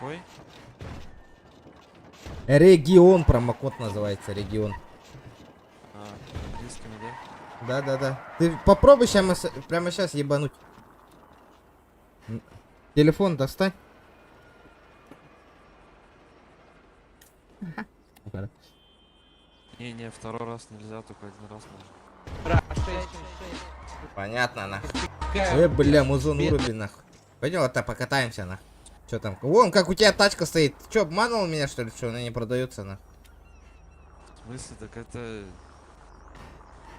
Какой? Регион промокод называется, регион. А, английскими, да? Да-да-да. Ты попробуй прямо сейчас ебануть. Телефон достань. Не, второй раз нельзя, только один раз можно. Понятно, нахуй. Бля, музон уруби, нахуй. Пойдем вот так покатаемся, нахуй. Че там? Вон, как у тебя тачка стоит. Ты че, обманул меня, что ли, что она не продается, нахуй? В смысле, так это...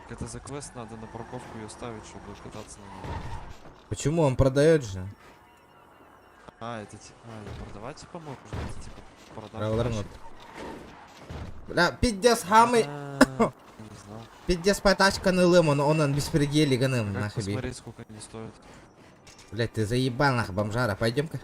Так это за квест надо на парковку ее ставить, чтобы кататься на ней. Почему он продает же? А, это типа... А, ее продавать типа можно? Это типа Правда, продажа. Бля, пиздец, хамы. Не знал. Пиздец, тачка не лимон, он беспредели ганым, Как нахуй. посмотреть, сколько они стоят? Блять, ты заебал, нахуй, бомжара. Пойдем-ка.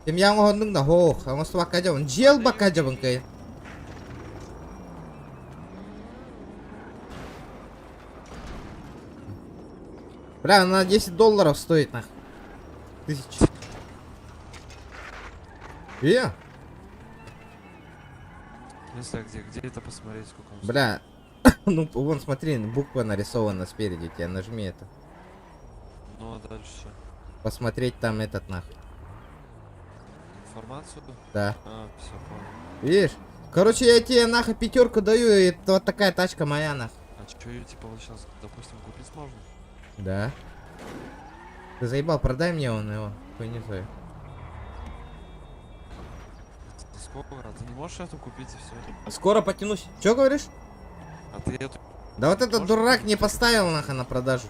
Тем я могу нung на хох, а мы с тобой кадем. Джел бакадем, кай. Бля, она $10 стоит, нахуй. 1000. В смысле, а где это посмотреть, сколько он стоит? Бля. Ну, вон, смотри, буква нарисована спереди тебя, нажми это. Ну, а дальше что? Посмотреть там этот, нахуй. Информацию? Да. А, все, понял. Видишь? Короче, я тебе нахуй 5 даю, и это вот такая тачка моя, нахуй. А что ее типа вот сейчас, допустим, купить можно? Да. Ты заебал, продай мне он его. Хуй не знаю. За сколько? А ты не можешь эту купить и все? Скоро потянусь. Че говоришь? А ты эту... Да вот этот Можешь дурак купить? не поставил нахуй на продажу.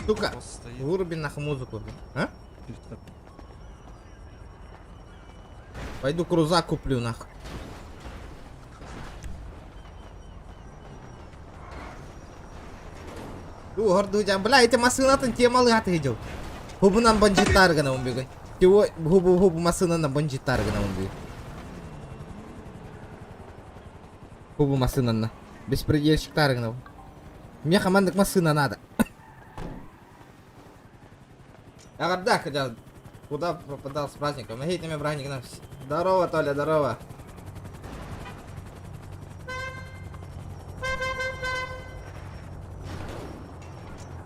Сука, Просто стоит. выруби нахуй музыку. А? Пойду крузак куплю нахуй. Гордуя, бля, эти машины те малые отъедел. Губу нам банджитарга на умбегай. Его губу машина на банджитарга на умбегай. Губу машина на. Беспредельщик таргнул. Мне командок машина надо. Я говорю, да, хотя куда пропадал с праздником? Нагите мне браник на. Здорово, Толя, здорово.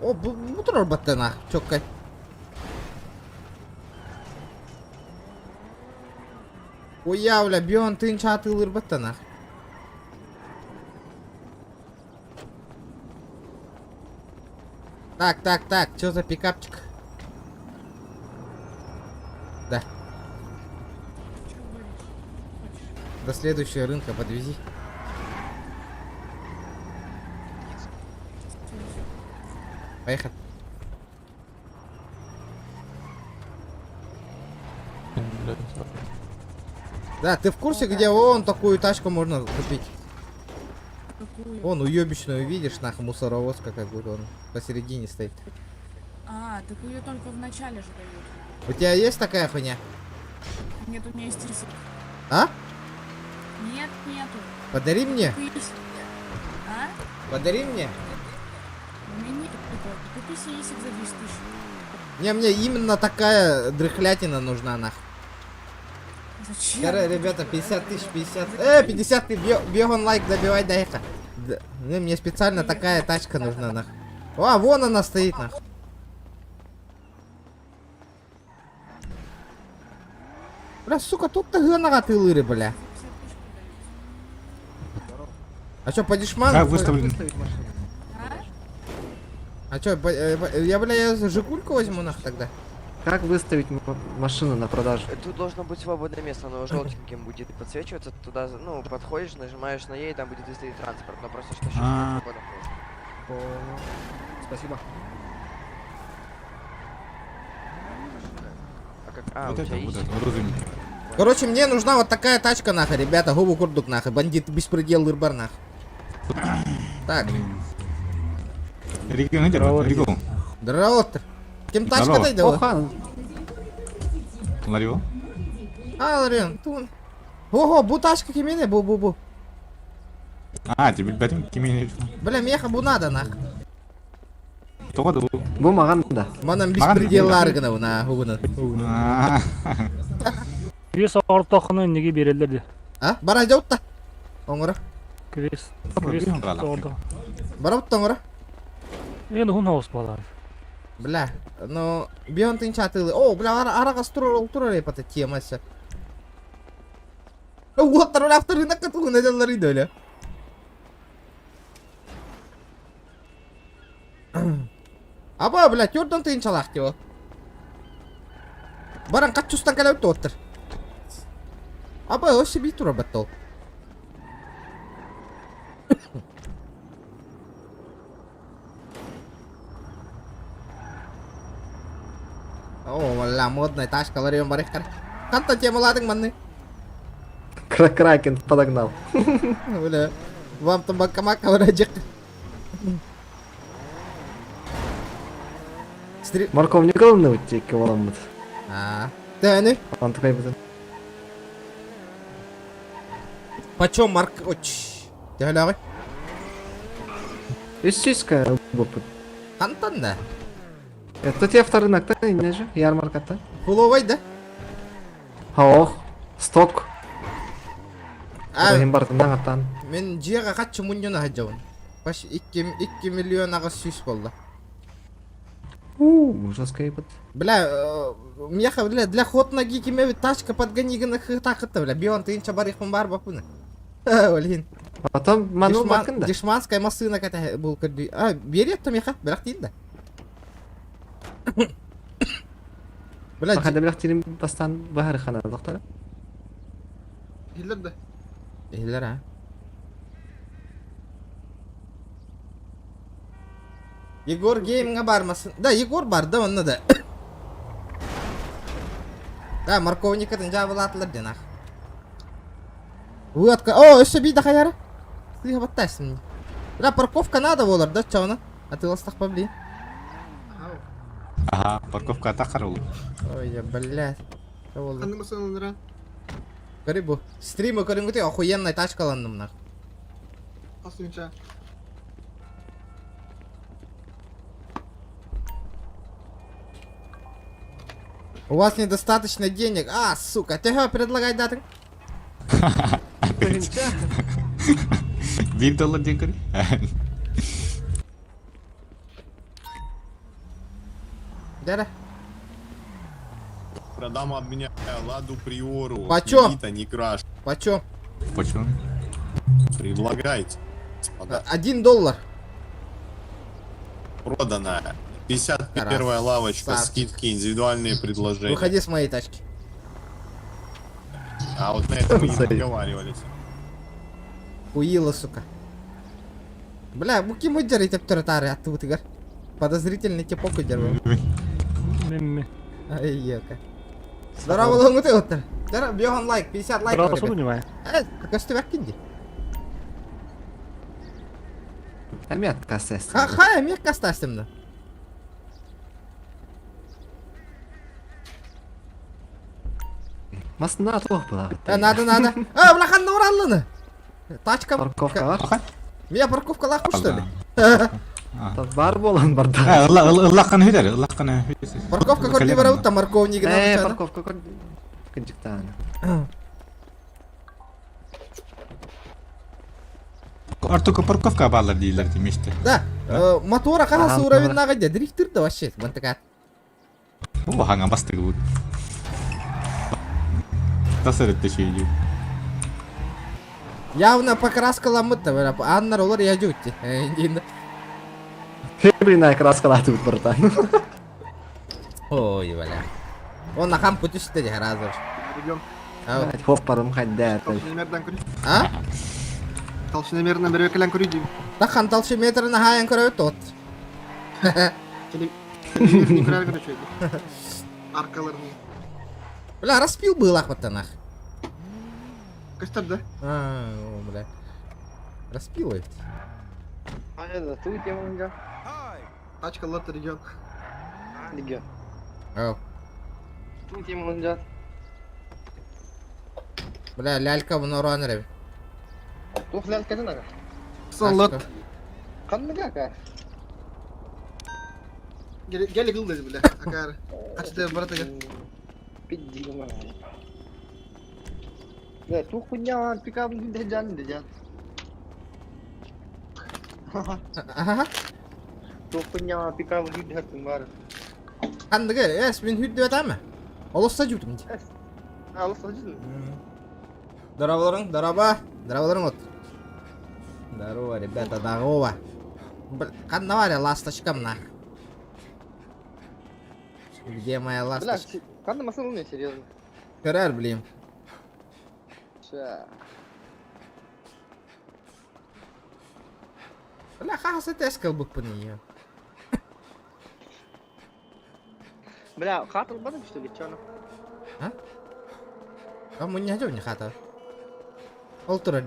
О, бутер батена, чокай. Уявля, бион тын чатылыр батена. Так, что за пикапчик? Да. До следующего рынка подвези. Поехали. Да, ты в курсе, где вон такую тачку можно купить? Какую? Вон уебищную видишь, нахуй мусоровоз какой-то, он посередине стоит. А, так ее только в начале же дают. У тебя есть такая хуйня? Нет, у меня есть рисик. А? Нет, нету. Подари мне? Купи. А? Подари мне? У меня нету такого. Купи себе рисик за 10 тысяч. Не, мне именно такая дрыхлятина нужна, нахуй. Зачем? Ребята, 50 тысяч, 50. 50 ты бегон лайк добивай, дай-ка. Мне специально такая тачка нужна, нахуй. А, вон она стоит, нахуй. Бля, сука, тут-то гонора ты лыры, бля. А чё, по дешману? Как выставлен? А? А чё, я Жигульку возьму, нахуй, тогда. Как выставить машину на продажу? Тут должно быть свободное место, оно желтеньким будет подсвечиваться. Туда, ну, подходишь, нажимаешь на ей, там будет выставить транспорт. Но просто что сейчас А. свободно. Спасибо. А как? А, Вот у это, тебя вот есть? это, розовенький. Короче, мне нужна вот такая тачка, нахуй, ребята. Губу курдук, нахуй. Бандит, беспредел, лырбар, нахуй. Так, Регион, иди, регион. здорово. Кем тачка Здорово. дойдела? Оха, Ларио. А, Ларен, тун. Ого, бу тачка кемене, бу. Тебе білбәдім кемене. Бля, меха бу надо нах. Тоғады бұл. Bu mаған да. Манан Маған беспределлар гына буна. Крес ауырып тақыны неге берелдер де. А? Бара жаутта. Оңора. Крес Білген ғала. ауырды. Бара бутта оңора. Енді hun ауыз балар. Бля, ну бион тынчатылы. О, бля, арага структура репата темасы. Вот тару авторына катугуна жаллары дөлө. Аба, бля, тёрдөн тынчалак деп. Баран качустан калып тоттыр. Аба, өсү бит тура баттол. О, валла, модная тачкалар ем бар эккар. Канта темаладың манны? Кракен подогнал. Бля, вам там бакамака вырajak. Морковник алынды өтті болам бұд. Тәні? Антықай бұдын. Почем марк... Оч. Тәлі ағай? 300-ка бұд бұд. Қантан да? Это те вторынакта, не же? Ярмарката. Фуловай да? Ох, сток. А, Ойын бартынан аттан. мен жиға қатшы мұнжына хаджауын. Баш 2 миллион ағыз сүйс болды. Ужас бұд. Бля, меха, бля, для ход ноги кеме тачка подгонигана хытақытты, бля. Бион тыынша барихпын бар бапыны. Олин. Потом манул бакында. Дешманская машина ката бұл кірді. А, берет то меха, бірақ дейін да. Бля, Бақада бірақ тирим бастан бағары қана доқтары. Хиллер да. Хиллер, а? Егор гейминга бармасын. Да, Егор бар да, онны да. Да, морковникатын жабылатылар денақ. Уатка. О, өсі бейді қайары. Сыйға баттайсың. Да, парковка надо болар да, чауна. Атыластақ па білейін. Ага, парковка тақар ол. Ой, я, блядь. Что болды? Қанды мысың ондыра? Көрі бұл. Стримі көрінгіте охуенной тачкаландым нах. Асуынша. У вас недостаточно денег. А, сука, тяга предлагай датың. $1 ден көрі? Дара. Продам обменяю Ладу Приору. Почем? Кредита не краш. Почем? Почему? Предлагайте. Господа. $1. Продана. 51-я Красавчик. лавочка, скидки, индивидуальные предложения. Выходи с моей тачки. А вот на этом мы не договаривались. Хуила, сука. Бля, bu kim hujjar etib turadi attu tigar. Подозрительный типок hujjar bu. Мен Ай, яка. Здорово, лонгу ты отыр. Дара, бьёган лайк, 50 лайк. Рас понимаю. Косты вакинди. Әмет кастас. Ха, мек кастастымды. Масында атуақ бұла. Надо. А, бля, қанды оралыны. Тачка. Парковка бар. Меня парковка лаху, что ли? Бар болан барда. Ыллаққан өйдер, ыллаққан Парковка көрді бар аутта, морковник. Парковка көнжіктан. Артука парковка балар дейлер демешті. Да, мотора қағасы уровень нағайда. Дрифтырды вообще, бантыға. Ол хаңа бастығы бұл. Тасыр өтті шейді. Явно покраска ламытты, бля, аннар олар я жүтті. Индейді. Фебрина краскалаты бұд бұртан. Ой, бля. Он на хам путешествие разор. Регион. Хоп парым қайда. Толщиномерден көрі. А? Толщиномерден бір өкілен көрі дейм. Тахан талшы метрін хаян көрі тот. Телевизорный көрі көрі шөйді. Аркаларының. Бля, распил был ахваттанах. Көстер да? Бля. Распил ведь. Ага, ту тему онжа. Тачка лотты регион. Регион. Ау. Ту тему онжа. Бля, лялька бұны ұран рәбі. Тух лялка жана. Sallat. Тачка. Kandı kaka. Gel yıkıl dedi bile. Akar. Kaçtı barata gel. Piddi kama. Ya tuh punya pikap di jalan di jalan. Aha. Tuh punya pikap di jalan var. Kandıgı. Es min hüddü eteme. Olursa cürdüm. Алыс сажын. Здорово. Здорово, вот. Здорово, ребята, здорово. Kan var ya lastочкам нах. Где моя Бля, ласточка? kandı masal olmuyor серьезно. Karar bileyim. Ша. Бля, хаса тескал bu bunu. Бля, хатал бадым что ли, чё она? А? Kamu nya aja nya kata. Ultra.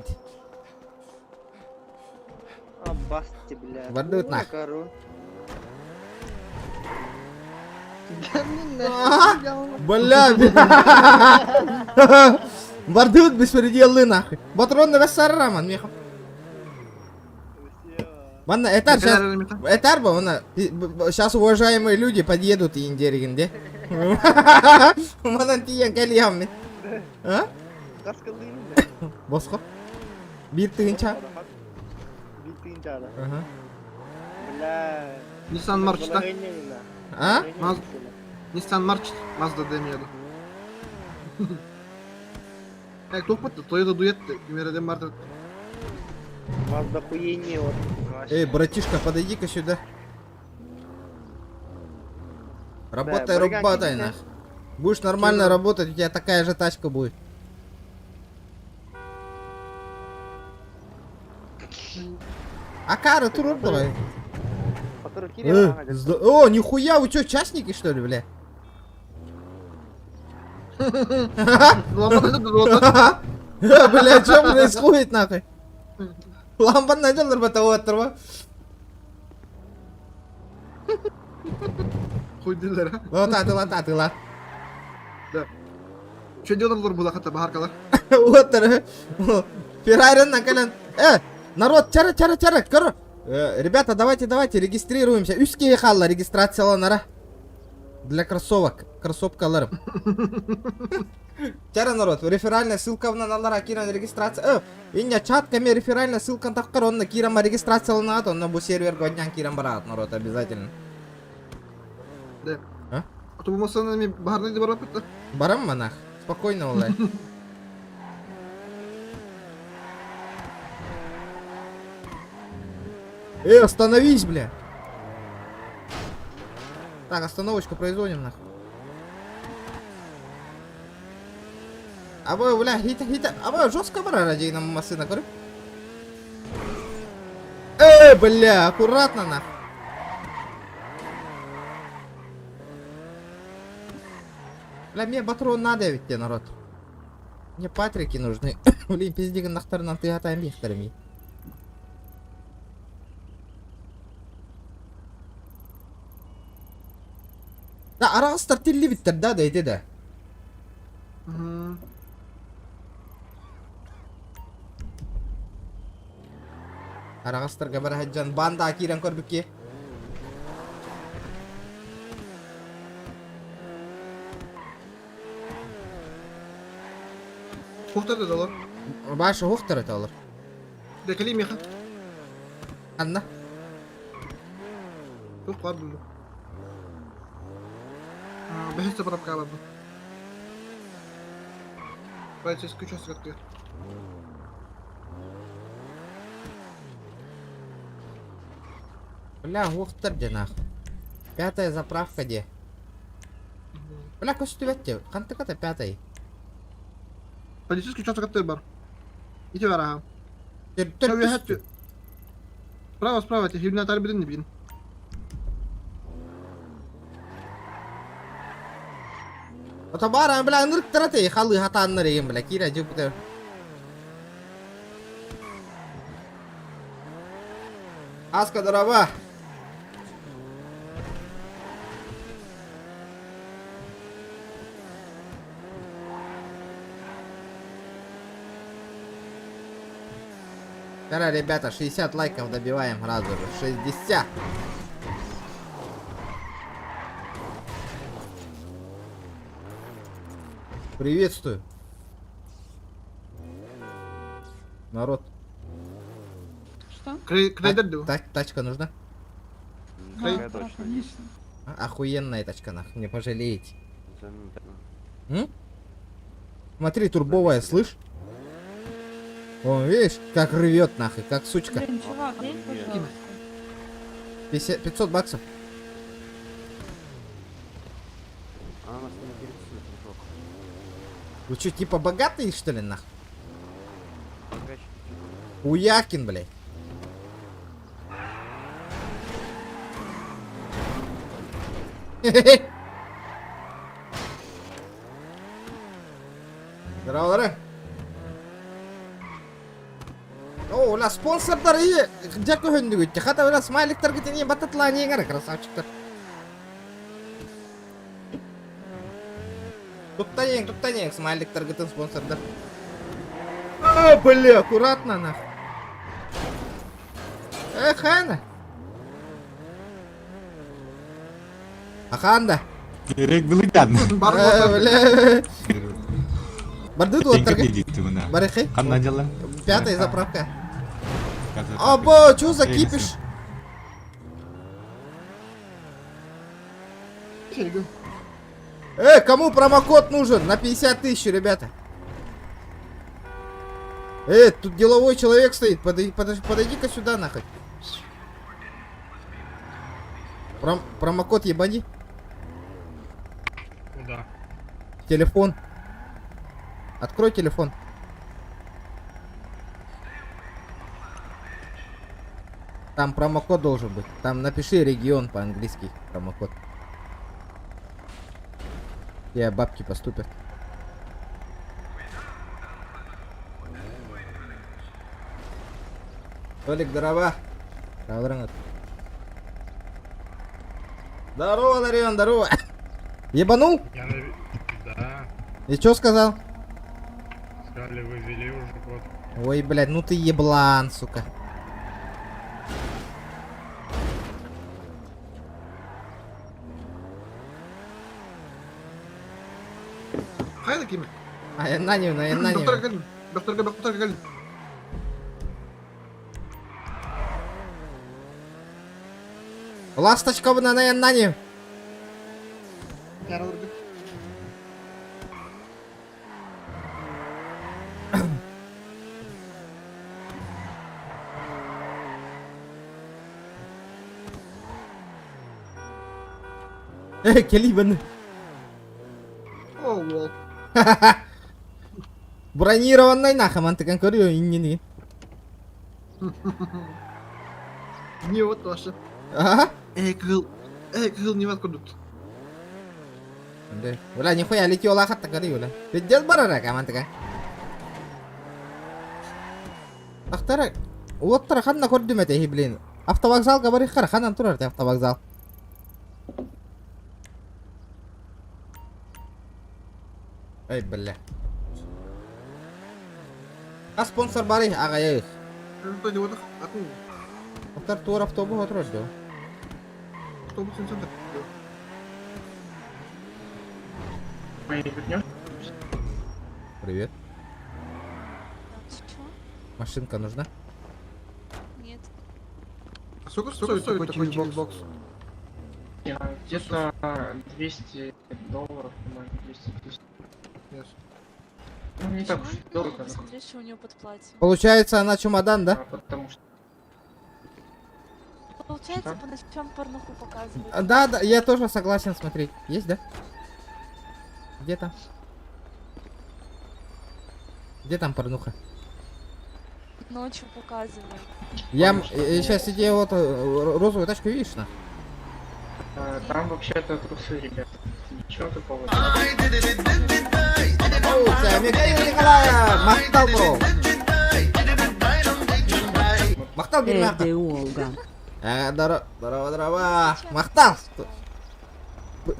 Абасти, бля. Бардут нах. Корон. Бля. Бардут беспределы нахуй. Патронны рассараман мехом. Ванна, этар сейчас. Этар бы, ванна. Сейчас уважаемые люди подъедут и индеригенде. Манан тиян калиямми. А? Kaskıldıyım da. Боско. Bir tığınça. Bittiğin çağda. Aha. Bля. Nissan March'ta. А? Nissan March Mazda demiyordu. Как топот, Toyota дует, Мереден Марта. Mazda хуйни вот. Эй, братишка, подойди-ка сюда. Работай, бригадир, работай, да? нах. Будешь нормально работать, у тебя такая же тачка будет. А кара туруп давай. О, нихуя, вы чё, частники что ли, бля? Бля, что происходит нахуй? Лампа найдем нарбатоватого. Хуй дилер ha. Лататыла. Что делал bu lakata bahar kadar? Отыр. Феррари накален. Народ, чара. Ребята, давайте, регистрируемся. Үске халла регистрацияланара. Для кроссовок. Кроссовкаларым. Чара, народ, реферальная ссылка в налара киран регистрация. Иння чатками реферальная ссылка таккар, он на кирама регистрацияланат, он на бу сервер годнян кирам барат, народ, обязательно. Да. А? А то bu masanın baharda barap etti. Барам монах. Спокойно, Олай. Остановись, бля. Так, остановочку производим, нахуй. А вы, бля, хита. А вы жестко бара ради нам машина, говорю? Бля, аккуратно, нахуй. Бля, мне патрон надо ведь тебе, народ. Мне патрики нужны. Блин, пиздик нахтарнан ты атаем бихтарами. Да, арастар тилли биттер, да, дейди да. Арастар габар хаджан банда акиран корбики. Muhtar da dolar. Başı huktar et olur. Dekeliyim ya. Anna. Yok var bunda. Behiste barap kalır bu. Полицейский участок открыт. Бля, хукtar де нахуй. Пятая заправка де. Бля, косу ветте. Канты ката пятый. Полицейский участок открыт бар. Иди вара. Төр. Справа, тебе хибна тарбидin не бин. Otobaran bela nurk terate khalu hatan nare bela kira Jupiter. Aska daraba. Кара, ребята, 60 лайков добиваем сразу же. 60. Приветствую. Народ. Что? Крейдер ду. Тачка нужна? Да, да, конечно. Охуенная тачка, нахуй, не пожалеете. Замечательно. М? Смотри, турбовая, слышь? О, видишь, как рвет нахуй, как сучка. Блин, чувак, дай, пожалуйста. 500 баксов. Она нас не интересует, дружок. Вы что, типа богатые, что ли, нахуй? Богач. Уякин, блядь. Хе-хе-хе. Здорово, здорово. О, у нас спонсордар iyi. Жакы хөндүгүттү. Хата ула смайликтер кетени бататланиңер, красавчиктер. Туттаең, смайликтер кетен спонсордар. А, бля, аккуратно, нахуй. Хана. Аханда. Керек bilgan. Бар Бля. Барды Теңге туаттарга. дейт мына. Барахи. Кандай жалаң? Пятая заправка. Қазір- Або, чё за кипиш? Кому промокод нужен? На 50 тысяч, ребята. Тут деловой человек стоит. Подойди-ка сюда, нахуй. Промокод ебани. Куда? Телефон. Открой телефон. Там промокод должен быть. Там напиши регион по-английски. Промокод. Я бабки поступят. Толик, здорово. Здорово, Дарион, здорово. Ебанул? Да, И чё сказал? сказали, вы вели уже год. Ой, блядь, ну ты еблан, сука. Хайда киме? Аяннанию, аяннанию. Докторга gelin. Ласточка на аяннанию. Ярадырга. Келибен. О, вол. Бронированный нахуй, мантыкан көрüyor иннени. Не вот тоже. Ага. Кыл не откудут. Ула нихуя летела хатта көрüyor ула. Пиздец барарак, мантыкан. Ахтара, оттара ханна көрдүм эте, блин. Автовокзалга барып кара, ханан турар те автовокзал. Ай, бля. А спонсор бари, агай. Что делать? Aku Автор тур автобус отродо. автобус центр. Привет. Что? Машинка нужна? Нет. Сколько стоит такой бокс? Где-то $200, по-моему, 200 тысяч. Ну, не так уж и дорого, да. Посмотри, что у нее под платьем. Получается, она чемодан, да? Потому что Получается, Что? по ночам порнуху показывают. Да, да, я тоже согласен смотреть. Есть, да? Где там? Где там порнуха? Ночью показывают. Я сейчас иди вот розовую тачку видишь, на? там вообще-то трусы, ребят. Ничего такого. Михаил Николаев! Махтал, бро! Махтал, бирна! Здорово! Махтал!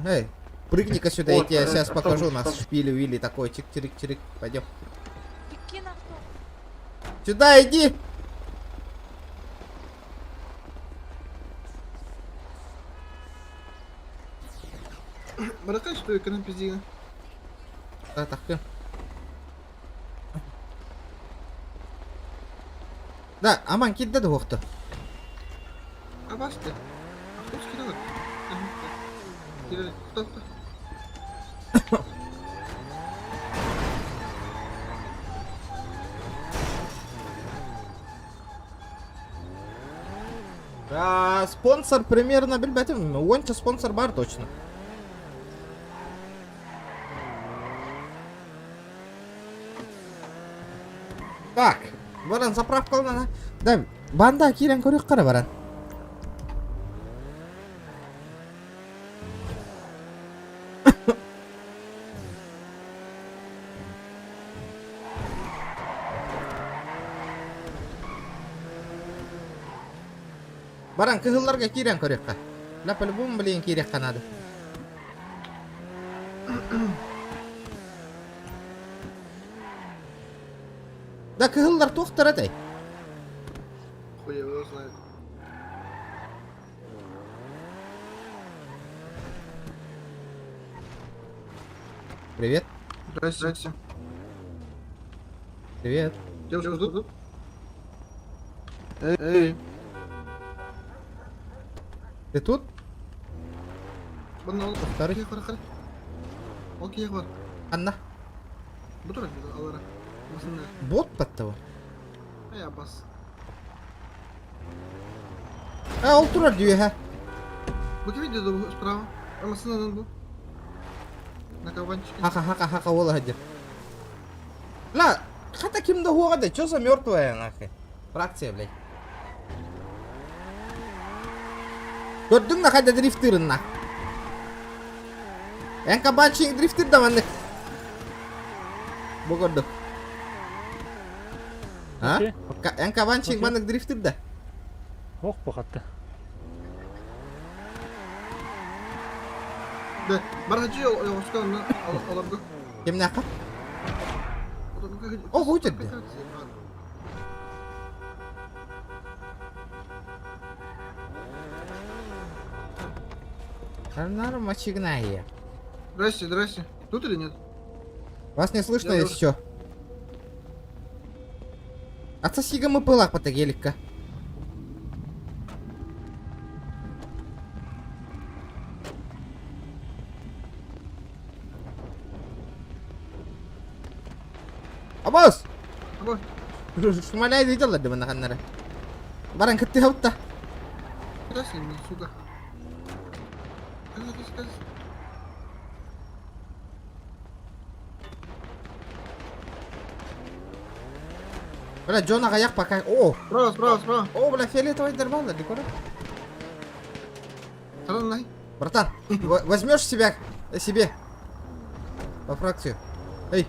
Эй, прыгни-ка сюда, я Вот, тебе сейчас покажу автобус, нас шпили-вили такой, чик-чирик-чирик, пойдем. Прикинь, авто. Сюда иди! Баракай, что экран пиздина. Да, так. Да, аман кидді де оқты. А басты. А кто скидал? Стоп. Спонсор примерно білбәтім. Онша спонсор бар точно. Так, баран заправкалана. Да, банда кирен көрек қара баран. Баран кыһылларга кирен көрекка. Ла по-любому билен кирек канады. Да кыһыллар тоқтар атай. Хуй его знает. Привет. Здрасте. Привет. Девушка ждут? Эй. Ты тут? Бана Второй. Хар. Окей, хар. Анна. Бутура алара. Масында. Бот под того. Я бас. Ол турар дүйе ха. Вы видите справа? А масында был. На каванчике. Хака ола хадир. Ла, хата кимда хуагада, чё за мёртвая нахуй? Фракция, блядь. Көрдің на қайда дрифтырын на. Ән кабанчың дрифтыр да манны. Бұл көрді. А? Ән кабанчың манны дрифтыр да. Ох, похатты. Да, бархачи оскан аларга. Кем нақа? О, өтерді. Норма чигная. Здрасте. Тут или нет? Вас не слышно, Я если чё. Отсоси-ка мы пылак по тагелика. Абос! Абос. Шумаляй видела, да, на ханнара. Баран, ты хаутта. Здрасте, сука. Бля, Джона гаяк пока. О! Справа. О, бля, фиолетовый дербал, да, декора. Саранай. Братан, возьмешь себе по фракцию. Эй.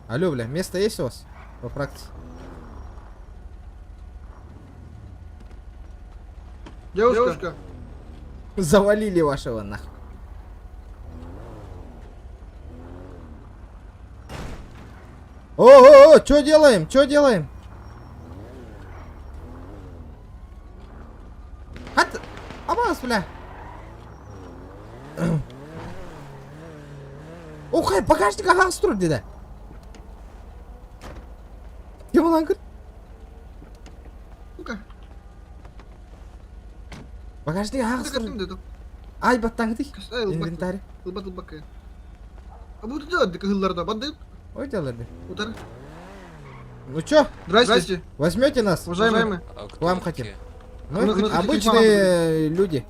Алло, бля, место есть у вас по фракции? Девушка. Завалили вашего нахуй. О, что делаем? Абас, бля. Охай, багажника хастур деди. Кем улан кір? Сука. Багажника хастур. Деді. Ай, баттан кітей. Инвентарь. Инвентарь. Ылбак. А буду делать кыгылларда бандит? Ой, делали. Удар. Ну чё, Здрасте. возьмете нас? Уважаемые. К вам хотим. Мы Ну, хотите обычные люди.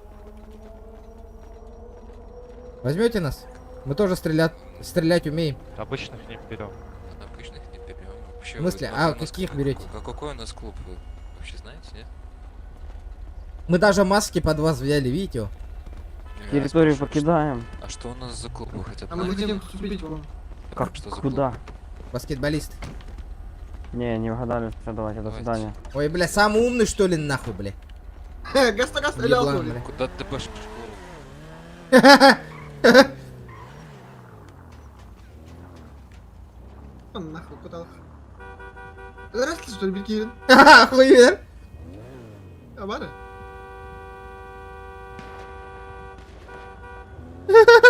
Возьмете нас? Мы тоже стрелять умеем. Обычных не берем. Обычных не берем. Вообще, В смысле? А каких берете? Какой у нас клуб, вы вообще знаете, нет? Мы даже маски под вас взяли, видите? Территорию покидаем. А что у нас за клуб вы хотя бы? А мы хотим вступить к вам. Как? Что за Куда? Баскетболист. Не угадали. Все, давайте, до свидания. Ой, бля, самый умный что ли нахуй, бля? Гаста или Еблан, алкоголь? бля. Куда ты пошел? Нахуй, куда? Здрасте, что ли, Бекирин? Охуенно. А бара?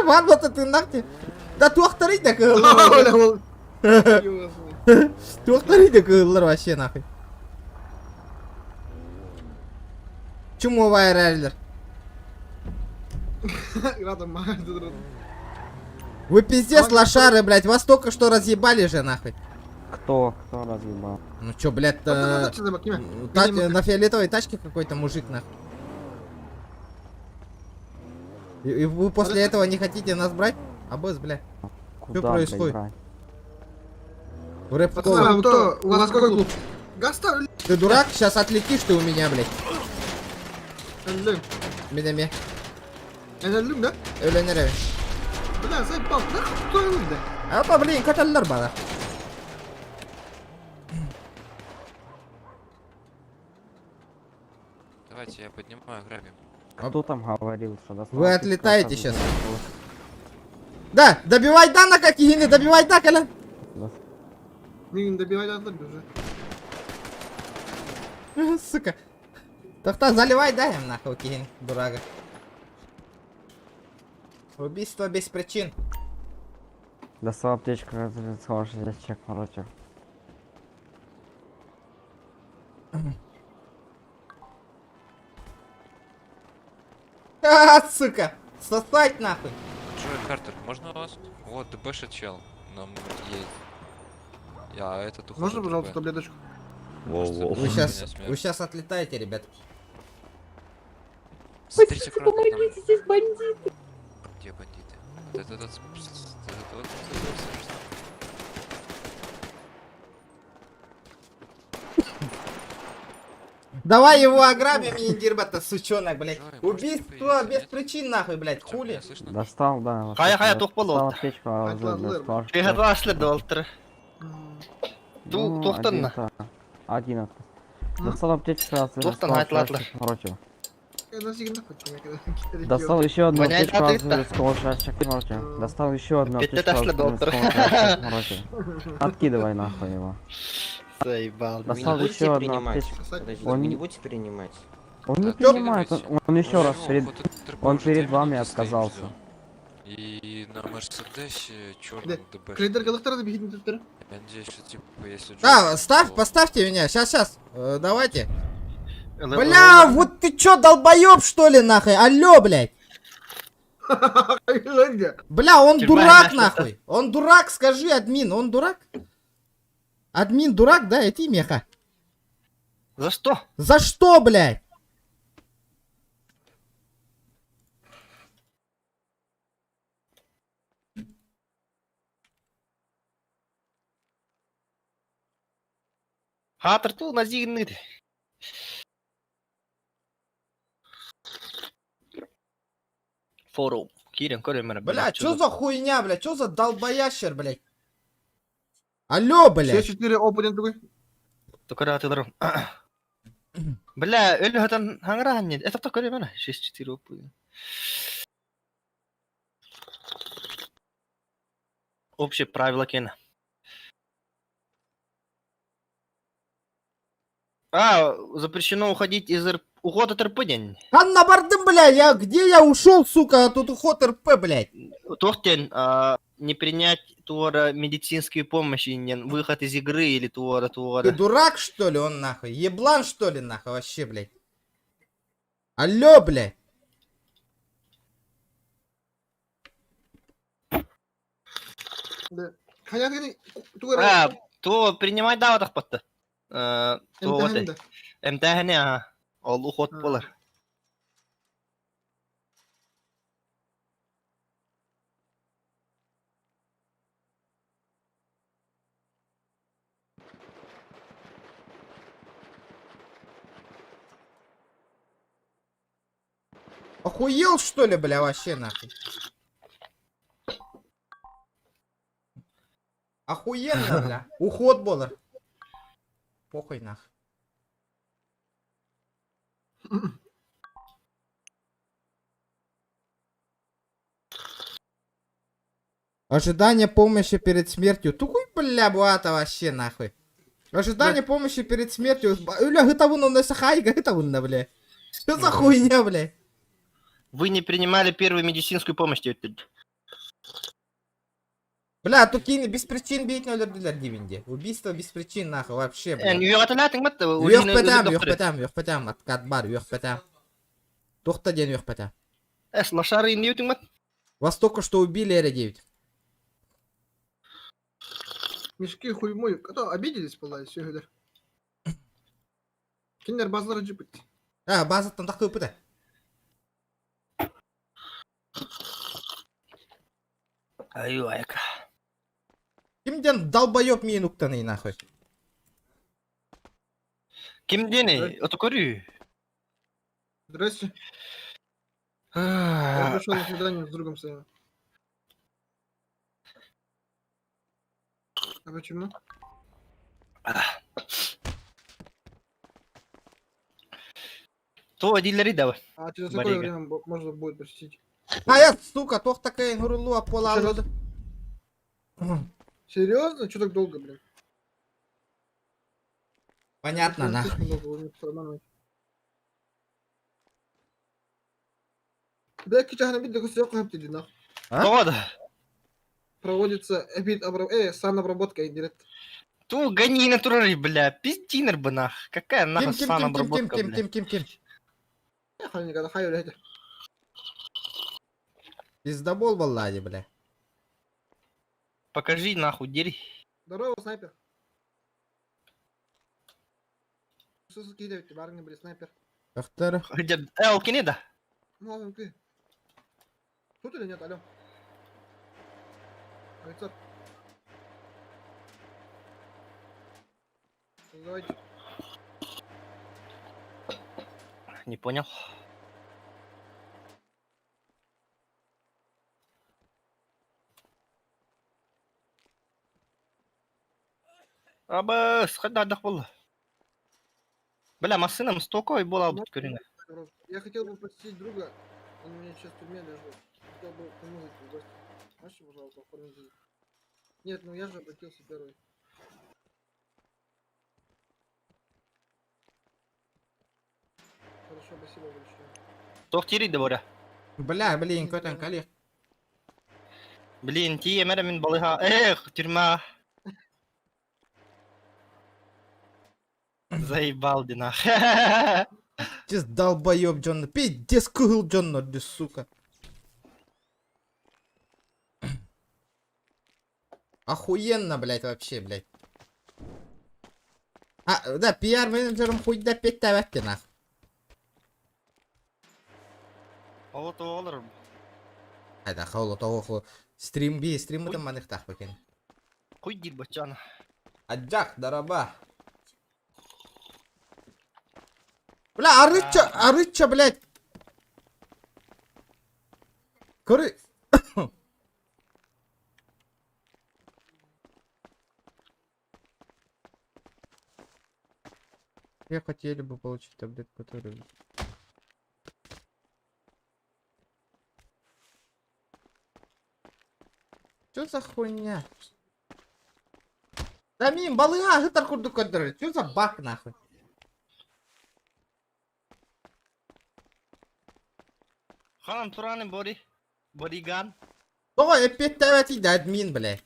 Var mı tutun nakti? Da tuhtarı da Бля, kığılır. ол. Ёбаный. Tuhtarı da kığılır вообще нахуй. Чему вайралер? Рядом магазин. Вы пиздец лошары, блядь, вас только что разъебали же нахуй. Кто разъебал? Ну чё, блядь, на фиолетовой тачке какой-то мужик нахуй. И вы после этого не хотите нас брать? Абос, блядь. Куда, происходит? блядь, брать? В рэп Пацаны, кто? У вас какой клуб? Гаста, Ты дурак? Сейчас отлетишь ты у меня, блядь. блин. Минами. Это люк, да? Ölenir Бля, заебал. Нахуй, кто люк, да? Apa блин, kötüler bana. Давайте, я поднимаю, грабим. Кто там говорил, что достал? Вы отлетаете сейчас. Да, добивай да на какие не добивай да, Коля. Не добивай, да, уже. Сука. Тахта, заливай да им нахуй, кихин, дурага. Убийство без причин. Достал аптечку, разрисовал 60 чек, короче. Сука. Сосать нахуй. Джой Картер, можно вас? Вот, ДБшит чел. Нам есть. Я этот ухожу. Можно, ДБ. пожалуйста, таблеточку? Можете Вы меня сейчас, смерть. вы сейчас отлетаете, ребят. Смотрите аккуратно, там- здесь бандиты. Где бандиты? Вот это вот... Давай его ограбим, Индирбата, сучонок, блядь. Джой, можете Убийство появиться, без нет? причин, нахуй, блядь, Чё, хули. меня слышно? Достал, да. Хая, достал тухпал аптечку, а уже Ладно, достал. следовал. Ну, Тухтанна. 11. Достал аптечку, раз Тухтан, разрисовал хай, 60 короче. Я насигнах хоть Достал еще одну Воняет аптечку, раз отлично. разрисовал 60 чек, короче. Достал еще одну Опять аптечку, это раз следовал, разрисовал 60 чек, короче. Откидывай нахуй его. Заебал. Достал еще одну аптечку. Он не будете принимать? Он не Да, принимает, откидывайте. он еще раз Ну, перед... вот этот он уже перед 2 вами минуты стоит, отказался. всё. И на Мерседесе черном ДБ. Клейдер, когда добегит на туттер? Я надеюсь, что типа если... Да, Джой, ставь, то- поставьте меня. Сейчас. Давайте. Бля, вот ты чё, долбоёб, что ли, нахуй? Алло, блядь. Бля, он Тюрьма, дурак, наша. нахуй. Он дурак, скажи, админ, он дурак? Админ дурак, да, это меха. За что? За что, блядь? Хатыр тул назигный. Форум. Кирин, көрем Бля, чё за хуйня, блядь? Чё за долбоящер, блядь? Алло, блядь. 4 опенинг такой. Только атылар. Бля, өлі хатан хаңыра ханне. Это то көрем ана. 6-4 опы. Общее правило Кена. Запрещено уходить из уход от РП день. Анна Бардым, бля, где я ушел, сука, а тут уход РП, блядь. Тохтен, не принять туара медицинской помощи, не выход из игры или туара. Ты дурак, что ли, он нахуй? Еблан, что ли, нахуй, вообще, блядь? Алло, блядь. Да. Хаяк ini тугара. То принимать даватах потта. То вот Эмтаханда. эмтахане, ол уход болар. Охуел, что ли, бля, вообще, нахуй? Охуенно, бля. Уход болар. Похуй, нахуй. Ожидание помощи перед смертью. Тухуй, бля, буата вообще, нахуй. Ожидание помощи перед смертью. Бля, гытавуна на сахайга, гытавуна, бля. Что за хуйня, бля? Вы не принимали первую медицинскую помощь, тетя. Бля, тут кейни без причин бейтін өлірділер деймінде. Убийство без причин, нахуй, вообще, бля. Үйек бітем, откат бар, үйек бітем. Тоқта ден үйек бітем. Лошары не ютың мат? Вас только что убили, Р9. Мешки хуй мой. Кто обиделись, полай, все говорят. Киндер базлары джипит. Базаттан тақы өпіді. Аюайка. Кімден долбоёб мен уктаны, нахуй. Кимдени? Отокори. Здрасте. Я пришел на свидание с другом своим. А почему? То дилери давай. А через какое время можно будет посетить? Сука, тоқта кайын ғұрылу апол алды. Серьезно? Че так долго, блин? Понятно, нахуй. Да, кичахна бит, докусил кухапти, нахуй. Проводится санобработка и директ. Ту гони натурали, бля. Пиздинер бы нах. Какая нахуй санобработка, бля. Ким. Я хуй никогда хаю, блядь. Пиздобол, валлади, бля. Покажи нахуй, дери. Здорово, снайпер. Что скидываете, барыни, блядь, снайпер? Ахтар. Где? Элкини, да? Ну, ладно, ты. Тут или нет, алё? Офицер. Давайте. Не понял. Абас, когда отдохнул. Бля, машина столько и была бы курина. Я хотел бы посетить друга, он у меня сейчас в тюрьме лежит. Хотел бы к нему зайти в гости. Можете, пожалуйста, оформить визит? Нет, ну я же обратился первый. Хорошо, спасибо большое. Тохтири, говоря. Бля, блин, көтен кали. Блин, ти емера мин балыха. Эх, тюрьма. Заебал, дина. Чиз долбоёб, Джон. Пиздец кугл, Джон, да сука. Охуенно, блядь, вообще, блядь. Да, пиар-менеджером хуй да петь тәвәтті, нах. Олото олар. Айда, хаулы тоғықлы. Стримді манық тақ бәкен. Хуй дир бачана. Аджак, дараба. Бля, арыча, блядь. Коры. Я хотели бы получить таблетку, которую... Чё за хуйня? Да мим, балыга, гытар курду кодыры. Чё за бак, нахуй? Ханам тураны бодиган. Ой, опять тәвәти да админ, бля.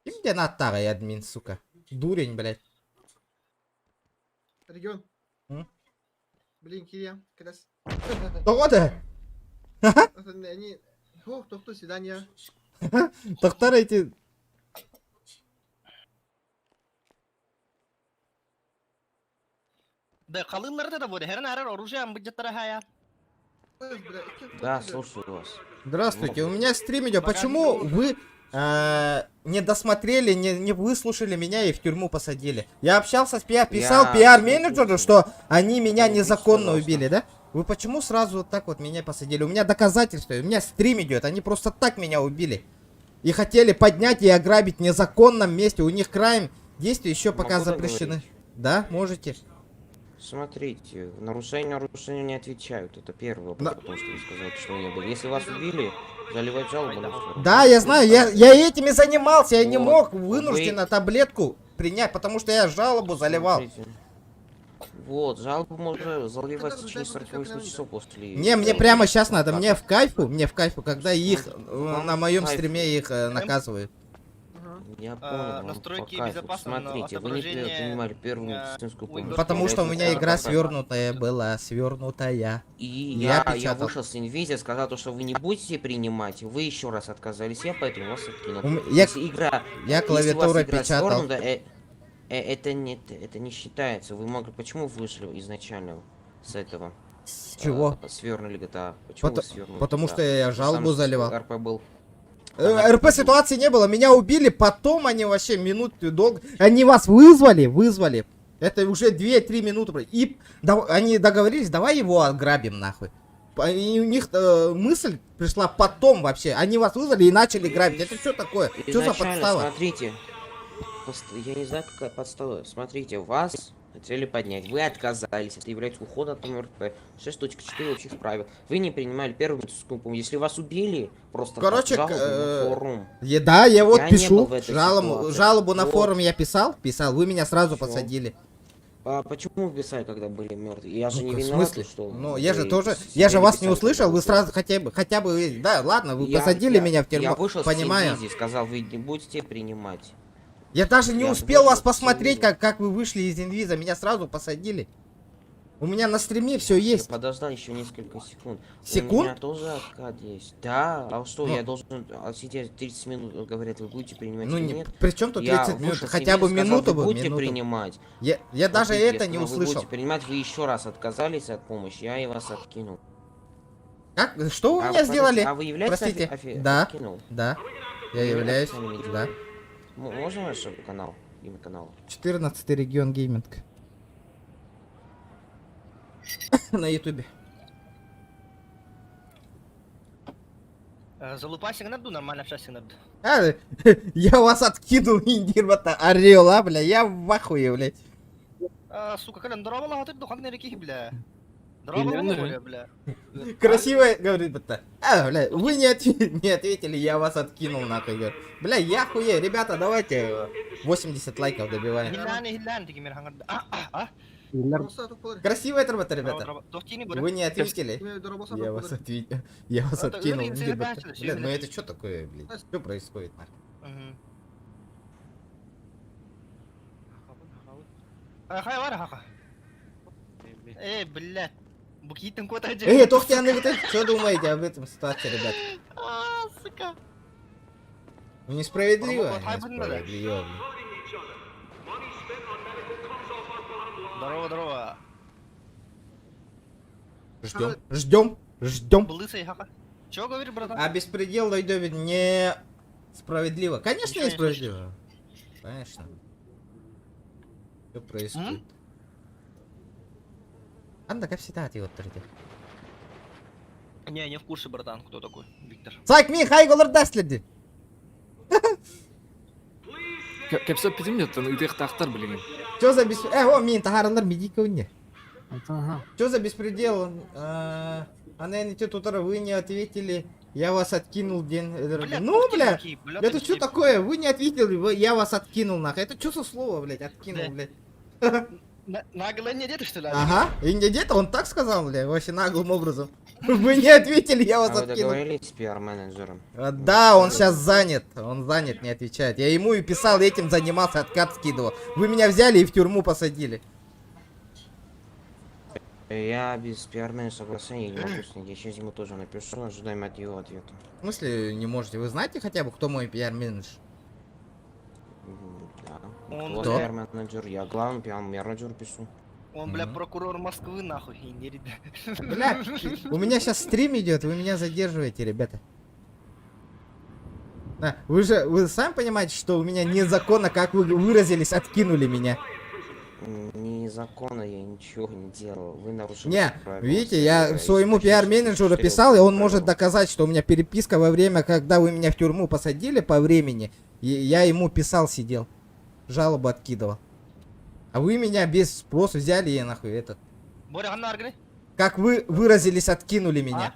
Кимде наттағы админ, сука? Дурень, блядь. Регион. М? Блин, Кирия, крас. Тоғады? Они... Ох, то свидание. Тоқтар эти... Да қалыларды да боди. Херен арар оружие амбыджаттары хая. Да, Слушаю вас. Здравствуйте, у меня стрим идет. Почему вы не досмотрели, не выслушали меня и в тюрьму посадили? Я общался с писал пиар-менеджеру, что они меня незаконно убили, да? Вы почему сразу вот так вот меня посадили? У меня доказательства, у меня стрим идет, они просто так меня убили. И хотели поднять и ограбить в незаконном месте. У них крайм действия еще пока запрещены. Да, можете. Смотрите, нарушения не отвечают. Это первый вопрос, потому что вы сказали, что вы не были. Если вас убили, заливать жалобу на все. Да, я знаю, я этим и занимался. Я не мог вынужденно таблетку принять, потому что я жалобу заливал. Вот, жалобу можно заливать в течение 48 часов после... Не, мне прямо сейчас надо, мне в кайфу, когда их на моем стриме их наказывают. Я понял, вам настройки по кайфу. безопасного Смотрите, вы не отображения, принимали первую медицинскую помощь. Потому что у меня игра Поэтому- свернутая была, свернутая. И Я я печатал. вышел с инвизия, сказал, то, что вы не будете принимать, вы еще раз отказались, я поэтому вас откинул. Я Если игра, я если у вас клавиатурой игра печатал. свернута, это не считается. Вы могли, почему вышли изначально с этого? С чего? Свернули GTA. Почему вы свернули Потому GTA? что я жалобу Сам заливал. РП был. РП ситуации не было, меня убили, потом они вообще минуту долго... Они вас вызвали. Это уже 2-3 минуты. И они договорились, давай его ограбим нахуй. И у них мысль пришла потом вообще. Они вас вызвали и начали грабить. Это что такое? Что за Изначально, подстава? Смотрите, я не знаю, какая подстава. Смотрите, вас хотели поднять, вы отказались, это является уходом от МРП. 6.4 общих правил. Вы не принимали первую медицинскую помощь. Если вас убили, просто Короче, так, жалобу на форум. Да, я вот Я не был пишу. в этой Жалобу ситуации. на Вот. форум я писал, вы меня сразу Всё. посадили. А почему вы писали, когда были мертвые? Я же не В виноват, смысле? что... Ну, я же вы тоже, себе я же вас не писали, услышал, когда вы сразу хотя бы, да, ладно, вы Я- посадили я- меня в тюрьму, Я вышел понимаю. с инвизии, сказал, вы не будете принимать. Я даже не Я успел вас вышел, посмотреть, всё как вы вышли из инвиза, меня сразу посадили. У меня на стриме все Я есть. подождал еще несколько секунд. У Секунд? меня тоже откат есть. Да, а что, Ну. я должен сидеть 30 минут, говорят, вы будете принимать Ну, или не, нет? при чем тут Я 30 минут? вышел с Хотя бы инвиза, сказал, минуту вы бы, будете минуту. принимать. Я даже Хотите, это я не сказал, вы услышал. будете принимать, вы еще раз отказались от помощи, я и вас откинул. Как? Что вы А меня подожди, сделали? А вы являетесь Простите. Да. откинул? Да, я Вы являюсь, официальным медиа. да. Можно ваш канал? Имя канала? 14 регион гейминг. На ютубе. Залупасик надо, нормально общаться надо. Я вас откинул, индирбата, орел, а, бля, я в ахуе, блядь. Сука, когда дрова ты духан на реки, бля. Дрова, бля. Красивая, говорит, бата. Бля, вы не ответили, я вас откинул, нахуй, говорит. Бля, я хуе, ребята, давайте 80 лайков добиваем. Хиллян, таки мир хангар. Красивая труба-то, ребята. Вы Вы не ответили. Я вас ответил. Я вас Это откинул. говори, Индир, ребята, бата. всё, Бля, ну блядь. это что такое, блядь? Что происходит, нахуй? Хай вара хаха. Бля. Букитин куда Тохтяны, что думаете об этом ситуации, ребят? сука. Ну, несправедливо. Пробовал, Несправедливо, блин. Здорово. Ждем. Лысый хаха. Чего говоришь, братан? А беспредел, Лайдовид, не справедливо. Конечно, Ничего не несправедливо. Конечно. Что происходит? Анда, как всегда, ты вот трите. Не в курсе, братан, кто такой Виктор. Сайк ми, хай голор даследи. Кепсап пидим там идех тахтар, блин. Что за беспредел? О, мин, тахаралар медика у не. Что за беспредел? Она не тут утро, вы не ответили. Я вас откинул день. Ну, бля, это что такое? Вы не ответили, я вас откинул, нахуй. Это что за слово, блядь, откинул, блядь? Нагло не дети, что ли? Ага, и не где-то он так сказал, бля, вообще наглым образом. Вы не ответили, я вас А вы откинул. договорились с пиар-менеджером? Да, он сейчас занят, не отвечает. Я ему и писал, этим занимался, откат скидывал. Вы меня взяли и в тюрьму посадили. Я без пиар-менеджера соглашения не могу снять. Я сейчас ему тоже напишу, ожидаем от его ответа. В смысле не можете? Вы знаете хотя бы, кто мой пиар-менеджер? Да. Он, Кто бля. пиар-менеджер? Я главный пиар-менеджер пишу. Он, бля, прокурор Москвы, нахуй, и не ребят. Бля, у меня сейчас стрим идет, вы меня задерживаете, ребята. Вы сами понимаете, что у меня незаконно, как вы выразились, откинули меня. Незаконно я ничего не делал. Вы нарушили Не, правила. видите, я своему пиар-менеджеру писал, и он может доказать, что у меня переписка во время, когда вы меня в тюрьму посадили по времени, и я ему писал, сидел, жалобу откидывал. А вы меня без спроса взяли и нахуй этот. Боря, ханна аргни? Как вы выразились, откинули меня.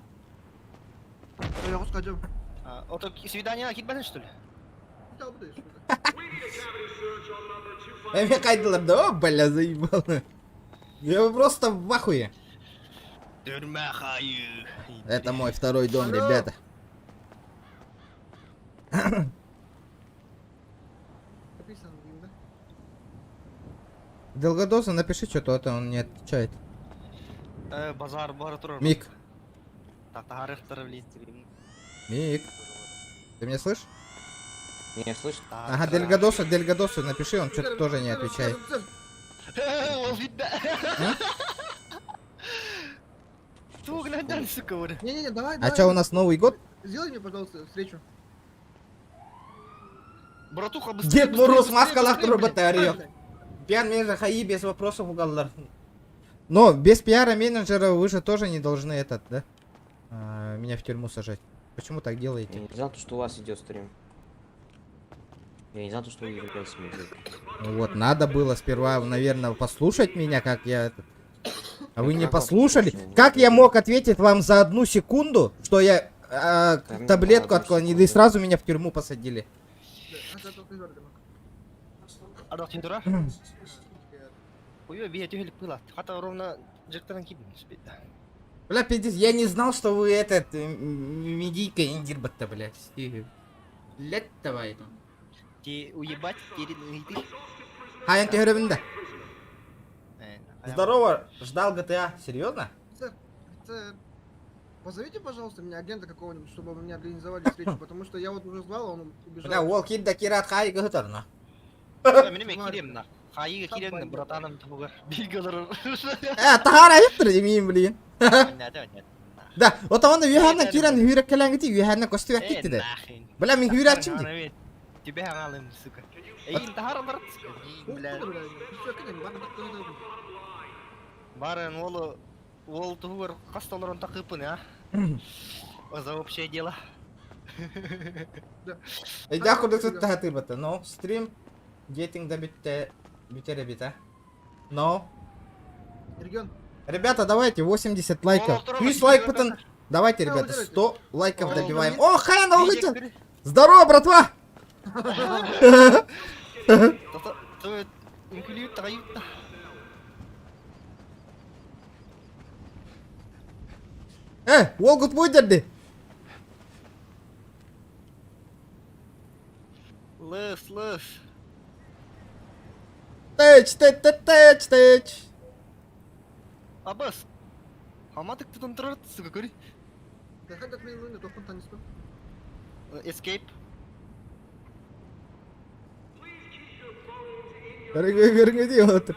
Это свидание китбанен, что ли? Меня кайдалар, да, бля, заебал. Я просто в ахуе. Тюрьма хаю. Это мой второй дом, Алло. ребята. Написано, да? Долгодоза, напиши что-то, а то он не отвечает. Базар бары тұрар. Мик, Тарихтары білейін. Мик, ты меня слышишь? Меня слышно? Ага, Дельгадосу напиши, он что-то тоже не отвечает. Ол видно. Ту глянь, сука, уже. Не-не-не, давай, А давай. что, у нас Новый год? Сделай мне, пожалуйста, встречу. Братуха, быстрее. Дед быстрее, Мороз, быстрее, маска быстрее, блядь. батарею. Пиар-менеджер ХАИ без вопросов уголлар. Но без пиара-менеджера вы же тоже не должны этот, да? Меня в тюрьму сажать. Почему так Я делаете? не знал, что у вас идет стрим. Я не знал, что вы являетесь медиа. Вот, надо было сперва, наверное, послушать меня, как я... А вы не как вам послушали? послушать? Как я мог ответить вам за 1 секунду, что я Там таблетку не было отклонил, 1 и сразу меня в тюрьму посадили? Адақ сен тұра? Ой, бия түйелік пыла. Хата ровно жектаран кибін спейді. Бля, пиздец, я не знал, что вы этот... Медийка индирбатта, блядь. Блядь, давай. Те уебать, терин уйты. Хаян Тихаревинда. Здорово, ждал GTA. Серьезно? Офицер, позовите, пожалуйста, меня агента какого-нибудь, чтобы вы мне организовали встречу, потому что я вот уже звал, а он убежал. Бля, ол кидда кират хай гыгытарна. Менеме киремна. Хайыға киремна, братаным тұғығыр. Тахара еттір демейін, блин. Нет. Да, вот он вихана киран хюрек калангити, вихана костю акитти да. Бля, мен хюрек чимди. Тебе аналым, сука. Эйн тахара барат, бля. Барын ол тұғығыр қасталырын тақыпын, а? За общее дело. Дякую, тут тахатырбата. Но, стрим, гейтинг да битер бита. Но. Регион. Ребята, давайте 80 лайков. О, Плюс второй, лайк потом. Давайте, ребята, 100 лайков О, добиваем. ну, О, Хаян улетел! Здорово, братва! Волгут выдерди! Лыс. Тэч. Абас. Хаматык тұтын тұрар, сука, көрі. Да хоть отменил руины, то фонтан не спал. Escape. Көріңе дейот.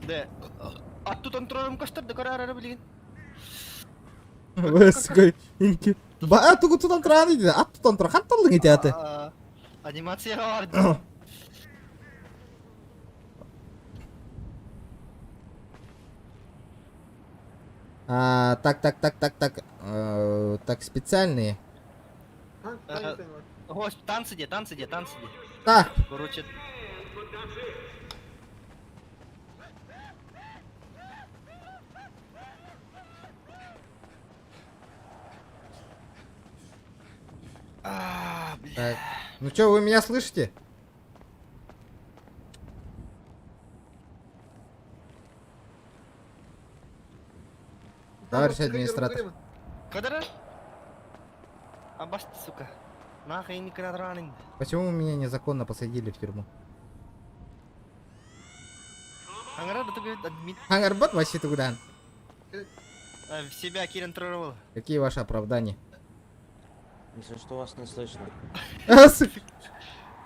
Да. Ат тұтын тұрарым қаштарды көрі арары білген. Өскөй. Инки. Ба, тугу тутан тұраны дейді. Ат тутан тұра. Қатталдың еті аты. Анимацияға барды. Так. Так, специальные. Гость, танцы де. Так, Короче. так. Ну что, вы меня слышите? Товарищ администратор. Кадара? Абас, сука. Нахай не крадранин. Почему вы меня незаконно посадили в тюрьму? Ангара, да ты админ. Ангарбат вообще тугудан. В себя Кирин троллировал. Какие ваши оправдания? Если что, вас не слышно.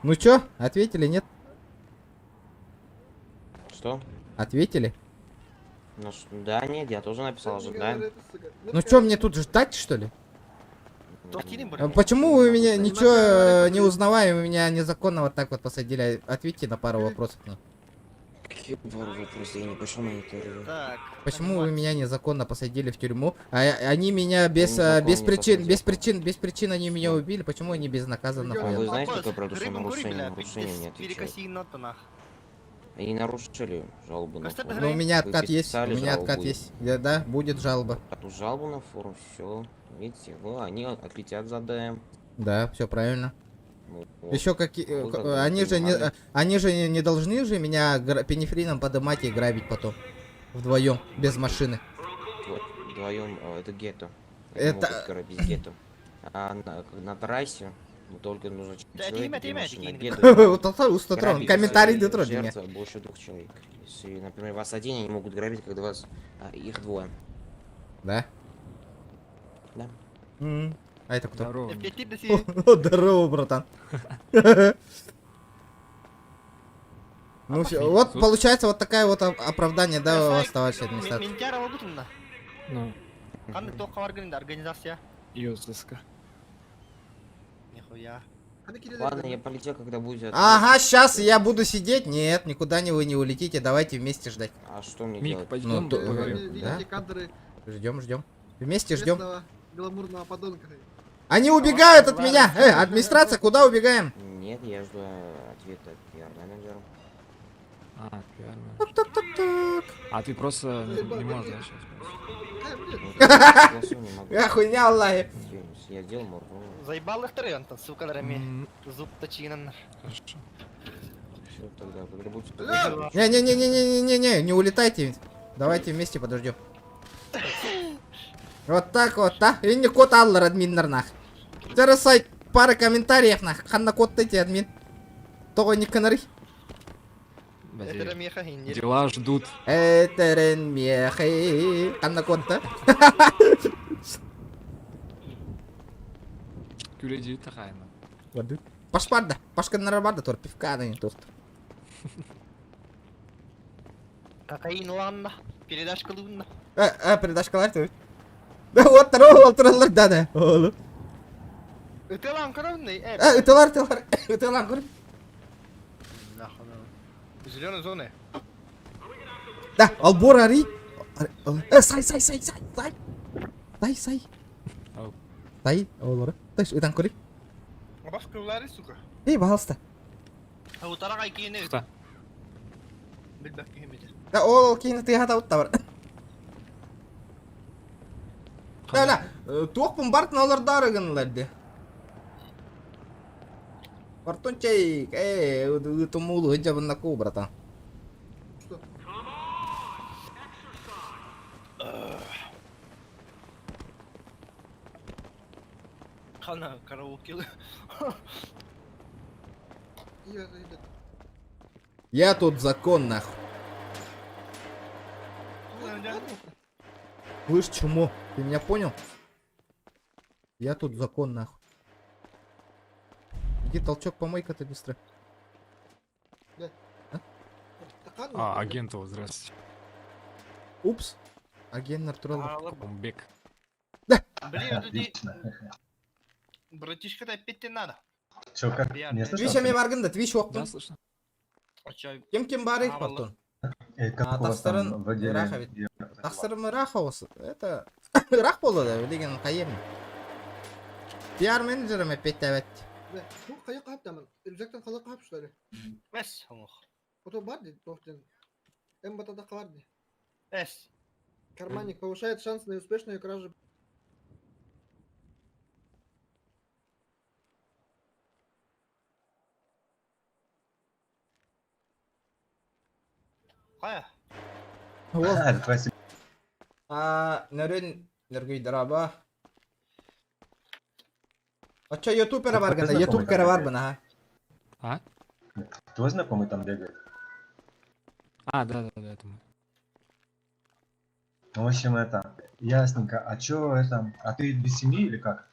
Ну чё, ответили, нет? Что? Ответили? Ну, да, нет, я тоже написал, ожидаем. Ну чё, мне тут ждать, что ли? Тортирим, А почему вы меня ничего не узнавая, вы меня незаконно вот так вот посадили? Ответьте на пару вопросов мне. Какие пару вопросов? Я не пошел на интервью. Так. Почему вы меня незаконно посадили в тюрьму? А они меня без незаконно не без причин они меня убили. Почему они безнаказанно А ходят? вы знаете, какое правда нарушение? Нарушение не отвечает. Перекоси нотанах. Они нарушили жалобу на форум. Ну, у меня Вы откат есть, у писали, меня жалобу откат будет. есть. Да, будет жалоба. Эту жалобу на форум, все. Видите, они отлетят за ДМ. Да, все правильно. Ну, вот. Еще какие... Вы как бы Они же понимали. они же не должны же меня пенифрином подымать и грабить потом. Вдвоем, без машины. Вот, вдвоем, это гетто. Это- Могут грабить гетто. А на трассе только нужно Да, человек, это две имя, машины. это Гетто Вот это устатрон. грабить, Комментарий если ты трудно меня. жертва больше 2 человек. Если, например, вас один, они могут грабить, когда вас их двое. Да? Да. А это кто? Здорово. О, здорово, братан. Ну всё, вот получается вот такая вот оправдание, да, у вас, товарищ администратор. Ментяра работал. Ну, Қандай тоққа барған организация? ЮЗСК. Нихуя. Ладно, я полетел, когда будет. Ага, сейчас я буду сидеть. Нет, никуда вы не улетите, давайте вместе ждать. А что мне Мик, делать? пойдем Ну, то- поговорим. Да? Видите кадры Ждем. Вместе ждем. местного гламурного подонка. Они убегают от меня. Администрация, куда убегаем? Нет, я жду ответа от пиар-менеджера. А, пиарно. Так. А ты просто не можешь, да, сейчас? Ну, я голосую не могу. Хуйня, Аллахи. Извините, я делал морду. Заебал их трента, сукаларами. Зуб точинен. Хорошо. Все, тогда, когда будет... Не улетайте. Давайте вместе подождем. Вот так вот, да? И не кот аллар админнар нах. Зараз сайт пара комментариев нах. Ханна кот эти админ. Того не канары. Это меха хинди. Дела ждут. Этерен мехи. Ханна кот, да? Күледи тахайна. Воды. Пашпарда. Пашка нарабарда тор пивка да не тост. Кокаин ланна. Передашка лунна. Передашь каларь. Да вот тролл троллар да. Олу. Ütелан коронный. Ытылар. Көр. Зеленой зоны. Да, албор ари. Сай. Ау. Сай, олар. Таш ытан кори. Башка улары, сука. Эй, пожалуйста. А утара кайкине. Что? Билбак кемеде. Да, ол кейін ты хата уттабар. Да, тоқпын бартын олар дарыгынларды. Бартончайк, утумулу хиджабын наку, братан. Хана караоке. Я тут закон, нахуй. Слышь, чмо, ты меня понял? Я тут закон, нахуй. Иди, толчок, помой-ка ты быстро. А, агентова, здравствуйте. Упс. Агент Нартурал. Комбек. Блин, туди. Братишка-то опять не надо. Чё, как? Не Твича мне марганда, твич Да, оптун. слышно? А чё? Кем бары портун. Как у вас Тахстарын там в отделе? Раховит. Тахстарын Раховос. Это Рах болады, деген кайем. Пиар менеджером опять давать. Ну, кая каптамын. Рюкзактан кала кап, что ли? Эс, хомох. Фото бар дейді, тоқтен. Эмбатада қалар дейді. Эс. Карманник повышает шанс на успешную кражу. Кая? Нөрін нөргей дараба. Ача ютубера барганда, ютубкара бар бана. А? Твой знакомый там бегает? А, да, это мы. Ну, в общем, это, ясненько. А чё это, а ты без семьи или как?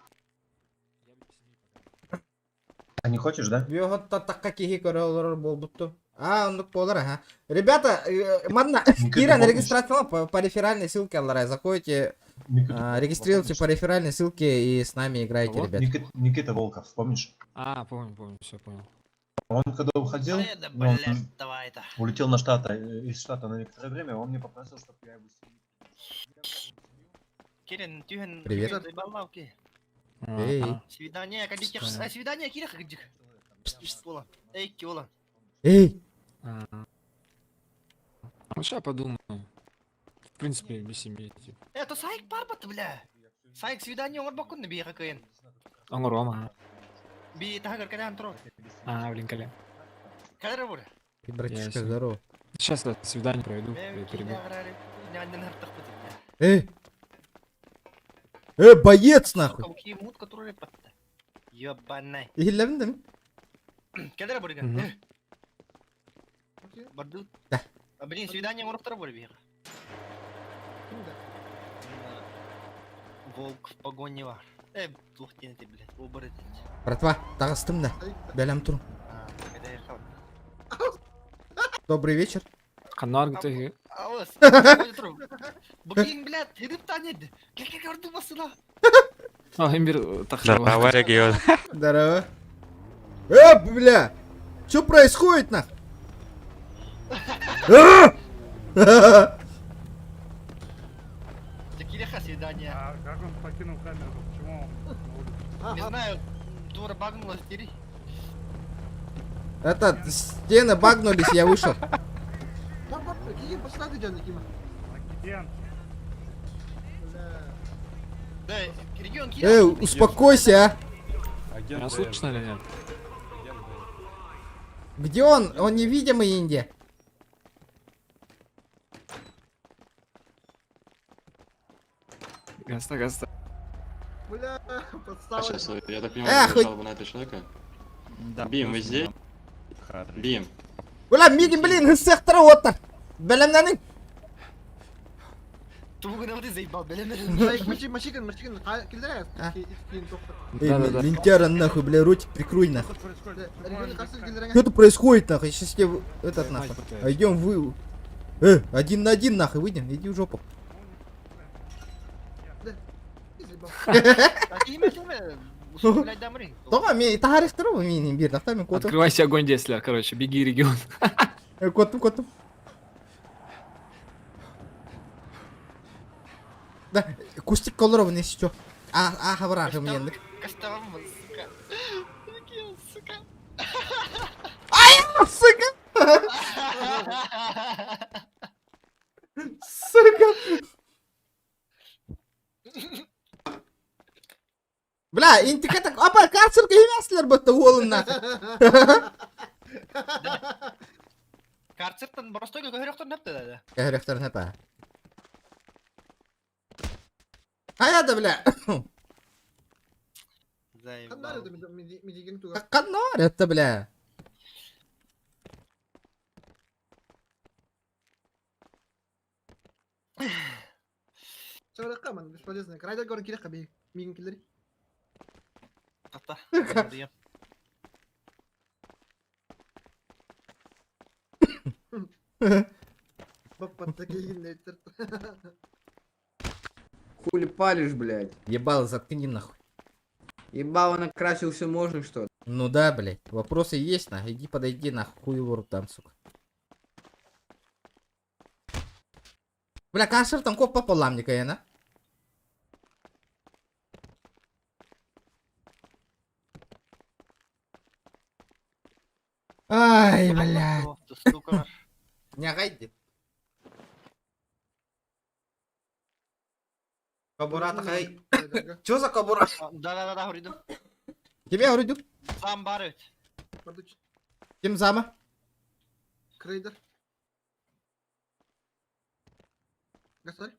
А не хочешь, да? Биохотта такка кихи көрөлөр болбутту. Ондук болар, ага. Ребята, мадна, Кира, на регистрацию по реферальной ссылке, Аллара, заходите, регистрируйте по реферальной ссылке и с нами играете, Вот, ребят. Никита Волков, помнишь? А, помню, все понял. Он когда уходил, Да, ну, он блядь, давай это. улетел на штата, из штата на некоторое время, он мне попросил, чтобы я его Кирин, тюхен. Привет. Заебал, окей. Эй. Свидание, кадик. А свидание, Кира, кадик. Ола. Эй, Киола. Эй! Ну, сейчас подумаю. В принципе, без семьи, типа. Это сайк парбат, бля. Сайк свидание, он бакун на бега каин. Аңыр, ама. Би тагар калян тро. А, блин, Коля. Кадр бур. И, братишка, Ясно. здорово. Сейчас я свидание проведу. и перейду. Боец, нахуй. Ёбаный. Игләбендеме? Кадр бур. Мгм. Барду. Да. Блин, свидание морфтора бур бир. Волк в погоне var. Tuhтен ты, блядь, оборотень. Братва, тағыстым да. Бәлем тұр. Когда я хал. Добрый вечер. Канар ты. Ауыз. Bugün, блядь, herif tanıdı. Gel gördüm basına. А, Эмбер, так что. Давай, регион. Здорово. Бля! Что происходит, нах? Закиреха свидание. А как он покинул камеру? Почему он? Не знаю, дура багнула стери. Это, стены багнулись, я вышел. Папа, какие посады делали, Кима? Агент. Да, регион Киев. Успокойся, а. Меня слышно или нет? Где он? Он невидимый, Инди. Гаста. Бля, подстава. Сейчас, я так Эх, понимаю, вы- жалоба на этого человека. Да. Бим, вы здесь? Бим. Бля, мигин, блин, сектора отыр. Бәлемнәнең. Тугуна вот и заебал, блин. Мачиган, килдер А. Кин тоқтар. Да-да-да. Лентяра, нахуй, бля, ротик прикрой, нахуй. Регион кассы килдер. Что тут происходит, нахуй? Сейчас тебе этот, Знать нахуй. пытаюсь. Идем вы. Один на один, нахуй, выйдем. Иди в жопу. Блядь, дамры. Тоға, мен тағарықтыру менің бір дақта, мен коту. Открывайся огонь, Деслер, короче, беги, регион. Коту. Да, кустик колорова не сечу. Хабарахы мен. Кастовым, сука. Регион, сука. Сука! Сука! Бля, интиката, апа, карцерка емеслер бұтты олынна. Карцерттан боростойга көһөрөктөн напты да. Кәріқтер нәпа. Аяды, бля. Қандар еді медиген туға. Қаннар етті, бля. Сәураққа, man, бесполезно. Крайда көрін керек қабей. Меген келдер. Тата. Баппатта келгенде айттыр. Хули палишь, блядь? Ебало, заткни нахуй. Ебало накрасился можно, что ли? Ну да, блядь. Вопросы есть, нахуй. Иди подойди, нахуй, хуй в рот там, сука. Бля, кажется, там коп пополам не каяна. Ай, блядь. Сука. Не гайди. Кабура такая. Чё за кабура? Да, говорю. Тебе говорю, Сам барыт. Бардыч. кем зама? Крейдер. Гасаль.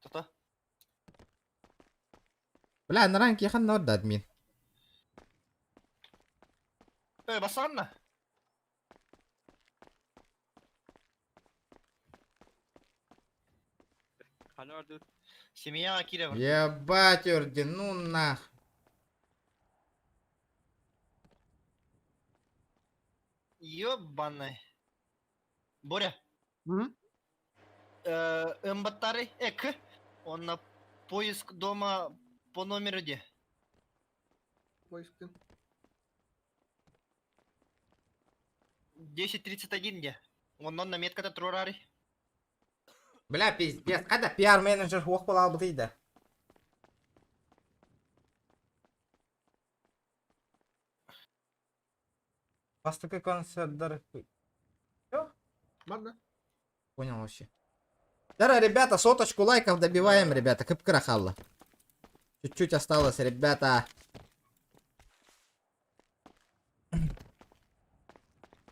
Тата. Бля, на ранке я хан орда админ. Басарна. Семья Кирова. Ебать, орди, ну нах. Ёбаный. Боря. М? Эмбатары Эк. Он на поиск дома по номеру где? Поискин. 1031 где? Он на меткада Трурари. Бля, пиздец, когда пиар-менеджер хух болал бы да. Поступи концерт. Ладно. Понял вообще. Здорово, ребята, соточку лайков добиваем, ребята. Кыпкырахалла. Чуть-чуть осталось, ребята.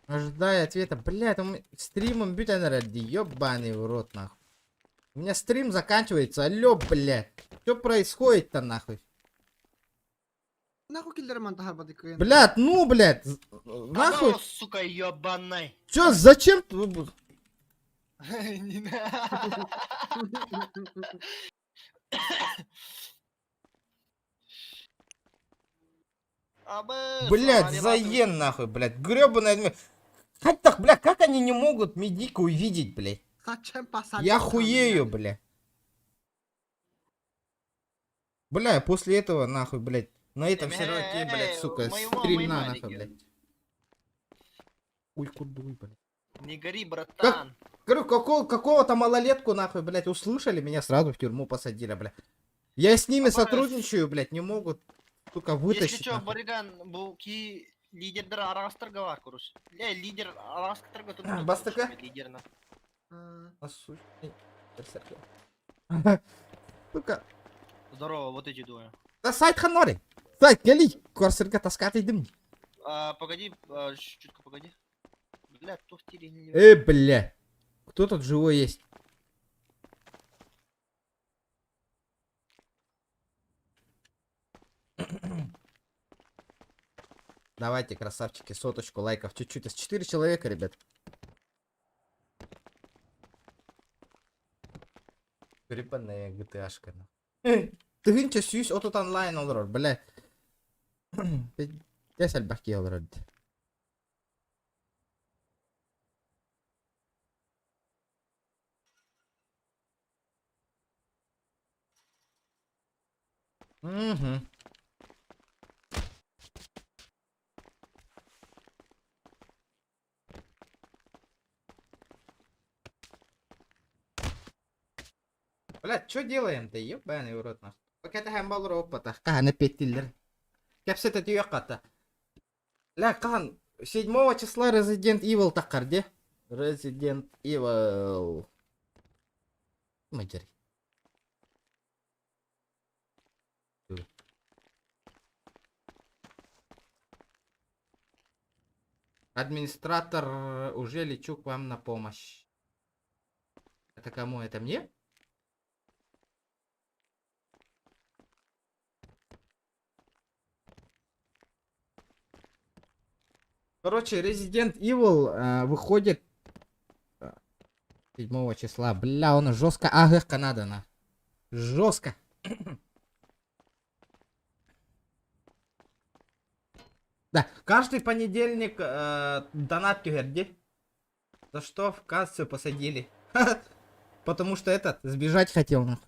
Ожидая ответа. Блядь, стримом бютен ради. Ёбаный в рот, нахуй. У меня стрим заканчивается. Алло, блядь. Что происходит-то, нахуй? Нахуй киллерман тахабады кыен. Блядь, ну, блядь. Нахуй. Алло, сука, ёбаный. Чё, зачем? Не надо. Блядь, заен, нахуй, блядь. Грёбаная... Как так, блядь, как они не могут медика увидеть, блядь? Зачем посадил? Я хуею, блядь. Бля, после этого, нахуй, блядь. На этом серверке, блядь, сука, стримна, нахуй, блядь. Ой, кудуй, блядь. Не гори, братан. Говорю, какого-то малолетку, нахуй, блядь, услышали, меня сразу в тюрьму посадили, блядь. Я с ними сотрудничаю, блядь, не могут, сука, вытащить. Если что, Бариган, буки лидердер арастырга бар, короче. Лидер арастырга тут. Бастыка? Лидерна. Сука. Здорово, вот эти двое. Да сайт ханори. Сайт, гели, корсерга таскать идем. Погоди, чутка погоди. Бля, кто в тире не... Бля. Кто тут живой есть? Давайте, красавчики, соточку лайков. Чуть-чуть. Из 4 человека, ребят. Грибаная GTA-шка. Ты гинча сюсь, отут онлайн олрор, бля. Я сальбахки олрор. Угу. Блядь, что делаем-то, ебаный в рот наш. Пока это хамбал ропата, кахана петиллер. Кепсет это ёката. Ля, кахан, 7 числа Resident Evil такарде. Resident Evil. Маджери. Администратор, уже лечу к вам на помощь. Это кому? Это мне? Короче, Resident Evil выходит 7 числа. Бля, он жестко АГХ надо на. Жестко. Да, каждый понедельник донат кюгерди. За что в кассу посадили. Потому что этот сбежать хотел. Нахуй.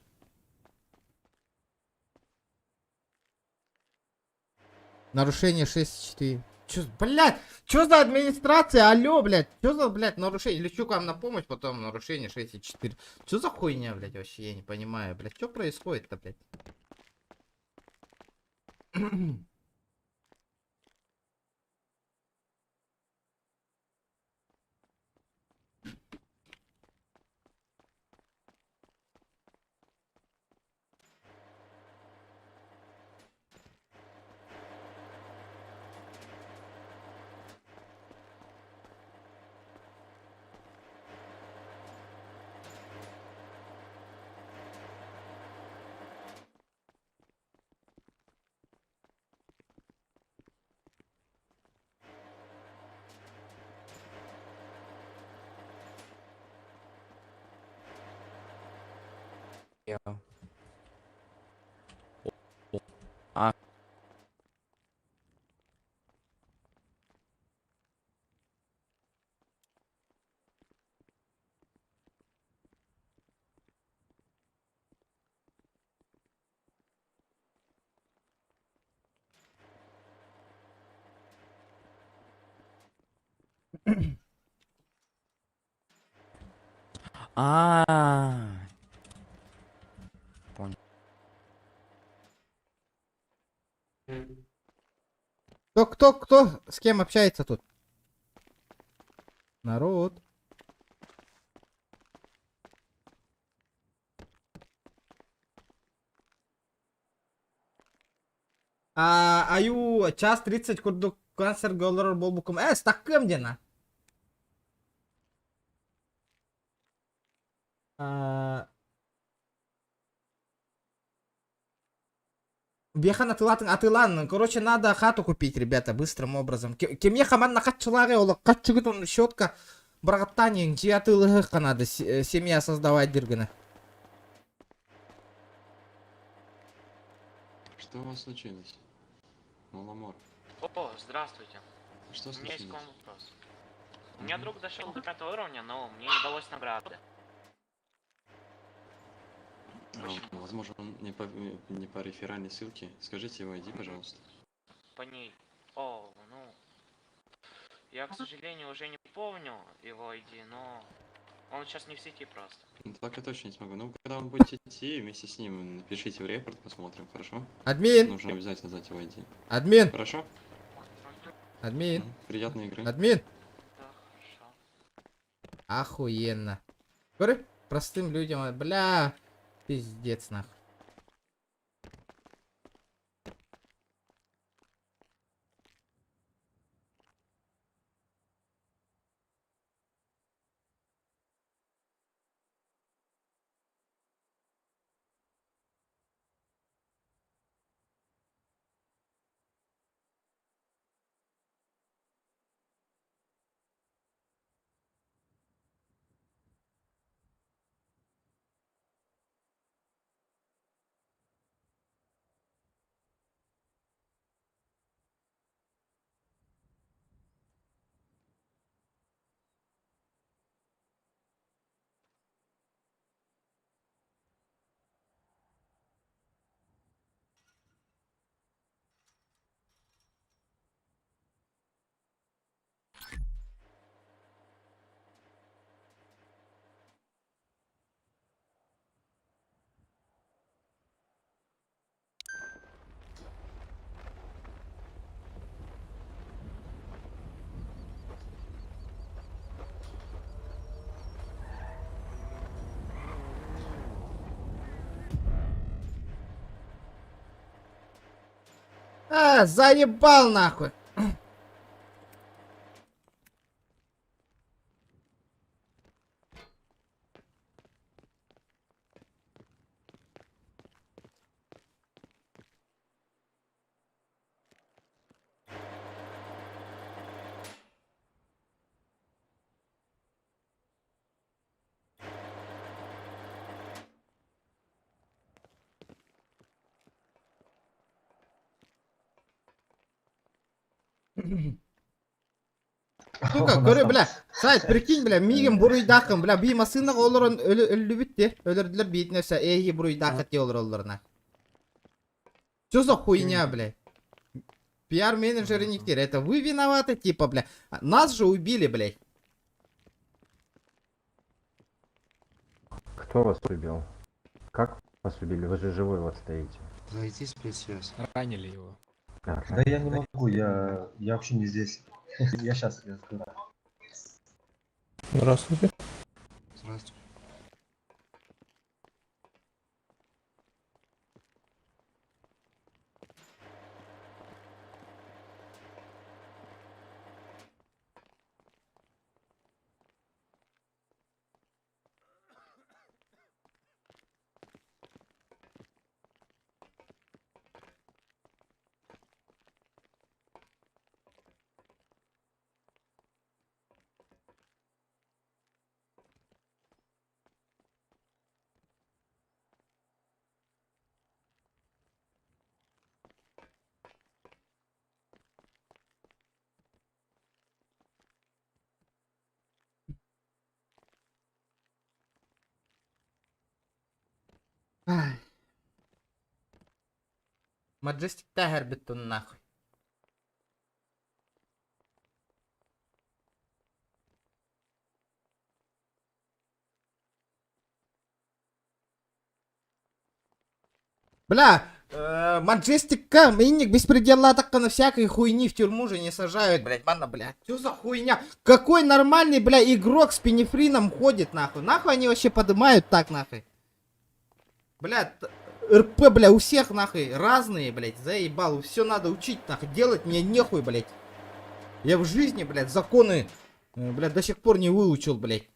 Нарушение 6.4. Чё, блядь, чё за администрация? Алло, блядь, чё за, блядь, нарушение? Лечу к вам на помощь, потом нарушение 6.4. Чё за хуйня, блядь, вообще, я не понимаю, блядь, чё происходит-то, блядь? А. Понял. Кто с кем общается тут? Народ. Аю час 30 курдук концерт голлар болбукум. Стаккым дена. Бехан атылан. Короче, надо хату купить, ребята, быстрым образом. Кемье хаман на хатчылары, ола катчыгытун щетка. Брагаттанин, жиатылых надо семья создавать дыргана. Что у вас случилось? Маламор. О, здравствуйте. Что У меня есть к случилось? вам вопрос. У меня друг дошел до 5 уровня, но мне не удалось награды. Возможно, он не по реферальной ссылке. Скажите его ID, пожалуйста. По ней. О, ну... Я, к сожалению, уже не помню его ID, но... Он сейчас не в сети просто. Ну, так я точно не смогу. Ну, когда вы будете идти, вместе с ним напишите в репорт, посмотрим, хорошо? Админ! Нужно обязательно знать его ID. Админ! Хорошо? Админ! Приятной игры. Админ! Да, хорошо. Охуенно. Говорю, простым людям, бля, пиздец нахуй. Заебал нахуй. Сука, көрө, бля, сайт, прикинь, бля, мигем буруйдакын, бля, бий масынак олорон өлі бітті. Өлірділер бейтінерсе, эйги буруйдакы те олар оларына. Чё за хуйня, бля? Пиар-менеджеры никтер, это вы виноваты, типа, бля. Нас же убили, блядь. Кто вас убил? Как вас убили? Вы же живой вот стоите. Зайди спецсвязь. Ранили его. Да я не могу, я вообще не здесь. Я сейчас скажу. Здравствуйте. Здравствуйте. Маджестик тагер биттун нахуй. Бля, Маджестика, минник беспредела так на всякой хуйни в тюрьму же не сажают, блядь, манна, блядь. Что за хуйня? Какой нормальный, бля, игрок с пенифрином ходит, нахуй? Нахуй они вообще подымают так, нахуй? Бля, РП, бля, у всех, нахуй, разные, блядь, заебал. Все надо учить, нахуй, делать мне нехуй, блядь. Я в жизни, блядь, законы, блядь, до сих пор не выучил, блядь.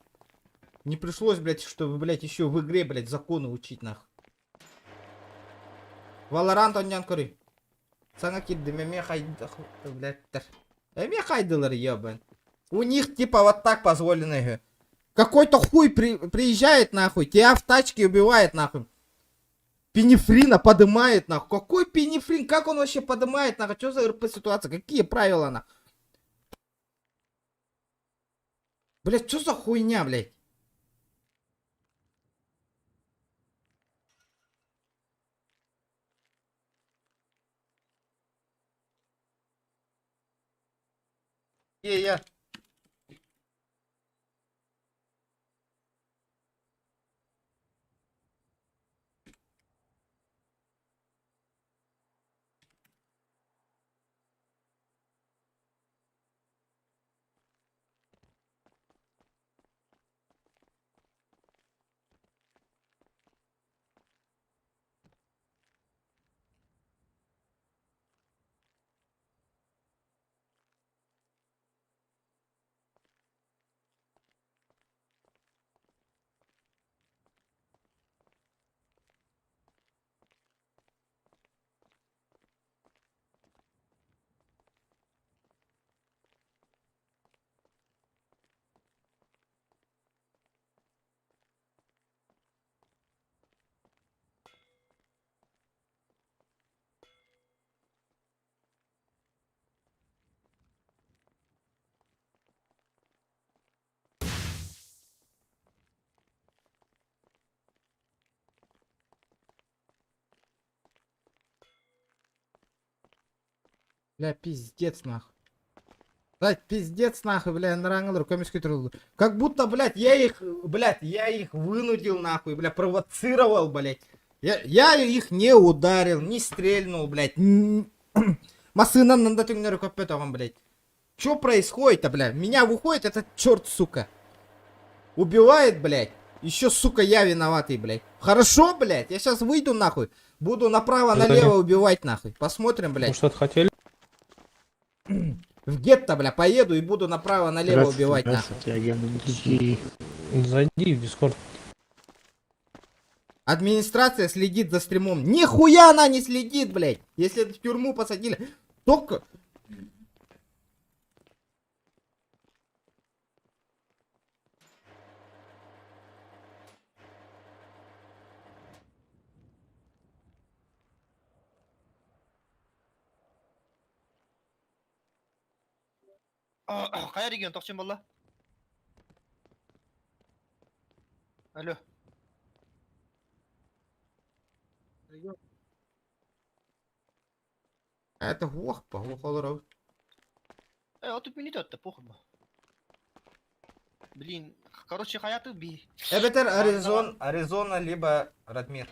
Не пришлось, блядь, чтобы, блядь, еще в игре, блядь, законы учить, нахуй. Valorant oynayan көрі. Sana киддім, мен қайды, блядьтер. Мен қайдылар, ебан. У них, типа, вот так позволено. Какой-то хуй приезжает, нахуй, тебя в тачке убивает, нахуй. Пенифрина подымает, нахуй. Какой пенифрин? Как он вообще подымает, нахуй? Что за РП ситуация? Какие правила, нахуй? Блядь, что за хуйня, блядь? Я. Бля, пиздец, нахуй. Блядь, пиздец, нахуй, бля, нарангал, комиссию трудно. Как будто, блядь, я их вынудил, нахуй, бля, провоцировал, блядь. Я их не ударил, не стрельнул, блядь. Масына надо ты мне рукопетовым, блядь. Чё происходит-то, бля? Меня выходит этот черт, сука. Убивает, блядь. Еще, сука, я виноватый, блядь. Хорошо, блядь, я сейчас выйду, нахуй. Буду направо-налево убивать, нахуй. Посмотрим, блядь. Что-то хотели? В гетто, бля, поеду и буду направо-налево убивать, нахуй. Зайди в Дискорд. Администрация следит за стримом. Нихуя она не следит, блядь. Если в тюрьму посадили. Только... Қай регион тоқчен болла? Алло. Регион. Это глухо, глухо. Отып минут өтті, похуй ба. Блин, короче, хаяты би. Эбетер Аризона, либо Радмир.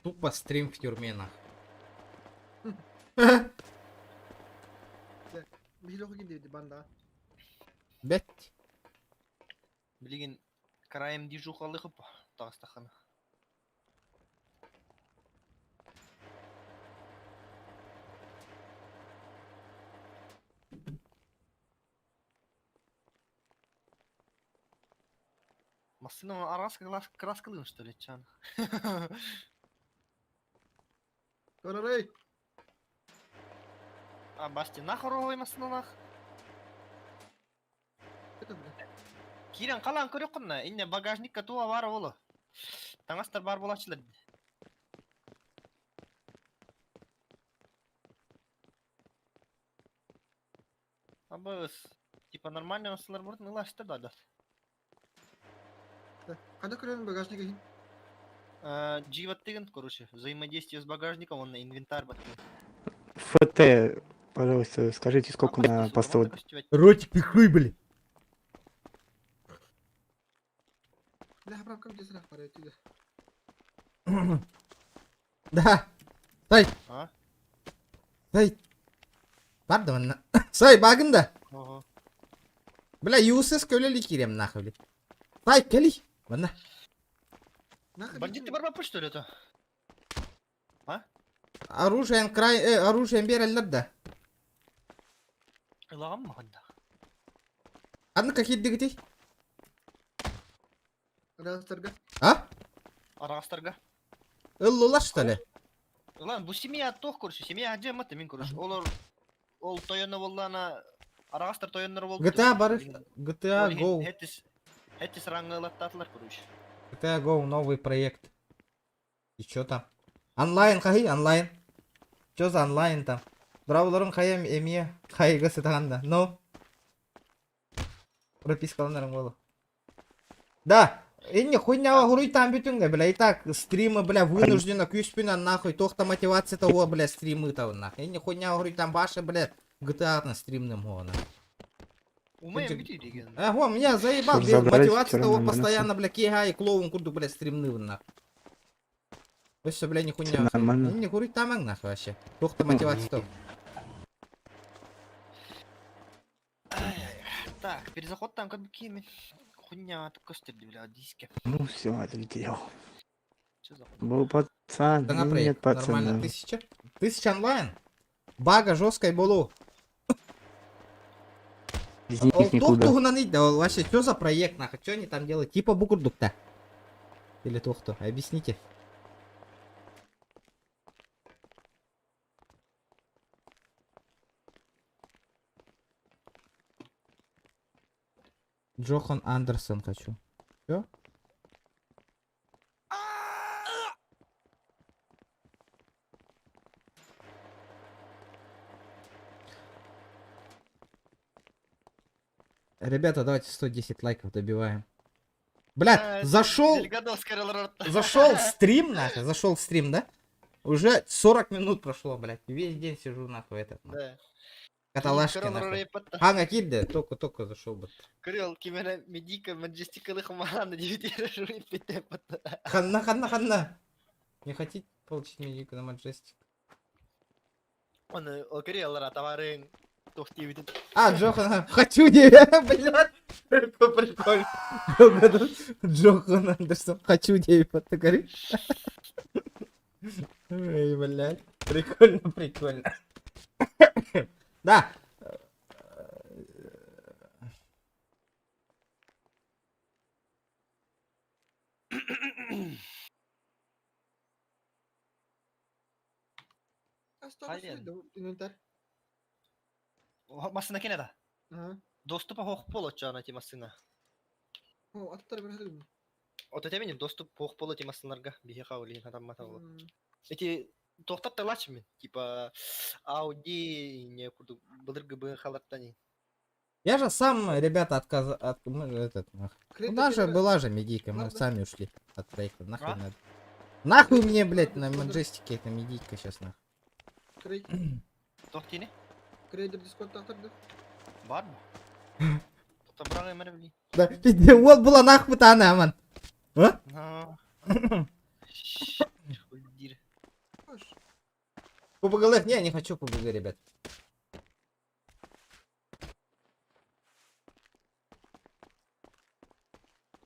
Тупо стрим в тюрьме, нахуй. Билоху гидейди банда. Бять. Блин, краем дижухалы хып, тағыстақаны. Масыны арасы краскалын, что ли, чан? Карарей. А басти нахоровой масынанах? Это, бля. Кирен қалан көрек құнна, инне багажникка туа бар олы. Таңастар бар болачылар. Абыз, типа нормальный масылар бұрын ылаштыр да. Қайда көрерін багажник екен? Дживат деген, короче, взаимодействие с багажником, он на инвентарь баткен. ФТ, пожалуйста, скажите, сколько на посту? Ротик пихуй, блин. Бля, прав, как здесь рах парит, иди. Да. Сай. А? Сай. Pardon. Сай, багында. Ого. Бля, юсыз көлелі керем, нахуй, блин. Сай, кели. Банда. Бандиты бар ба, что ли это? А? оружием берелер да. Илағам ма қанда? Адны какие двигатель? Растарга. А? Арағастарға. Иллулар что ли? Ulan bu семья тоқ көрші, семья әже мықты мен көрші. Ол тойонны боллана, арағастар тойоннар болды. GTA бар. GTA Go. Хеттис раңғы латтатылар көрші. GTA Go новый проект. И чё там? Онлайн қай? Онлайн. Чё за онлайн там? Брауларын қайым емие қайғы сытағанда. Ну? Пропискаланарың болу. Да. Инне хуйняға хуруй там бүтінгі, бля. И так стримы, бля, вынужденно күшпінен нахуй. Тоқта мотивация того, бля, стримы того нахуй. Инне хуйняға хуруй там башы, бля, GTA-ны стримным ғона. Умеем бити деген. Во, меня заебал. Мотивация того постоянно, бля, кега и клоун курду, бля, стримны нахуй. Вы все, бля, не хуйня. Не хуруй там нахуй вообще. Тоқта мотивация того. Так, перезаход там как бы кеми. Хуйня, так костерди, бля, диски. Ну все, отлетел. Что за хуйня? Был пацан, Да ну, напрямик, нет пацана. нормально. 1000? 1000 онлайн? Бага жесткой болу. Без них Ол никуда. тоқту гунаныть, да, ол вообще, что за проект, нахуй, что они там делают? Типа Букурдук-то. Или тоқту, объясните. Джохан Андерсон хочу. Все? Ребята, давайте 110 лайков добиваем. Блядь, зашел стрим, нахуй, зашел стрим, да? Уже 40 минут прошло, блядь. Весь день сижу, нахуй, этот, нахуй. Да. Каталашки, нахуй. Ханга кидде, только зашел бы. Крыл, кимена медика, маджестикалы хамана, 9 журит пятепата. Ханна. Не хотите получить медику на маджестик? Он, Крыл, товарын, тухти видит. А, Джохан, хочу тебя, блядь. Прикольно. Джохан Андерсон, хочу тебя, ты говоришь? Ой, блядь. Прикольно. Да. Инвентарь. Масына кенеда. Ага. Доступа хоқ болот жана темасына. О, аттар берсең. Ота теменин доступ хоқ болот темасынарга бихе кабылын адам мата болот. Эти тоқтап талачы мен, типа Ауди не курду былыргы бы халаттани. Я же сам, ребята, Куда же была же медийка, мы сами ушли от проекта. Нахуй надо. Нахуй мне, блядь, на маджестике эта медийка сейчас, нахуй. Крей. Тохтини? Крейдер дискорд тахтарды. Бар мı? Табрагы мене били. Да, пиздец, вот была нахуй она, ман. А? PUBG, не, не хочу PUBG, ребят.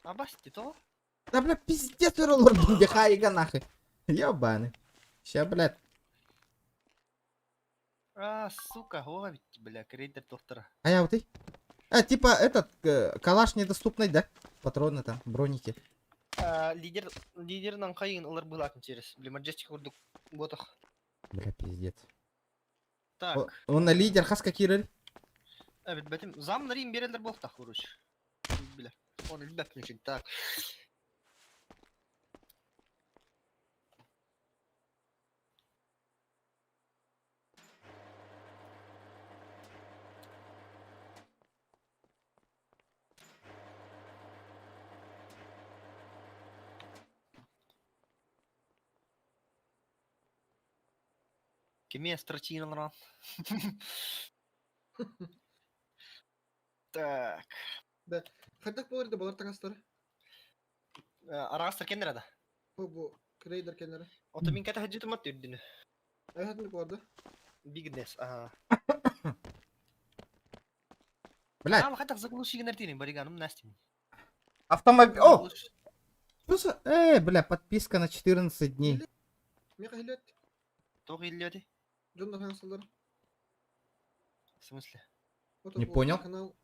А басти то? Да, бля, пиздец, лорд, бихайга нахуй. Ёбаный. Ща, блядь. А, сука, ловить, бля, крейдер доктора. А я вот и. А, типа, этот, калаш недоступный, да? Патроны там, броники. Лидернан кайын ылар булатын через. Бля, маджестик урдук ботах. Бля, пиздец. Так. Он на лидер, хаска кирель. Evet, betim zamlarım берелер болтах, короче. Бля, он любит ничего. Так. Кеме стратинан. Так. Да. Хадак болырды болар тагастар. Арагастар кендер ада. Бу крейдер кендер. Ото мин ката хаджитым ат үрдүнү. Хадак боларды. Бигнес. Ага. Блядь. Ама хадак заглуши генертини, бариганым настим. Автомобиль. О! Что за... бля, подписка на 14 дней. Меха хилет. Только или Джон Хансалдар. В смысле? Не понял. Канал.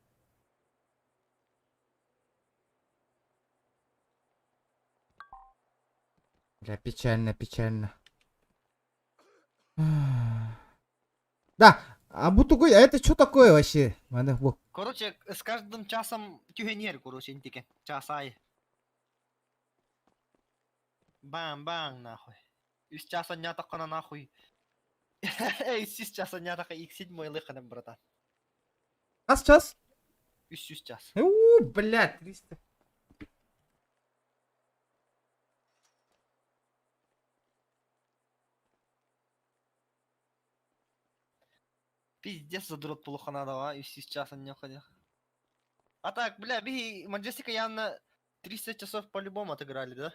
Бля, печально, печально. Да, а Бутугой, а это что такое вообще? Короче, с каждым часом тюгенер, короче, интике. Часай. Бам-бам, нахуй. Из часа не атакана нахуй. Из часа не атака X7 лыхаnem, братан. А сейчас? Из час. Блядь, 300. Пиздец задрот плохо надо, и сейчас они не ходят. А так, бля, Биги, Маджестика явно 300 часов по-любому отыграли, да?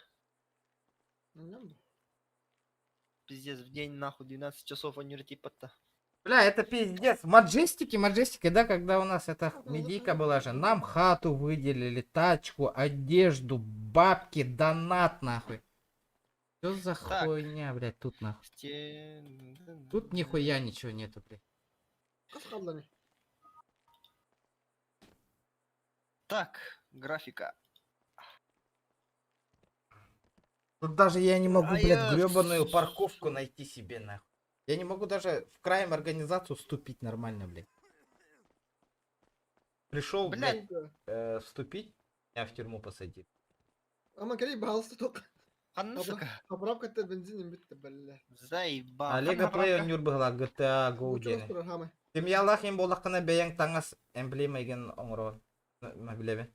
Пиздец, в день нахуй 12 часов они типа-то. Бля, это пиздец. Маджестики, да, когда у нас эта медийка была же. Нам хату выделили, тачку, одежду, бабки, донат, нахуй. Что за хуйня, блядь, тут нахуй? Тут нихуя ничего нету, блядь. Так, графика. Тут даже я не могу, А блядь, я- гребаную парковку найти себе, нахуй. Я не могу даже в крайм организацию вступить нормально, блядь. Пришел, блядь, вступить, меня в тюрьму посадили. Ама керей баалсы только. Ханнусака. Поправка ты бензин битте, бля. Заебал. Олега плеер нюрбыгла GTA Go Учёс дене. программы. Тимьялах им болаққана бәяң таңас эмблема еген оңро. Мабилебе.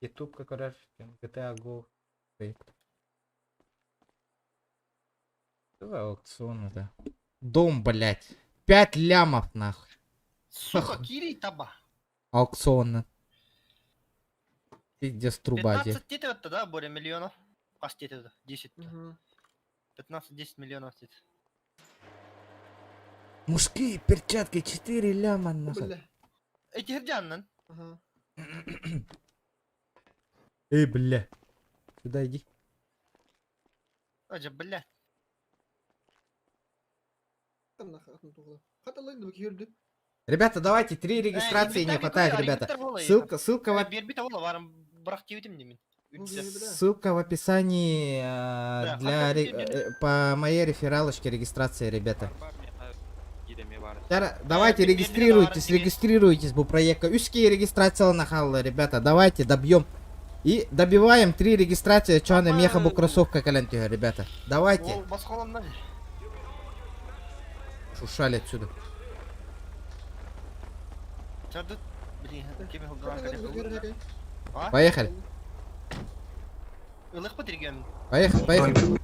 YouTube как раз GTA Go. Давай аукцион это. Дом, блядь. 5 лямов, нахуй. Сука, Кири таба. Аукцион. Пиздец, труба, де. 15 тетр, да, более миллионов. Почти это, 10. 15-10 миллионов тетр. Мужские перчатки 4 ляма, нахуй. Бля. Эти гердяннан. Ага. Эй, бля. Сюда иди. Аджа, бля. Там нахуй тугла. Хаталай да бекирди. Ребята, давайте 3 регистрации не хватает, ребята. Ссылка в Бербита вола варам брахтивитим немин. Ссылка в описании для по моей рефералочке регистрации, ребята. Давайте регистрируйтесь bu проекта. Üski регистрация нахалла, ребята. Давайте добьем и добиваем 3 регистрации. Чёрная меха бу кроссовка калентига, ребята. Давайте. Шушали отсюда. Поехали. Поехали, поехали.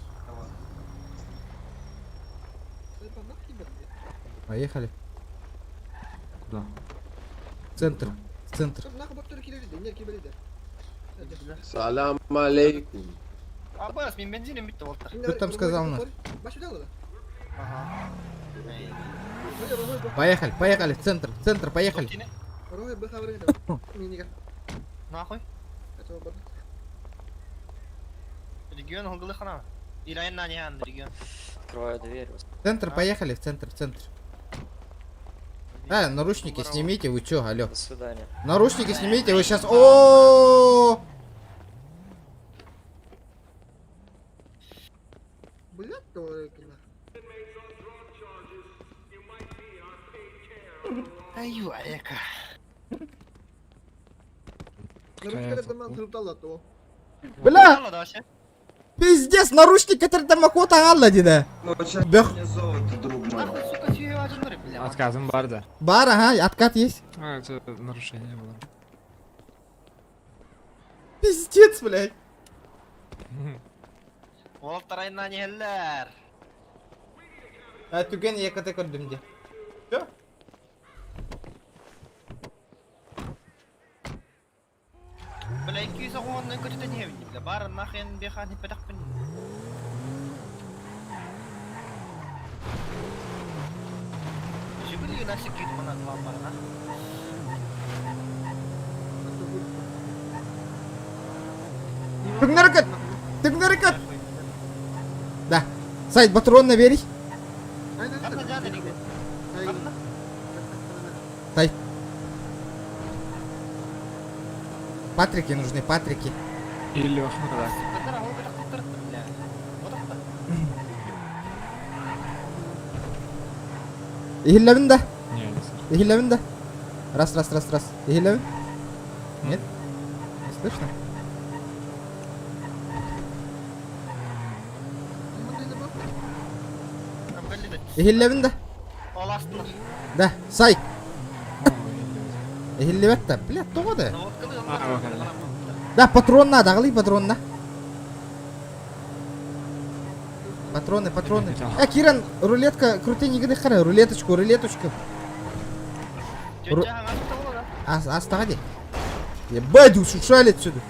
Поехали. Куда? Центр. Центр. Салам алейкум. Аббас, мен бензином битті болды. Кто там сказал нас? Ага. Поехали, поехали. Центр, центр, поехали. Нахуй? Регион Хугалы хана. Или айна не ан регион. Открываю дверь. Центр, поехали, в центр, в центр. Наручники снимите, вы чё, алё? До свидания. Наручники снимите, вы сейчас. О! Блядь, товарищи. Аю, Ека. Бля! Пиздец, наручник, который там охота аллади, да? Отказом барда. Бар, ага, откат есть. А, это нарушение было. Пиздец, блядь. Волтар айна не хеллер. Түген екіті көрдім де. Чё? Бля, 200 оғаннан көтетін евін, бля. Бары нахен бехан хиппедақпын. Жигули нasi күйді мұна қылан барына. Түгін әрекет! Түгін әрекет! Сайт патронна бери. Сайт. Патрики нужны, патрики. И Леха, да. Игилевин да. Не, не слышу. Игилевин да. Раз. Игилевин. Нет? Не слышно? Игилевин да. Да, сайт. Игилевин. Блядь, то да. Да, патрон надо, ағли патрон на. Патроны. Киран, рулетка, крути нигде қара, рулеточку. Астаға де. Ебать, ушушали отсюда.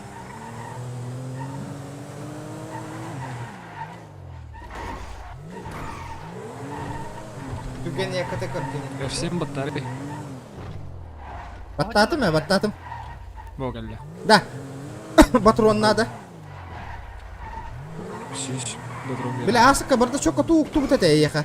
Түгенне кәте кәртені. Всем батареи. Баттатым. Богалля. Да. Патрон надо. Шиш. Батарея. Бля, асыка барда чока тук тәте ейеха.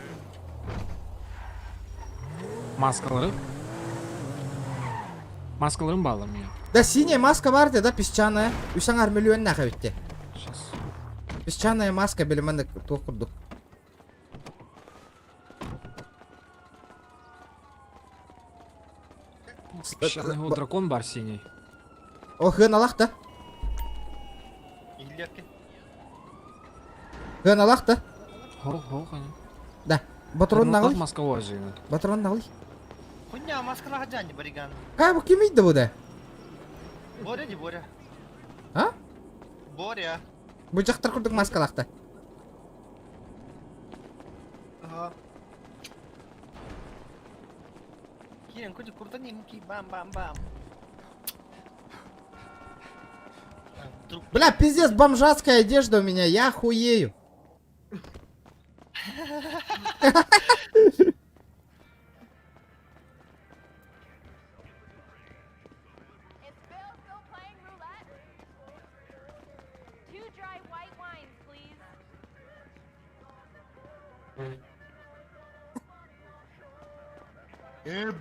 Маскаларым bağlı ya. Да, синяя маска бар да, песчаная. Үсәң армелюен нахай битте. Сейчас. Песчаная маска белеменде токурдук. Песчаный вот дракон бар синий. О, хыналах да. Хыналах да. Хо. Да. Патрон нағылый. Маскалар жиыны. Патрон нағылый. Хуйня, маскалаға жаны бариган. Кай, бұл кемейді бұл да? Боря не Боря. А? Боря. Бұл жақтар күрдік маскалақты. Кирен, күрді күрді бам. Бля, пиздец, бомжатская одежда у меня, я охуею.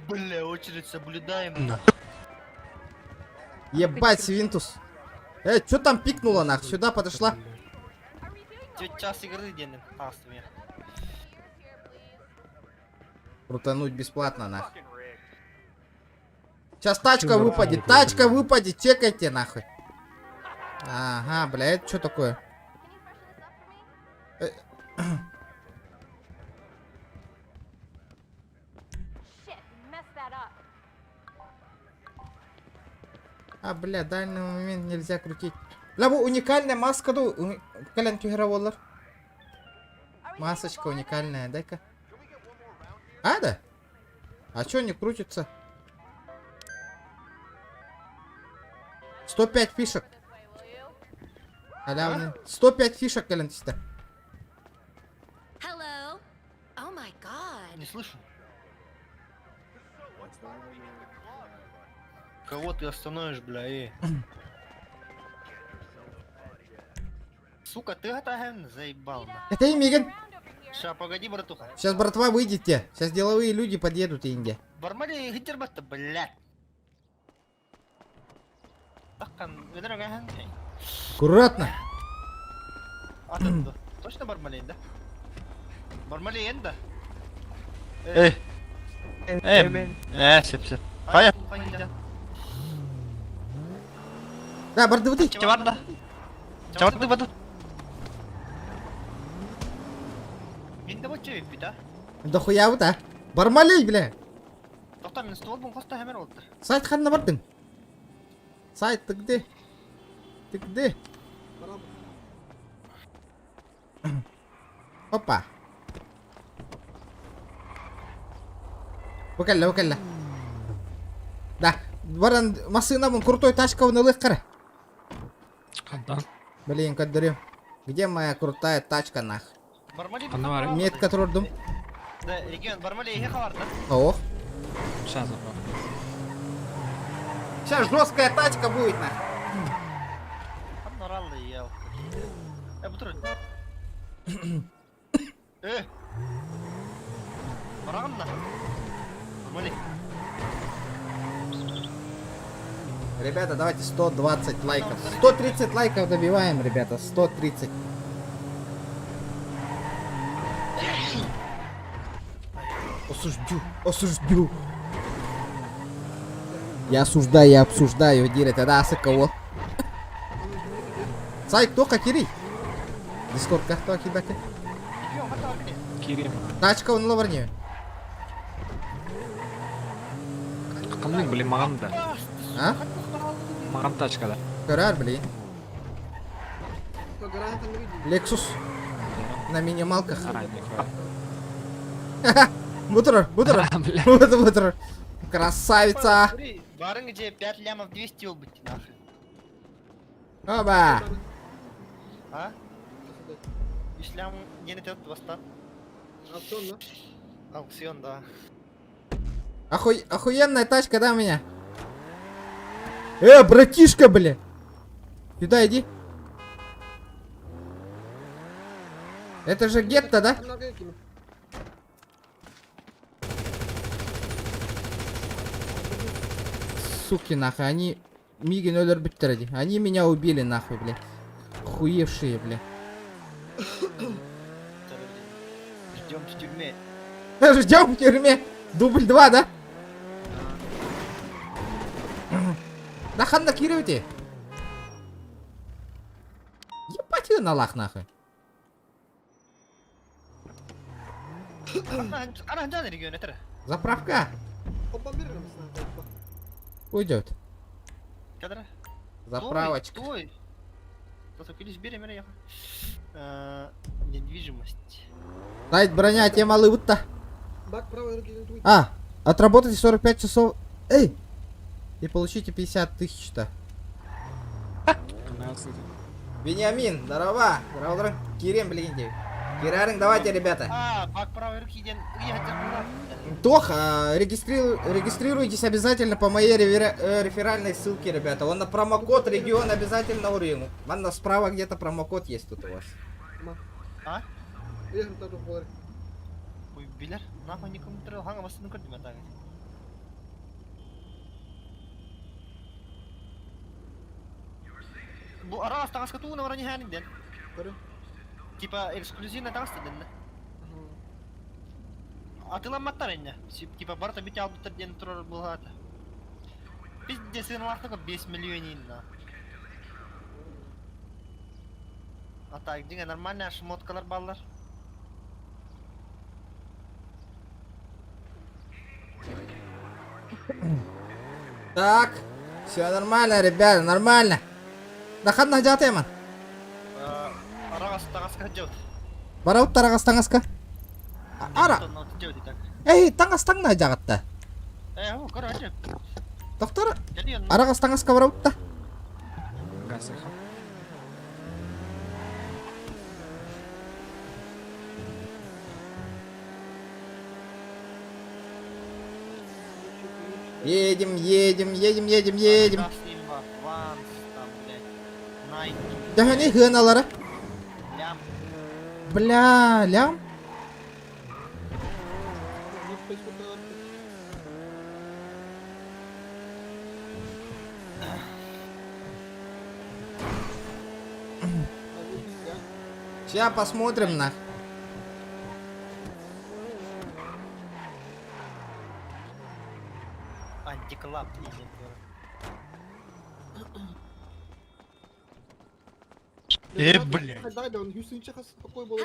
Бля, очередь соблюдаем. Ебать, Свинтус. Чё там пикнуло нах? Сюда подошла. Час игры денег. Паствия. Крутануть бесплатно нах. Сейчас тачка выпадет, чекайте нахуй. Ага, бля, это что такое? А, бля, дальний момент нельзя крутить. Бля, bu уникальная маска, кален тюгераволлар. Масочка уникальная, дай-ка. А, да? А чё не крутится? 105 фишек. Халявный. 105 фишек, кален тиста. Не слышу. Кого ты остановишь, бля, Сука, ты готовен? Заебал. Это и Миган. Ща, погоди, братуха. Сейчас, братва, выйдете. Сейчас деловые люди подъедут, Инди. Бармали гитербата, блядь. Аккуратно. Точно Бармалейн, да? Бармалейн, да? Сеп. Хая. Да, барды вот Чаварда. Чаварда баду. Инде вот чевик бита. Да хуя вот, а? Бармалей, бля. Тоқта, мен стол бун коста хэмер олды. Сайт ханна бардың. Сайт, ты где? Ты где? Опа. Выкалла. Да, баран машина вон крутой тачка вон лыхкара. Блин, кадырю. Где моя крутая тачка нах? Метка трудом. Да, регион Бармалей ехал, да? О. Сейчас забрал. Сейчас жесткая тачка будет нах. Норалды ел. Бутур. Барам на. Нормально. Ребята, давайте 120 лайков. 130 лайков добиваем, ребята. 130. Осуждю. Я осуждаю, я обсуждаю, директ, да, кого? Сайт, кто кирий? Дискорд кто кидаки? Кирим. Тачка он лаварни. Қандай блин маған да. А? Маған тачкада. Көрер, блин. По гарантам видели. Lexus. На минималках. А, Бутер. Бутер. Красавица. Смотри, барын где 5 лямов 200 был быть, нахуй. Оба. А? 5 лям не найдет восстан. Аукцион, да? Аукцион, да. Охуенная тачка, да, у меня? Братишка, бля. Сюда иди. Это же гетто, да? Много я кину. Суки, нахуй, они... Миги нолер биттерди. Они меня убили, нахуй, бля. Хуевшие, бля. Ждем в тюрьме. Ждем в тюрьме. Дубль 2, да? Да ханда кируйте. Ебать ее на лах, нахуй. Ана жан регион это. Заправка. Опа, берем с нами. Уйдет. Кадра. Заправочка. Ой. Кто-то кились берем я. Недвижимость. Дать броня, тема лыбutta. Бак правой руки не твой. Отработайте 45 часов. Эй! И получите 50 тысяч-то. Вениамин, здорово. Здорово. Кирем, блин. Кираринг, давайте, ребята. Бак правой руки идем. Тоха, регистрируйтесь обязательно по моей реферальной ссылке, ребята. Он на промокод регион обязательно урину. Ладно, справа где-то промокод есть тут у вас. А? Я же тоже говорю. Ой, билер, нахуй никому не трогал, ханга басын көрдім мен тағы. Бұл ара астағасқа туына вара не хәнің ден? Типа эксклюзивна тағасты ден. Атыламаттар әнне. Типа барта бите албыттар ден тұрар бұл хаты. Біз де сыйналақтығы 5 миллион инна. А так, dinga нормальные шмоткалар баллар. Так, все нормально, ребята, нормально. Да хадна жатайман. Арагас тағасқа жауд. Бараут тарагас таңаска. Ара. Эй, таңас таңна жагатта. О, көр ажып. Доктор, арагас таңаска бараут та. Едем. Да не гыналары. Бля, лям. Сейчас посмотрим на. Антиклаб. Блядь. Да, он Юсин Чехас какой был.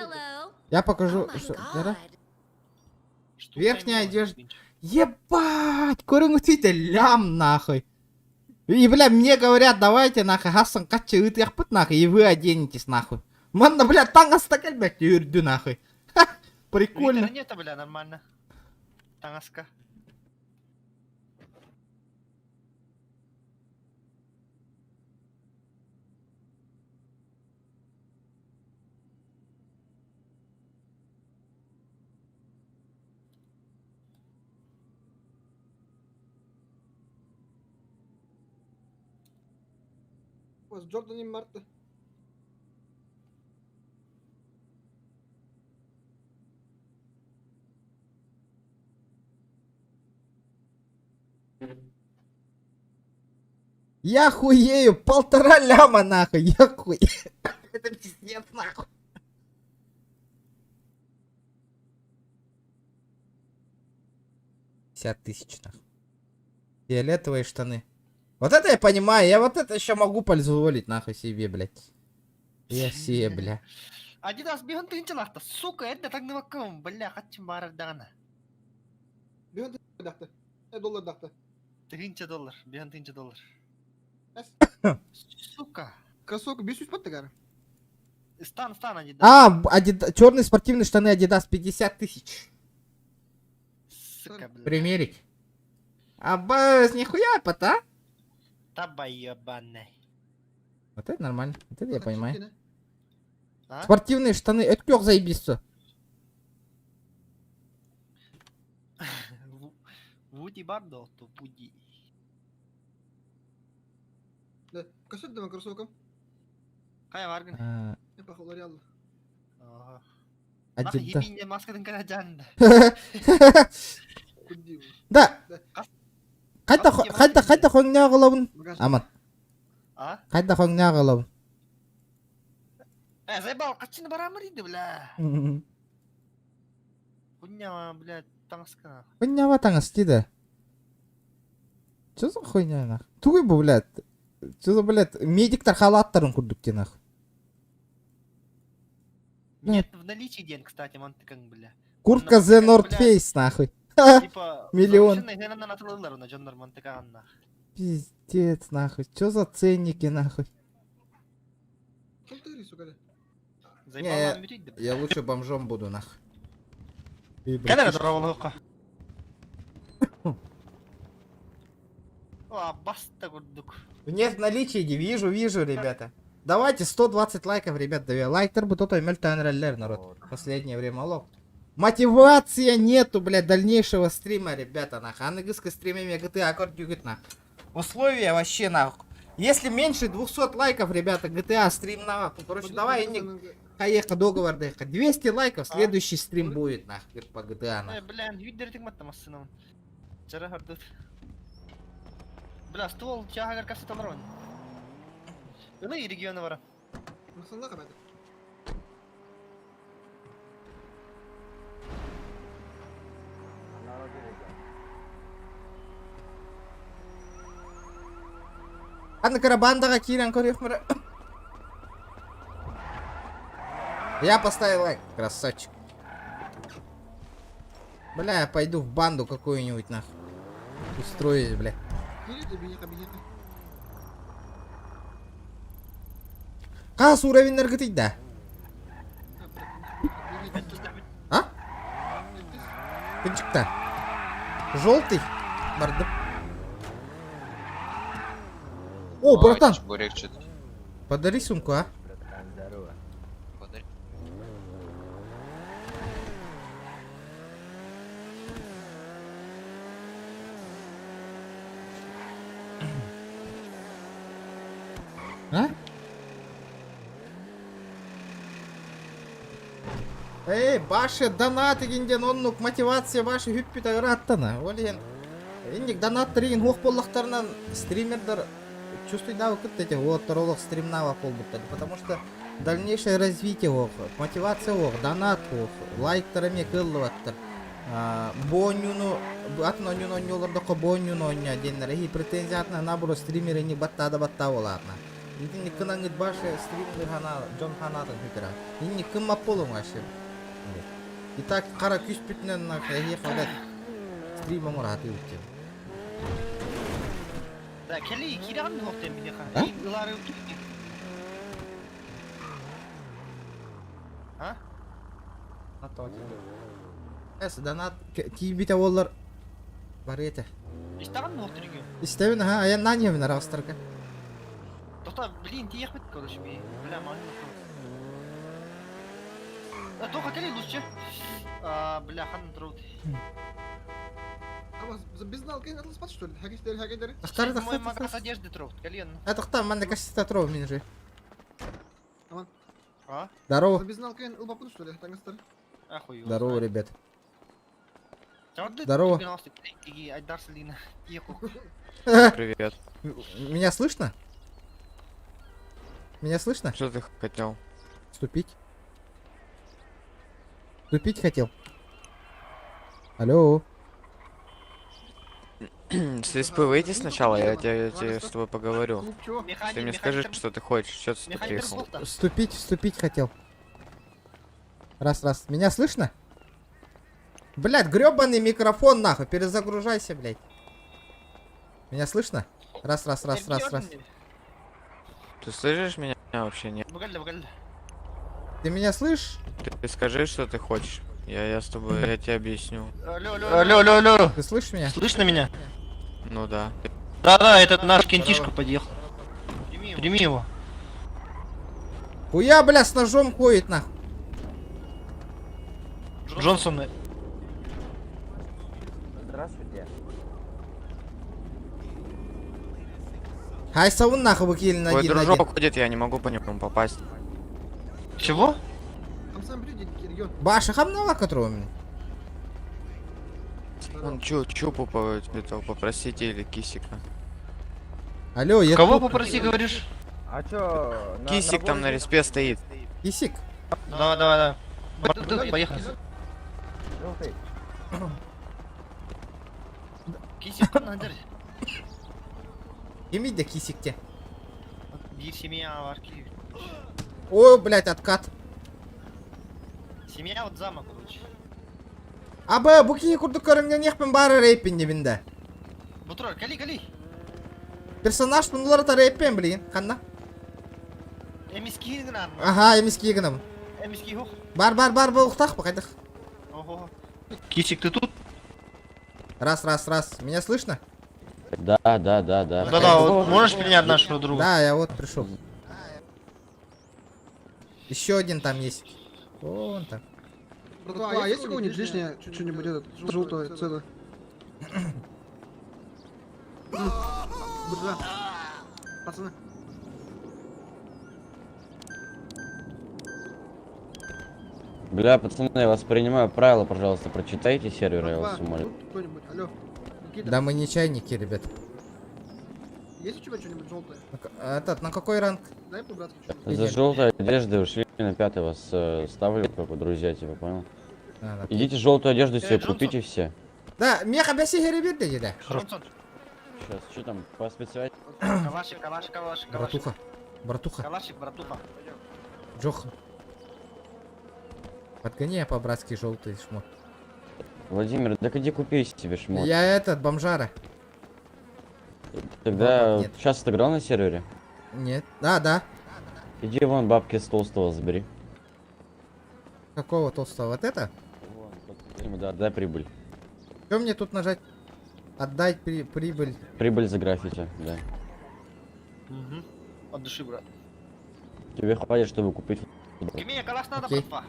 Я покажу. Верхняя одежда. Ебать, көріңізді лям нахуй. И, бля, мне говорят, давайте нахуй, Хасан кача ытыяқпыт нахуй, и вы оденетесь нахуй. Манна, бля, таңаста кәлбәт үрді нахуй. Прикольно. Нет, бля, нормально. Таңаска. С Джорданом Марта. Я хуею, 1,5 ляма нахуй, я хуею. Это пиздец нахуй. $50 000 нахуй. Фиолетовые штаны. Вот это я понимаю, я вот это еще могу позволить нахуй себе, блядь. Я себе, бля. Адидас бихан тынчылакта, сука, это так нываккам, бля, хатчым барардагана. Бихан дахты. Доллар дахты. $1000, бихан $1000. Сука. Кроссовка 500 паттагар. Стан, Адидас. А, черные спортивные штаны Adidas 50 000. Сука, бля. Примерить. Аббас, нихуя, пота. Таба ебаный. Вот это нормально, вот это я понимаю. А? Спортивные штаны, это как заебись. Вуди бардо, то буди. Да, кассет давай кроссовкам. Кая варган? Я походу реально. Ага. Adidas. Хибинде маскадан кана жанда. Да. Қайда қойыңа қалауын? Аман. А? Қайда қойыңа қалауын? Заебал, качины барамыриды, бля. Хуйня, блядь, таңсқа. Хуйня таңыз дейді. Чё за хуйня нах? Туй бұл, блядь. Чё за, блядь, медиктар халаттарын күрдік те нах. Нет в наличии ден, кстати, мантыкаң, бля. Куртка The North Face нахуй. Типа, Миллион. Пиздец нахуй. Чё за ценники нахуй? Не, я лучше бомжом буду нахуй. Когда дорога? О, баста гурдук. Нет в наличии, не вижу, ребята. Давайте 120 лайков, ребят, давай. Лайктер бы тот народ. Последнее время лог. Мотивация нету, блядь, дальнейшего стрима, ребята, нахуй. А на гыска стримами GTA аккорд дюгит, нахуй. Условия вообще, нахуй. Если меньше 200 лайков, ребята, GTA стрим, нахуй. Короче, давай, Хаеха, договор, дейха. 200 лайков, следующий стрим будет, нахуй, по GTA, нахуй. Бля, видеритик маттамассынам. Жара хардут. Бля, ствол чагар кассеталарон. Ылы регионы бара. Масында кабады. Ладно, карабандаға кирен көрек мұры. Я поставил лайк, красавчик. Бля, я пойду в банду какую-нибудь, нахуй. Устроюсь, бля. Қас уровеньдер кітейді, да? А? Кінчікті. Желтый. Барды. О, братан. Подари сумку, а? А? Эй, башы донат егенден оннук мотивация башы хүппіт ағыраттана. Олеген, ендік донат тіреген оқ боллақтарынан стримердер чувствуйда выкыт эти вот роллов стримнава полбуттады. Потому что дальнейшее развитие оқ, мотивация оқ, донат оқ, лайктарами кыллываттыр. Бонюну, атын онюн онюлардықы бонюн онюн денлер. И претензия атына набуру стримері не батта олатына. Инни кынаңыт башы стример хана, Джон ханатын хүкіра. Инни кым мапполың ашы. Итак, қара күс бүтінен нақы қалет стримі мұраты өткен. Да, келли кираған хоқтен бине ха. Илары өтіп. А? Эс, донат кейбіте олар бар еті. Истаған хоқтен екен. Истевін, ха, аян наньевін арастырға. Тоқта, блин, тиек бит, короче, бля, маңын. Тоқа келли лучше. Бля, хан труд. Безнал кайын атылыс бат, что ли? Хакетері? Мой магаз одежды труд, келен. Тоқта, манда кассета тров мен же. Аман. Здорово. Безнал кайын ылбапын, что ли? Таңыстар. Ахуй. Здорово, ребят. Здорово. Привет. Меня слышно? Меня слышно? Что ты хотел? Вступить? Вступить хотел. Алло. С СП выйди сначала, я тебе с тобой поговорю. Ты мне скажи, что ты хочешь, что ты приехал. Вступить хотел. Раз. Меня слышно? Блядь, грёбаный микрофон, нахуй. Перезагружайся, блядь. Меня слышно? Раз. Ты слышишь меня вообще? Нет. Ты меня слышишь? Ты скажи, что ты хочешь. Я с тобой, я тебе объясню. Алло. Ты слышишь меня? Слышно меня? Ну да. Да, этот наш кентишка подъехал. Прими его. Хуя, бля, с ножом ходит, нахуй. Джонсон. Хайсаун, нахуй, выкинули на Твой один. дружок ходит, я не могу по нему попасть. Чего? Там сам придет, Кирьон. Баша, хамнала, которого мне. Он чупу попросите или кисика. Алло, я Кого тут. попроси, говоришь? А чё? Кисик там на респе стоит. Кисик? Давай. Поехали. Кисик надо. Еми да кисикте. Bir семья var ki. Ой, блядь, откат. Семья вот замок, короче. Абы, буки курдукарыңга нехпен бары рейпин дебинде. Бутур, кали. Персонаж пунларда рейпен, блин, ханна. Эмиски гынан. Ага, эмиски гынам. Эмиски хух. Бар, бұл уқтақ бақайдық. Ого. Кисик, ты тут? Раз. Меня слышно? Да. Да, вот можешь принять нашего друга? Да, я вот пришел. Еще один там есть. Вон там. Братва, а есть у кого-нибудь лишнее что-нибудь этот желтое целое? Буржуа. Пацаны. Бля, пацаны, я вас принимаю. Правила, пожалуйста, прочитайте сервер, я вас умоляю. Тут кто-нибудь, алло. Никита, Да мы не чайники, ребят. есть у тебя что-нибудь желтое? Этот, на какой ранг? Дай по-братски что-нибудь. За желтой одеждой ушли на 5 вас ставлю, как вы друзья, типа, понял? Идите желтую одежду себе купите все. Да, меха бяси ребят, да. Джонсон. Сейчас, что там, по специальности? Калашик. Братуха. Калашик, братуха. Джох. Подгони по-братски желтый шмот. Владимир, да иди купи себе шмот. Я этот, бомжара. Тогда Нет. сейчас ты играл на сервере? Нет. Да. Иди вон бабки с толстого забери. Какого толстого? Вот это? Да, дай прибыль. Что мне тут нажать? Отдать прибыль. Прибыль за граффити, да. Угу. От души, брат. Тебе хватит, чтобы купить. Мне калаш надо, Окей. братва.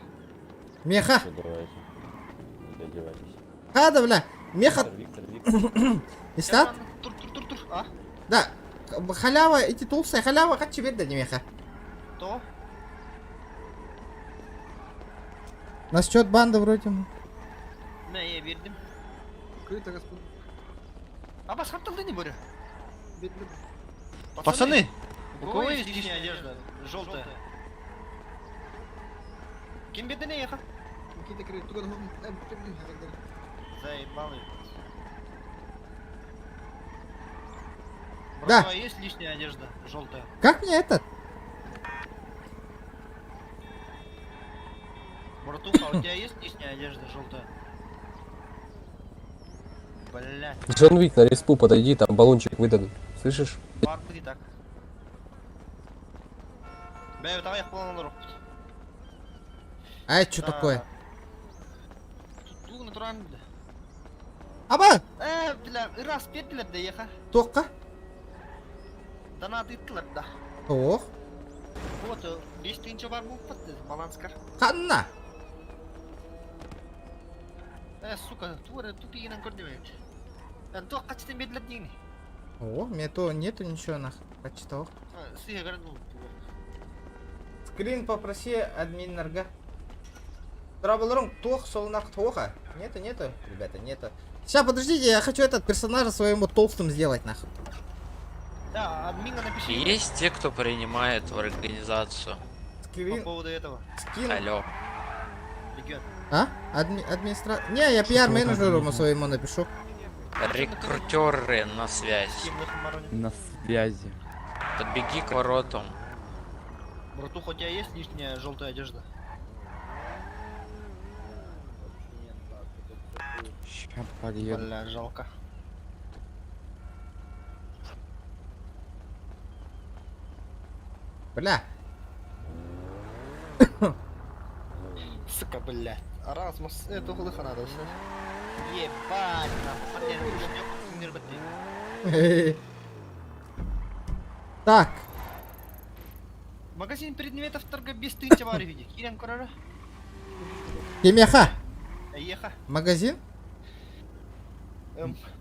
Меха. Всё, давайте. Одевайтесь. Хада, бля. Меха. Виктор. Истат? Тур. А? Да. Халява, эти толстые. Халява, как тебе да не меха? То? На счет банды вроде. Не, я вердим. Крыто, господа. А бас хартылды не борю? Бедный. Пацаны, у кого есть лишняя одежда? Желтая. Кем бедный ехал? Никита крыто. Только Заебалый. Да. Братва, есть лишняя одежда? Желтая. Как мне этот? Братуха, у тебя есть лишняя одежда желтая? Блядь. Джон Вик, на респу подойди, там баллончик выдадут. Слышишь? Парк и так. Бля, давай я полный руку. А это что такое? Тут натурально. Аба! Бля, раз петлер да еха. Тоққа? Да надо итлер да. Тоқ. Вот, 5 тысяч бар был под баланскар. Ханна! Сука, тут и на кордеве. То качественно медленно дни. О, мне то нету ничего нах. Почитал. Скрин попроси админ нарга. Траблером тох, солнах тоха. Нету, ребята, нету. Сейчас, подождите, я хочу этот персонажа своему толстым сделать, нахуй. Да, админа напиши Есть те, кто принимает в организацию. по поводу этого. Скин. Алло. Легион. А? Не, я пиар-менеджеру своему напишу. Рекрутеры на связь. На связи. Подбеги к воротам. Братуха, у тебя есть лишняя желтая одежда? Ща подъеду. Бля, жалко. Бля. Сука, блядь. Арасмус, это хулыха надо снять. Ебать, нахуй. Так. Магазин предметов торгобес ты товары види. Кирен Корара. Кемеха. Еха. Магазин?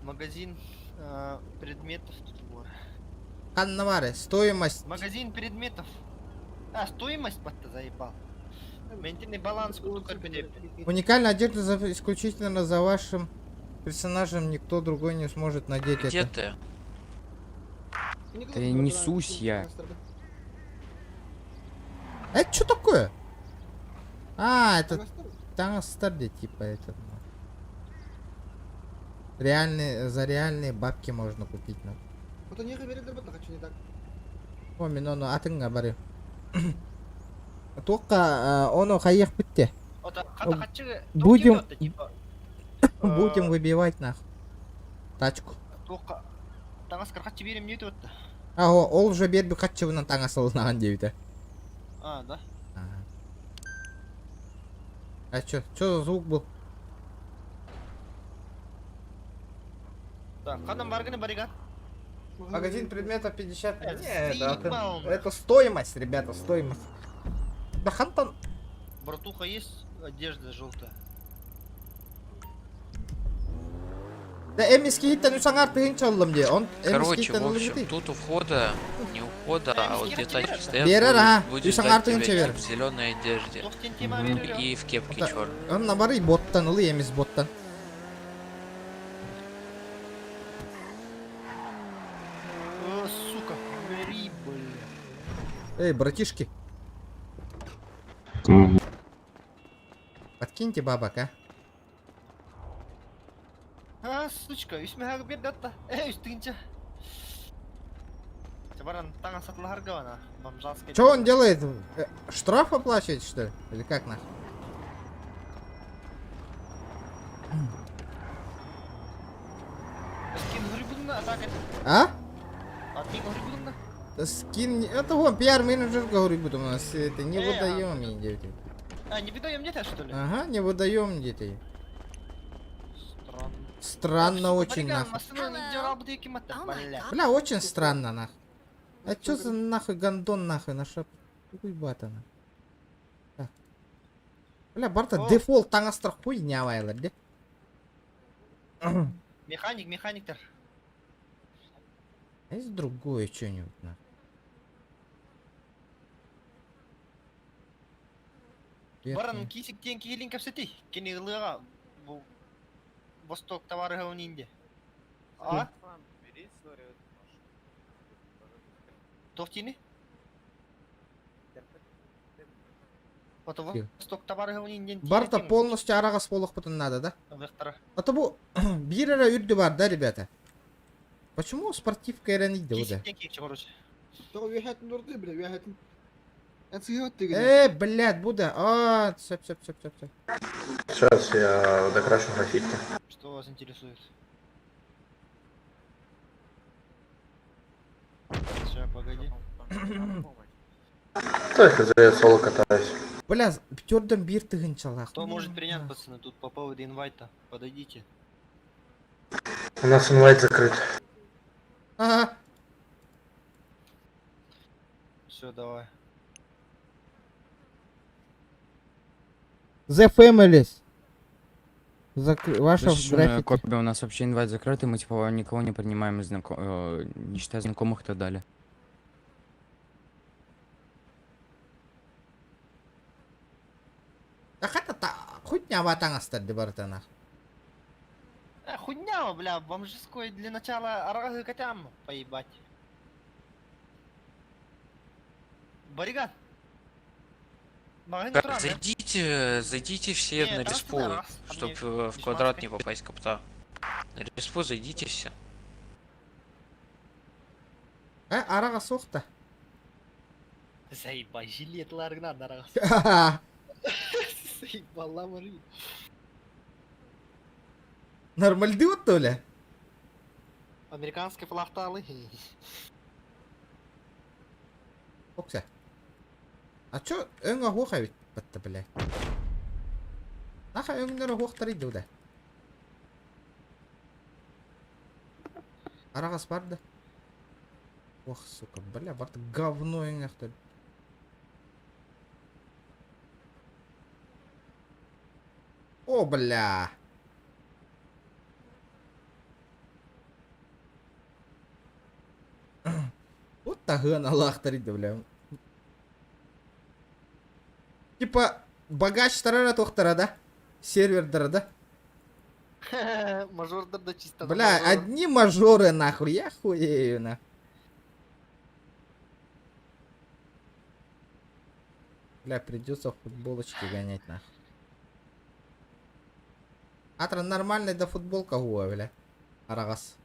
Магазин предметов. Ханнаваре. Стоимость. Магазин предметов. А, стоимость, бата, заебал. Ментальный баланс, Уникальная одежда исключительно за вашим персонажем. Никто другой не сможет надеть Где это. ты? Да я несусь я. Это что такое? А, это Тангстарди, типа это. Реальные, за реальные бабки можно купить. Ну. Вот они говорят, да, хочу не так. О, минону атынга бары. Только оно хаях битте. Будем будем выбивать нах тачку. Только таңас кыркатчы берем не өтіп өтті. А ол уже берби катчыбынан таң асылынаған дейбіті. А, да? А чё за звук был? Так, қандай барганы бариган? Магазин предметов 50. Это Нет, заебал, это стоимость, ребята, стоимость. Да хантан. Братуха, есть одежда желтая? Да эмиски хиттен усаңар тыгын чаллым де. Он Короче, в общем, тут у входа, не у входа, а вот где тачки стоят, Берер, ага. будет Усаңар ждать тыгын тебя чевер. тип в зеленой одежде. И в кепке черной. Он набары боттан, ылы эмис боттан. О, сука, бери, блин. Эй, братишки. Подкиньте бабок, а? А, сучка, үсмеғағы бер датта. Үстігінші. Чабаран, таңа сатылар гавана. Бомжанский. Что он делает? Штраф оплачивает, что ли? Или как нахуй? Скин грибунна, так это. А? Админ грибунна. Скин... Это вон, пиар-менеджер говорит, у нас это не выдаем дети. А, не выдаем нет, что ли? Ага, не выдаем детей. Странно. Странно очень, нахуй. Бля, очень странно, нахуй. А чё за нахуй гандон, нахуй, на шап... Уйбата, нахуй. Так. Бля, барта дефолт таңастыр хуйня вайлар, де? Механиктер. А есть другое что-нибудь, нахуй? Баран кисик тен киелин капсети. Кени ылыга. Бу Восток товары гаунинде. А? Тофтини? Восток товары гаунинде. Барта полностью арагас полох потом надо, да? А то бу бирера юрды бар, да, ребята? Почему спортивка иранит, да? Только уехать нурды, бля, уехать. Блядь, Буда. А, все. Сейчас я докрашу граффити. Что вас интересует? Сейчас, погоди. Так, я соло катаюсь. Бля, пятердом бир тыгын чалах. Кто может принять, пацаны, тут по поводу инвайта? Подойдите. У нас инвайт закрыт. Ага. Все, давай. The Families. Ваша граффити. Копия, у нас вообще инвайт закрытый, мы типа никого не принимаем, не считая знакомых и так далее. А хата Хуйня ватаңастар деп бартана. Хуйня, бля, бомжеской для начала арагы котям поебать. Бариган. Так, зайдите все Не, на там респу, всегда раз, а чтобы мне в весьма квадрат спи- не попасть копта. На респу зайдите все. Араға соқта. Заебай, жилетларыңнан арагас. Заебала мори. Нормальды отты өлі? Американский флагты алы. Окса. А чё өңі хоқа бит бітті, бля? Наха өңінері хоқтар еді ода. Арағас барды. Ох, сука, бля, барды говно өңіқтір. О, бля. Вот тағын алақтар еді, бля. Типа, багачтары тоқтара, да? Сервердары, да? Мажордар да чисто. Бля, одни мажоры, нахуй, я хуею, нахуй. Бля, придется в футболочке гонять, нахуй. Атра нормальный до футболка гуа, бля. Арагас.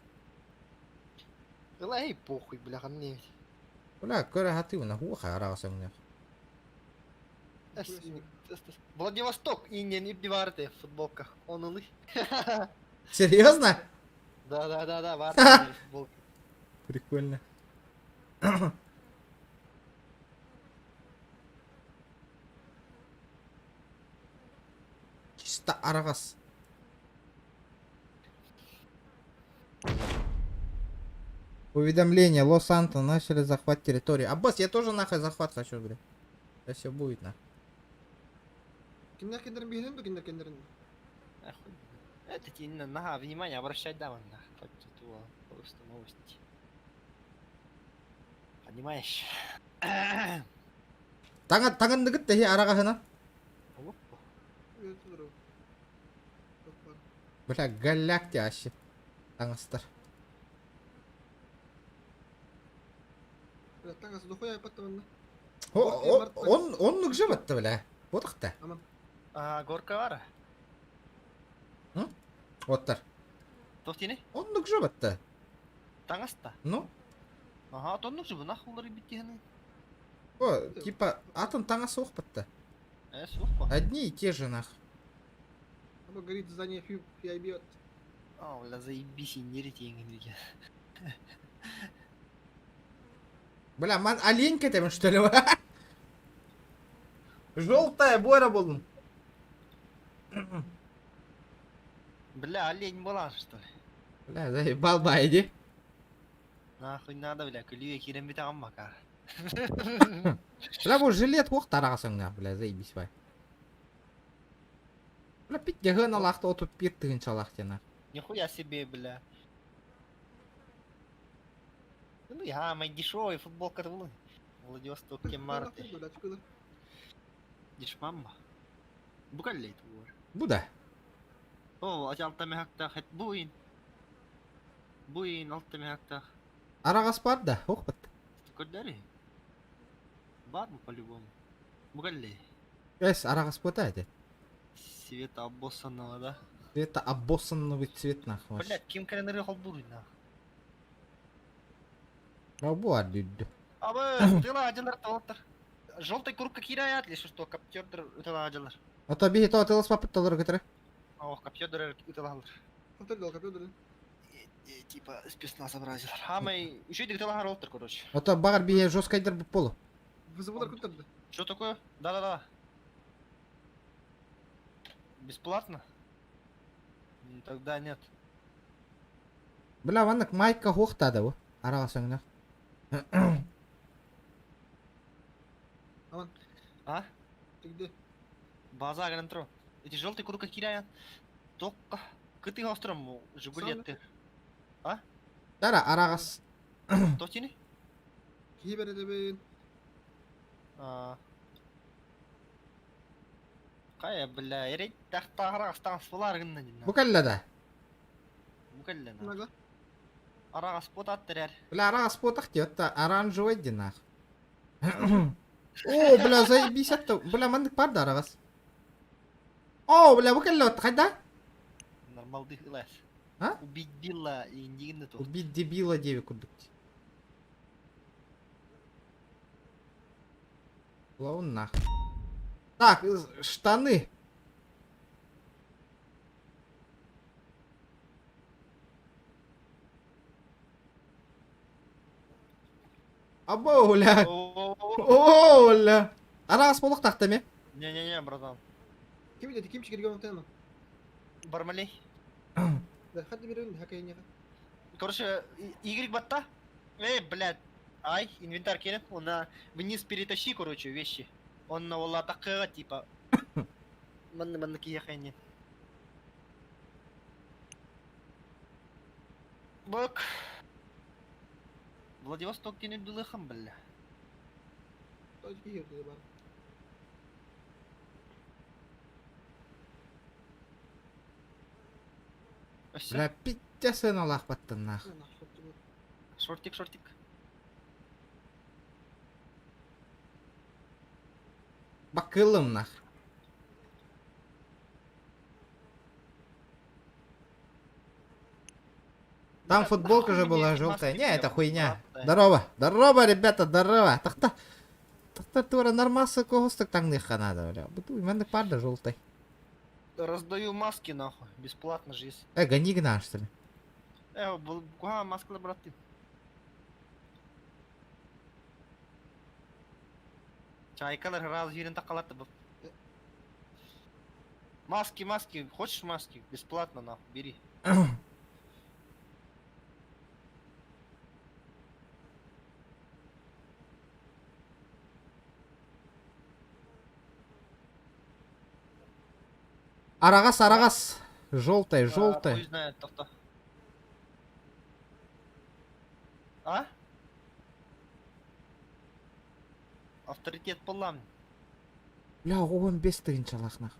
Эй, похуй, бля, ко мне. Бля, көрі хатывына гуаха арагас өңіне. Владивосток и не биварты в футболках. Он улы. Серьезно? Да, варты футболка. Прикольно. Чисто арагас. Уведомление. Лос-Санто начали захват территории. Аббас, я тоже нахуй захват хочу, бля. Да все будет, нахуй. Киндер кендерин бейнен бе киндер кендерин? Это тебе на внимание обращать да, на просто новости. Понимаешь? Таңын дігіт дехе арағасына. Бля, галяк те ашы. Таңыстар. Бля, таңасы дохуя айпаттаванна. Он нүк жібітті, бля. Отықты. Горка вара? Оттар. Тоқтины? Он нүк жібітті. Таңаста? Ну? Ага, тоннук жібі, нахуй олар биттігіні. О, типа, атын таңасы оқ бітті. Сух па? Одни и те же, нахуй. Оно горит здание FIB. А, бля, заебись, не ретенген деген. Бля, ман олень кетемін, что ли? Желтая бора болдым. Бля, олень была, что ли? Бля, заебал байди. Нахуй надо, бля, күліге керем бет ағам бакар. Бля, бұл жилет оқ тарағасыңна, бля, заебись бай. Бля, питте ғын алақты отып пирттігін чалақтена. Нихуя себе, бля. Ну, я, май дешевый футболка был. Владивосток Кемарты. Дешмамма. Бугаллейт вор. Буда. О, алты мехактах, это буин. Буин, алты мехактах. Арағас бар да, оқ бітті. Коддари? Бар бы по-любому. Бугаллей. Эс, арағас бота әді. Света обоссанного, да? Это обоссанный цвет, нахуй. Блядь, кем календарь холдури, нахуй. А бар, дюдді. Абы, тыла ажалар талаттар. Желтый куртка кирает, если что, коптердер тыла ажалар. Ото бейі то атылыс папыт толыр кетірі. Ох, коптердер тылалар. Коптердер. Типа спецназ образилар. Хамай, еще и тылахар олтар, короче. Ото бағар бейі жесткайдыр бұл полу. Вызывали коптердер. Что такое? Да. Бесплатно? Тогда нет. Бля, ваннық майка хоқтады бұл. Арағасыңна. Аман. А? Ты где? База грантро. Эти желтые куртка киряют. Только кыты остром жигулеты. А? Дара, арағас. Тотины? Кибер эдебейн. Кая, бля, ерейт тақтағырақ станс болар гынна дина. Bu kallada. Букаллена. Нога. Араға спот аттырар. Бля, ара спотах это оранжевый динах. О, бля, заебись это. Бля, мандык бар да арагас. О, бля, bu kallada қайда? Нормалды хылас. А? Убить Билла и индигны тут. Убить дебила 9 курдук. Клоун нах. Так, штаны. Або, бля. О, бля. Арагас болық тақты ме? Не-не-не, братан. Ким dedi? Kim çıkıyor onu? Бармалей. Да, hadi verelim hakayeне. Короче, Y батта. Блядь. Ай, инвентарь келет, он вниз перетащи, короче, вещи. Он на вала такая, типа. Манны кияхайне. Бак. Владивосток тени дулыхам, бля. Точки yerде бар. Бля, питтясын алақ баттын нах. Шортик. Бакылым нах. Там футболка же была желтая. Не, это хуйня. Здорово. Здорово, ребята, здорово. Так тура нормасы когостык таңдыхқа надо, бля. Буту, мендік бар да желтый. Раздаю маски, нахуй. Бесплатно же есть. Гони гна, что ли? Куга маскалы, браты. Чайкалар раз жерін тақалатты бұл. Маски. Хочешь маски? Бесплатно, нахуй. Бери. Арагас. Желтый. Хуй знает, тоқта. А? Авторитет болам. Бля, 15 тыгын чалақнақ.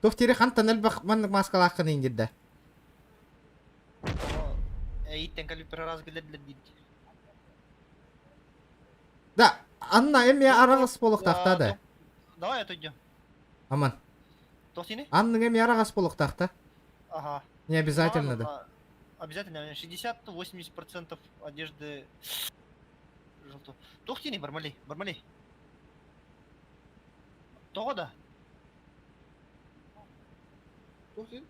Тоқтері қантан әлбақ мандық маскалақын еңдерді. Иттен калипер раз гледлер дейді. Да, Анна эме арагас болық тақтады. Давай отойдем. Аман. Тоқтины? Анның эме арагас болық тақта. Ага. Не обязательно, да. Обязательно. 60-80% одежды желтого. Тоқтины, бармалей. Тоғы да? Тоқтин?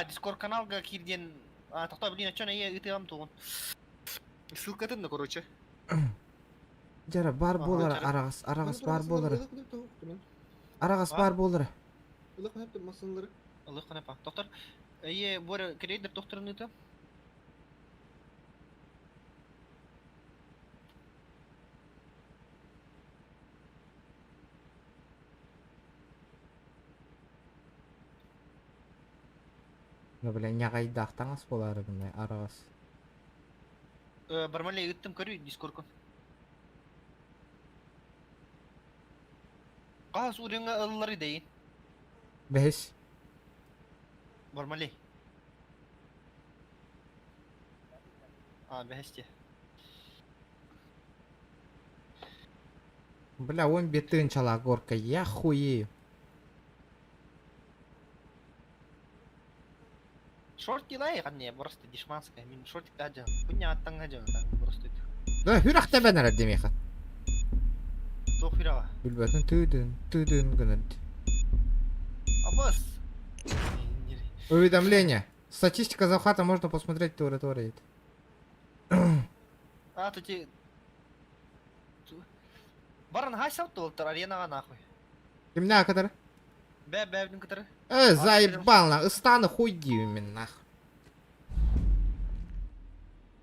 Дискорд каналға кирген. Тоқта, блин, а чё на е ытығам тоғын? Ссылка тынды, короче. Жара, бар болар арагас. Арагас бар болар. Арагас бар болар. Ылық хәпті масынлары. Ылық қанапа. Тоқтар, бөрі керейдер тоқтарын ыты? Ну, бля, не қайдақ таңас болары бұндай арагас. Бармалей ыттым көрі дискордкон. Қағыз үріңі ылылары дейін. Бәс. Бармалей. Бәсте. Бля, 15 тыгын чала горка, я хуею. Шорти лай қанне, просто дешманская. Мен шортик ажан. Күнне аттан ажан. Просто Да, хүрақ тәбән әрі демейқа. Тоқ фираға. Бүлбәтін түйдін гүнірді. Абас. Уведомление. Статистика захвата можно посмотреть в территории. Тут Баран хай сауты олтар аренаға нахуй. Кімне ақыдыр? Бәбдің кітірі. Заебал на, стану хуйди именно нахуй.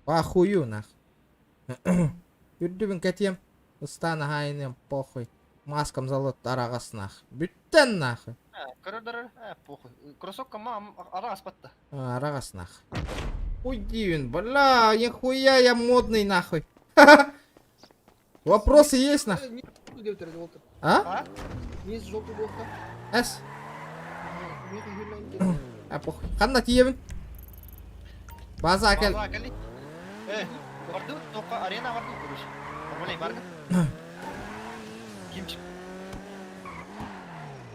Охую нахуй. Үрдібін кәтем. Стану хайнем похуй. Маскам залот арағас нахуй. Бүттен нахуй. Коридор, похуй. Кроссовка арағас батты. Арағас нахуй. Хуйдивин, бля, нихуя я модный нахуй. Вопросы есть нахуй? А? Есть желтый блокка. Эс. Мне как А, похуй. Қанна тиемін? База әкел. База әкел. Барды, тоққа арена барды, короче. Нормалей, барды. Кимчик.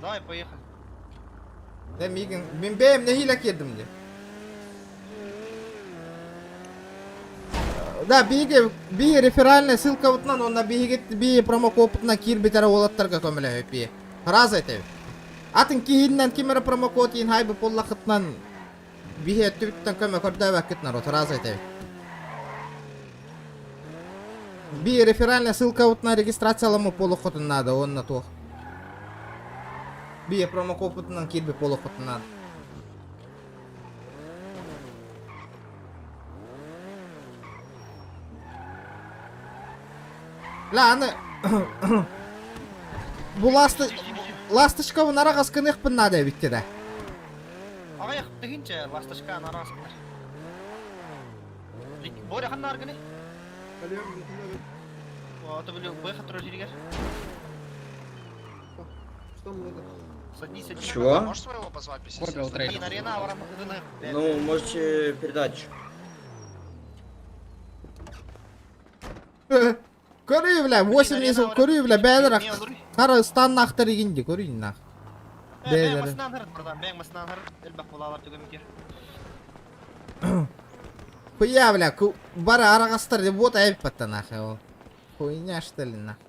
Давай, поехали. Мен бәйім не хилә келдім де. Да, би реферальная ссылка вотнан, онна би промокодна кир битара олаттарға көмілі өпі. Раз айтайы. Атын кейіннен кемері промокод ең хайбы поллақытнан би өттібіттен көмі көрді өкітнар от, раз айтайы. Би реферальная ссылка вотна регистрациялымы полуқытын надо, онна тоқ. Би промокоднан кир би полуқытын надо. Ла, аны... Бұл ластышқа бұн араға скынық бұн нады бітті да. Ағай, түгінші ластышқа араға скынық. Боря қанна аргыны? Ты были выход троллеригер? Что мы это? Садись. Чего? Можешь своего позвать? Арена, Ну, можете передать. Көрі бля, 8 жыл көрі бля, бәдір қара ұстанын ақтар егенде көрейін нақ. Бәң масынан ғырд бұрдан, бәң масынан ғырд, әлбақ болалар түгімекер. Хуя бля, бары арағастар деп от әйіп бәтті нақы ол. Хуйня штәлі нақ.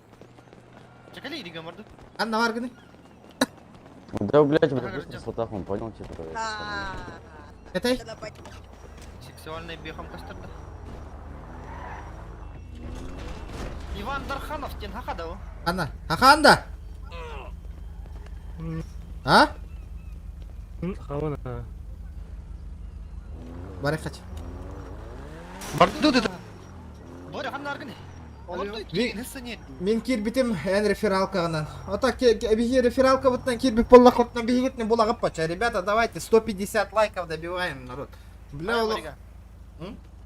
Чекали иди гамарды? Анна бар гыны? Да, блядь, в слотах он понял, типа. Этай? Сексуальный бехом кастырды. Иван Дарханов, тен хақада о? Анна, хақанда? А? Хавана. Бары қач. Барды деді. Боря қанна аргыны? Мен кирбитим ән рефералкағынан. Ота биги рефералка бұттан кирбит болла қоттан бигитне болағып бача. Ребята, давайте 150 лайков добиваем, народ. Бля, олық.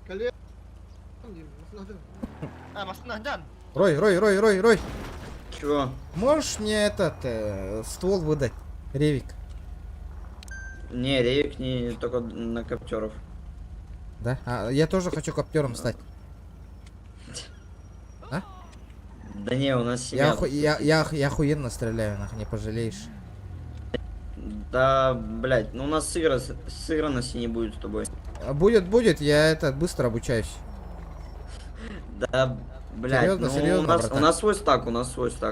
Коллега. Масынан жан. Рой. Чего? Можешь мне этот ствол выдать? Ревик. Не, ревик не только на коптеров. Да? А, я тоже хочу коптером стать. А? Да не, у нас семья. Я охуенно стреляю, нахуй, не пожалеешь. Да, блядь, ну у нас сыгранности не будет с тобой. Будет, я быстро обучаюсь. Да, блядь, серьезно, у нас свой стак, брат.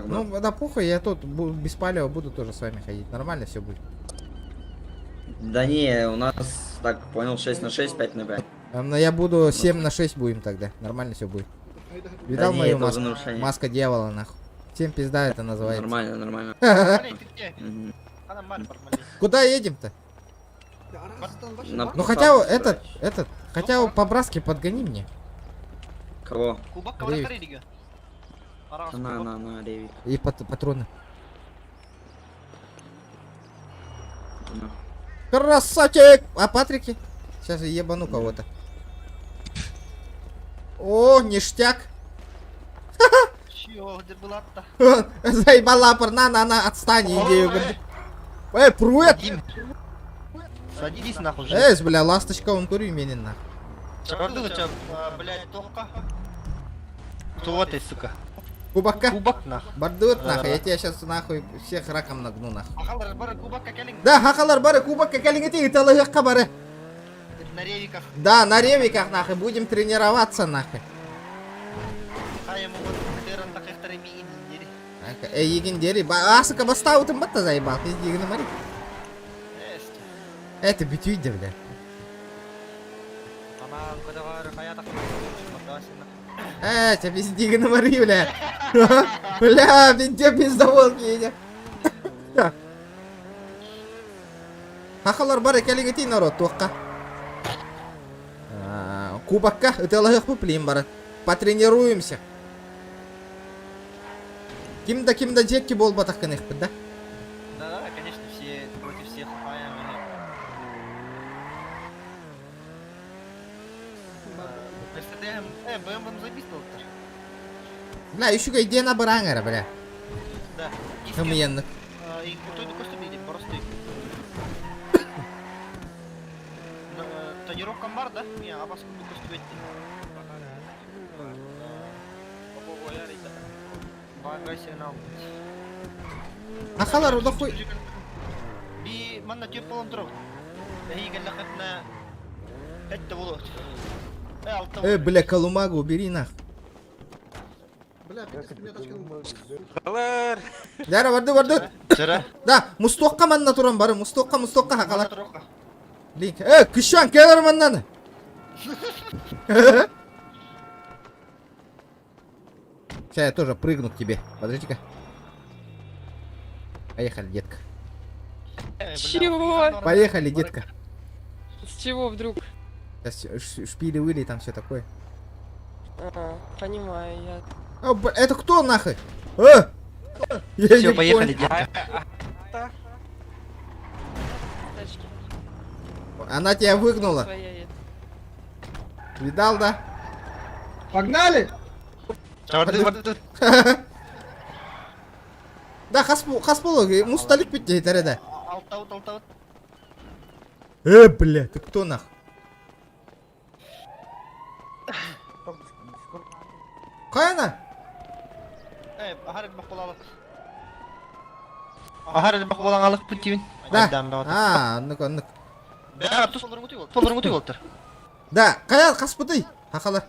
Ну, да похуй, я тут без палева буду тоже с вами ходить. Нормально все будет. Да не, у нас, так, понял, 6 на 6, 5 на 5. Я буду 7 на 6 будем тогда. Нормально все будет. Видал мою маску? Маска дьявола, нахуй. Всем пизда это называется. Нормально. Куда едем-то? Ну хотя хотя по-братски подгони мне. Кого? Ревик. На, ревик. И патроны. Красавчик! А Патрики? Сейчас я ебану кого-то. О, ништяк. Чё, где была-то? Заебала парна, отстань, идею. Прует! Садись нахуй. Бля, ласточка, он курю именин нахуй. Чё, блядь, тоққа. Кто ты, сука? Кубакка? Кубак нахуй. Бардут нахуй, я тебя сейчас нахуй всех раком нагну нахуй. Хақалар бары кубакка келің. Да, хақалар бары кубакка келің еті, италығыққа бары. На ревиках. Да, на ревиках нахуй, будем тренироваться нахуй. Егендери, асыка бастауытын батта заебал, пиздегіні мари. Это битюйді, бля. Тебя пиздегіні мари, бля. Бля, бенде пиздоволки еде. Хақалар бары кәлігеті народ, тоққа. Кубакка, ыталығық бұплейм бары. Потренируемся. Кимда жетки бол батаққан екпід, да? Да, конечно, все против всех упаем. Представляем, БМВ забить доктор. Бля, еще идея на барангара, бля. Да. Хымыяннык. Тойду көстөрмейди, боростой. Тонировкам бар да? Мен абаскымды көстөрбөйт. Багайсен ал. Ахалар уда хуй. Би манна төп болон туруп. Бейгелле хатна. Это болот. Алты. Бля, Колумагу убери нахуй. Бля, меня тачканың. Халар! Дара, барды. Жара. Да, Мустоққа манна турам бары. Мустоққа Манна хақалар. туруп. Линк. Кышан, келер маннаны. Сейчас я тоже прыгну к тебе. Подожди-ка. Поехали, детка. Чего? Поехали, детка. С чего вдруг? Шпили-выли, там все такое. Понимаю, я... Это кто нахуй? Я Все, не поехали, понял. детка. Она тебя выгнула. Видал, да? Погнали! Да, хаспулу, мусталик битти етереде. Алтаут. Бля, ты кто нах? Кайна? Ахарет бақболалық. Ахарет бақболаңалық путивин. Да. Аннык. Да, толырың өтіп олтыр. Да, кая хаспыты. Хақалар.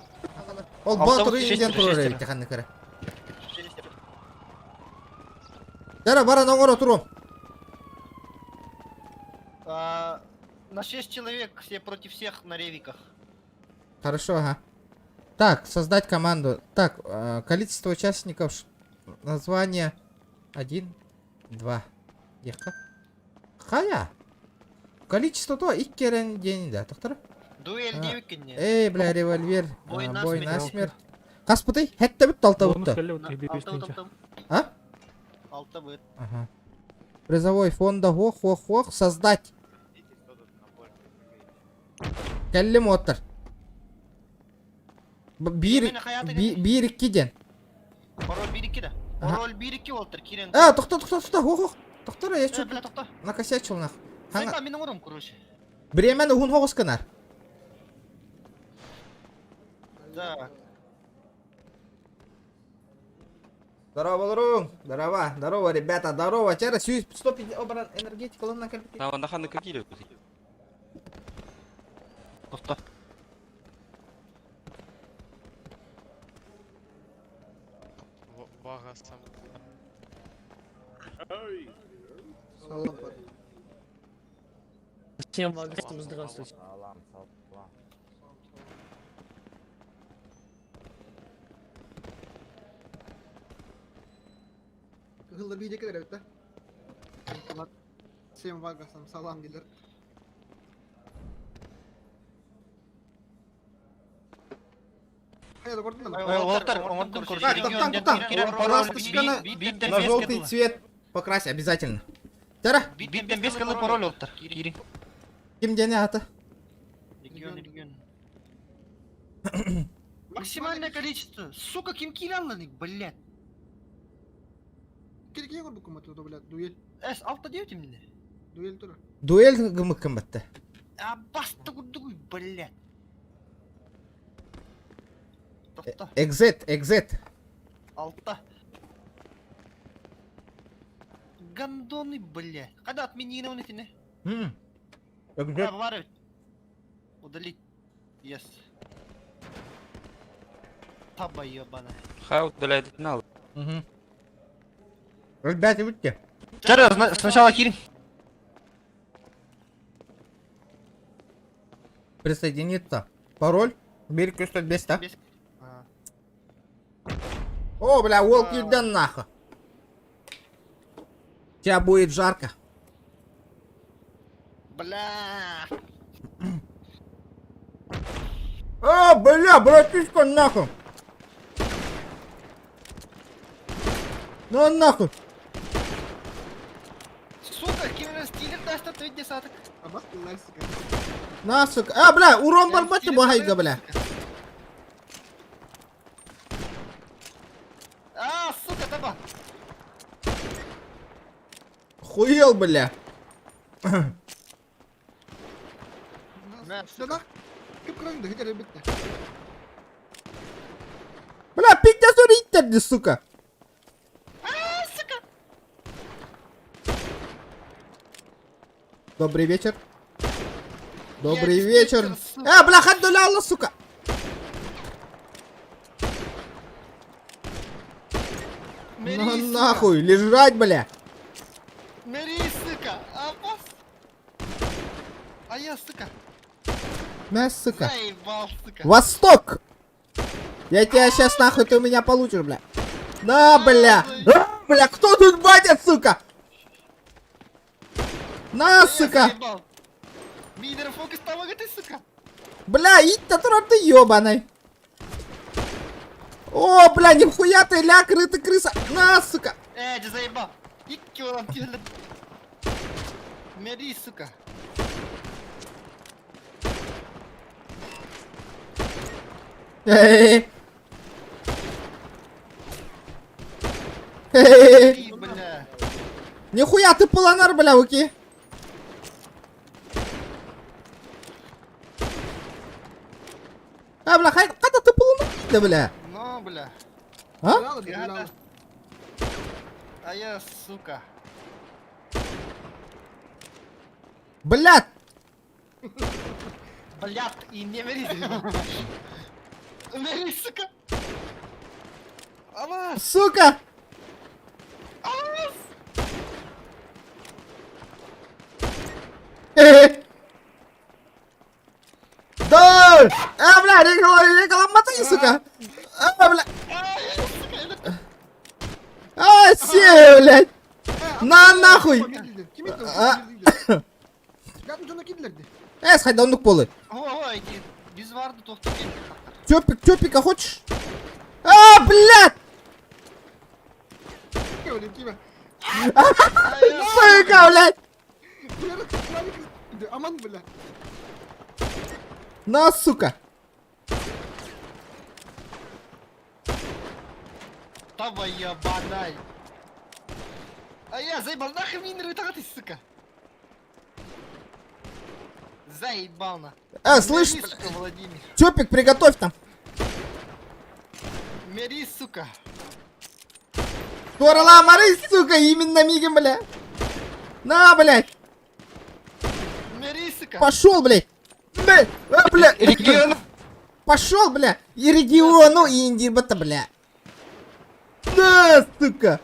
Ол Алтау батыры шестер, инден тұрыр шестер. әйті қанны кірі. Дара, бара наңора тұру. На 6 человек, все против всех на ревиках. Хорошо, ага. Так, создать команду. Так, количество участников. Название 1, 2. Ехка. Хая. Количество то иккерен день, да, тоқтар? Дуэль 9 кенне. Эй, бля, револьвер. Бой Бой на на смерть. Хаспыты, хетті бітті алта бұтты. А? Алта быт. Ага. Призовой фонда хох. Создать. Келлим отыр. Бир 2 ден. Пароль 1-2 да. Пароль 1-2 олтыр, кирен. Тоқта. Хох. Тоқтар, я чё? Бля, тоқта. Накосячил нах. Сайка, менің ұрым, короче. Бремен ухун хоғыз кінар. Да. Здорово, Лурун. Здорово, ребята, здорово. Вчера 150 обран энергетика ломна кальпи. Там на ханы какие? Тоқта. Салам, парень. Всем вагастам здравствуйте. Hızlı bir yedek eder, Всем вагасам салам дилер. Hayır, gördün mü? Олтыр, оңырдың, короче. На желтый цвет покрась обязательно. Тара. Биттен 5 кылы пароль олтыр. Кирин. Ким дене аты? Регион. Максимальное количество. Сука, ким килалланик, блядь. Керекеге көрдік көмөтті, блядь, дуэль. Алта деуті мені. Дуэль тұры. Дуэль гымык кім бітті? Басты күрдігі, блядь. Тоқта. Экзет. Алта. Гандоны, блядь. Когда отмени на унитине? Варить. Удалить. Yes. Таба ебаная. Хай удаляет финал. Ребята, видите? Сначала Кирин. Присоединиться. Пароль. Берег 100 а? О, бля, волки да нахуй. Тебя будет жарко. Бля. О, бля, братишка, нахуй. Ну нахуй. Сука, Кирин стилер даштат ведь десяток. На, сука. Бля, урон барбати багайга, бля. Сука, таба. Охуел, бля. Сюда. Кып кыраңды, хитер битти. Бля, пиздец уриттерди, сука. Добрый вечер. Добрый вечер. Бля, хадуля, Алла, сука. На нахуй, лежать, бля. Мери, сука! Опас! А я, сука! Мяс, сука. Заебал, сука! Восток! Я тебя сейчас нахуй, ты у меня получишь, бля. На, бля. Бля, кто тут батя, сука? На, сука. Мидер фокус помогай ты, сука! Бля, идь-то ты ёбаный. О, бля, нихуя ты, ля, крыта крыса. На, сука. Ты заебал! Икки он делает! Мери, сука! Эй. Мери, бля! Нихуя ты планар, бля, уки. Бля, когда ты планар, да, бля? Ну, бля! А? А я, сука! Блядь! Блядь, и не мери! Мери, сука! Алас! Сука! Алас! Да! Бля, реклама, мотри, сука! Бля! Се, блядь! На, нахуй! Хайдандук болы. Ой, без варда тоқтап Чопика хочешь? Блядь! Сука, блядь! Аман, бля. На, сука! Давай, ебаный! А я заебал, нахуй минеры ты, сука! Заебал на. Слышь, Мери, сука, Владимир. Чопик, приготовь там. Мери, сука. Турла, мори, сука, именно мигом, бля. На, блядь. Мери, сука. Пошел, блядь. Бля. Регион. Пошел, бля. И региону, и индибата, бля. На, сука.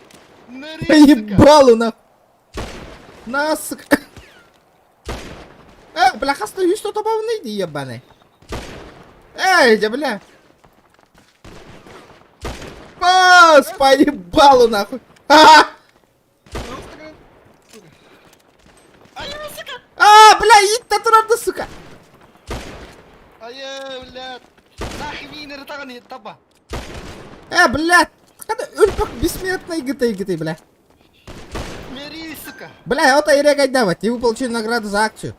Ебалу, на. На, сука. Бля, остаюсь, что-то повныйди, ебаный. Да, бля. Поебалу, нахуй. Бля, идь-то туда, сука. Блядь. Нахуй минеры таганы, таба. Блядь. Ульпак бессмертный гты, бля. Мери, сука. Бля, вот и регать давать, и вы получили награду за акцию.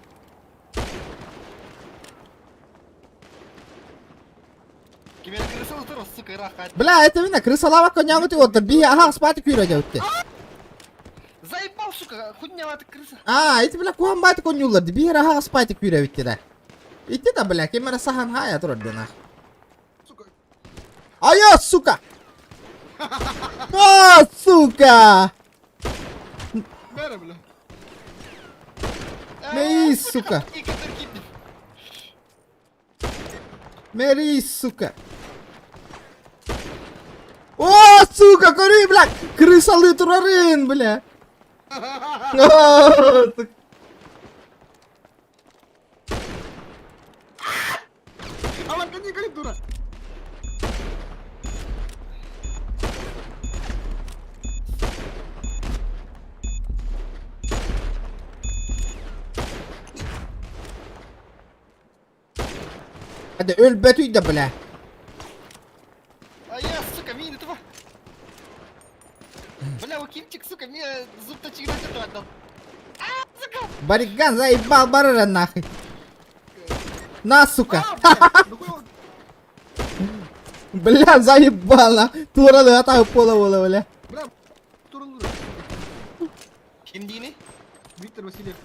Бля, это вина, крыса лава коня вот и вот, би, ага, спать кюра делать. Заебал, сука, хуйня ты крыса. Эти, бля, куам бать конюлар, би, ага, спать кюра ведь да. Идти да, бля, кемера сахан хая трудно. А я, сука! Сука! Мери, сука! Мери, сука! О, сука, кори, бля! Крыса литрарин, бля! Алан, гони, дура! Hadi öl Betü'yü de bile. А я, сука, мины тупо. Бля, у Кимчик, сука, мне зуб точек на это отдал. Сука! Бариган заебал барыра нахуй. На, сука. Бля, заебала. Туралы атау пола, бля. Ким дейін? Виктор Васильев.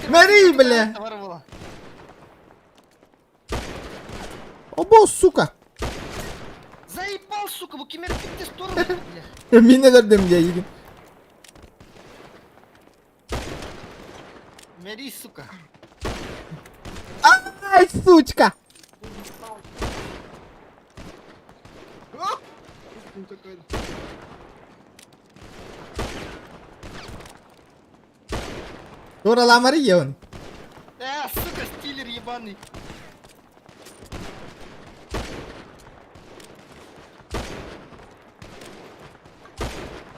Смотри, бля. Товар было. Обо, сука. Заебал, сука, bu кемер в сторону, бля. Минелерден бля егин. Мери, сука. Ай, сучка. Тура ламари он. Сука, стилер ебаный.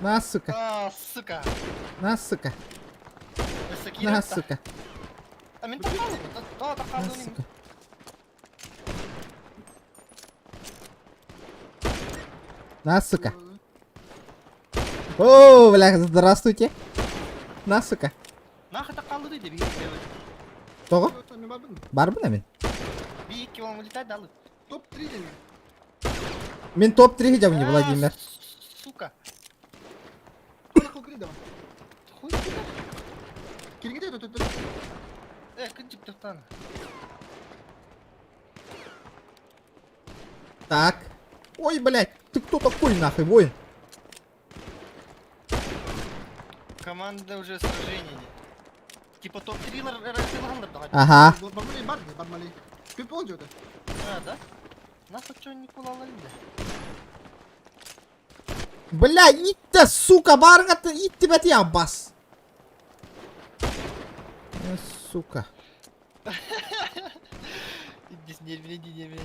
На, сука. Сука. На, сука. Высокий На, роста. сука. А мен тақалды. Да, На, тақалды. сука. На, сука. О, бля, здравствуйте. На, сука. Нахуй тақалды дейді, бейік деп. Тоғы? Мен барбын. Барбын мен. Бейік кем улетать далы. Топ-3 деме. Мен топ-3 жабын, Владимир. Сука. Хуй крида. Хуй крида. Киргиде тут. Кінчіп тұқтан. Так. Ой, блядь, ты кто такой нахуй, воин? Команда уже сражение. Типа топ-3 райландыр да. Ага. Бармали. Пипол жөді. Да? Нахуй чё не кулалар да? Бля, итті, сука, барыңа итті бәте аббас. Сука. Иди с нервіне.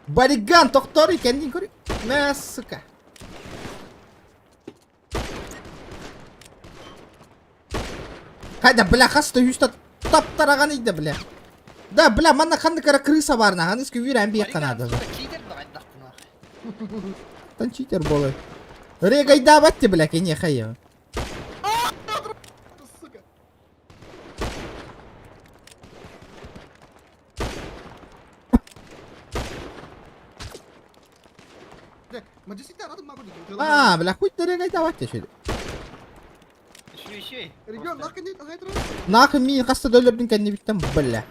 Бариган, тоқтар екен дейін көрі. Мә, сука. Қайда, бля, қасты үйісті таптараған ейді, бля. Да, бля, мана қанды кара крыса барна, хан ескі үйір әмбе қанады. Читер да айдақты нахуй. Тан читер болай. Регайда бәтті, бля, кене қайы. Сука. Маджестик арадым могу дейді. А, бля, хуй ты регайда бәтті шеді. Еще. Регион, нахуй дейді, айтыр. Нахы мен қасты дөйлердің кәнне біттім, бля.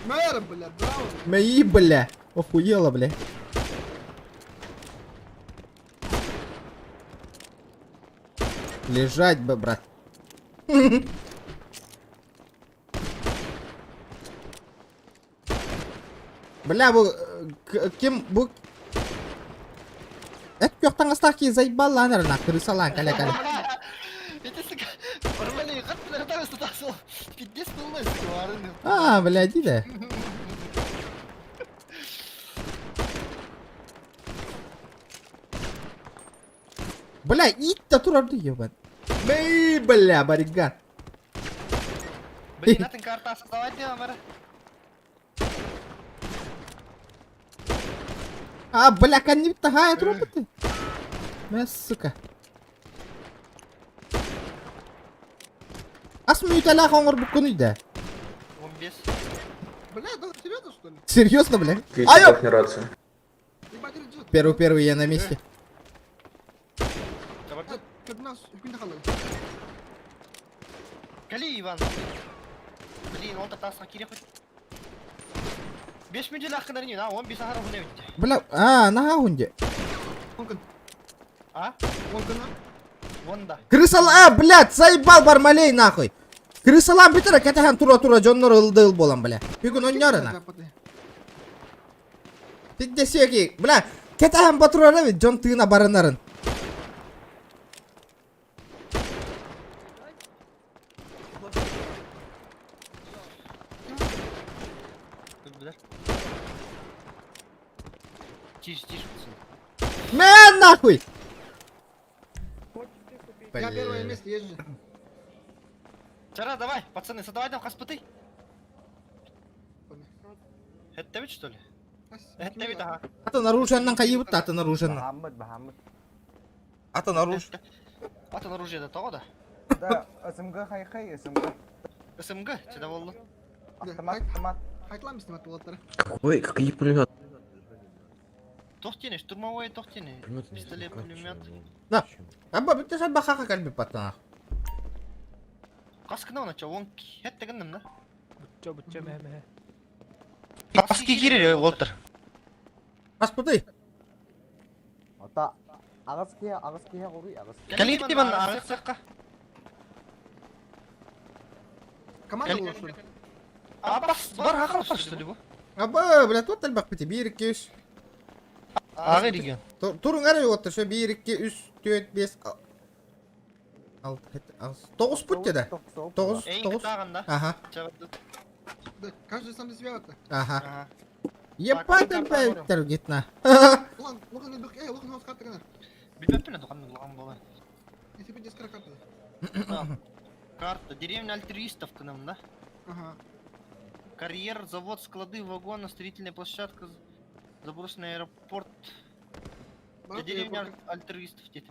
Мэр, бля, браво. Мои, бля. Охуела, бля. Лежать бы, брат. Бля, bu kim bu? Yoqdan астахи заебал наверное, крысалан, каля. Это, сука, нормально, как ты наготовился так, что 50 полной, сука, варыны. А, бля, дида. Бля, итті тұрарды ебан. Бей, бля, бариган. Блин, натын карта создавать не надо. А, бля, кәнне бітті, хая тұрып бітті. Мә, сука. Ас мүйтәлі қоңыр бүкін үйді. 15. Бля, да серьезно, что ли? Серьезно, бля? Айо! Не рация. Первый, я на месте. Как нас, күйінде қалай? Кали, Иван. Блин, он татасына керек қой. 5 минут аққыдар не, 15 ағара ғына өтті. Бля, а, наға хүнде. А? Онда. Крысала, блядь, заебал бармалей, нахуй. Крысалан бітірі, кәтіхан тура-тура, жоннар ылды-ыл болам, бля. Бүгін оннары, на. Пидде сүйеки, бля, кәтіхан батурары бит, жон тыына барынарын. Тише. Мен, нахуй! Я первое место езжу. Чара, давай, пацаны, создавай там хаспыты. Это ведь что ли? Это ведь, ага. Аты наруженнан қайыбыт, аты наруженнан. Аты наруж. Аты наружу еді, тоғы да? Да, СМГ хай-хай, СМГ. СМГ, чеда болды. Автомат. Қайтыламыз демат болаттары. Какой пулемет? Тоқтене, штурмовой тоқтене. Пистолет, пулемет. Да. ты же бахаха кальби патана. Каскына оны чо, он хеттегеннем да. Бутча мәмә. Каски кире Уолтер. Аспуты. Ата, ағыз кия қорый, ағыз. Кәлейді мен ағық саққа. Команда была, что ли? Бар ақылпа, что ли bu? Аба, блядь, вот тальбак пити, 1, 2, 3. Ағы деген. Турun әрі отыр, шо 1, 2, 3, 4, 5, 6, 9 путь деді. 9. Эйнгі тағында. Ага. Да, каждый сам за себя это. Ага. Ебать, опять гитна. Лохан, лохан у вас карта kana? Білмеппін еді қанның лаған болай. Если бы дискара карта. Карта. Деревня альтруистов к нам, да? Ага. Карьер, завод, склады, вагоны, строительная площадка, заброшенный аэропорт. Бар Деревня альтруистов дейді.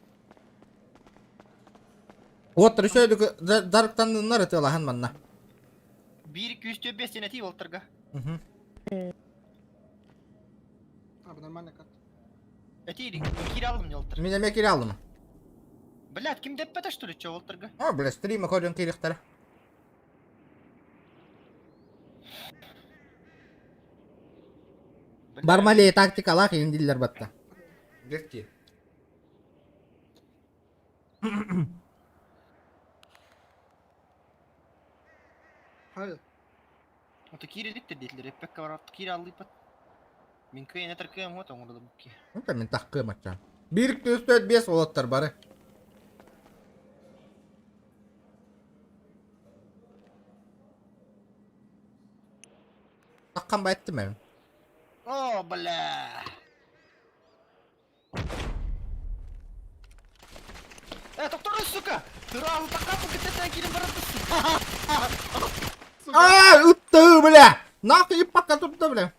Отыр, шо еді дарықтан нары тылахан манна. 1-2-5 тен әти Уолтерға. Нормальная карта. Әти, кире алдым не Уолтер. Мен кире алдым. Блядь, кім деп бәті что ли, чо Уолтерға? О, блядь, стримі ходен кирихтары. Бармалей тактикалақ енділер батта. Герти. Хайр. Оты кире диктер дейтілер, эппекке баратты кире алды бат. Мен көйен әтір көйен ғот оңырды бұкке. Это мен таққы матча. 1, 2, 3, 4, 5 олаттар бары. Таққан байтты мен. О, бля. Тоқтар, сука! Тұра алды таққан бұл кететен келін баратты. Үтті, бля! Нахуй епаққа тұрды, бля.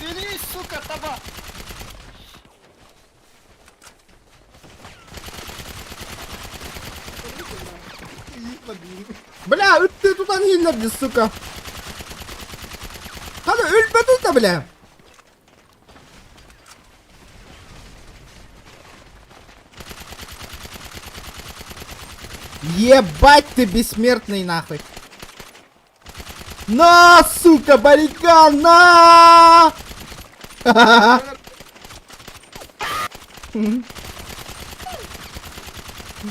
Эй, сука, таба! Бля, үтті тұтан елдерді, сука. Қады өлпеді да, бля. Ебать ты бессмертный, нахуй. На, сука, баррикан, на!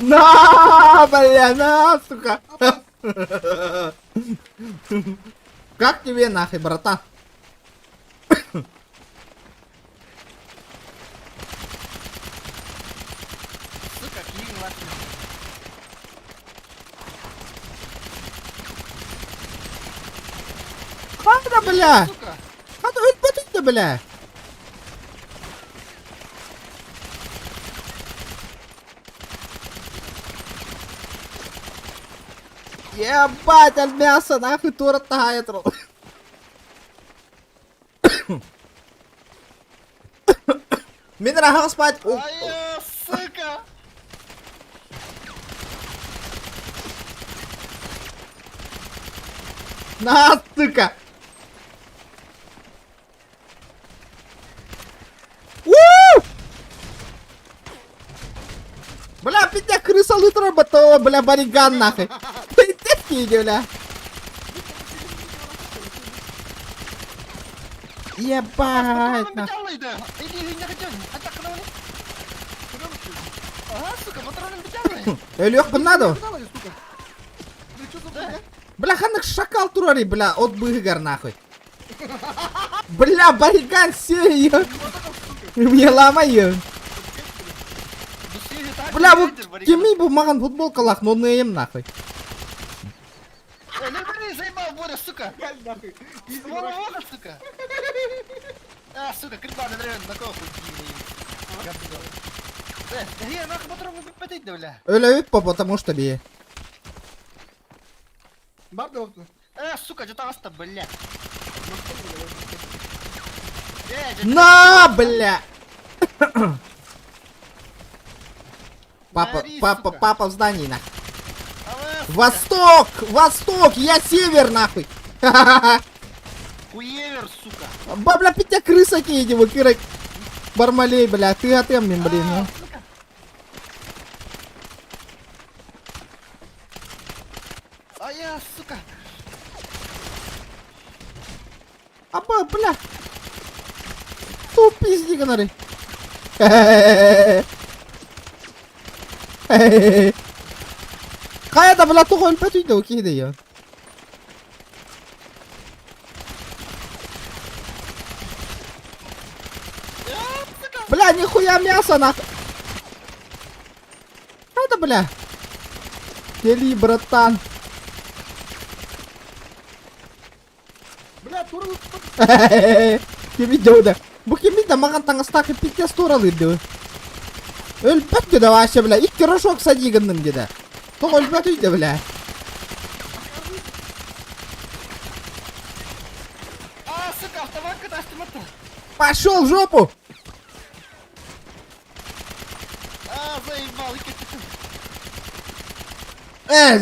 На, бля, на, сука. Как тебе, нахуй, братан? Сука, киін латын. Қада, бля? Қада өлпеді, бля? Ебать, аль мясо, нахуй тура тагает. Мен рахал спать. Ай, сука! На, сука! Бля, пидя крыса лутра батова, бля, бариган нахуй. Ты бля. Ебать, нахуй. Өлөк бұннаду? Бля, ханық шакал турары, бля, от бұғығар нахуй. Бля, бариган сей, мне ламайын. Бля, бұл кемей бұл маған футболкалақ, но нейім нахуй. Не заебал, Боря, сука! Створа воха, сука! Сука, крипа, не нравится, на кого да я нахуй патрон выпадить, да, бля. Өлөк по, потому что бе. Сука, что-то оста, бля. На, бля! Папа в здании, нахуй. Восток! Восток! Я север, нахуй! Хуевер, сука. Бля, пятя крыса кинь его, Кира. Бармалей, бля, ты отъемлен, блин, ну. А я, сука. Аба, бля. Тупизник, нары. Каяда, бля, тухоль патуйда, окей, да я. Бля, нихуя мясо, нахуй. Это, бля. Кели, братан. Бля, турал. Кеми да. Bu kimi de makan tangas takip pityas turalıydı. Ölpet de vaşa bile. İlk kere şok sadigandın gide. Tok ölpet uydu bile. А, сука, автоматка дастимата. Пошел в жопу! А, заебал, и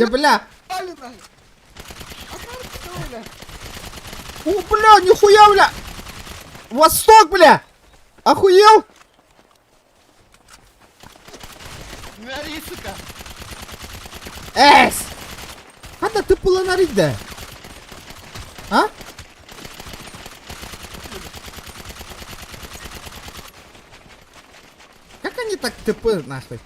Бля! О, бля, нихуя, бля! Восток, бля! Охуел? Гори, сука. Эс! Когда ты полонарить, да? А? Как они так ТП, нахуй?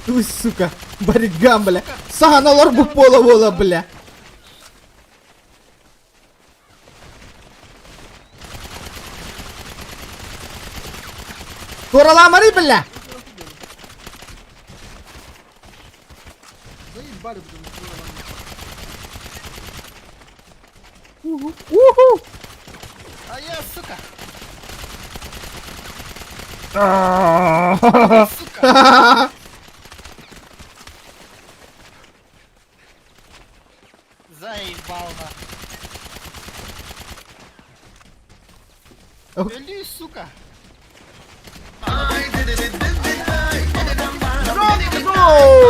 Уй, сука, баригам, бля. Саганалар бу пола вола, бля. Тураламари, бля. Заебали, блин. Уху. А я, сука. Заебал, на. Вели, сука.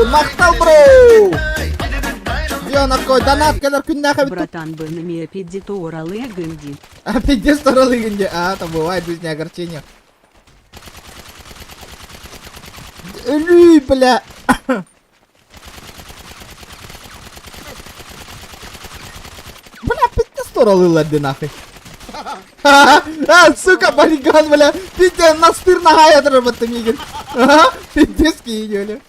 Мақтал, бро! Дионатко, донат kadar күннәхә бит. Братан, бы на меня педитора легенди. А педестора легенди. А, там бывает в жизни огорчение. Люй, бля. Бля, педестора лылади нахуй. А, сука, бариган, бля. Пидя настыр нагая дработы мигель. Пидески идёли.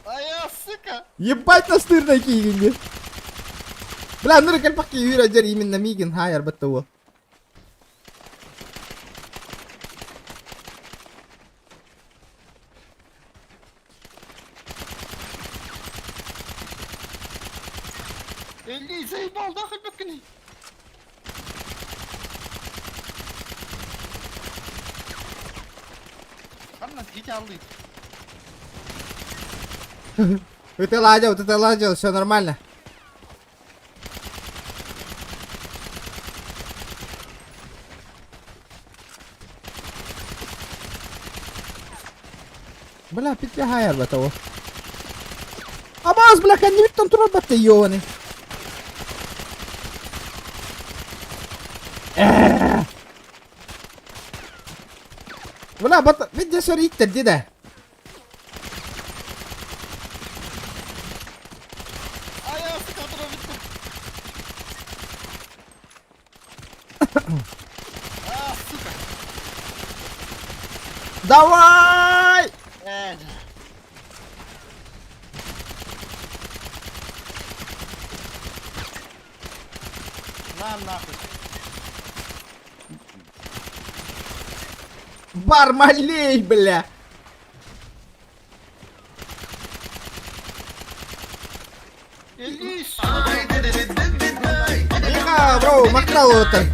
А я, сука. Ебать настырный кигенди. Бля, ну рекаль паки юраджер именно миген хайер баттого. Вели, заебал, нахуй, бакни. Анна, иди аллы. Ты ладил, все нормально. Бля, пятья баттого. Абаз, бля, канни там турал батты ёваны. Бля, бата, видишь, смотрите, деда. А я, сука, травит. А, сука. Давай! На, нахуй. Бармалей, бля! Вели, сука. Иха, бро, мактал это.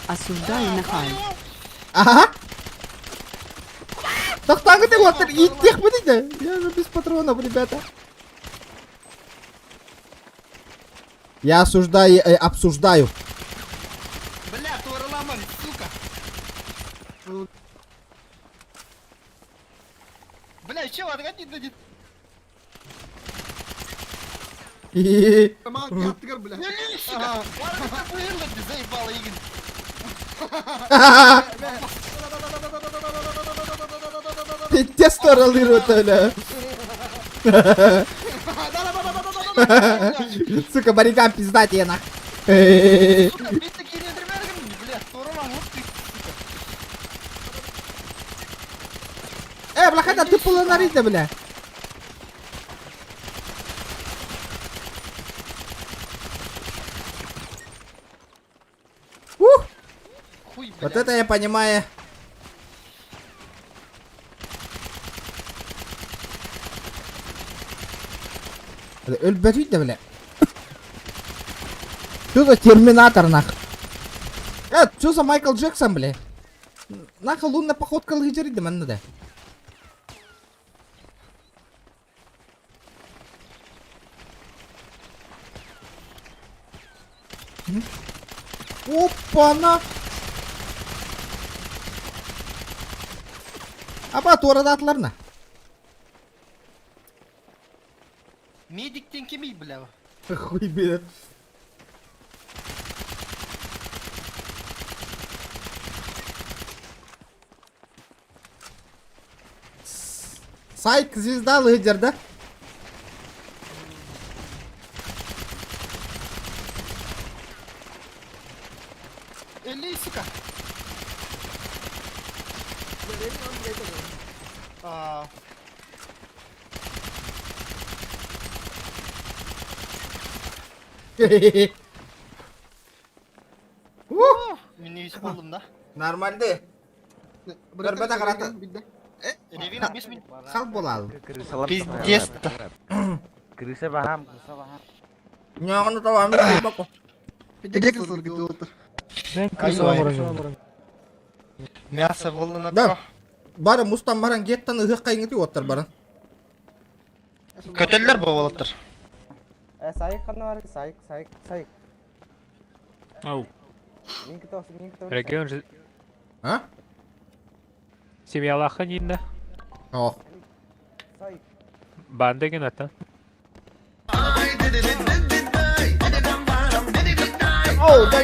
Осуждаю нахай. Ага. Так ты вот, и тех будете? Я же без патронов, ребята. Я осуждаю, обсуждаю. Бля, тураламан, сука. Бля, чего, отгони, дадит. Мама, ты бля. Не лезь сюда. Ладно, ты выиграл, ты заебала, Игорь. Петте сторалирует, Оля. Сука, баригам пиздать я нах. Сука, бить такие недремеры, бля, здорово, вот ты, сука. Блахада, ты полонарить, бля. Хуй, бля. Вот это я понимаю. Өлбәтүйт дә белә. Что за терминатор нах? Что за Майкл Джексон, бля? Нахуй лунная походка лыжери да мен да. Опа-на! Апа туарада атларна. Медиктен кемей, бля. Хуй бля. Сайк звезда лидер, да? Эли, сука. Мен еш болдым да. Нормальды. Бір бәді қараты. Ревина 5 минут. Хал болалым. Пиздец. Крыса бахам, крыса бахам. Няғыны тавамын баку. Где крыса где отыр? Мясо болды на Да. Бары мустан баран геттан ұғық қайыңыты оттыр барын. Көтелер болып отыр. Сайык қана бар, сайык. Ау. Мен кетіп, Регион же... А? Семьялаха нинда. О. Сайык. Бандеген ата. Оу, да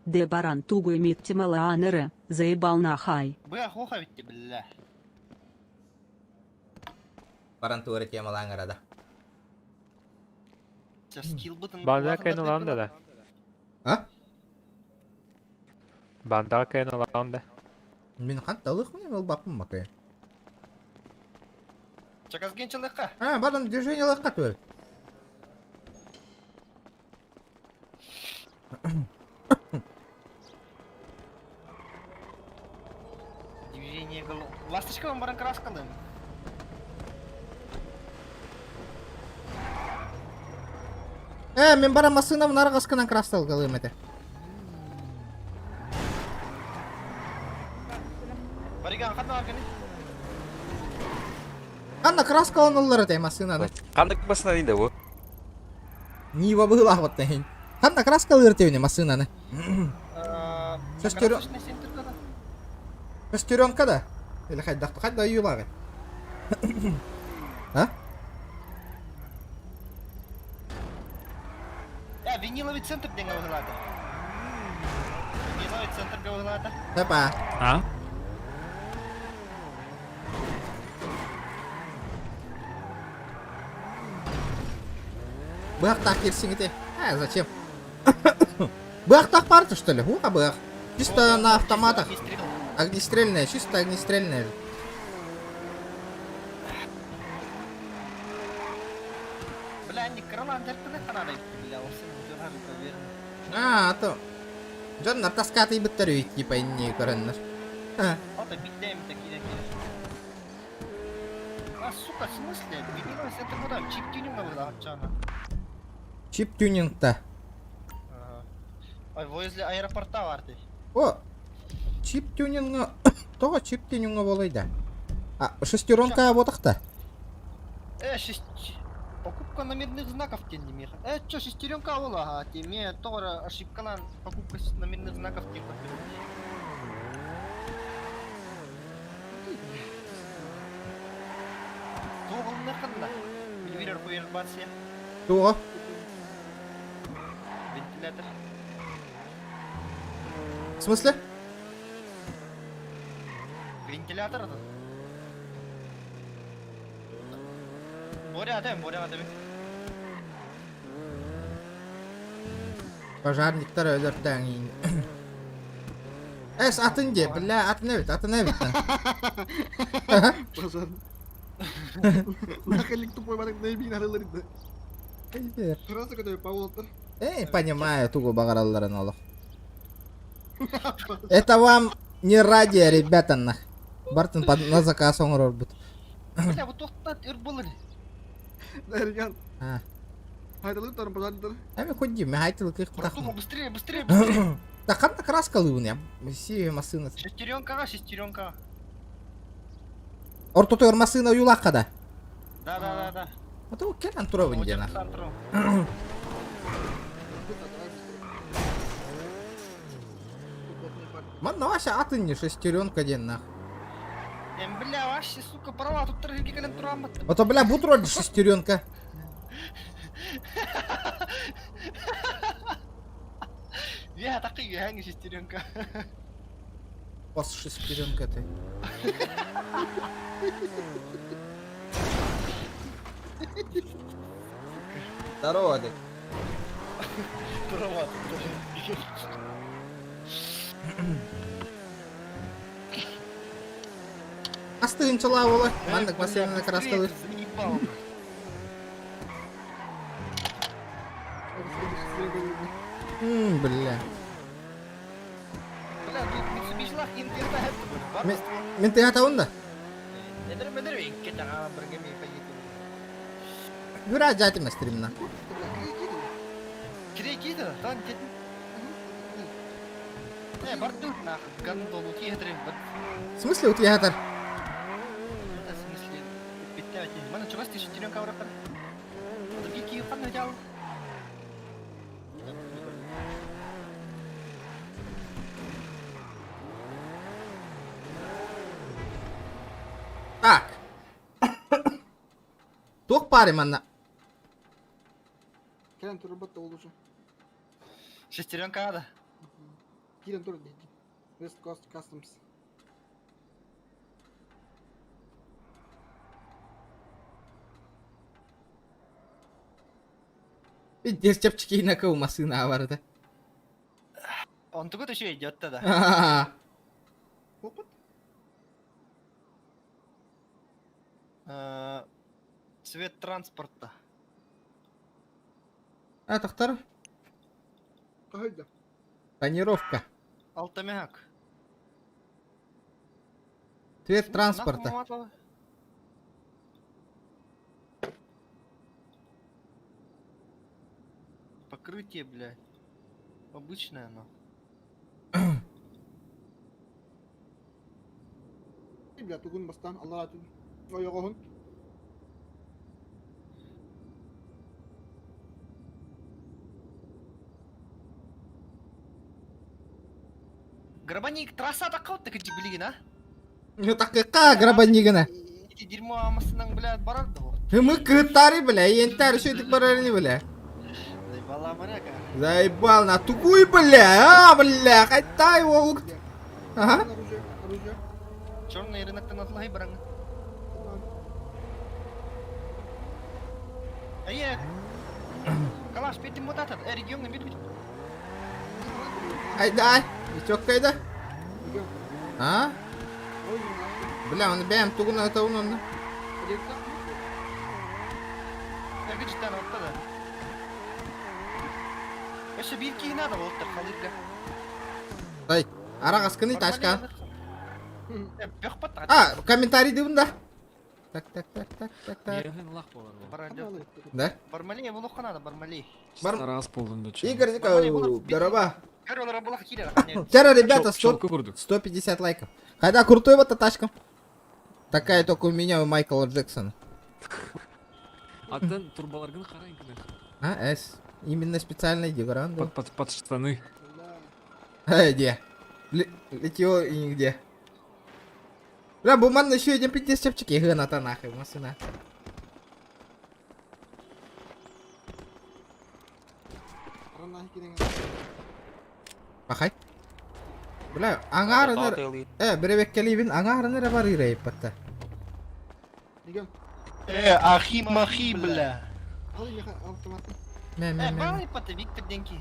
Де баран тугой миттимала анеры, заебал нахай. Бля, хоха ведь, бля. Баран туары темалаң арада. Банда кайны ланда да. А? Банда кайны ланда. Мен қанталық мен ол бапым макай. Чаказген человека. Баран движение лаққа туары. Движение голов. Ласточка вам баран красканы. Мен баран масынам нарғасқынан крастал қалым әті. Бариган, қадна арганы? Қанда краскалан олар әті масынаны. Қанда басына дейді бұл? Нива была вот тейн. Қанда краскал өртеуіне масынаны. Шестеренка да? Или қайда үйілағы? А? Виниловый центр где говорила-то? Виниловый центр говорила-то? Тепа. А? Бахтах ерсиңете. Зачем? Бахтах парты, что ли? Уха бах. Чисто на автоматах. Огнестрельная, чисто огнестрельная. Бля, не крылан дертіне қанады, бля, осы жұрғаны проверім. А то. Жон таскаты биттер үйт, типа, не көрінір. Ото биттейм такие. Сука, в смысле? Виниловый центр куда? Чип тюнинга была, отчана. Чип тюнинг-то. Ой, возле аэропорта варды. О, чип тюнинга. Того чип тюнинга болайда. Шестеренка ботақта. Покупка номерных знаков тен не меха. Чё, шестеренка была, а те мне тоже ошибка на покупка номерных знаков тен подтвердили. yakında. Bilmiyorum koyarız bas ya. Что? Ventilatör. В смысле? Ventilatör atın. Oraya atayım, oraya atayım. Пожарниктер өлөртөң ин. Эс атын же, бля, атын эбит, атын эбит. Пожар. Нахальник тупой банок на ебин аралар иде. Айбер. Трасса, который поволотыр. Понимаю, тугу багаралларын олох. Это вам не радио, ребята, нах. Бартын на заказ оңор орбут. Бля, вот тоқтат, өр болыр. Дәріган. А. Хайдалып тарым пожарниктер. Эми ходим, мен айтылык их Братума, быстрее, быстрее, быстрее. Да кандай краскалуун я? Си масына. Шестеренкаға. Ортото масына уюлаккада. Да. Вот ол келен туровын жана. Мана ваша атын не шестеренка ден нах. Бля, вообще, сука, права, тут торги келен турамат. Ото бля бут вроде шестеренка. Я такой, я не шестеренка. Пас шестеренка ты. Здорово, ты. Права, Астынчыла болы. Мандык бассейніне краскалыр. Бля. Бля, тут Mitsubishi-лах интернет бар. Мен ты атауын да? Недер кетаға біргеме поеду. Юра жатым стримна. Кире киді, тан кетін. Барды нах, гандон ұти етерем. В смысле ұти етер? В смысле, бітті әтейін. Мана чуғас теші тирен каврақар. Адырги кейі қанна жауы. Так. Ток пари манна. Келен тур работа ол уже. Шестеренка да. Келен тур дейді. West Coast Customs. Видишь, чепчики на кого масына аварда. Он тут еще идет тогда. Опыт? Цвет транспорта. Это второй. Қайда? Тонировка. Алтамяк. Цвет транспорта. Покрытие, блядь. Обычное оно. Бля, тугун бастан, Аллах атын. Ойоғығын. Грабаник трасса такая вот, так эти билигин, а? Ну так какая грабанигана? Эти дерьмо амасынан, блядь, барарды вот. Мы кытари, бля, ентар, что ты барарни, бля. Заебала моряка. Заебал на тугуй, бля, бля, хотя его. Ага. Черный рынок-то надлай, баран. Ае. Калаш, петим вот этот, регион бит. Айда, и чё кайда? А? Бля, он бэм тугуна это он. Я говорю, что она вот тогда. Еще бирки не надо, вот так халык, бля. Ай, арагасканы ташка. Пёхпат. А, комментарий дымда. Так. Да? Бармали, его лоха надо, бармали. Раз полный Игорь Зиков, здорово. Короче, Вчера, ребята, 150 лайков. Когда крутой вот эта тачка. Такая только у меня, у Майкла Джексона. Аттан турбаларгын қарайынкіні. А, эс. Именно специальная дегранда. Под штаны. Где? Летело и нигде. Бля, буман еще один 50 чепчики, гына-то нахуй, масына. Bakay. Bля, аңарыныр. Біребек келейбін, аңарыныр бар ирейіп бітті. Ахи-махи, бля. Мен. Балай паты, Виктор Денки.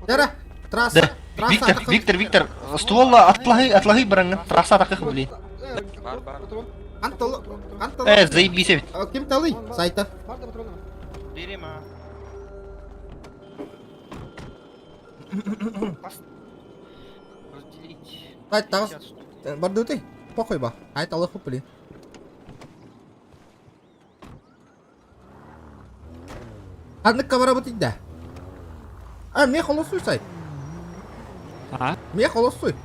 Дәрі, трасса. Виктор, стволла отлагай бараңын, трасса тақық, блин. Антолы. Заебись. Кем талый? Сайта. Берем, а. Разделить. Сайт, тағыз. Барды өтей. Похуй ба. Айт алы хуп, блин. Адныққа бара бұтайды да. Мен қолысуй, сайт. Мен қолысуй.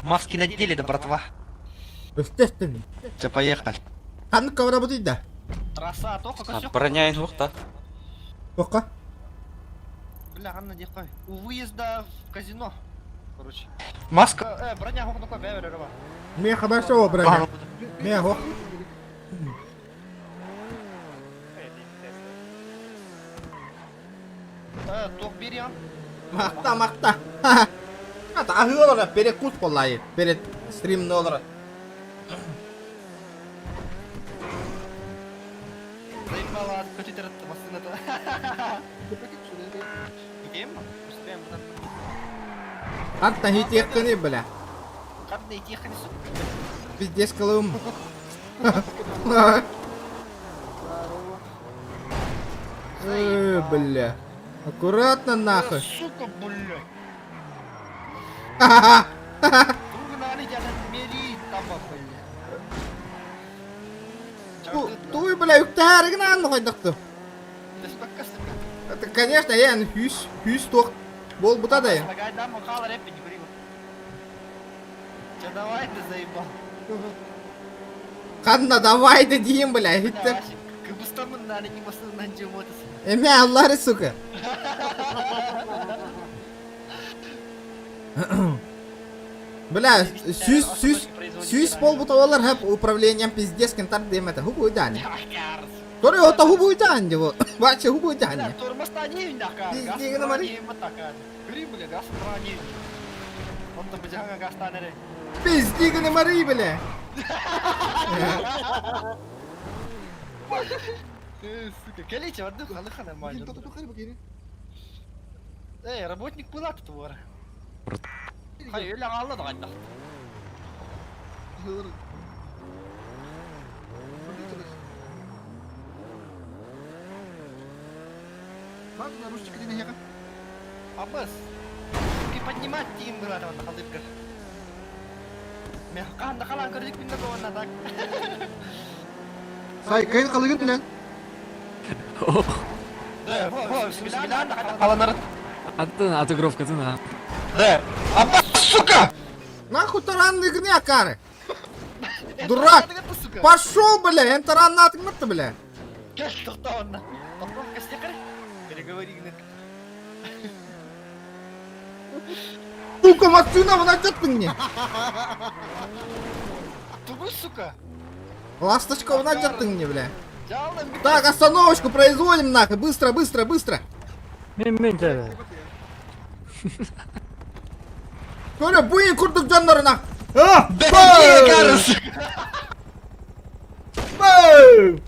Маски надели, да, братва. Естественно. Все, поехали. Адныққа бара бұтайды да. Трасса, тоқа, косёк. Броня инвухта. Тоқа. Бля, Анна, дехай. У выезда в казино. Короче. Маска. Броня, хох, такой, бявер, рыба. Мен хабаршова броня. Мен хох. Ток берем. Мақта. Тағы олар, перекус болайы. Перед стримні олар. Заебала, хотите этот машина-то. Идем? Успеем, братан. Антна хитеккені, бля. Как найти ханису? Пиздец кылым. Бля. Аккуратно нахуй. Сука, бля. Туй, бля, юктарыгын анны қойдықты. Это, конечно, ян хүс тоқ бол бұта да. Давай ты заебал. Қанна давайды дейін, бля. Кыбыстамын наны не басынан жем отыз. Эме аллары, сука. Бля, сүйс бол бұта олар хәп управлением пиздец кентар деметі. Хубу үйдәне. Тори ота хубу үйдәне дево. Бачы хубу үйдәне. Тормоста не винака. Пиздегіні мари. Гри, бля, газ не. Он там бжага гастанере. Пиздегіні мари, бля. Сука, келече, отдых, алыха нормально. Работник была тут вора. Hayır, öyle ağla da kaydı. Ладно, наручники не нахера. Аббас, ты поднимать тим было там на халдыпках. Мягко, на халан кордик пинна на так. Сай, кайын қалығын білен. Да, бисмилlah, халанар. Отыгровка, ты на. Да, Аббас, сука! Нахуй таранный гня, кары. Дурак. Пошел, бля, он таранный атмырты, бля. Что он? Попробуй стекарь. Переговори, гнет. Сука, машина, вы найдет мне. Тупой, сука. Ласточка, вы найдет мне, бля. Так, остановочку производим, нахуй. Быстро. Көре, бұйын күрдік жандарына. Бәле, қарыс! Бәу!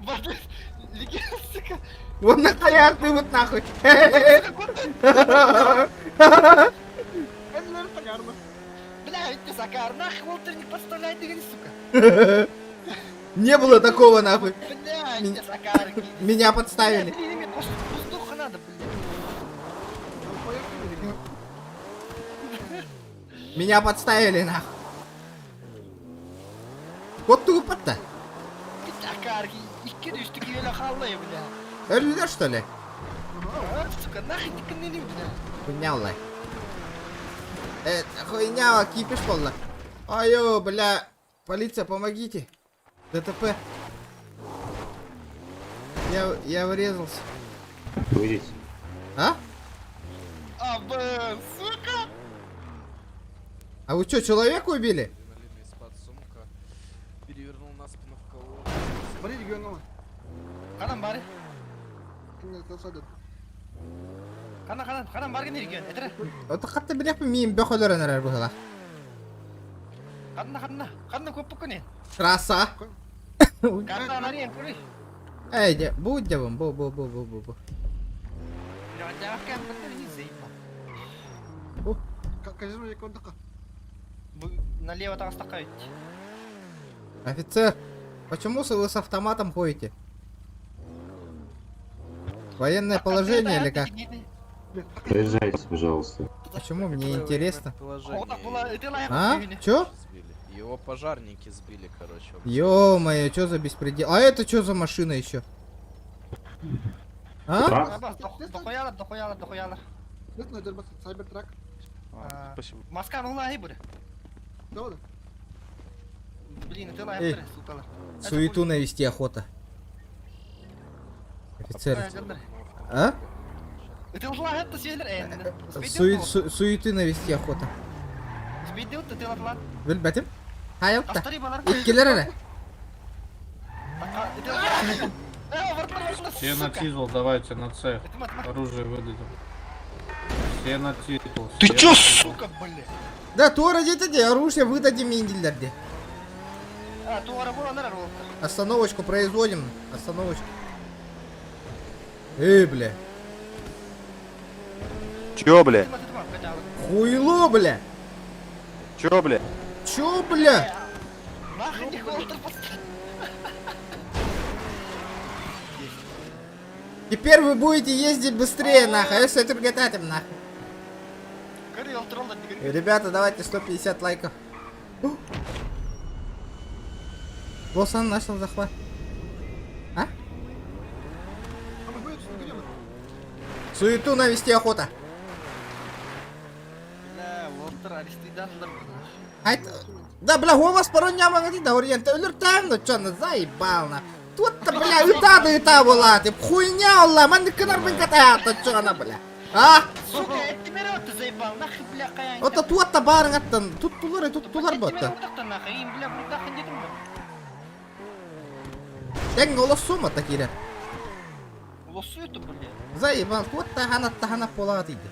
Бәле, сука. Оны қаяр түйбіт, нахуй. Бля, ведь ты закар, нахуй, утренник подставляет деген, сука. Не было такого, нахуй. Бля, ведь ты закар. Меня подставили. Блин, воздуха надо, блин. Меня подставили, нахуй. Вот тупо-то. Закарки, ikki üstteki öyle kallıyor, bля. Ölüler, что ли? Сука, нахуй ты не бля. Хуйня, лай. Хуйня, кипиш полно. Айо, бля. Полиция, помогите. ДТП. Я врезался. Выйдите. А? Абы, сука! А вы что, человека убили? Перевернул на спину в кого. Смотри, регионал. Канан бары. Кімге қалсады. Канан бары не регион. Этер. Вот хатты білек пі мейін бөкөлер әнерер бұғыла. Канна көп бүкіне. Краса. Канна нариян көрі. Әйде, бұл девім, бұл. Кажется, я контака. Налево там стакают. Офицер, почему вы с автоматом ходите? Военное положение или как? Проезжайте, пожалуйста. Почему? Мне интересно. Положение. А? Чё? Его пожарники сбили, короче. Ё-моё, чё за беспредел? А это чё за машина еще? А? Дохуяла. Нет, это Сайбертрак. Спасибо. Маска ну лаги буде. Да. Блин, это Эй, лаги, сука. суету навести охота. Офицер. А? Это уже лаги, это север. Суеты навести охота. Сбидил ты лаги. Білбәтім? Хайылтта. Иккелер әрі. Все на титул, давайте на цех. Оружие выдадим. Все на титул. Ты чё, сука, блядь? Да, туара детеде, оружие выдадим индилерде. Туара была, наверное. Остановочку производим. Остановочку. Бля. Чё, бля? Хуйло, бля. Чё, бля? Чё, бля? Нахуй не холодно. Теперь вы будете ездить быстрее, нахуй. Если это приготовим, нахуй. Ребята, давайте 150 лайков. Лосан начал захват. А? Суету навести охота. Да, бля, голос порой не могу да ориент. Улертаем, ну чё, заебал, на. Тут-то, бля, и та была, ты хуйня, алла, man кенар бен катаята, чё она, бля. А? Сука, я тебе рот заебал, нахуй, бля, каян. Вот тут-то барыңаттан, тут-тулар бөтті. Тәң олысу ма такирер? Олысу это, бля. Заебал, тут-то ханат пола дейді.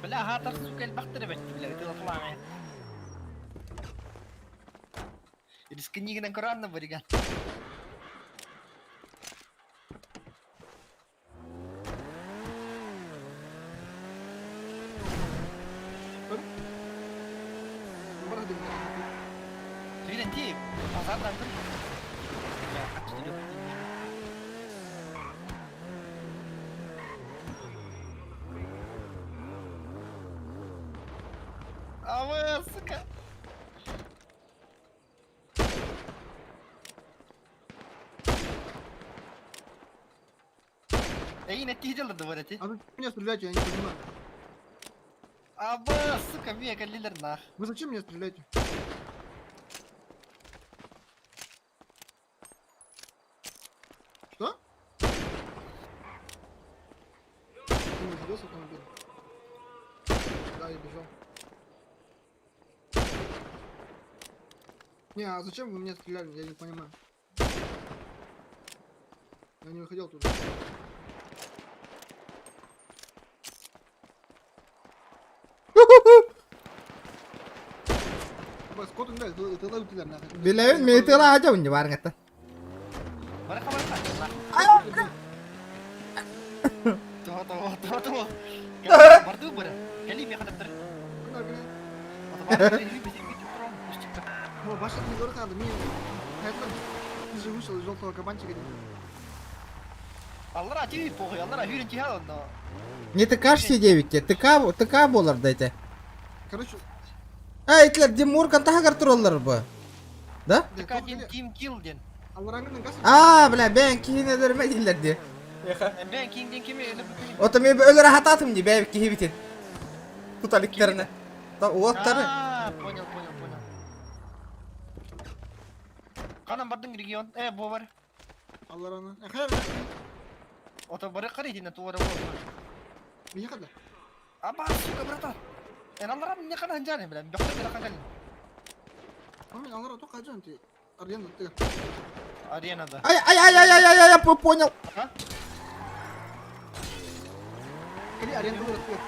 Бля, гатар, сука, эльбахтыры бәтті, бля, это лафлаңа. Рискінігінен Коранны бұрыған. Түйден тейіп, азардан тұр. Бля, қатшты жоқ. А сука. Эй, на тихо дело говорите. А вы меня стреляете, я не понимаю. Сука, мега лидер нах. Вы зачем меня стреляете? Что? Ты не сбился автомобиль? Да, я бежал. Не, а зачем вы меня стреляли? Я не понимаю. Я не выходил туда. Bilawin, may tira aja unja barang eta. Tuh. Bartu bera. Kali меня хотят. Ну, ваша не дурака, да мне... Ты же вышел из желтого кабанчика. Аллара, тебе похуй, Аллара, Юрин тихал, но... Не тыкаш C9, тыка болар дайте. Короче... А, итлер, Димуркан тагар троллар бы. Да? Тыка Тим Килден. Аллараңның газ... А, бля, ben kine derme değiller diye. Ben King'den kimi öyle bir Ota men öyle rahat atım diye belki hibitin. Tutaliklerini. Da uatları. Понял. Kanan bardın region. Bu var. Allah rana. Hayır. Ota barı karıydı tu var bu. Bir kadar. Apa suka brata. Allah Rabbim ne kadar hancane bilen. Bakın bir rakam. Amin Allah tuh kaca nanti. Aryan nanti. Arena'da. Ай, понял. Ini Aryan dulu tuh.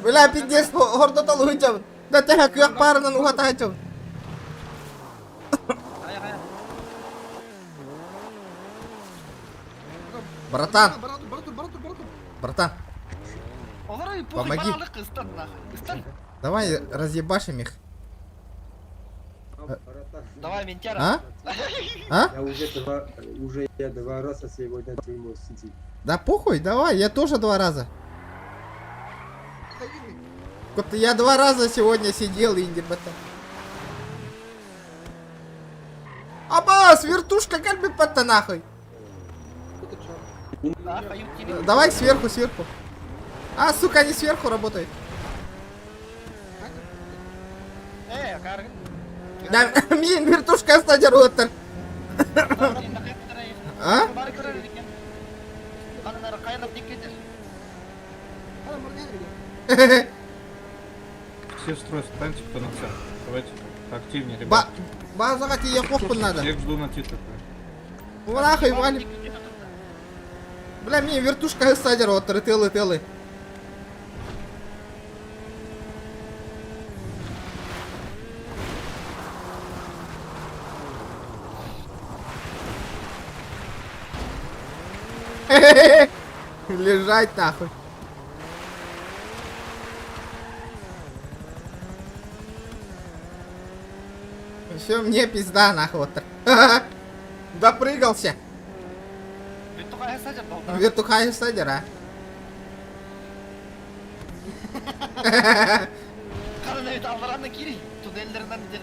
Бля, пиздец, хордо толуйчам. Да теха кыяк парынан ухатайчам. Братан, братан, помоги. Давай разъебашим их. Давай, ментяра. А? А? Я два раза сегодня тюрьму сидел. Да похуй, давай, я тоже 2 раза. Вот я 2 раза сегодня сидел, Инди, братан. Абас, вертушка, кальби пата нахуй. Давай сверху. А, сука, они сверху работают. Да, мин, вертушка стадер отыр. А? Все в строй станьте, кто на центр. Давайте активнее, ребят. Базаға тие қоқпын надо. Всех жду на титр. Нахуй, валим. Бля, мне вертушка стадер отыр, тылы. Лежать нахуй. Все, мне пизда нахуй. Допрыгался. Вертухай садера. Karın evet allarına giri. Tut ellerinden bir de.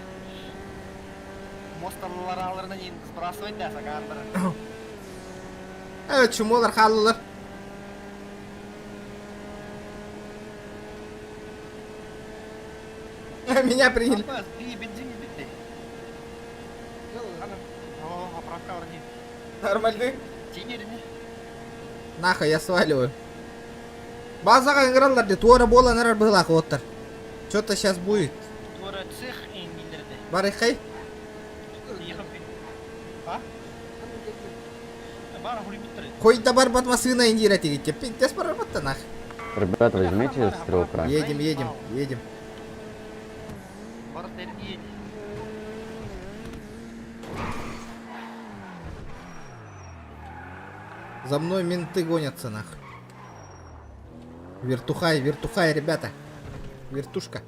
Mostarlılar ağlarına yiyin. Sparaslayın derse karları. Evet, çumolar halılar. Меня приняли. Нормально. Нахуй, я сваливаю. Базаға игралар де туара бола нарар была оттар. Что-то сейчас будет. Барыхай. Хоть бар батмасына индира тегите. Пиздец поработа нах. Ребята, возьмите стрелка. Едем. За мной менты гонятся нах. Вертухай, ребята. Вертушка.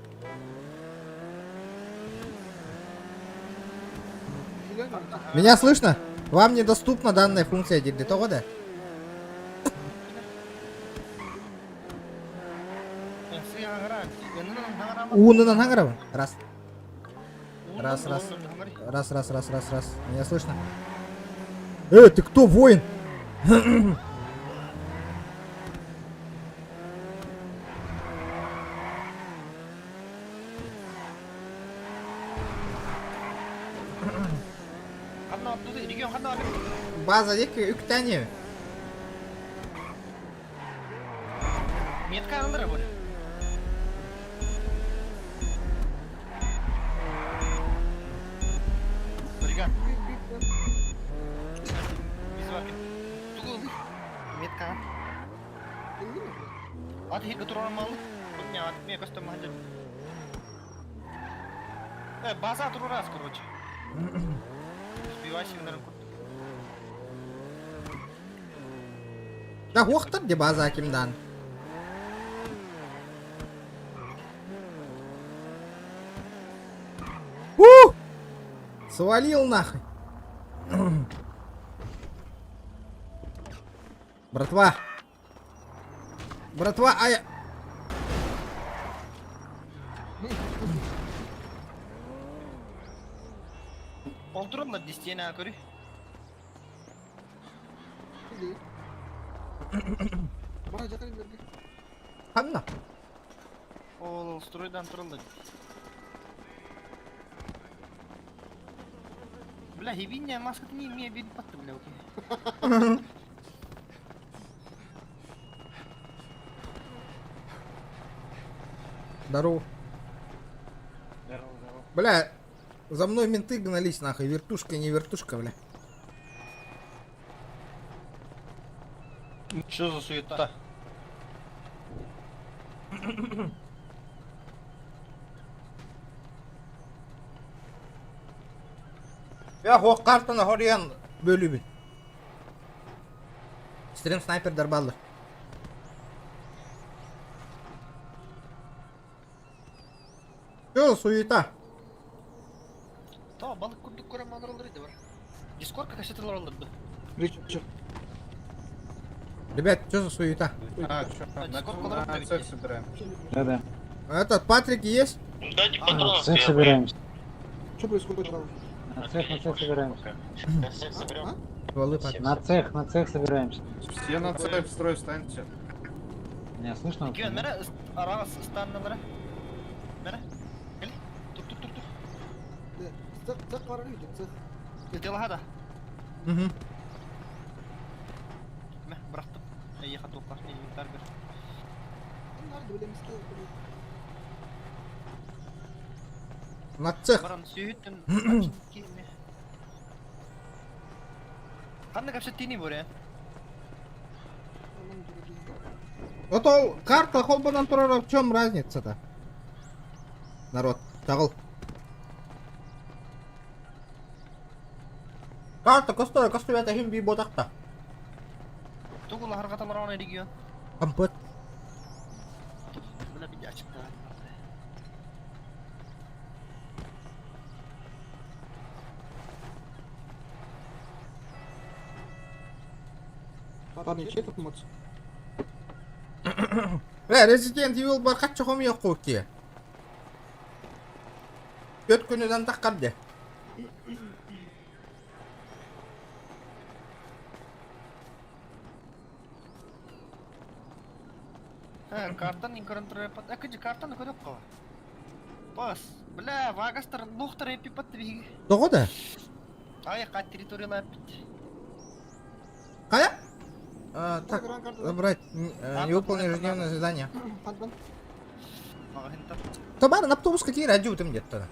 Меня слышно? Вам недоступна данная функция для того, да? Унынан ханграва. Раз. Меня слышно? Ты кто, воин? База дек үктәне. Метка андыра бұл. Бригад. Визуаки. Тугу. Метка. Ат хит туран мал. Punya ат костюм маханжат. База туру раз, короче. Сбивайся на руку. Да хохтар де база кимдан. Свалил нахуй. Братва, ая. Полтора на 10 на кори. Анна. Ол стройдан тұрылды. Бля, ебиня маска-то не имеет видно под бля, окей. Здорово. Бля, за мной менты гнались нахуй, вертушка не вертушка, бля. Что за суета? Я о картаны хориян бөлүбүн. Стрим снайпердер балдар. Чё за суета? Та, балык күрдік көрем анырылыр еді бар. Дискордқа кәшетілер алырды. Ребят, что за суета? А, чё? На цех собираемся. Да-да. Этот Патрик есть? Дайте На цех собираемся. Что происходит, Рауш? На цех собираемся. Стволы Патрик. На цех собираемся. Все на цех в строй станьте. Не слышно? Кен, мәрі арағыз станнылары. Мәрі? Кел. Тұр. Цех қарағыды, цех. Делағада. Угу. Мә, бұрақтым. Еқа тоққа, инвентар бер. Нарды білеміз ке. На цех. Баран сүйіттін. Қанды кәпшет тейіне бөр, Вот ол карта холбадан турар, в чем разница-то? Народ, тағыл. Карта костой это хим би ботақта. Тұғылы харғаталар оңай регион. Ампыт. Бұна біде ашықта. Парни, че тут моц? Resident Evil бар қатшы қомы еқ көкке. 4 күнеден таққарды. Картан инкорын тұры епат. Әкіжі картаны көдік қала. Бас, бля, вагастар лұқтар епі патты бейгі. Доғы да? Аяқа территориялар еппет. Қая? Так, забрать, не выполнил ежедневное задание. Товар на автобус какие радио там где-то.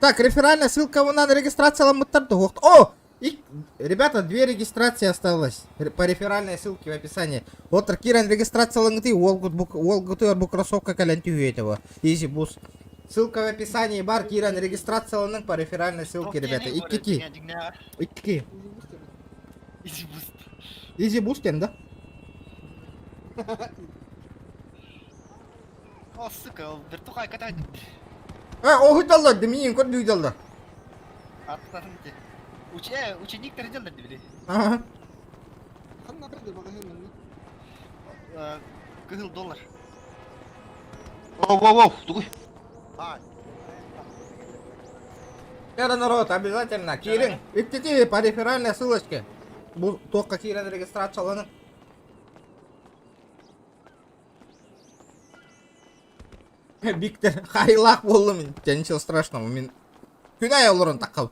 Так, реферальная ссылка на регистрацию ламутарду. О! И, ребята, 2 регистрации осталось по реферальной ссылке в описании. Вот Киран регистрация лангты, Волгутыр Букросовка Калянтю этого. Изи бус. Ссылка в описании, бар Киран регистрация ланг по реферальной ссылке, ребята. Икки. Изи бустен, да? О, сука, вертухай катайды. Оғыдалды, деменен көрді үйдалды. Аттарын те. Учениктер делді біле. Ага. Қанна бірді баға хемін? $100. Воу, тугой. Это народ, обязательно. Кирин, идите по реферальной ссылочке. Только Кирин регистрация ланг. Виктор, хайлах болдым мен. Ja ничего страшного, мен күн аялырын таққал.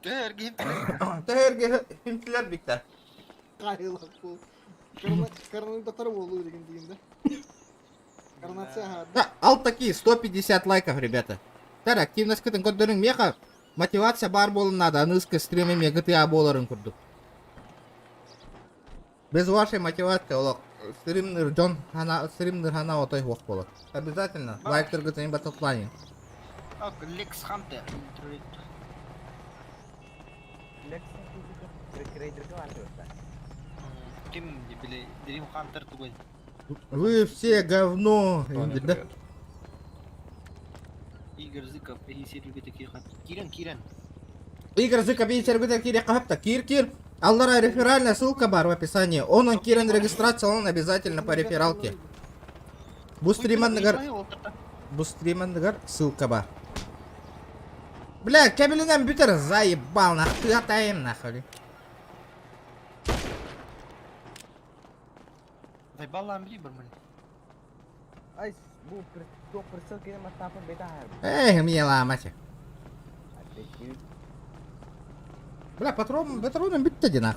Тәһәрге химтілер Виктор. Хайлах бол. Коронавирустар болу деген дегенде. Коронация. Да, ал такие 150 лайков, ребята. Так, активность кытын көддөрүң меха. Мотивация бар болын надо, анызкы стримеме GTA боларын күрдік. Без вашей мотивации олақ стримнер Джон стримнер хана отой хоқ болот. Обязательно лайктер гытын батлплане. Лекс Хантер. Ким биле, Дрим Хантер тугой. Вы все говно. Да? Игорь Зыков, такие Кирен. Игорь Зыков, Кир. Аллара реферальная ссылка бар в описании. Он Кирен регистрация, он обязательно по рефералке. Бустримандагар ссылка бар. Бля, кабелинен бютер заебал, нахуй атаем нахуй. Тайбаллам ли барман? Ай, bu persil masih beda. Эй, мне ломать. Бля, патроны бить одинах.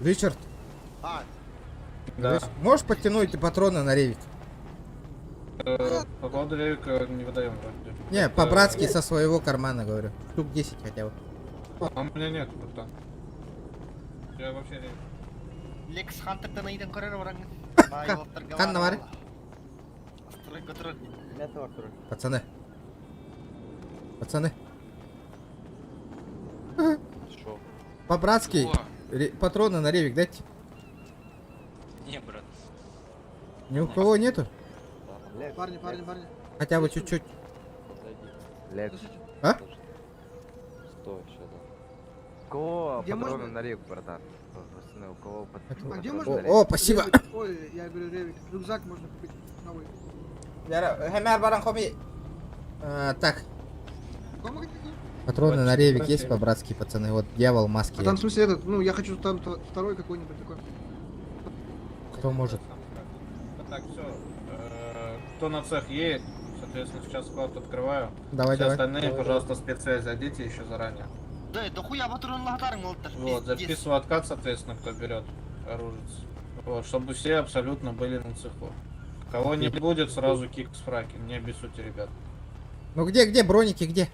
Ричард, Да. можешь подтянуть патроны на ревик? По поводу ревика не выдаем вроде. Не, по-братски со своего кармана говорю. Штук 10 хотя бы. А у меня нет круто. Я вообще ревик. Лекс Хантер'dan ayıdan karar var angin. Хан навари. Строй, который... Пацаны. По-братски патроны на ревик дайте. Не, брат. Ни у кого нету? Парни. Хотя бы чуть-чуть. Слушайте, А? Стой, что да. У кого Где патроны можно? на рек, братан? Пацаны, у кого а где патроны можно? на рек? О, спасибо. Ой, я говорю, Ревик, рюкзак можно купить новый. Хэмер баран хоми. Так, Кому хотите? патроны на ревик есть по-братски, пацаны. Вот дьявол маски. А там в смысле этот, ну я хочу там второй какой-нибудь такой. Кто может? Так, все. Кто на цех едет, соответственно, сейчас склад открываю. Давай, Все давай. остальные, пожалуйста, спецсвязь зайдите еще заранее. Да, да хуя патрон лахтарың олды. Вот, записываю откат, соответственно, кто берет оружие. Вот, чтобы все абсолютно были на цеху. Кого не будет, сразу кик с фраки. Не обессудьте, ребят. Ну где броники, где?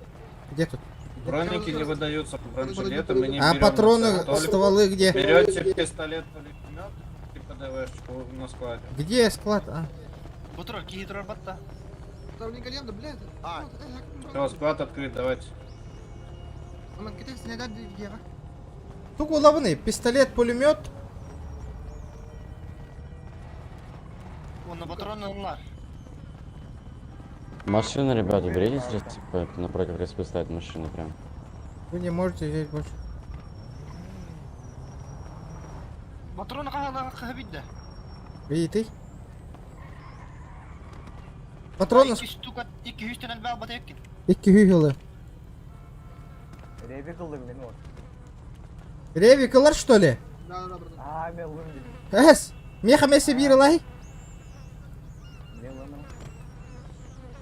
Где тут? Броники не выдаются по бронежилетам, мы не А берем патроны, на цех. Только стволы где? Берете пистолет, пулемет, типа ДВшечку на складе. Где склад? А? Патрон, кигитрор батта. Там не горем, да, блядь. Все, склад открыт, давайте. Аман, кетесің не дады гера? Тут головный, пистолет, пулемет. Он на патроны онлар. Машина, ребята, берите напротив респы ставить машину прям. Вы не можете взять больше. Патроны кахабит да. Видите? Патроны... 200 тенен бал бата еккен. 2 hügeli. Ревик кылдым мен вот. Ревикалар что ли? Да, братан. А, мен лым. Эс, меха меси биралай.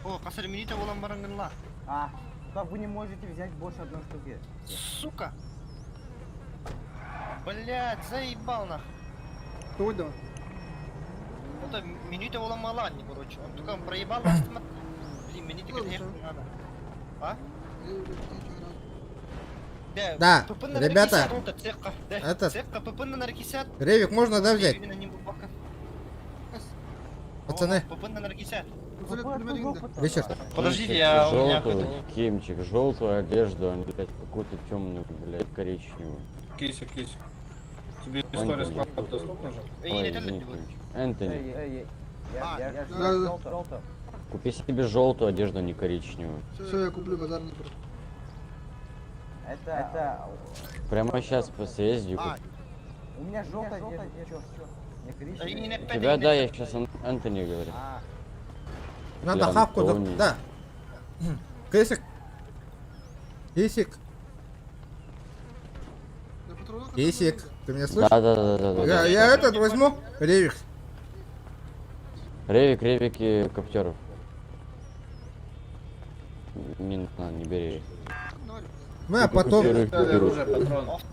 О, касар минита болан барангын ла. А, так вы не можете взять больше одной штуки. Сука. Блядь, заебал нах. Кто да? Это минита болан маланни, короче. Он только проебал автомат. Блин, минита конечно надо. А? Да, ребята, это... Цепка ПП на 50. Ревик можно, да, взять? Пацаны. ПП на 50. Ричард. Подождите, я... у меня Желтую, какой-то- кимчик, желтую одежду, а не, блядь, какую-то темную, блядь, коричневую. Кисик. Тебе история склада доступна же? Ой, извини, Кимчик. Энтони, Да. купи себе желтую одежду, а не коричневую. Все, я куплю базар не против. Это... Прямо сейчас по съезде куп. У меня желтая одежда. У тебя, да, я сейчас Энтони говорю. Надо Для хавку, Антони. да. Кисик. Кисик, ты меня слышишь? Да. Я этот возьму. Ревик. Ревики коптеров. Не бери. Мы, а потом...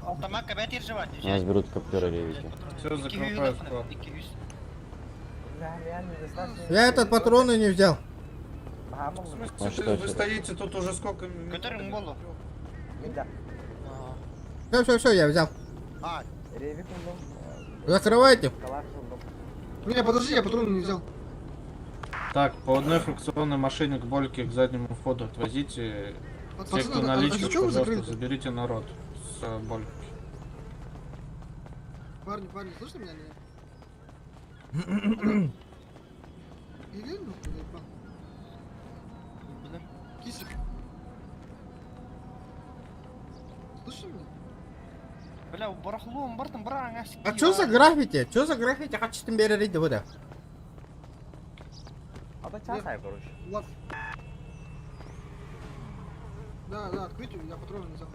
Автомат кабет иржевать. У нас берут коптеры ревики. Все, закрываю склад. Я этот патроны не взял. В А смысле, что вы это? стоите тут уже сколько минут? Который моло. Все, я взял. Ревик Закрывайте. Не, подожди, я патроны не взял. Так, по одной фракционной машине к Больке к заднему входу отвозите. Те, кто наличных, чё вы пожалуйста, закрыли? заберите народ с Больки. Парни, слышно меня? Или ну, заебал. Кисик. Слышно меня? Бля, барахлом, бартом баран. А что за граффити? Что за граффити? Хочешь береги да? А то часай, короче. Влад. Да, открыть, я патроны не взял.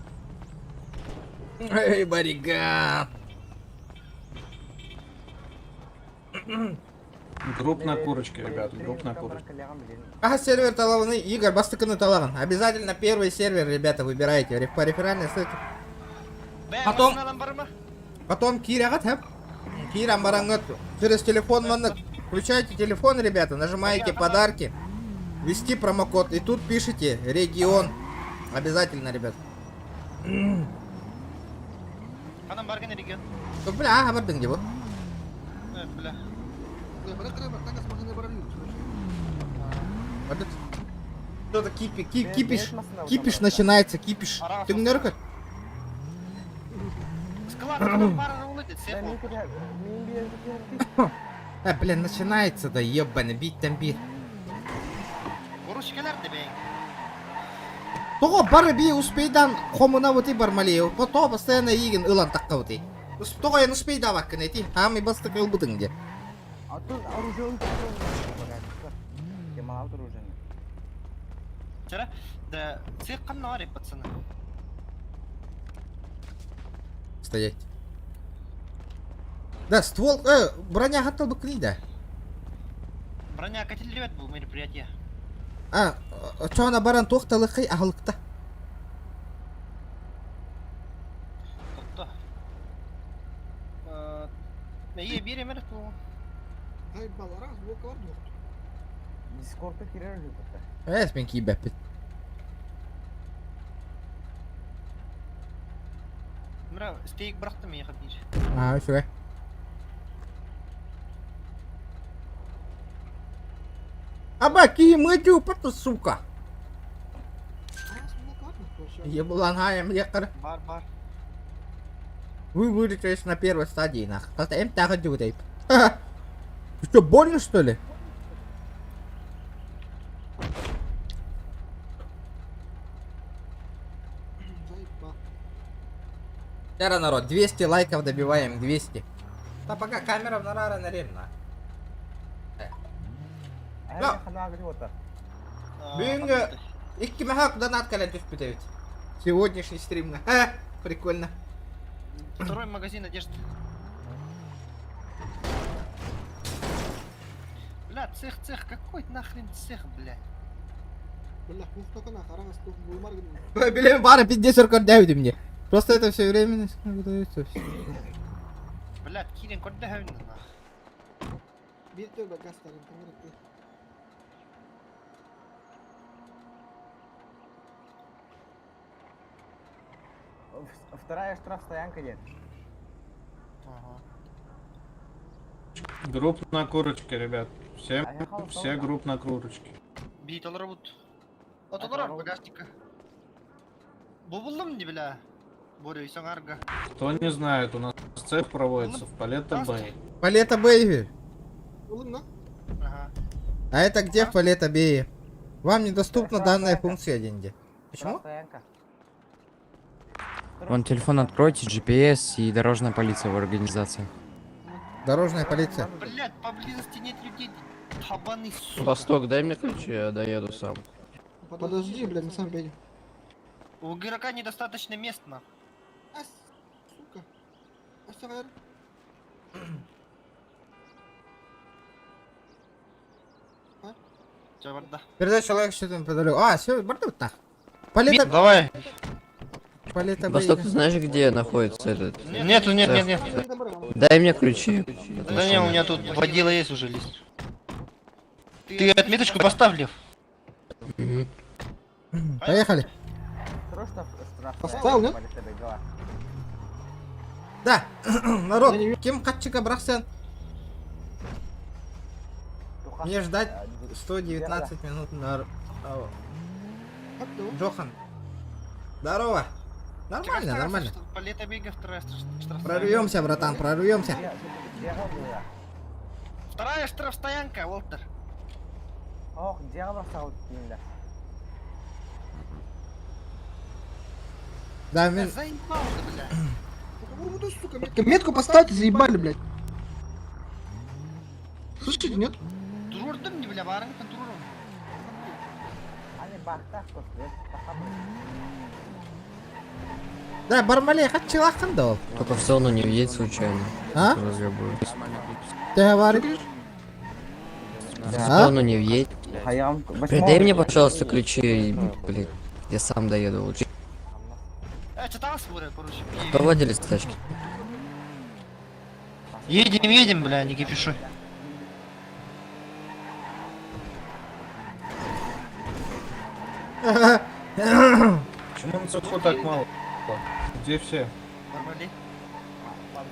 Эй, барига. Групп на курочке, ребят, групп на курочке. Ага, сервер талаваны, Игорь, бастыкыны талаган. Обязательно первый сервер, ребята, выбирайте. По реферальной ссылке. Потом Кирягат, Кирам барангат. Через телефон, включайте телефон, ребята, нажимаете подарки, ввести промокод, и тут пишите регион. Обязательно, ребят. Канам барган регион. Бля, хабардың деп. Бля. Что-то кипиш начинается, кипиш. Ты мне рука? Блин, начинается, да ебаный, бить там бит. Того бары би успейдан хомуна вот и бармалею, потом постоянно игин илан таккаути. Того я успей давак кнети, а мы баста кыл бутын где. А тут оружие мало оружия. Вчера, да, цех канари, пацаны. Стоять. Да, ствол, броня хотел бы книда. Броня котельет был мероприятие. Что она баран тохталы хай ахлыкта. Ие берем это. Ай, баларас, блокар дохт. Дискордта кирер жутта. Мен кийбеппит. Мра, стейк брахтым я хабир. Шугай. Аба, киемытю, пату, сука. Еблангаем лекар. Бар. Вы вылетелись на первой стадии, нах. Как-то им так и тейп. Ты что, больно, что ли? Тера, народ, 200 лайков добиваем, 200. Да пока камера в нарара нарена. Бинго, их махак донат кален туспитевит. Сегодняшний стрим, прикольно. Второй магазин одежды. Бля, цех, какой нахрен цех, блядь? Бля, только на харас, тут бумарги. Блин, бара 50 давите мне. Просто это все время выдается. Блядь, Кирин, куда давит на? Бирте багастар, интернет. Вторая штрафстоянка нет. Групп на курочке, ребят. Все групп на курочке. Бит алрабут. Отолар багажника. Бубулым не бля. Боря и сангарга. Кто не знает, у нас цех проводится в Палетто Бэй. Палетто Бэй. Ага. А это где в Палетто Бэй? Вам недоступна данная функция, деньги. Почему? Вон телефон откройте, GPS и дорожная полиция в организации. Дорожная полиция. Блядь, поблизости нет людей. Табаны, сука. Восток, дай мне ключи, я доеду сам. Подожди, блядь, мы сами поедем. У игрока недостаточно мест, на. Сука. Оставай. Чё, барда? Передай человек, что там подарил. Все, бардут нах. Палетто... Давай. Палетто Восток, ты знаешь, где находится этот? Нет. Дай мне ключи. Да не, у меня тут водила есть уже лист. Ты отметочку поставь, Лев. Поехали. Поставил, нет? Да, народ, кем катчика брахсен? Мне ждать 119 минут на... Джохан. Здорово. Нормально. Палетто Бэйга, вторая штрафстоянка. Прорвемся, братан, прорвемся. Вторая штрафстоянка, Уолтер. Ох, где обоссал тебя? Да, мен... Заебал ты, блядь. Сука, метку поставьте, заебали, блядь. Слышите, нет? Дурдым не, бля, баран, контролем. Они бахтах, Да, Бармалей, хатчилах кандал. Только в зону не въедь случайно. А? Разъебывают. Ты говоришь? В А? зону не въедь. Передай мне, пожалуйста, ключи, блин. Я сам доеду лучше. Что там смотрят, короче? Кто владелец тачки? Едем, бля, не кипишуй. Почему на цеху так мало? Где все? Нормально.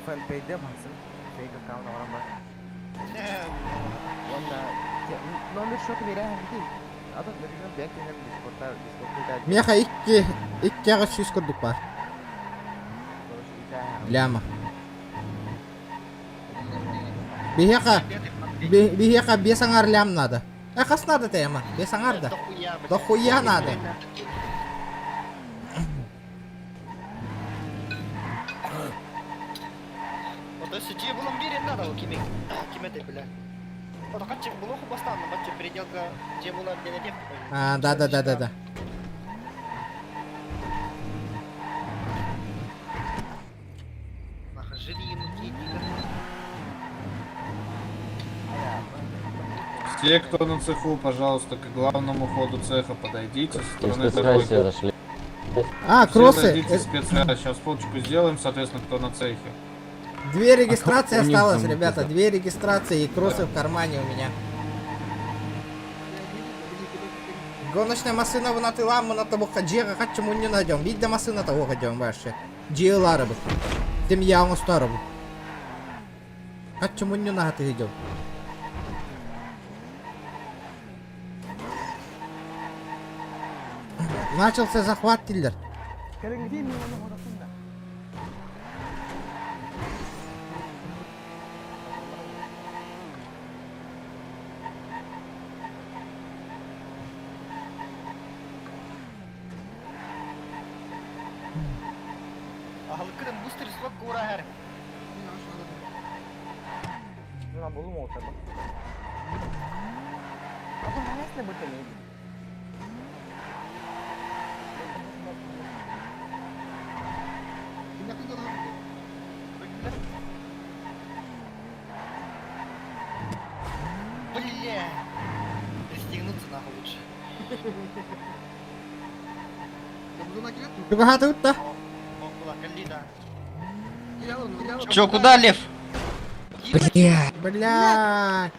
Фэн пейде басын. Фейка камна варам Номер шоты берем. Adam veriyorum belki hem Discord'da Меха икки ағыз 100 күрдік бар. Ляма. Бихеха 5 аңар лям надо. Қас надо тема? 5 аңар да. Дохуя надо. Вот если тебе было мерить надо, кеме ты, бля. Вот хотя бы блоху поставил, на батче переделка тебе была для тех. А, да. Жили ему Все, кто на цеху, пожалуйста, к главному ходу цеха подойдите. Со стороны Спецсвязь зашли. А, Все кроссы. зайдите в спецсвязь. Сейчас фоточку сделаем, соответственно, кто на цехе. 2 регистрации осталось, ребята. 2 регистрации и кроссы в кармане у меня. Гоночная машина в натылам, мы на того хаджера, чему не найдем. Видно машина того ходим вообще. Джиэларабы. Семья у старого. Чему не надо идем. Начался захват, Тиллер. Halkın booster slot kura her. На булу му отаба. Ako manas na butalin. Бля. Пристегнуться нахуй лучше. Чего тут-то? Чё, куда, Лев? Бля.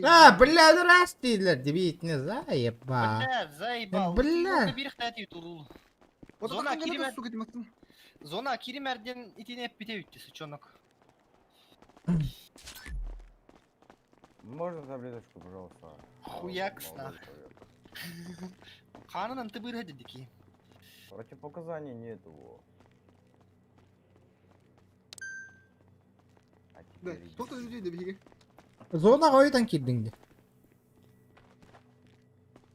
А, бля, ну раз Тиллер, дебит, не заеба. Бля, заебал. Бля. Зона Киримерден итине питевитти, сучонок. Можно таблеточку, пожалуйста? Хуякс нахуй. Канунан ты быры дедики. Противопоказаний нету. Да, кто-то людей добеги. Зона қойдан келдіңді.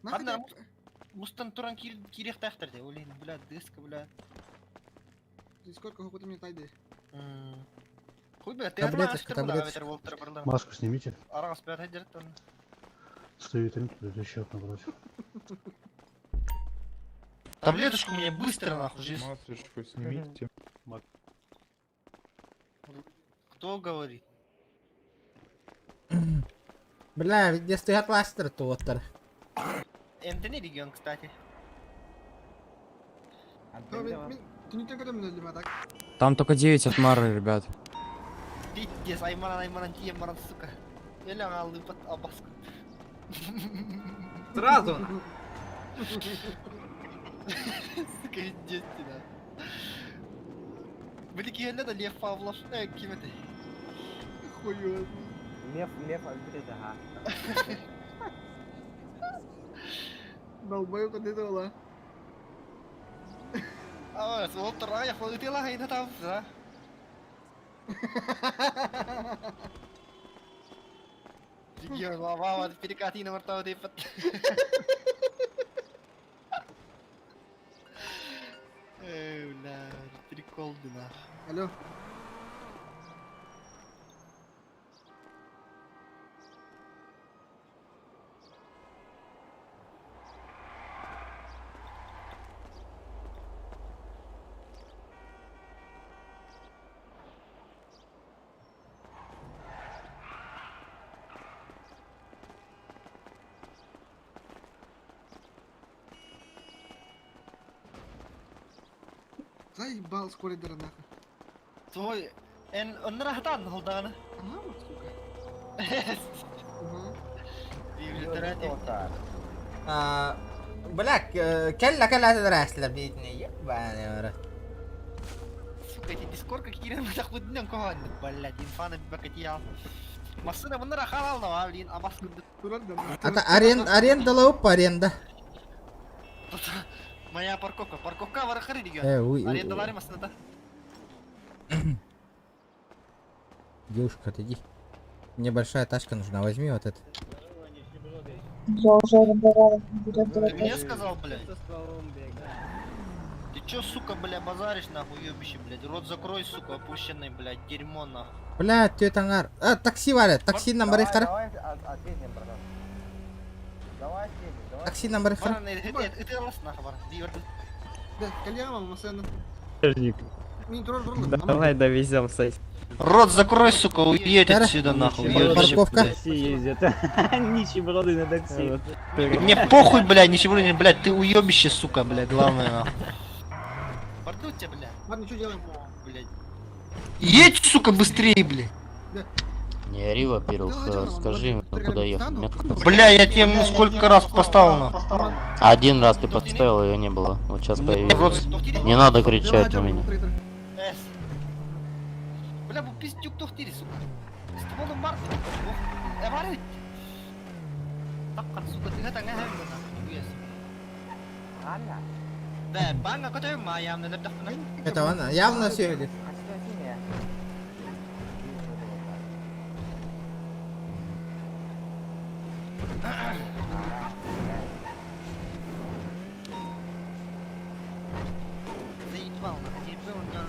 Қандар мұстан тұран керек тақтыр де, олейін, бля, диска, бля. Сколько какой-то мне тайды. Хуй, бля, ты одна ашты бұла, ветер волттыр бұрла. Маску снимите. Арағас бәт әдерттен. Стоит рынок, тут еще одна брать. Таблеточку мне быстро нахуй, жизнь. Масочку снимите. Кто говорит? Бля, где стоят ластеры туоттар. МТ не регион, кстати. Ты не только меня для так. Там только 9 от Мары, ребят. Пиздец, Аймаран, Тиемаран, сука. Я лягал под обоску. Сразу! Сука, иди сюда. Были киеледа Лев Павлов, кем это? Хуёво. Лев отбреда, ага. Долбою под это была. А, вот рая, вот ты лагай на там, да? Регион, лава, перекати на мартау ты под... Бля, прикол, да. Алло. Заебал с коридора нахуй. Твой... Он рахтан холдана. Ага, вот сука. Блядь, كلا تدرس بيتني يبقى Сука, эти дискорд какие-то мы так вот днем кого блядь, инфаны бакатия. Машина мы нарахал, но блин, а маску Это аренда лоп, аренда. Моя парковка варахари дига. Аренда лари масната. Девушка, отойди. Мне большая тачка нужна, возьми вот это. Я уже арендовала. Ты мне сказал, блядь? Ты чё, сука, бля, базаришь, нахуй, ёбище, блядь? Рот закрой, сука, опущенный, блядь, дерьмо, нахуй. Блядь, ты тангар. Такси валят, такси номер их Давай ответим, братан. Давай ответим, давай. Такси номер их Это раз, нахуй, Да, кальяма, масена. Подожди. Давай довезем, сойти. Рот закрой, сука, уедь отсюда, нахуй. Парковка. Нищеброды на такси. Мне похуй, блядь, ничего не, блядь, ты уебище, сука, блядь, главное, нахуй. Портнуть тебя, блядь. Ладно, что делаем? Блядь. Едь, сука, быстрее, блядь. Не ори, во-первых, скажи им, куда ехать. Бля, я тебе сколько раз поставил, нахуй. Один раз ты поставил, ее не было. Вот сейчас появилось. Не надо кричать на меня. Бля, bu пиздюк тухтири, сука. Стволы март. Эварит. Так, сука, ты это не хэвна, нахуй. Аля. Да, банга, который моя, мне надо. Это она, явно все идет. Заебал, нахуй, не был, не.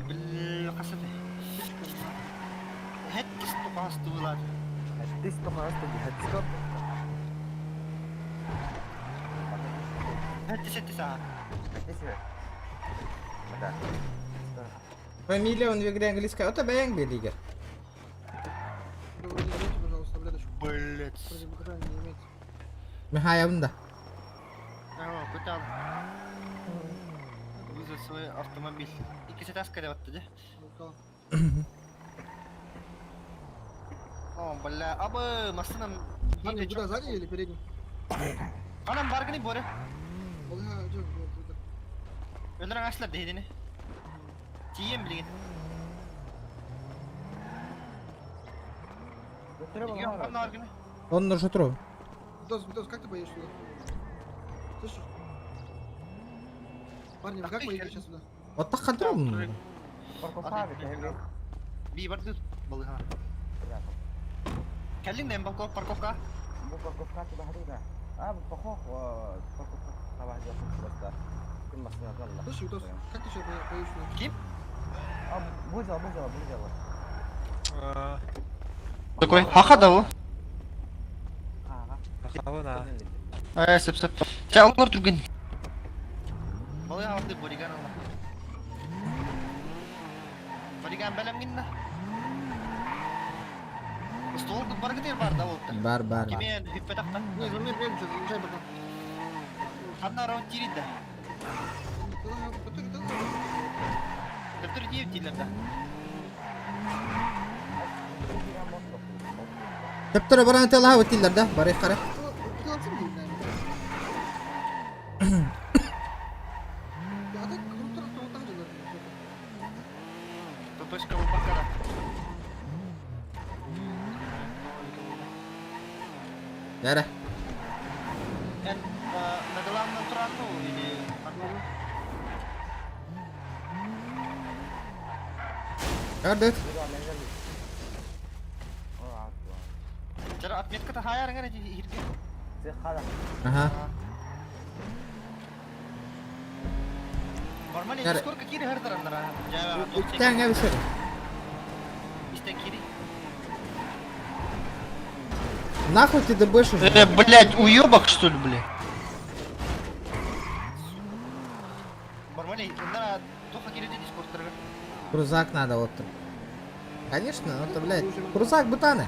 Бля, касаты. Хэттис тупасту, влад. Хэттис тупасту, хэттис. Хэттис, а. Да. Фамилия он в игре английская. Вот это Бэнг Билигер. Пожалуйста, блядочку. Блядь. Противопоказаний не имеется. Михай Авнда. Ага, пытал. Вызвать свой автомобиль. И кисета скорее да? О, бля, абы машина... Ладно, куда, сзади или передний? Анам баргани боре. Ага, жок, Öldüren açlar değdiğini. Tiyem bilgin. Он на шутру. Витос, как ты поедешь сюда? Слышишь? Парни, вы как поедете сейчас сюда? Вот так хадром. Bir vardı balığa. Kelin nem balkon parkovka. Bu parkovka sudah ada. Bu parkovka tambah jauh просто. Слушай, Витос, как ты сейчас поедешь сюда? Ким? Бузел. Такой, хахада o. Хавана. Сеп. Sen olur Türk'ün. Balığa vardı bodyguard Allah. Bodyguard belem ginna. Стол тут баргадир бар да болтта. Бар. Кемен хиппе тақта. Не, за мной прям что-то, заезжай потом. Одна раунд тирит да. Который диев тилер да. Тептере баран телага өтилер да, барих қара. Точка выпакара. Яра. На главном трану или... Ярдет. Cara отметка-то хаяр нggak nih hirgi? Ага. Нормально, Яра. сколько кири хардер андара? Тянга bisa. Истек кири. Нахуй ты добышь уже? Блять, уебок что ли, блядь? Нормально, на тоха кири дискорд. Крузак надо вот. Конечно, это, блядь, крузак бутаны.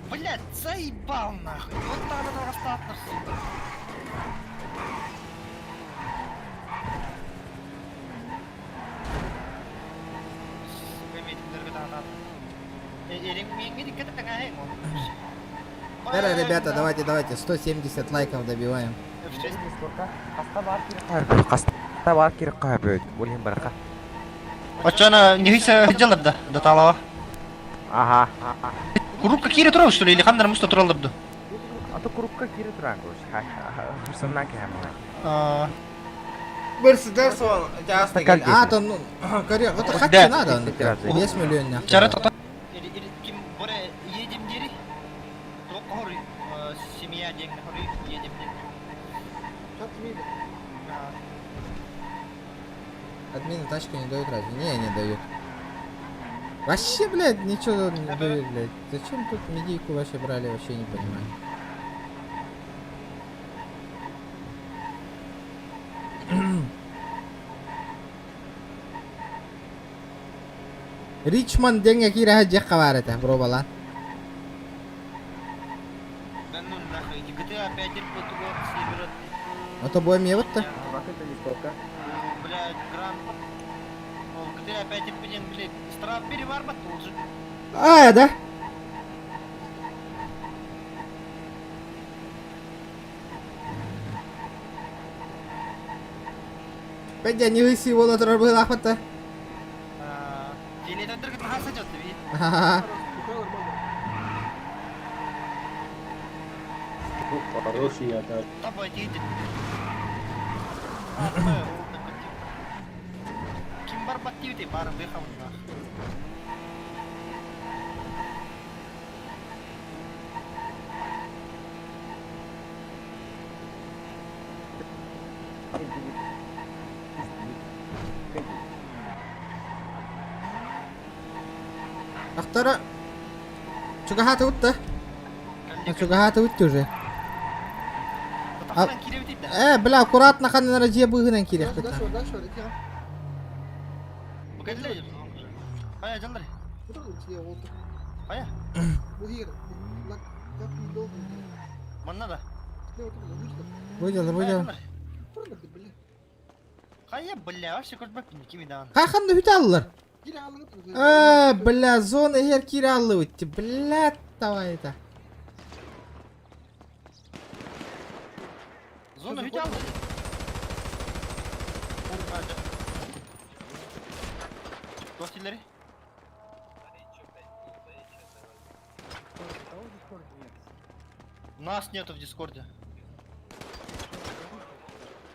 Блядь, заебал нахуй. Вот так надо расстаться, сука. Сука, имейте в виду, когда надо. Где-то такая, Давай, ребята, давайте, 170 лайков добиваем. Пацана, не гися хотел бы, да талава. Ага. Курупка кири турал, что ли, или хандар мусто турал бы? А то крупка кири туран, короче. Хурсанна кем. Мерседес он, а, то, ну, короче, вот хатчи надо, 10 миллионов. Чара то. Или ким боре едем дери? То хори, семья денег хори, едем дери. Админы тачки не дают разве? Не дают. Вообще, блядь, ничего не дают, блядь. Зачем тут медийку вообще брали, вообще не понимаю. Richmond denga kira haja kawarata, bro bala. Это бой мевот-то? Блядь, гран. Где опять блин, блядь, страх переварбат тут же. А, да? Пойдя не выси его на травы лахота. Или это только на сойдет, ты видишь? Ага. Хороший я, да. Тобой едет. Ким барбатив ты баром выехал на. Ахтара. Чугахата утта. Чугахата утта уже. Бля, аккуратно хана ради быгынан кирих. Дальше. Погоди, Ая, Джандари. Ая. Маннада. Выдел. Ая, бля, вообще хоть бы кими дан. Хаханды хуталлар. Бля, зона хер кираллы утти. Бля, давай это. Зона видел? Гостилери? Нас нету в Дискорде.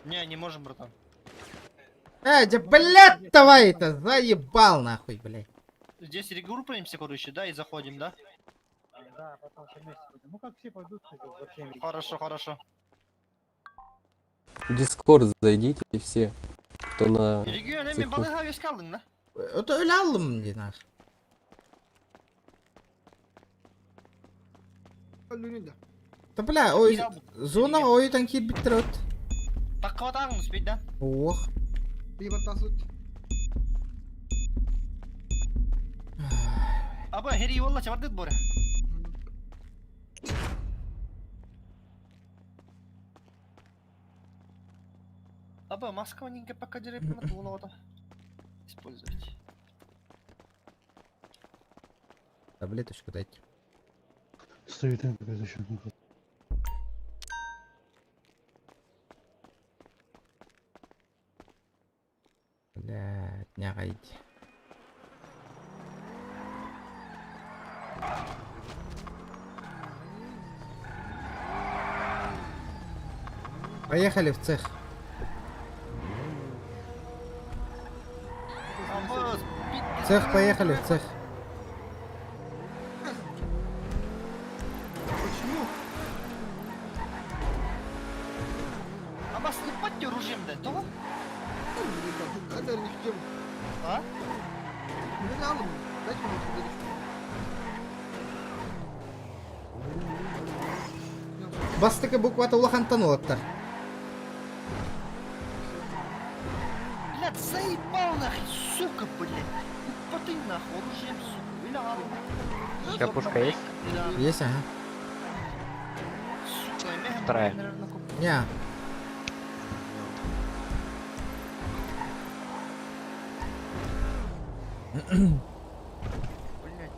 Не можем, братан. Блядь, давай это, заебал нахуй, блядь. Здесь регруппируемся, короче, да, и заходим, да? Да, потом все вместе будем. Ну как все пойдут, вообще. Хорошо. В Discord зайдите все, кто на Регионами цеху. балыга вескалдың, да? Это öyle aldım dinar. Да бля, ой, зона ойдан кир биттирет. Такка атаңыз бейт, да? Ох. Аба, хери волла чабардык боре. Аба, Москва нинге пока деревня на тулота. Использовать. Таблеточку дайте. Стоит какой защитник. Блядь, не гайди. Поехали в цех. Цех, поехали в цех. Почему? Аба, слепать тебе ружьем, да? То? Это не в тему. А? Не надо, дайте мне сюда. Бастыка буквата улахантанулаттар. Блядь, заебал нахуй, сука, блядь. Упади нахуй, оружием, сука. Или алым. У тебя пушка есть? Есть, ага. Сука, я мега, Вторая. наверное, куплю. Не. Блядь.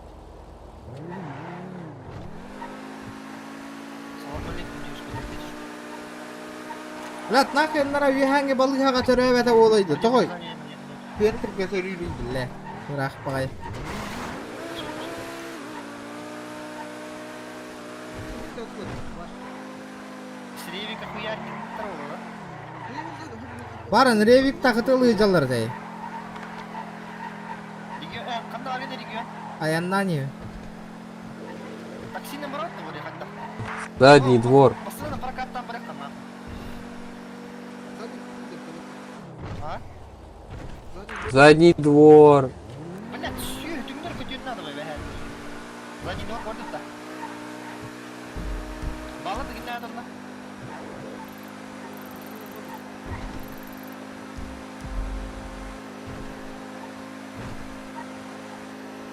Салам алейкум, девушка, допишешь. Lat nahken nara vihange balığa törevete olaydı. Toy. Перпер götürüldü bile. Bırak bakay. С ревика хуярки второго, да? Barın revik takıtılı yıcalar dey. Кандай арена регион? Ayandan iyi. Такси наоборот, вроде как-то. Задний двор. Пацаны на прокат там порядка нахуй. А? Задний двор. Блядь, сью, ты мне только дюйм надо, блядь. Задний двор ходит-то. Балла ты не надо, да?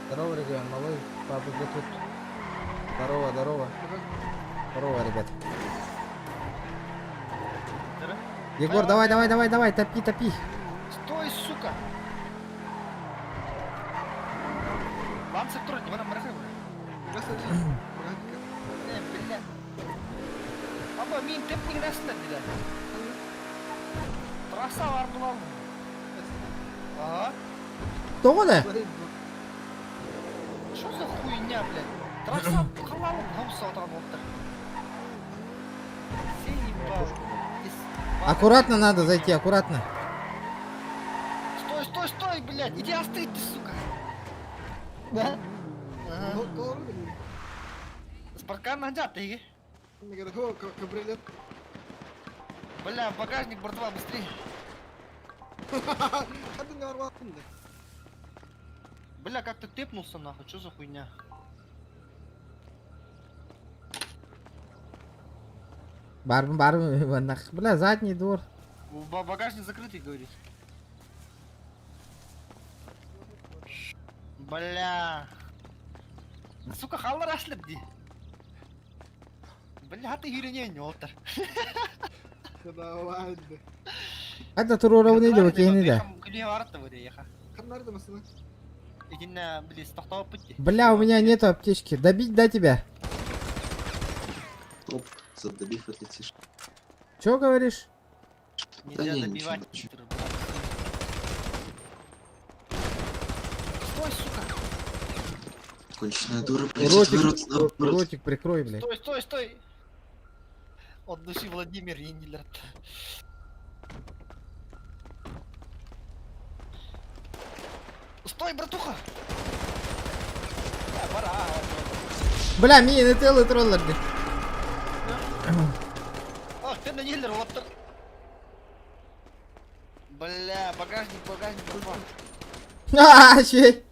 Здорово, регион, малой. Папа тут. Здорово, здорово. Здорово, ребят. Егор, давай, давай, давай, давай, топи, топи. Стой, сука! Лансер тролль, не надо мрахай, блядь. Блядь. Аба, мин теп не растет, блядь. Трасса вардулал. Ага. Кто не? Что за хуйня, блядь? Трасса халал, хамса отработал. Все ебал. Аккуратно надо зайти, аккуратно. Стой, стой, стой, блядь, иди остынь ты, сука. Да? Ага. С паркана надят ты. Бля, багажник, братва, быстрее. Бля, как ты тэпнулся нахуй, что за хуйня? Барбым, барбым, бля, задний двор. Багажник закрытый, говорит. Бля. Сука, халлар ашлып ди. Бля, ты юрине не отыр. Это туруровный да, вакейный да. Бля, у меня нету аптечки. Добить, да, тебя? Оп, задобив отлетишь. Чё говоришь? Нельзя добивать. Стой, сука. Конченая дура, блядь, Ротик прикрой, блядь. Стой, стой, стой. От души Владимир Енилер. Стой, братуха. Пора. Бля, мины целый троллер, блядь. Ах, ты на Енилер, вот так. Бля, багажник, багажник, А, чей?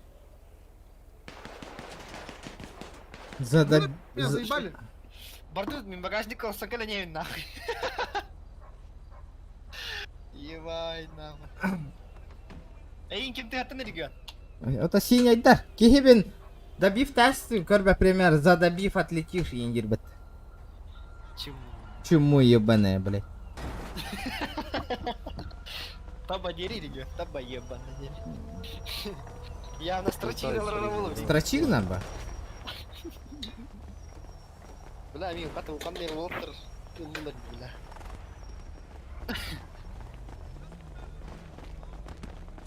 Заебали. Бардут, ми багажника соколя не нахуй. Ебай нахуй. Эй, кем ты это регион? Это синий да. Кихибин. Добив тасты, корбя пример, задобив отлетишь, ендирбет. Чему? Чему ебаная, блядь? Таба дери, регион, таба ебаная. Я на строчил рвал. Строчил нам бы? Бля, мил, кату камер вотер. Бля.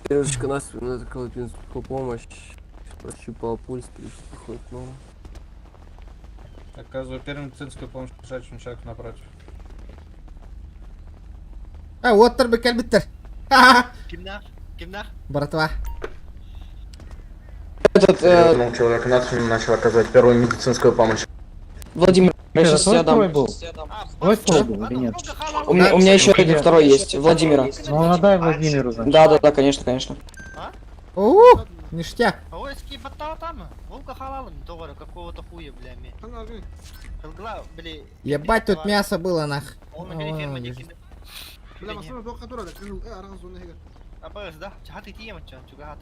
Девушка, нас надо колотинскую помощь. Прощупала пульс, приходит, ну. Оказываю первую медицинскую помощь лежачему человеку напротив. А, вотер бы кальбиттер. Кимнах? Кимнах? Братва. Этот человек начал оказывать первую медицинскую помощь. Владимир, я сейчас я дам. был? Твой второй был или нет? У меня еще один второй есть, Владимира. Ну, надай Владимиру, значит. Да, конечно, конечно. Ништяк. Ой, скипа там. Волка халалом, товара какого-то хуя, бля, ми. Бля. Ебать, тут мясо было, нах. Он на периферме не Бля, масана до которого, Apa sudah? Jahat itu ya macam juga hat.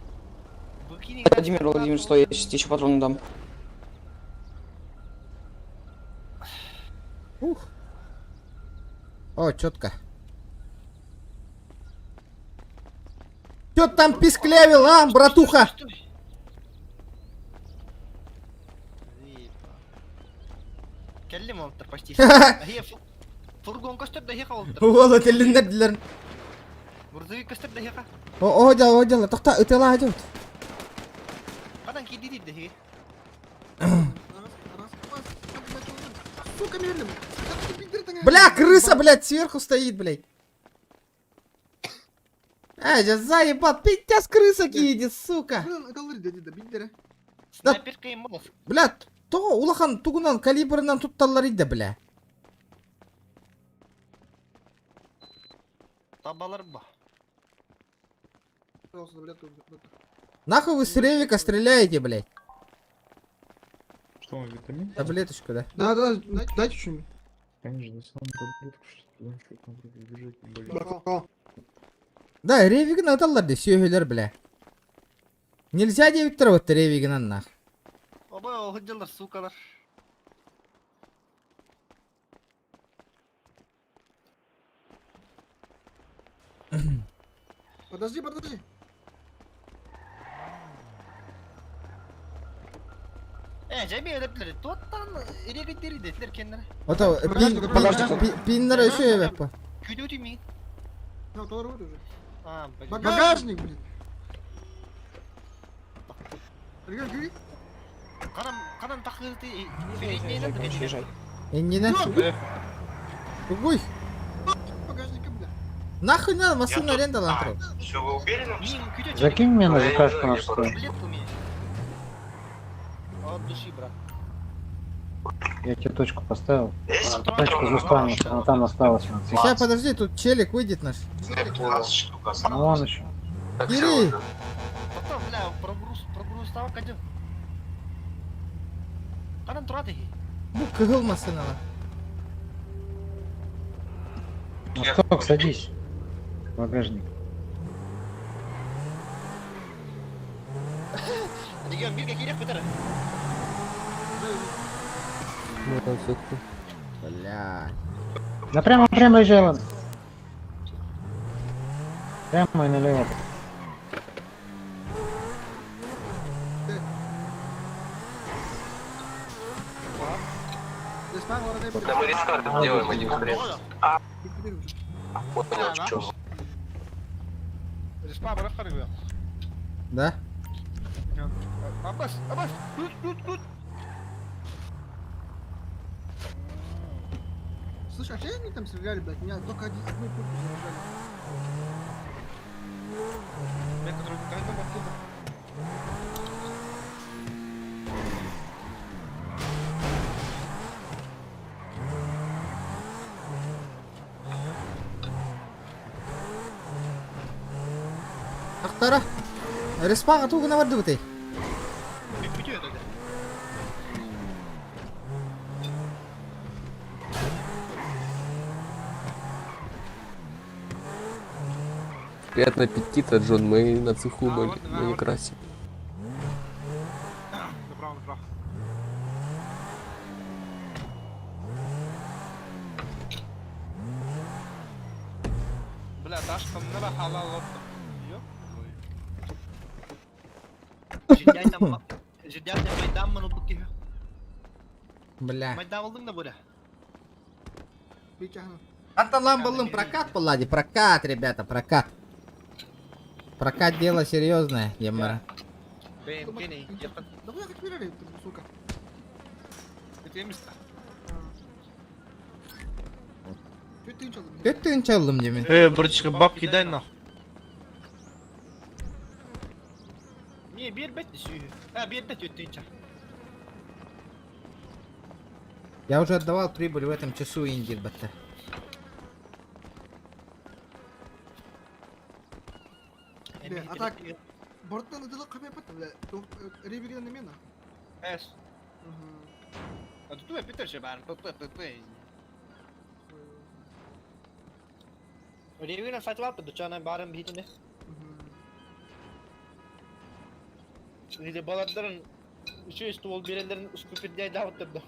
Begini. Владимир, стой, я сейчас еще патроны дам. О, четко. Чё ты там писклявил, а, братуха? Kellim oldu почти. هي фургон костер да хека oldu. والله تلنا دلر. Грузовик костер да хека. О, جل تقطع اتلا جوت. Kadang kidi di deh. Сука, медленно. Как ты пидор тengah? Бля, крыса, блядь, сверху стоит, блядь. Сейчас заебал, пиздец, крыса кидит, сука. Блин, это лырь деді, биддері. Снайпер кайым болс. Бля, то улахан тугунан калибрынан тутталар иде, бля. Табалар ба. Нахуй вы с ревика стреляете, блядь? Что, витамин? Таблеточку, да? Да, дайте что-нибудь. Конечно, сам таблетку, что там бежать не болит. Да, ревиган аталар да сүйгелер, бля. Нельзя девик травать ревиган нах. Оба охуделар, сукалар. Подожди. Жайби ödepleri. Tuattan iregitleri dediler kendine. Ото, пиннер еще я вепа. Küydü mi? Ну, то уже. А, блин. Багажник, блин. Гюри. Kanan takıldı. Езжай. Индина. Угуй. Багажника, бля. Нахуй надо машину аренда лантру. Все, вы уверены? Закинь мне на закашку на что. От души, брат. Я тебе точку поставил. Точку застанешь, она там осталась. Сейчас, подожди, тут челик выйдет наш. 12 штук Ну осталось. он еще. Кири! Потом, бля, прогруз става кадю. Kanan turadi. Ну, кыгыл машина. Ну что, садись. Багажник. Диген бирге кирек бетер. Бля. Да прямо езжай, ладно. Прямо и налево. Да мы рестарт делаем, они быстрее. Вот что. Респа барах карıyor. Да? Abbas. Tut. Слушай, а что они там стреляли, блядь? Меня только одну пульку заражали. Ben kadar kanka baktım. Ақтара. Респаға туғына барды бұтай. Бitiyor dedi. Приятного аппетита, Джон. Мы на цеху были, мы не красим. Добро. Бля, Дашка, мне халал oldu. Жидяйна майдан мı unuttuk ya? Бля. Майдан oldum da böyle. Аталам балым прокат, Паллади, прокат, ребята, прокат. Прокат дело серьезное, Емара. Beni yakın. Да вы как стреляли, сука. Bitirmişler. Kötü çaldım demin. Братишка, бабки дай нахуй. Niye bir bet düşüyor? Ha bir bet ötünce. Я уже отдавал прибыль в этом часу Индии, бата. А так, бортtan ıdılı kapı yapatı bile. Revig'den ne miyana? Es. Tutu Peter şey var. Tutu. Revig'den fight var da çana barın bir hitinde. Или баладарын еще есть ствол берелерин скупидне айдап отурду.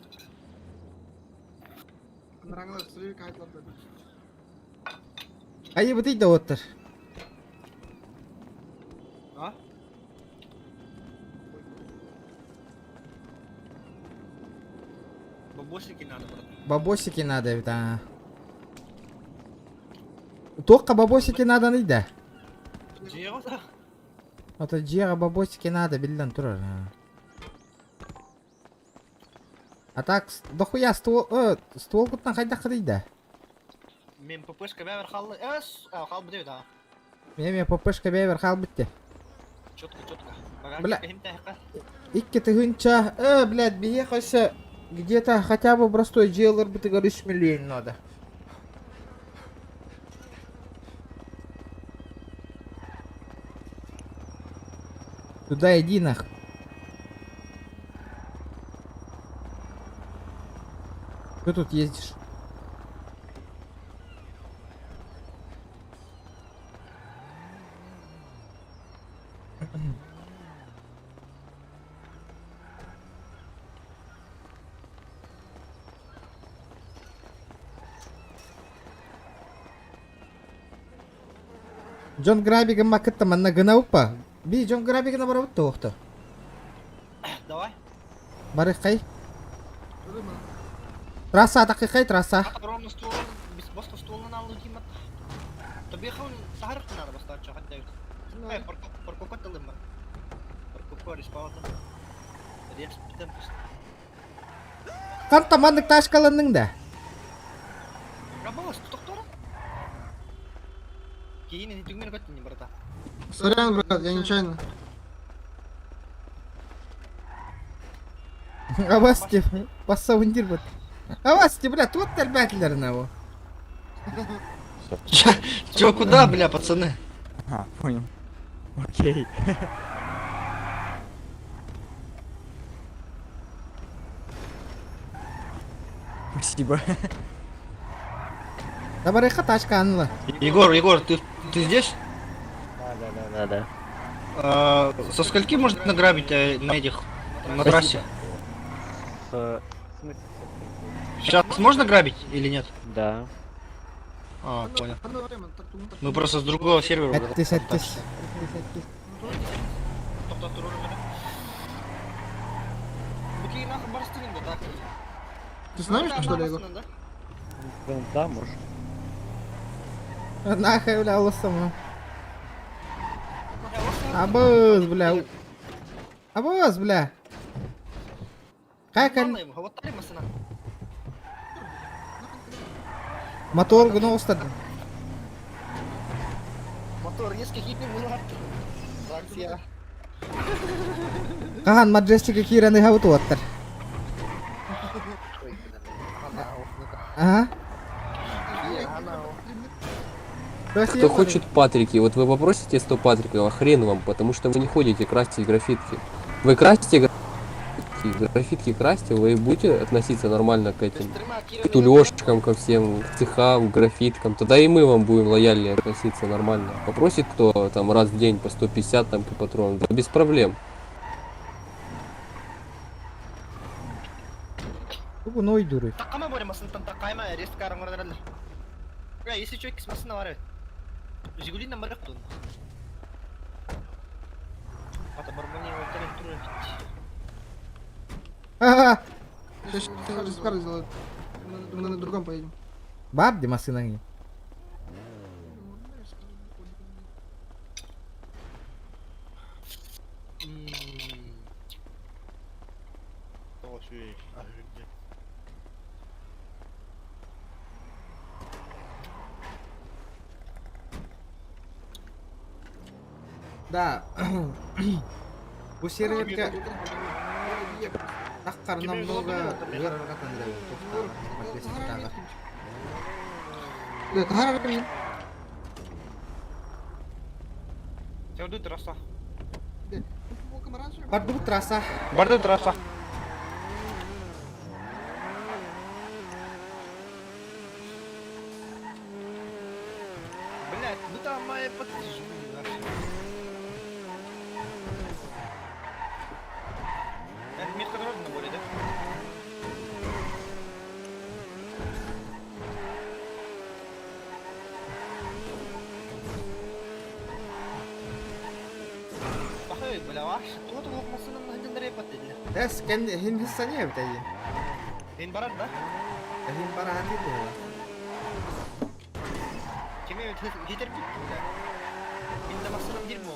Ныраңдар сырык айтларды. Айы бутый да отыр. А? Бабосики надо, брат. Бабосики надо, да. Только бабосики надо, не да. Жиғоса? Это жиға бабосики надо, билден тұрар. А так, дохуя ствол кутнан қайда қыдайды? Мен ППшка бәвір қалды. Қал бұдеу да. Мен ППшка бәвір қал бітті. Четко. Бля. Икки тыгынча, блядь, бие қойса, где-то хотя бы простой джейлер бы ты говоришь миллион надо. Туда иди нах. Ты тут ездишь? Джон Грабига макетта манна гынаупа. Би Джон Грабига набарабыт тоқты. Давай. Бары қай? Трасса атақы қай трасса? Ровно стволын, біз басқа стволын алу деймін. Табиғын сағырық надо бастар чағат дәуді. Парковка тылым бар. Парковка респаутын. Рекс бітім піс. Қан тамандық ташқалының да? Рабалас, тұтықтары? Кейін не түгмен көттің не барда. Сорян, брат, я нечаянно. Авасти, пассаундир бот. Авасти, бля, тут тальбатлер на его. Чё, куда, бля, пацаны? А, понял. Окей. Спасибо. Да барыха тачка анла. Егор, ты здесь? Да. Со скольки можно награбить на этих, на трассе? Сейчас можно грабить или нет? Да. А, понял. Мы просто с другого сервера. Әттес. Ты знаешь, что ли, Егор? Да, может. Нахай, бля, лосом. Абыз, бля. Абыз, бля. Как он? Мотор гно устад. Мотор резко хипнул. Фракция. Кахан маджестика кираны хавуту аттар. Ага. Кто хочет патрики, вот вы попросите 100 патриков, а хрен вам, потому что вы не ходите красить граффитки. Вы красите граффитки красьте, вы будете относиться нормально к этим, к тулёшкам, ко всем, к цехам, к граффиткам, тогда и мы вам будем лояльнее относиться нормально. Попросит кто там раз в день по 150 там патронов, да без проблем. Ну и дуры. Такама боремасын тантакайма арест караңырдырады. Бля, если чё кисмасын авары. Жигули номер кто? Ата бармани өлтірен тұрын бітті. Ага. Сейчас Рискар сделает. Мы на другом поедем. Бар демасынаңы. Да. Bu serverga таққарына много жырарға таңдайды. Тоқтар, мадрестағы. Да, харарами. Сәуді трасса. Барды трасса. Барды трасса. Блять, ну там моя подписчика. Ой, бля, ваш, тут лопмасының хәден репот диде. Эс, хин хиссания битәйин. Ин барат да? Хин барат иде. Кеме хитер бит, бля. Инде масының дерьмо.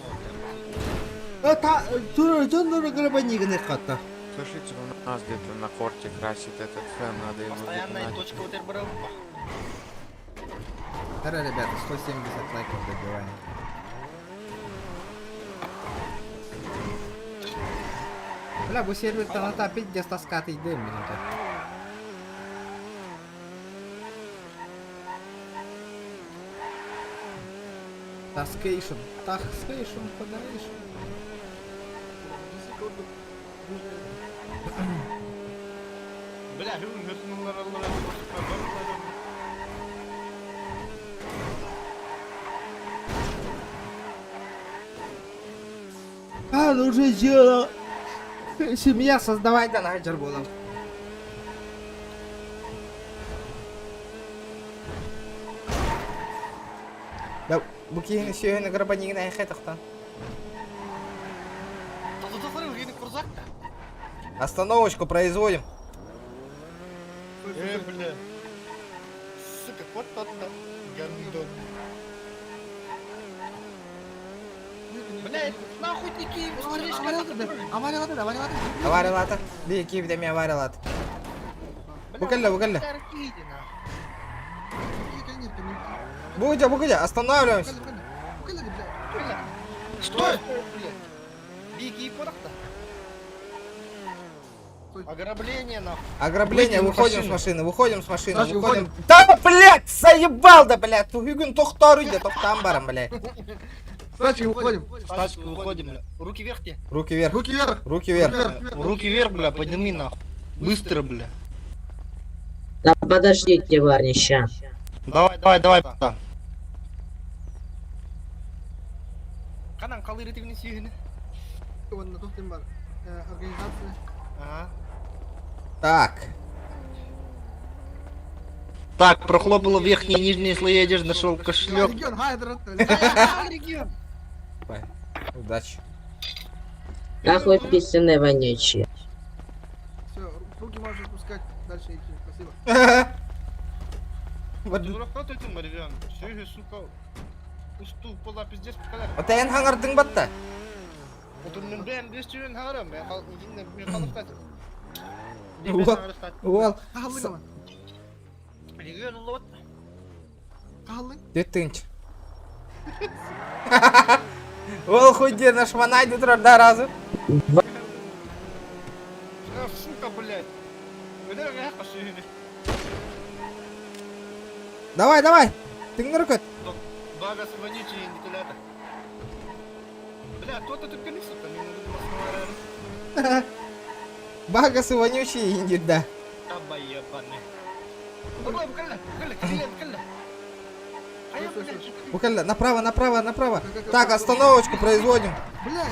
Жонлары грабаниганы катта. Слушайте, у нас где-то на корте красит этот фэн, надо его Постоянная догнать. точка вот брал. Давай, ребята, 170 лайков добиваем. Бля, bu serverdan ata piddes taskát így dömmintet. Taskation, podation. Бля, хөрнөлөр аллар. А, ну уже дело. Семья создавать да нахер было. Да, буки все на грабаник на хетахта. Остановочку производим. Бля. Сука, вот тот-то. Гандон. Блядь, нахуй такие, смотришь, Авария лата. Бей киев дами авария лата. Букалля. Будя, останавливаемся. Что? Беги, порохта. Ограбление, нахуй. Ограбление, выходим с машины, выходим. Да, блядь, заебал, да, блядь. Тугюгün тохтару иди, тохтам барам, блядь. Тачки выходим. Тачки выходим, бля. Руки вверх тебе. Руки вверх. Руки вверх, бля, подними, нахуй. Быстро, бля. Да подождите, варнища. Давай. Канан калыр этигini сүйгүнү. Вон на тохтем бар. Организация. Ага. Так, прохлопало верхние и нижние слои одежды, нашел кошелек. Регион, хайдер. Удачи. Ах вы писаны вонючие. Все, руки можешь спускать, дальше идти. Спасибо. Отаян хаңардың батта. Уол. Регион улот. Детинч. Ол хуйдер наш манайды тұрар да разы. Сука, блядь. Давай. Тыңдыр көт. Бага вонючий вентилятор. Бля, кто-то тут колесо-то, мне надо Багасы вонючие индир, да. Обоебанный. Букалля, направо. Так, остановочку производим. Бля.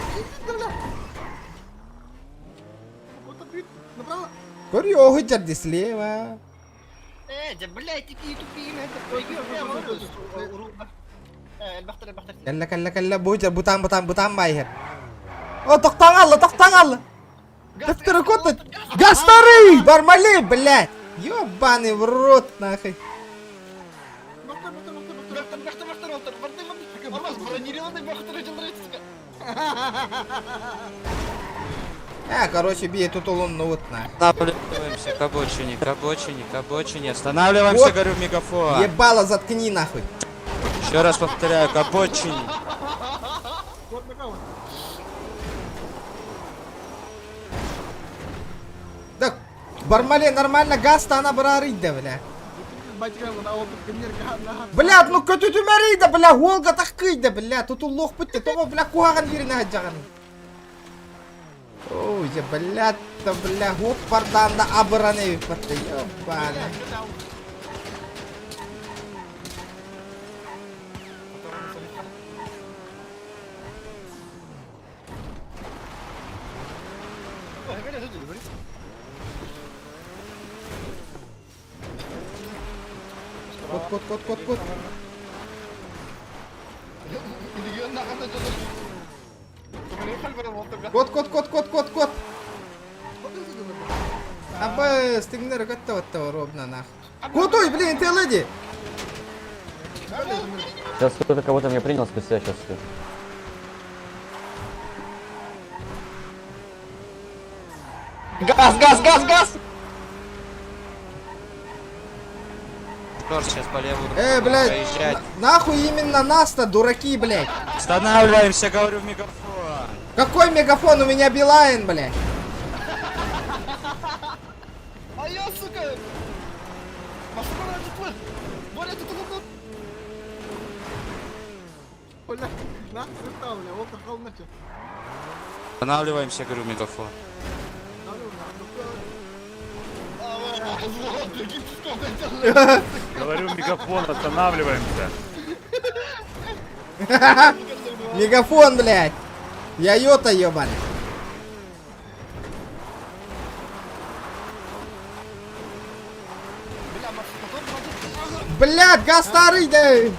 Вот ответ. Направо. Курьёгы жарди слева. Да, блядь, такие тупые, Калла, бутер, бутан байхер. О, тоқтан алла. Дәфтері көтті. Гастары, бармали, блядь. Ёбаный в рот, нахуй. Короче, бей тут улунну вот на. Останавливаемся к обочине. Останавливаемся, Вот. говорю, в мегафон. Ебало, заткни нахуй. Еще раз повторяю, к обочине. Так, бармали нормально, газ-то она барарит, да, бля. Блядь, ну көтү түмәрей да, бля, Волга тахкый да, бля, тут лох бітті, тома, бля, куғаған жеріне хаджаған. Ой, я, блядь, да, бля, гоп бардан да абыраны бітті, ёбаны. Кот. Кот. Абы, стигнер готова ровно нахуй. Кутой, блин, ты леди! Сейчас кто-то кого-то мне принял, спустя сейчас. Газ! Тоже сейчас по левую Блядь, проезжать. нахуй именно нас-то, дураки, блядь. Останавливаемся, говорю в мегафон. Какой мегафон? У меня Билайн, блядь. А я, сука! Машина тут! Боря, тут! Бля, нахуй стал, бля, вот нахал начал. Останавливаемся, говорю в мегафон. Говорю, мегафон, останавливаемся. Мегафон, блядь. Я йота, ёбаный. Блядь, газ старый, да.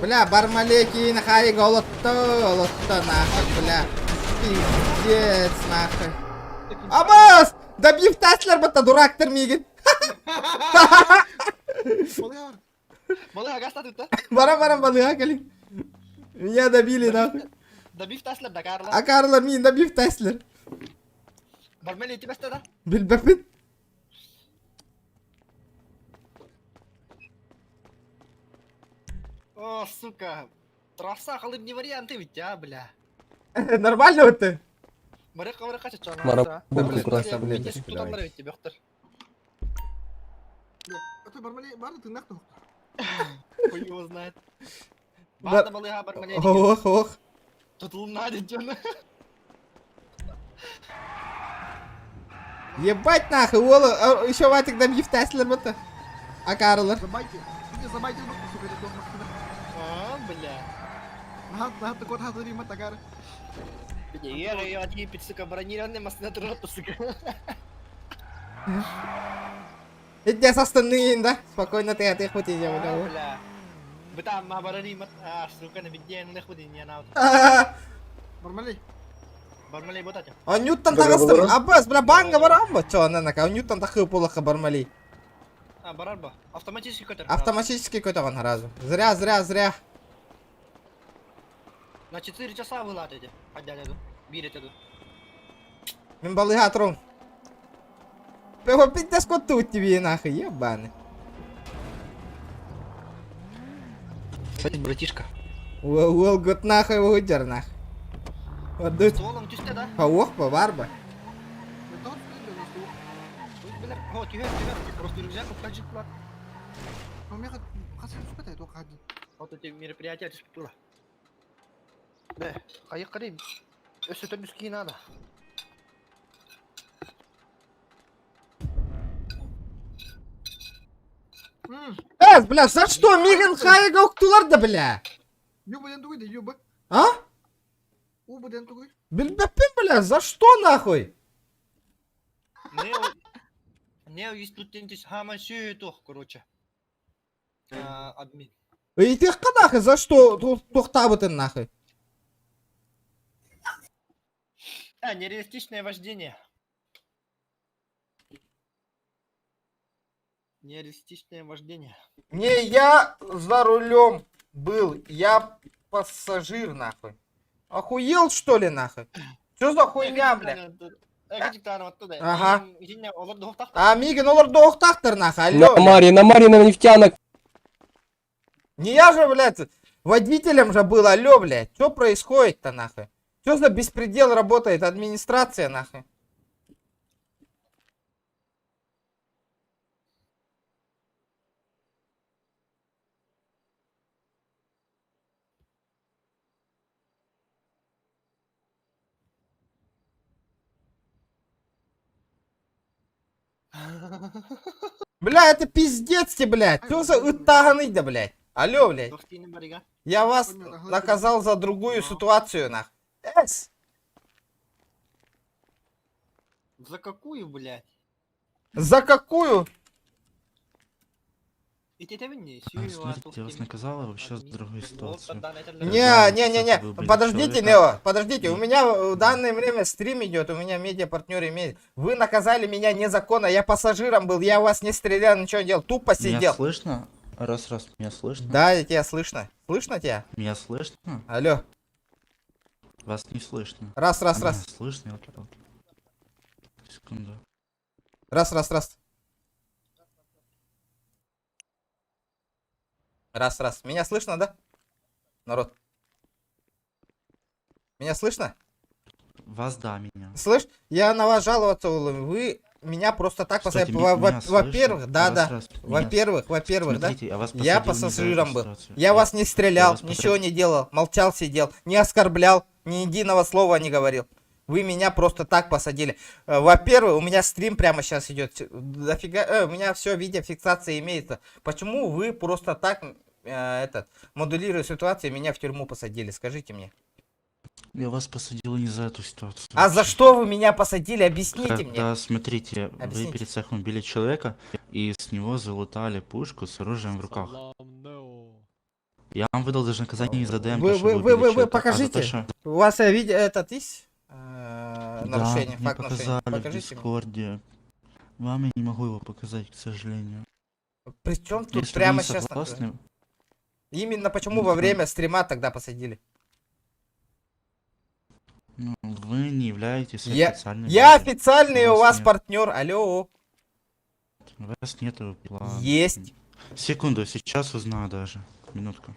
Бля, бармалеки, нахай, голотто, нахуй, бля. Пиздец, нахуй. Абас! Добив Теслер, бата, дурак, Мигин. Малыга, газ тут, да? Барам, балыга, калин. Меня добили, нахуй. Добив Теслер, да, Карла? А Карла, мин, добив Теслер. Бармели, тебя что, да? Бильбепин. О, сука. Трасса, халым не варианты ведь, а, бля. Нормально вот ты? Марека, чё, Марокко, красава, блядь. Что нравится тебе, Хтар? А ты бармалей, бар, ты нахуй. Хуй его знает. Бада, малыга, бармалей. Ох. Тут луна идёт. Ебать нахуй, Ола, еще Ватик добив Теслер, бата. А Карла? Забайте, сука, это дома. А, бля. Нахуй, ты кот хазари, матагар. Я отъебать, сука, бронированный маснат, сука. Иди с остальными, да? Спокойно ты отъехать, я А, бля. Вы там, барани, сука, на бедне, на худи, не на Бармалей. Бармалей, вот это. А Ньютон тагастыр, Аббас, бля, банга барамба, чё, нанака, Ньютон тахы полоха бармали. А, барарба. Автоматический котер. Автоматически какой-то он разу. Зря. На 4 часа вылатите. Подняли эту. Берите эту. Мин балыга трон. Пего пиздец коту тебе нахуй, ебаный. Кстати, братишка. Уол год нахуй выдер нахуй. Вот тут. Стволом чисто, да? Паух, поварба. Бля, вот, тихо. Просто рюкзак, вкладчик плат. У меня сука, это только один. Вот эти мероприятия, физкультура. Да, кайык карим. Если это бюски надо. Бля, за что Миган Хайга уктулар да, бля? Юба ден тугой, да юба. А? Уба ден тугой. Бля, за что нахуй? Не исключитесь хаман сюйтух, короче. Админ. И ты нахуй, за что тухтабы нахуй? Нереалистичное вождение. Нереалистичное вождение. Не, я за рулем был, я пассажир нахуй. Охуел что ли нахуй? Что за хуйня, бля? Ага. А Миган, олар доохтахтар нахуй, алло. На Маре на нефтянок. Не я же, блядь, водителем же был, алло, блядь. Что происходит-то нахуй? Что за беспредел работает администрация нахуй? Бля, это пиздец, блядь. Что за утаганы, да, блядь? Алло, блядь. Я вас наказал за другую ситуацию, нах. Эс! За какую, блядь? За какую? Смотрите, я вас наказала вообще с другой ситуации. Не, подождите, Нео, подождите, у меня в данное время стрим идет, у меня медиа-партнер имеет. Вы наказали меня незаконно, я пассажиром был, я у вас не стрелял, ничего не делал, тупо сидел. Меня слышно? Раз, меня слышно? Да, тебя слышно. Слышно тебя? Меня слышно? Алло. Вас не слышно. Раз. Слышно, елки-палки. Секунду. Раз. Меня слышно, да? Народ. Меня слышно? Вас, да, меня. Слышь, я на вас жаловаться, вы меня просто так Кстати, посадили. меня Во-первых, слышно? да. Во-первых, да. Смотрите, я вас Я посадил не за пассажиром эту был. ситуацию. Я вас не стрелял, вас ничего не делал, молчал, сидел, не оскорблял, ни единого слова не говорил. Вы меня просто так посадили. Во-первых, у меня стрим прямо сейчас идет. Дофига, у меня все, видеофиксация имеется. Почему вы просто так, модулируя ситуацию, меня в тюрьму посадили? Скажите мне. Я вас посадил не за эту ситуацию. А за что вы меня посадили? Объясните мне. Да, смотрите, Объясните. вы перед цехом убили человека, и с него залутали пушку с оружием в руках. Я вам выдал даже наказание не за ДМ, то, что вы убили Вы человека, покажите. а за то, что... У вас видео этот есть? Да, Нарушение, мне факт нарушения. показали в Покажите мне. Дискорде. Вам я не могу его показать, к сожалению. Причем тут Если вы прямо не сейчас... согласны, Именно почему во время стрима тогда посадили? ну, вы не являетесь Я официальным. официальный у вас нет. партнер. Алло. У вас нету плана. Есть. Секунду, сейчас узнаю даже. Минутку.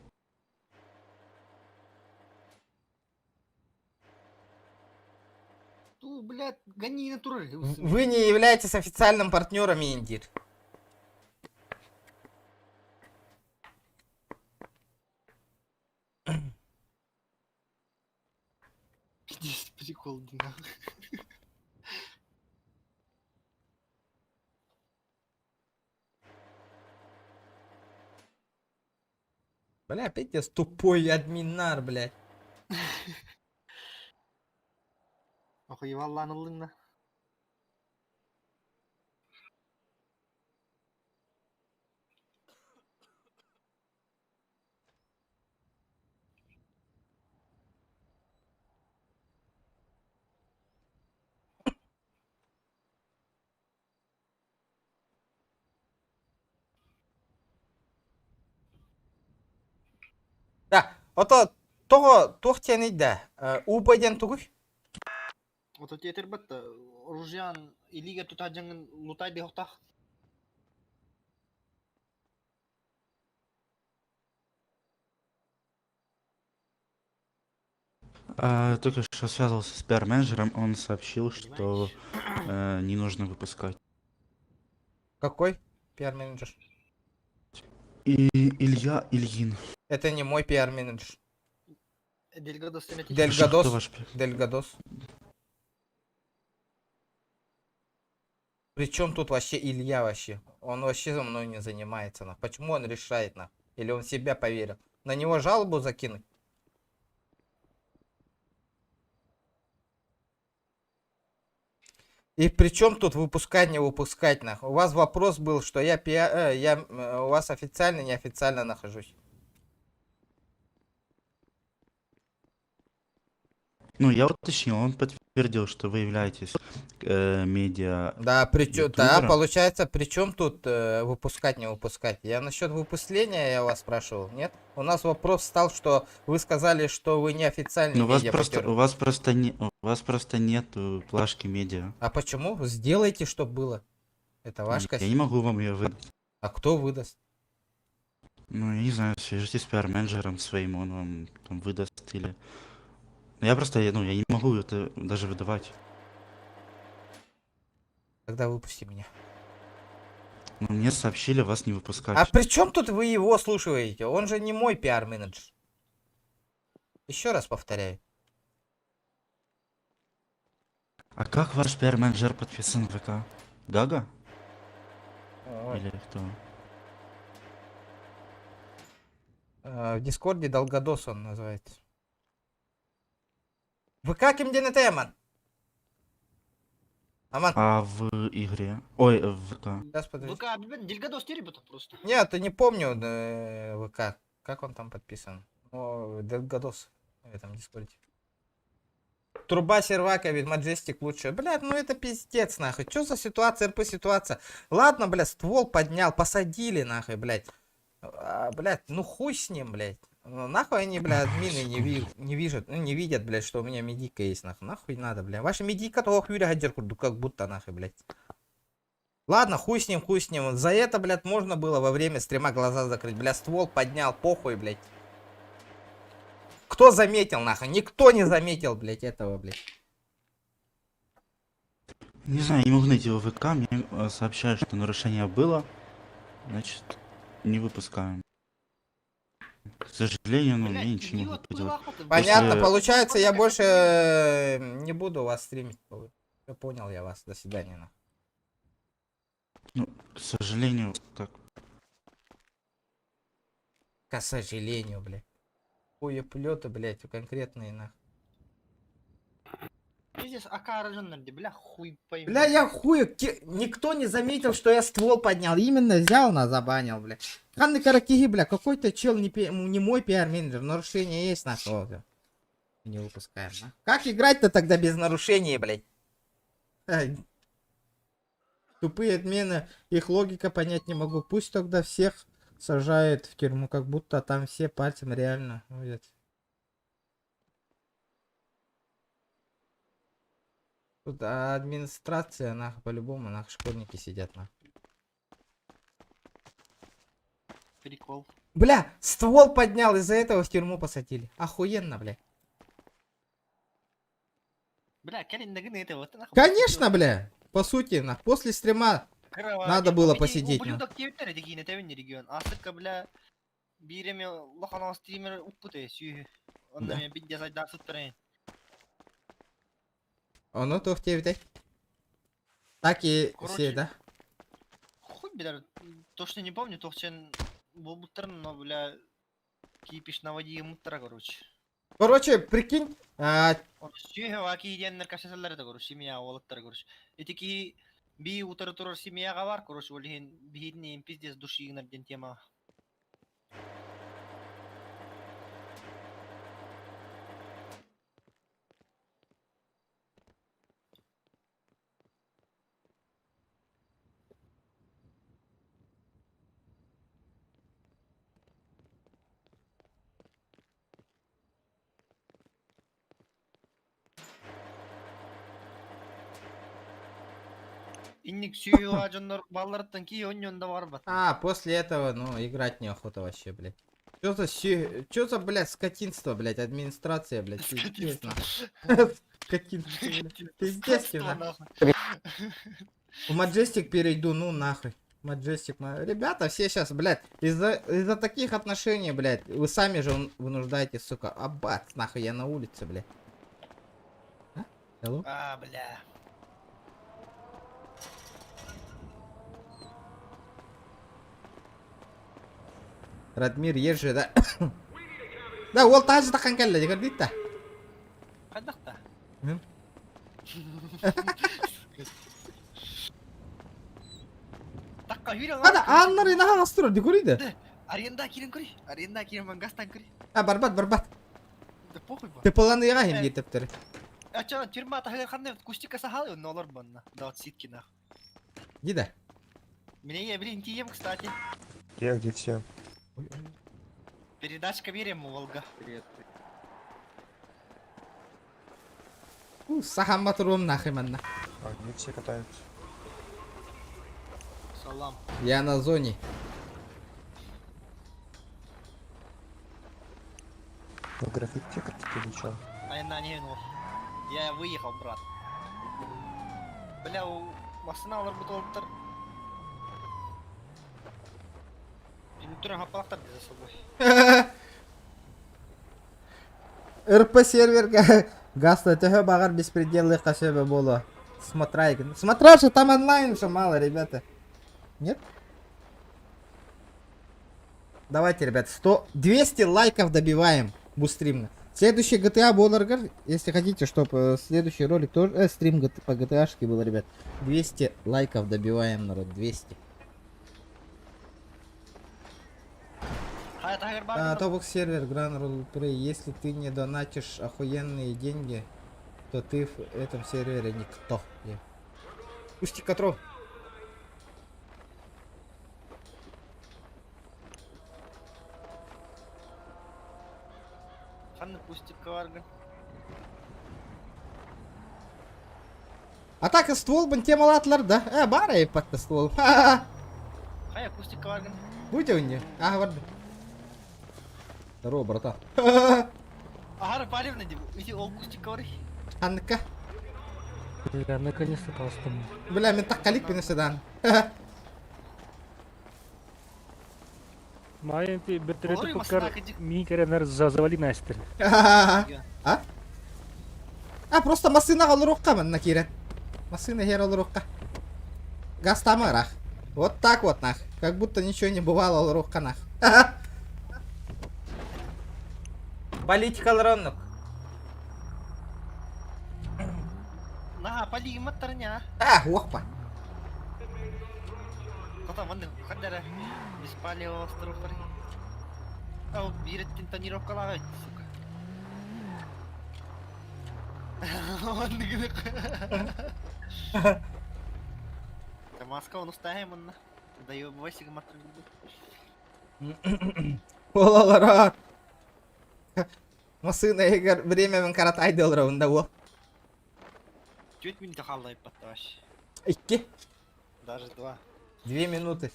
Блядь, гони на туры. Вы не являетесь официальным партнером Индир. Прикол, да. Бля, опять я тупой админар, блядь. Охуевал ланылыңна. Да, тох тени да. Убайден тугуй. Вот у тебя тербатта, ружьян и лига тут один лутай бехтах. Только что связывался с пиар-менеджером, он сообщил, что не нужно выпускать. Какой пиар-менеджер? И Ильин. Это не мой пиар-менеджер. Дельгадос, Кто Дельгадос. ваш пиар? Дельгадос. Причем тут вообще Илья вообще? Он вообще за мной не занимается. Почему он решает? Или он в себя поверил? На него жалобу закинуть? И при чем тут выпускать, не выпускать? У вас вопрос был, что я у вас официально, неофициально нахожусь. Ну, я уточнил, он подтвердил, что вы являетесь медиа. Да, да, ютубером. получается, при чем тут выпускать, не выпускать? Я насчет выпускания я вас спрашивал, нет? У нас вопрос стал, что вы сказали, что вы неофициальный Ну, у вас медиа-партнер. у вас просто нету плашки медиа. А почему? Сделайте, чтобы было. Это ваш Я косяк. не могу вам ее выдать. А кто выдаст? Ну, я не знаю, свяжитесь с пиар-менеджером своим, он вам там выдаст или... Я просто, я не могу это даже выдавать. Тогда выпусти меня. Ну, мне сообщили вас не выпускать. А при чем тут вы его слушаете? Он же не мой пиар-менеджер. Еще раз повторяю. А как ваш пиар-менеджер подписан в ВК? Гага? Ой. Или кто? В Дискорде Долгодос он называется. Вы как им денете, ман? Аман. А в игре? Ой, в ВК. Сейчас подожди. ВК, блин, Дельгадос теребут просто. Нет, ты не помню ВК. Как он там подписан? О, Дельгадос в этом дискорде. Труба сервака, ведь Маджестик лучше. Блядь, ну это пиздец, нахуй. Чё за ситуация, РП ситуация? Ладно, блядь, ствол поднял, посадили, нахуй, блядь. Блядь, ну хуй с ним, блядь. Ну, нахуй они, блядь, админы не видят, блядь, что у меня медика есть, нахуй. Нахуй надо, блядь. Ваша медика того хюря гадер курду, как будто, нахуй, блядь. Ладно, хуй с ним, хуй с ним. За это, блядь, можно было во время стрима глаза закрыть. Блядь, ствол поднял, похуй, блядь. Кто заметил, нахуй? Никто не заметил, блядь, этого, блядь. Не знаю, не могу найти его в ВК, мне сообщают, что нарушение было. Значит, не выпускаем. К сожалению, ну, я ничего не могу поделать. Понятно, После- получается, я больше не буду вас стримить. Я понял я вас. До свидания, нахуй. Ну, к сожалению, так. К сожалению, блядь. Хуеплеты, блядь, конкретные, нахуй. Пиздец, АК рожденный, бля, хуй пойми. Бля, я хуй, никто не заметил, что я ствол поднял. Именно взял, на забанил, бля. Ханны Каракиги, бля, какой-то чел не мой пиар-менеджер. Нарушение есть, нахуй. Не выпускаем, на. Как играть-то тогда без нарушений, блядь? Ай. Тупые отмены, их логика понять не могу. Пусть тогда всех сажают в тюрьму, как будто там все пальцем реально видят. Тут администрация, нахуй, по-любому, нахуй, школьники сидят, нахуй. Прикол. Бля, ствол поднял, из-за этого в тюрьму посадили. Охуенно, бля. Бля, это вот, нахуй. Конечно, бля. По сути, нахуй, после стрима надо было посидеть, нахуй. Ублюдок тевиттер дегине тевин регион. Асыка, бля, биреме лохана стример укпуте сүйі. Онда мен бидде сайдар суттырайын. Ну, то в тебе, так и все, да? Хуй, бля, точно не помню, то чен был буттер, но, бля, кипиш на воде муттера, короче. Короче, прикинь, Сүйі ваки иденнер кашасалар это, короче, семья олаттар, короче. Этики би утары турар семьяға бар, короче, олеген бейдіне пиздец душигінерден тема. Инник сүйі ажоннор балларыттан кей оньонда бар бат. после этого, ну, играть неохота вообще, блядь. Чё за, блядь, скотинство, блядь, администрация, блядь, пиздец, нахуй. Скотинство, блядь, пиздец, нахуй. В Маджестик перейду, ну, нахуй. Маджестик, ребята, все сейчас, блядь, из-за таких отношений, блядь, вы сами же вынуждаете, сука, аббат, нахуй, я на улице, блядь. Hello? Бля. Радмир, ержи, да? Да, ол тажы таққан кәлі, дегер дейді да. Қандақта? Таққа үйрен Ада, аннар ена қағастырыр, де көрейді. Аренда керен көрей, аренда керен мангастан көрей. Барбат. Да похуй ба. Ты планы еға хем кетіптір. Ача, тюрьма тахыр қандай кустика сахалы, он олар банна. Да вот ситки нах. Где? Меня я, блин, тием, кстати. Где все? Передачка берем, Волга. Привет. Сахамма тұруым нахуй манна. А где все катаются? Салам. Я на зоне. Ну, граффити или чё? А я на не, ну. Я выехал, брат. Бля, у машина работал. Турен хапалақтар за собой. РП сервер гаста төхі бағар беспределы қашебі болу. Смотра же там онлайн же мало, ребята. Нет? Давайте, ребят, 200 лайков добиваем бустримно. Следующий GTA Болларгар, если хотите, чтобы следующий ролик тоже, стрим по GTA-шке был, ребят. 200 лайков добиваем, народ, 200. Тобокс сервер, Grand Roll Play. Если ты не донатишь охуенные деньги, то ты в этом сервере никто. Пусти котров. А так и ствол бін темалатлар, да? Бара и патта ствол. Хай акустик каварган. Будь у не? Варды. Здорово, братан. Агар палив найди. Иди акустик каварги. Анка. Бля, наконец-то просто. Бля, мен так калик бені седан. Майен ти бетереті покар мій керенер завали настер. Просто масына алырокка мен накирен. Масына хер алырокка. Газ тамарах. Вот так вот нах. Как будто ничего не бывало алырокка нах. Политика лронок. Nah, pali matarnya. Wah. Kota mana? Kadar dispalio strofari. Oh, biret tinta niro kala. Он говорит. Маска он устаем он. Даю 8 матр. Олалара. Масына егер время мен каратай долларында ол. Чуть минуты халай поташ. 2. Даже 2. 2 минуты.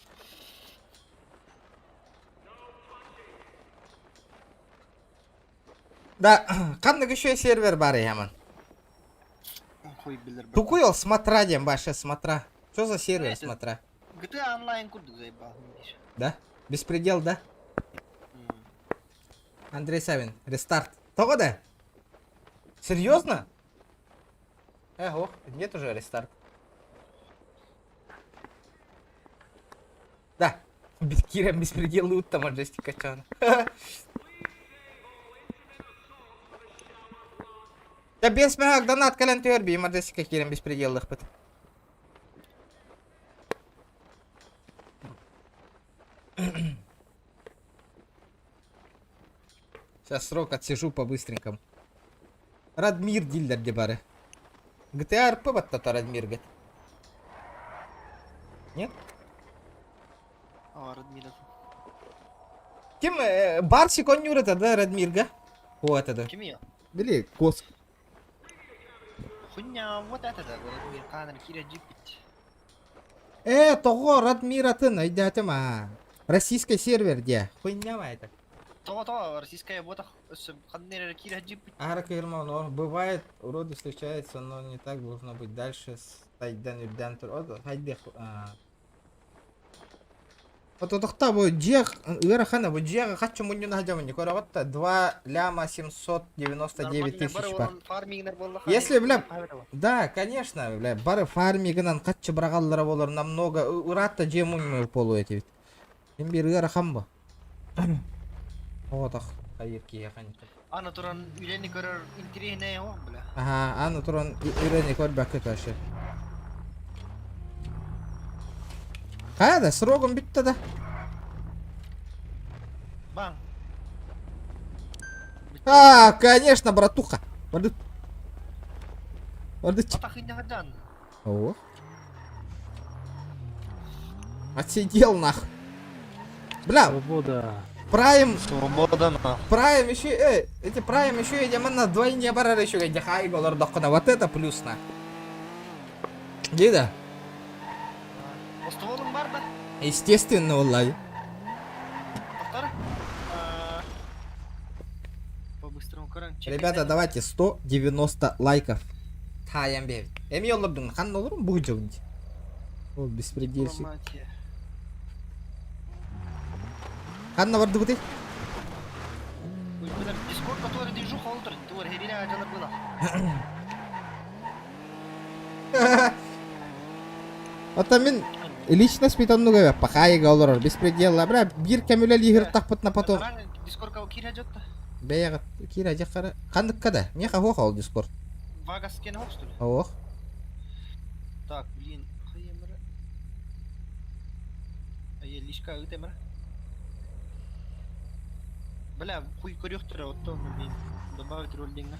Да, қандай еще сервер бар яман. Тукуел смотра дем, баша смотра. Что за сервер смотра? GTA онлайн курду заебал. Да? Беспредел, да? Андрей Савин, рестарт. Того да? Серьезно? Ого, нет уже рестарт. Да, Кирем беспредел лут там Маджестик качан. Я без мягок донат кален терби, Маджестика Кирем беспредел лыхпыт. Сейчас срок отсижу по-быстренькому. Радмир дилдер дебары. GTA RP баттата Радмир гет. Нет? Радмир. Ким Барси конюрета, да, Радмирга? Вот это. Ким я? Били, Коск. Хуйня, вот это да, Радмир, канал Киря Джипит. Того Радмира ты найдете, ма. Российский сервер, где? Хуйня это. То, российская бота, канал Киря Джипит. Аракирма, но бывает, уроды встречаются, но не так должно быть. Дальше стайдан юрдан тур. Хайди. Вот это бу джег, Ирахана бу джег, хочу муню нахджамни. Короватта 2 ляма 799 тысяч бар. Если, бля, да, конечно, бля, бары фармигынан каччы брагаллары болор намного. Уратта жемунь полу эти. Ким бир Ирахан бу. Вот ах, хайыр ки яхан. Ана туран үйлени көрөр интересне о, бля. Ана туран үйлени көр бакет ашы. Да, сроком битті да. Бан. Конечно, братуха. Варды. О. Отсидел нах. Бля. Свобода. Прайм. Свобода на. Прайм еще, эти прайм еще идем на двойне барар еще где хай голор дохна. Вот это плюс на. Деда. Естественно, Улай. Ребята, давайте 190 лайков. Хаямбе. Эми олордун хан олорун бу жогунди. Ол беспредельщик. Хан наварды бути? Дискорд, который держу холдер, тур херина ажалар была. Ата мен личность питонну гаве пахайга олорор беспредел бра бир кемеле лигер тахпытна потом. Дискорд кау киря жотта. Бәяғыт, кира жаққары. Қандық қада? Не қағуақ ал Дискорд? Вагас кен хоқ, что ли? Ауық. Так, блин, хайемра. Ае, лишка өтемра. Бля, хуй көріқтірі, отто, мен добавить роль деньга.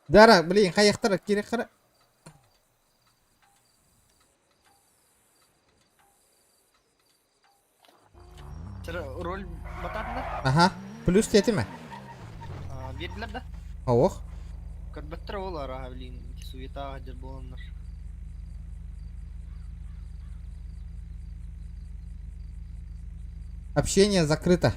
Дара, блин, қаяқтар керек қара. Роль бататында? Аха, плюс теті ме? Берділер да? Ауық. Көрбеттір ол ара, блин, суета жер боланлар. Общение закрыто.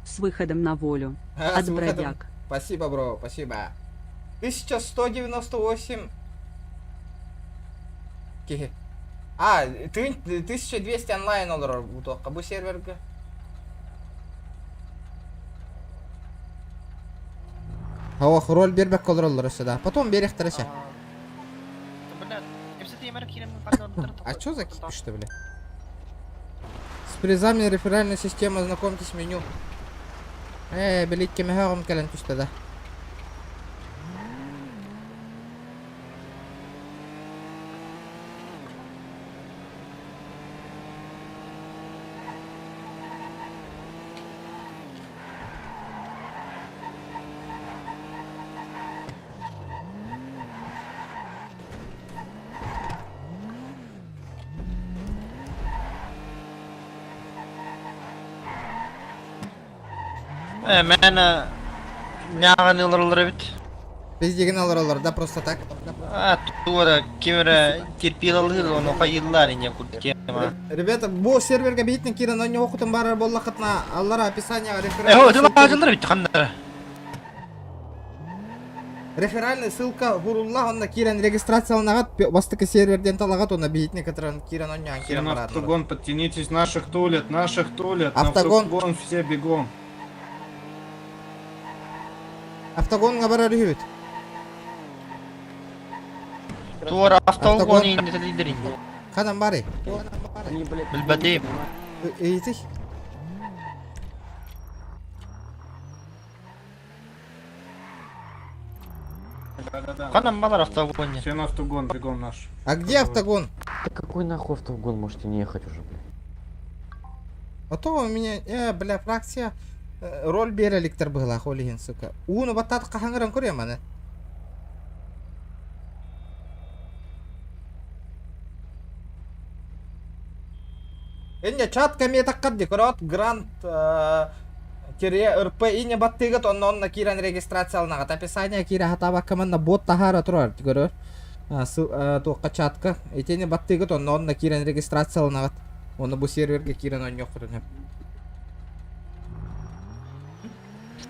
С выходом на волю. От бродяг. Спасибо, бро, спасибо. 1198. Кихи. 1200 онлайн олар бұл серверге. Ауық, роль бербек колыр олар өсі. Потом берек тараса. А чё за кипиш-то, бля? С призами реферальной системы знакомьтесь с меню. Блядь, кеме хағым кәлін түсті да. Мен няған ылырлары бит. Біз деген алыр да просто так. Тура кемері терпел алыр, оны қайылар не тема. Ребята, бұл серверге бейтін кирен оны оқытын барар болла қытна аллара описанияға реферальный ссылка бурулла, онна кирен регистрацияланағат, бастықы серверден талағат, онна бейтін кирен оннян кирен барар. Автогон, подтянитесь, наших тулит. Автогон, все бегом. Автогонға барар үйбет. Тура автогон енді лидерин. Қадан бары? Білбәдейм. Ейтік? Қадан балар автогон? Все на автогон, бегом наш. А где автогон? Да какой нахуй автогон, можете не ехать уже, блядь. А то у меня, бля, фракция роль береликтер была, холиген, сука. Уны баттат қахаңыран көрем аны. Энне чат кометаққат декорат грант кире РП ине баттыгат онна кирен регистрацияланагат описание кире хатаба команда бот тахара турар көрөр. Тоққа чатқа этене баттыгат онна кирен регистрацияланагат. Оны бу серверге кирен он жоқ көрінеп.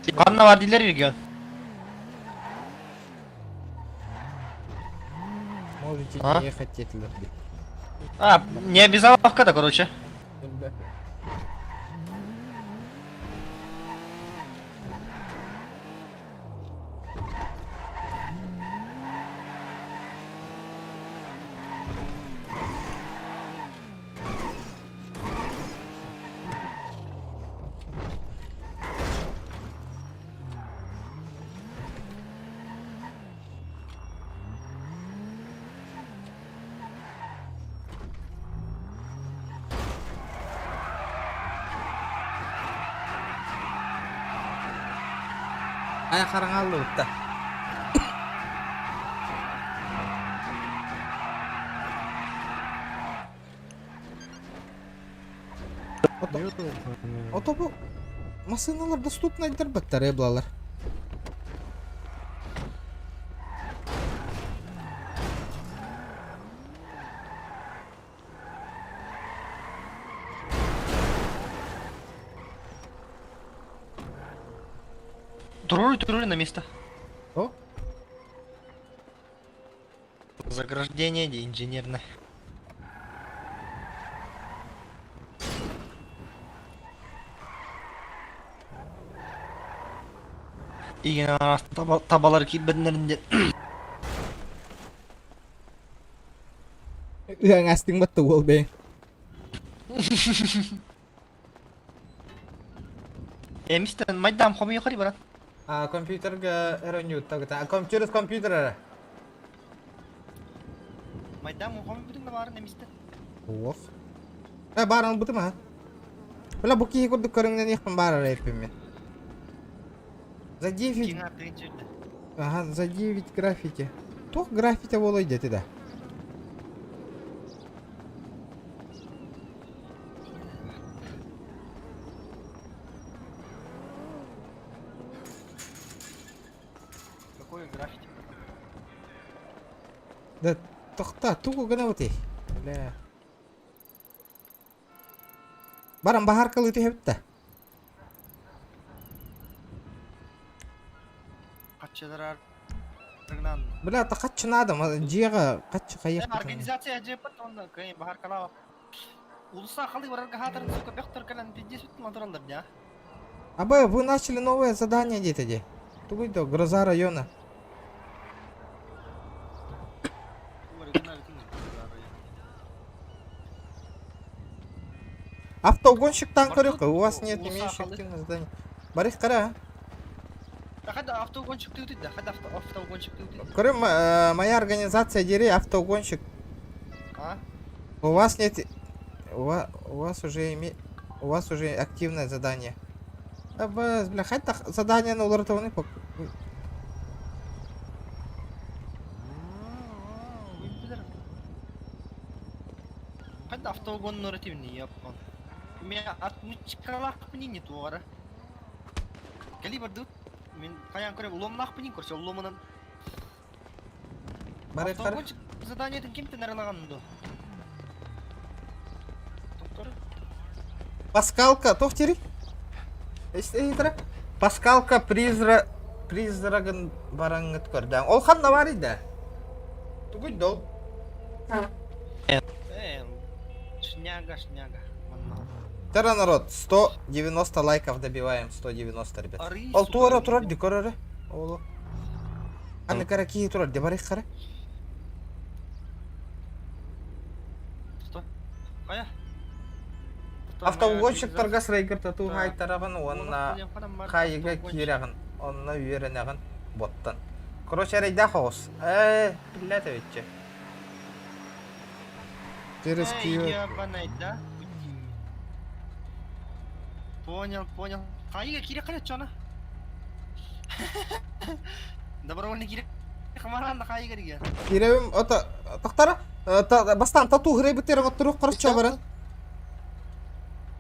Қанна бар дейлер регион? Можете не ехать етілер. Не обязаловка-то, короче. Aya қараңалды ұтта. Ото бұл машиналар доступны айдар баттар еблалар. Турули на место. О? Заграждение инженерное. Igen tabalar kibbenlerinde. Yang asting betul, Bang. Emisten maydam komi yukarı barat. Компьютерге эронют так. Через компьютер. Maydam komi bütün de varın emisten. Ох. Баран бутым а. Бля буки курдук көрүңнөн якын баар эпиме. За 9. Киңа принтерде. Ага, за 9 граффити. Тох граффити болой дети да. Какой граффити? Да тохта, тугу гана өте. Бля. Баран бахар кылы тепті. Каччалар рыгнан. Бля, та каччы надым, жига каччы каяк. Организация жепет онда кайын бахар калава. Улуса халы барарга хатырын сука бектор калан пиздес бит натуралдар да. Абы, вы начали новое задание где-то где? Тугуйдо, гроза района. Автоугонщик танкерюка, у вас нет имеющих активное задание. Барих кара. Да хада автоугонщик ты да, хада автоугонщик ты. Крым, моя организация дери автоугонщик. А? У вас нет... У вас уже активное задание. Абы, бля, хоть так задание на улартованы пок. Хада автоугон нормативный япон. У меня отмычкалах пнини туара. Калибр дут. Мен каян көрөм ломнах пнин көрсө ломунан. Барих кара. Автоугонщик заданиятын ким тенерлаганды? Паскалка, тохтери? Паскалка призрагын бараңыт көрді. Ол қанда бар еді? Түгіді ол. Шняга. Тара народ, 190 лайков добиваем, 190, ребят. Ол туара турар, декорары. Олу. Анны караки турар, дебарих кара. Что? Кая? Автоугонщиктарға срайгыр тату хайтарағын, онына қайыға кирағын, онына үйерінағын боттан. Короче, рейда хоос. Білет өйтче. Через кио. Ебанайда. Понял. Қайыға кире қанет жона? Добровольный кире қамаранда қайыға деген. Киревім, ота, тоқтара, бастан тату ғырай біттерін оттыру құрышча барын.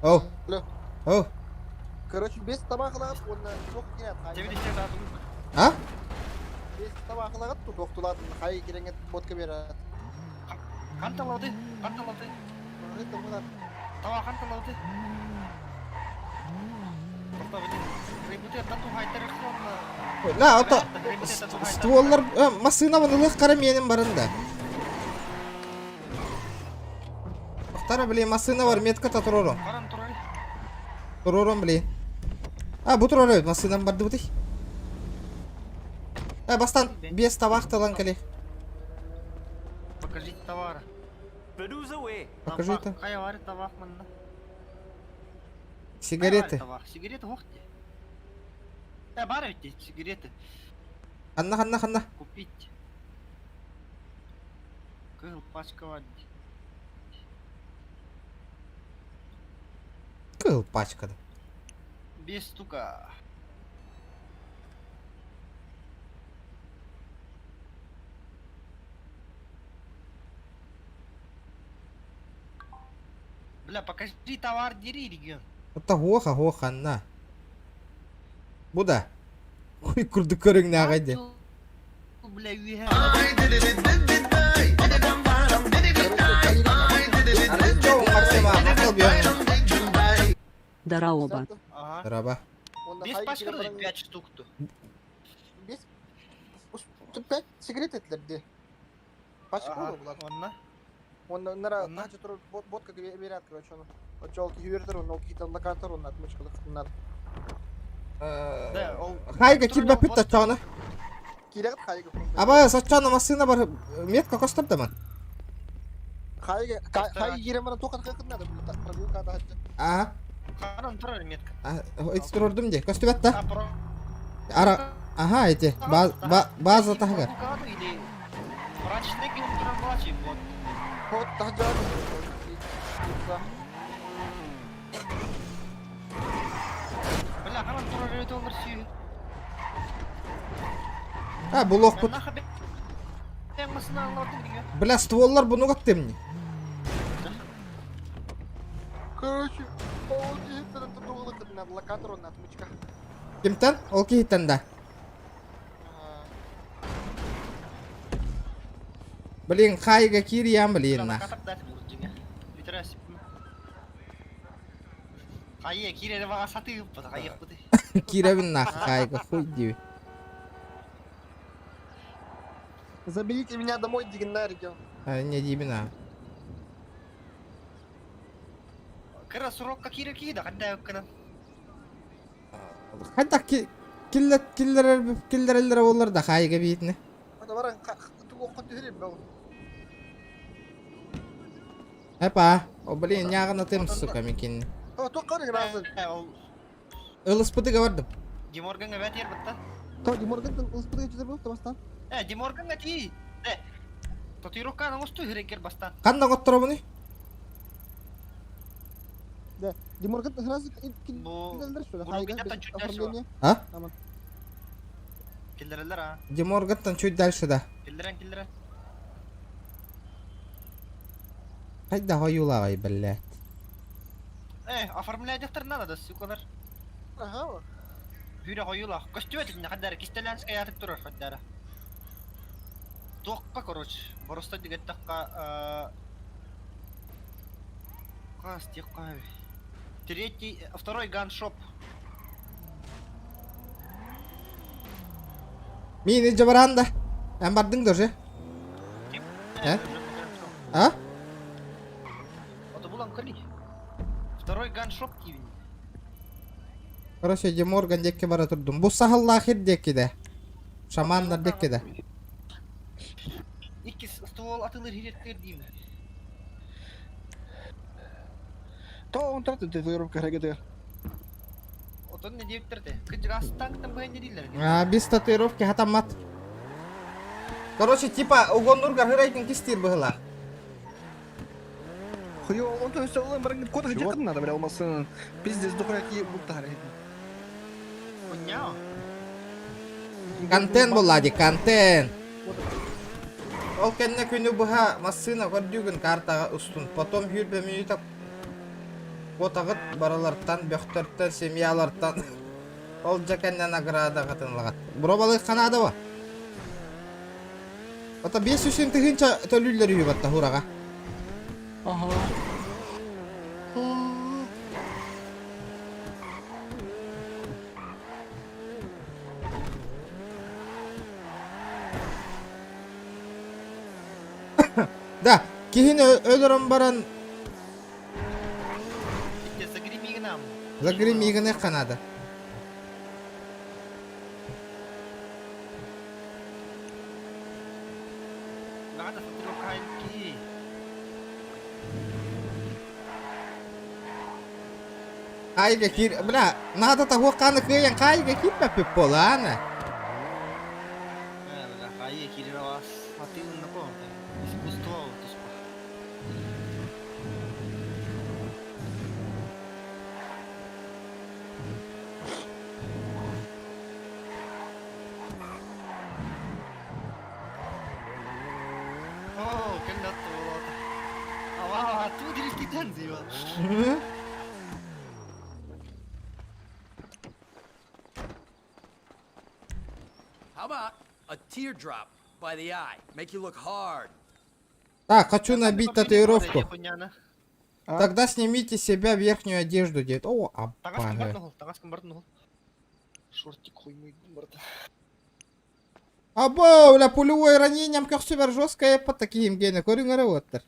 Оу. Оу. Короче, без табақылағат, онна жоқ керет. А? Без табақылағат, тут оқтылатын, қай кереңет ботка берет. Қанталауды? Тава қанталауды? Ла, ота, стволлар, масына ванылық қара менің барында. Тоқтара, блин, масына бар, метката тұрорым. Тұрорым, блин. Бұ тұрорым, масынам барды бұты. Бастан, без табақталан кәлі. Покажите товары. Покажи это. Қай авары табақ мында? Сигареты. Сигареты оқты. Бар өйтті, сигареты. Ханна. Купить. Кыл пачка вады. Кыл пачкада. Без стука. Бля, покажи товар, дери регион. Ота хоха, на. Буда. Хуй күрді көріңне ағайды. Бля, үйе. Дараоба. Раба. Без пачка 5 штук-то. Без... 5 сигарет етлерді. Пачка болу бұлар. Онна? Оннара тачы тұру ботка берет, короче, оны. От жол ки үйердір, оны ол кейтен лакантар, оны атмышқылық, Да, ол... Хайга кирбе питта чана. Кирегат хайга. Аба сачана машина бар метка костап ман. Хайга кире мана токат кайкын надо. Прогулка да хатта. Ага. Канан тұрар метка. Истордум де. Костубатта. Ара. Ага, эти. База тага. Или... Врачный ген тұрар плачи, вот. Вот тахджан. Бля, канан тұрар өте олар сүйі. Блок пут. Мен масына алладым деген. Бля, стволлар буну катты мне. Короче, ол кихиттен тұтуғылы надо локатор он отмычка. Кимтен? Ол кихиттен да. Блин, хайга кириям, блин, нах. Хайя, кире баға сатып, хайя құды. Киревин нах, хайга, хуй диви. Заберите меня домой, дигна регион. Не дибина. Кыра сурокка кире кида, қандай өккінен. Хадда киллер олар да хайга битне. Ада баран тугоққа түйрем бау. Эпа, о блин, нягана тем, сука, мекин. О, тоққаны разы. Ылыспыты гавардым. Диморганға бәт ер бұтта. То Диморган ылыспыты жетер болды бастан. Диморганға tii. Татуировканы осты херекер бастан. Қанда қоттыра бұны? Да, Диморган разы киллерлер шо, хайга оформление. А? Киллерлер, а? Диморгаттан чуть дальше, да. Киллерен. Хайда хоюлағай, блядь. Оформляйдықтар надо, сукалар. Ага. Хүйре хоюлақ. Костюм етін, қадары кистелянская ятып тұрар, қадары. Тоққа, короче. Просто дегеттаққа... Қас, текқа... Второй ганшоп. Мини жабаранда. Әм бардың дұржы? А? Это был анкали. Второй ганшоп кивин. Короче, Диморган декке бара тұрдым. Бұл сахалла ахир декке де. Шамандар декке де. Икки ствол атылыр хиреттер деймін. То он тратит татуировка хрегетер. Отон не дептірді. Күнжіг астаңқтан бұйын дейділер. Без татуировки хатамат. Короче, типа, угоннургар хырайтын кистир бұғыла. Хуё, он то есть он баран кода где надо, бля, алмасын. Пиздец, дохуяки будтар. Хуйня. Контент бұлади, контент. Ол кенне күні бұға массына көрдігін картаға ұстын. Потом хүрбе минута котағыт бараларттан, бөқтөрттен, семьяларттан. Ол жакенне награда қатынлағат. Бұробалы қанады ба? Ота 500 тығынша төлілер үйі батта хураға. Ага. Да, кейін өлірім баран загримигіне қанады. Kayga kir, bla, nada ta huwa kana kaya kayga kir pa pipolana. Kaya kiri rawas, hati na po. Gusto tos pa. Oh, kena to. Awa, tu diristitan sih, Pak. How about a teardrop by the eye? Make you look hard. Так, хочу набить татуировку. Тогда снимите с себя верхнюю одежду, дед. О, абага. Шортик хуймый, брат. Або, бля, пулевое ранением как супер жесткое по таким гене. Корюнгары воттер.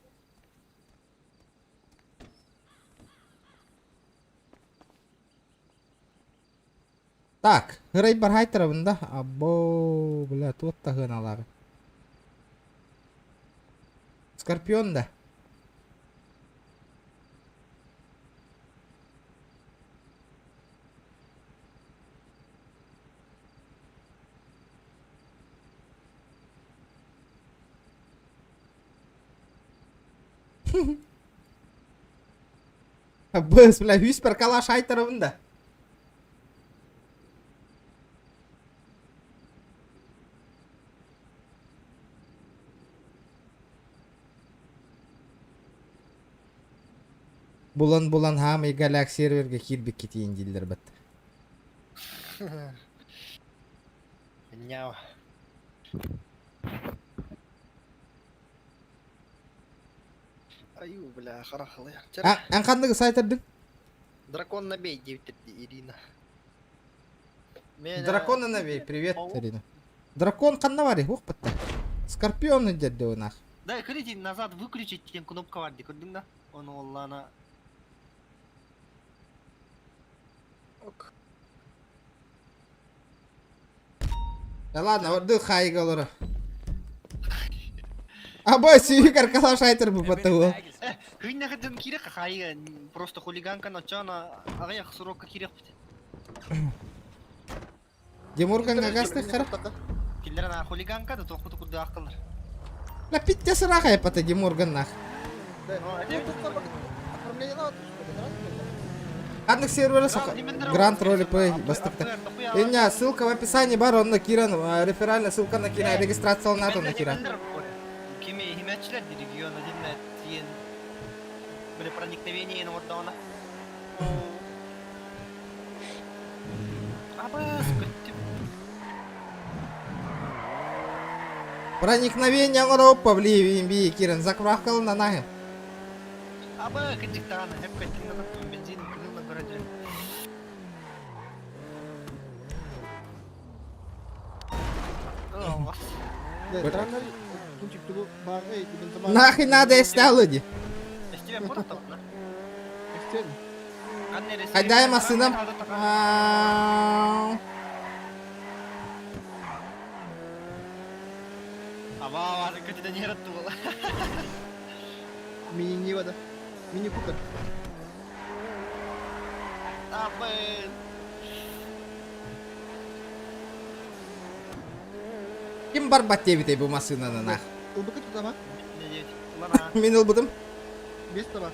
Так, грей баргай тарабында. Або, бля, тут та гыналары. Скорпион да. Быс, бля, виспер калаш ай тарабында. Булан хам и галяк серверге кирбик кетейін дейлер бәт. Няу. Аю, бля, харахалы. Ән қандығы сайтырдың? Дракон набей, девтерді Ирина. Дракон набей, привет, Ирина. Дракон қанна бар, оқ бітті. Скорпион деді онақ. Да, көрейте, назад выключить деген кнопка бар, де көрдің да? Оны оллана. Да ладно, орды хайга олары. Абай, сүйікер калаш айтыр бұл бәтті ол. Хүйінне қыдын керек хайга, просто хулиганка начана ағаяқ сұрокка керек біті. Демурганға ғасты қара? Келдер ана хулиганка да тоқпыты күрді ақылыр. Ла питте сұрақ айпаты Демурганнақ. Адных сервера Гранд Ролеплей бастықты. Эня, ссылка в описании бар, он на Киран, реферальная ссылка на Киран, регистрация на на Киран. Кеме химячилер региона динне тиен. Были проникновение на вот дона. Проникновение Европа в Ливии, Киран, заквахал на нахем. Аба, кадиктана, хеп кадиктана, бензин, крыл на городе. Нахуй надо эстелоди. Хайдай масынам. Ава, кадида не раттула. Мини-нива, да? Мини-купер. Абы. Ким бар баттебитей бұл масынаны нах? Улбыкы туда ма? Мен улбыдым. Без таба.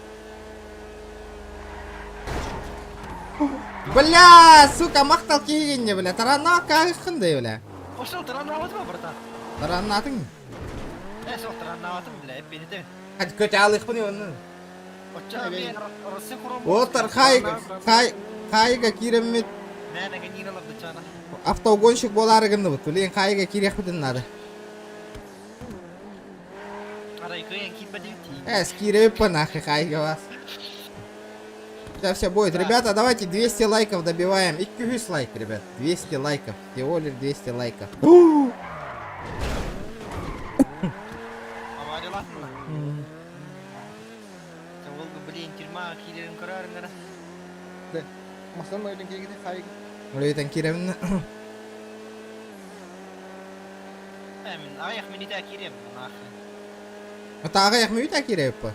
Бля, сука, мақтал кейгенне, бля. Таранна қағыққындай, бля. Пошел, таранна ватма, братан. Тараннатың? Сол, таранна ватма, бля, эппенеде. Хadi kötü alık bunu onu. Otur, Otur, kayga kiremmet. Ne ganina lafdı çana. Автоугонщик болары гынды бут. Лен кайга кирек бутын надо. Арай кыян кипа дивти. Скиреп по нахуй кайга вас. Да, все будет. Ребята, давайте 200 лайков добиваем. И 200 лайк, ребят. 200 лайков. Всего лишь 200 лайков. Блин, тюрьма, килерин карарын гана. Да. Масан майлен кегиде хайга. Лейтен кирем. Эмин, аяк минита кирем, нахуй. Это аяк минита кирем по.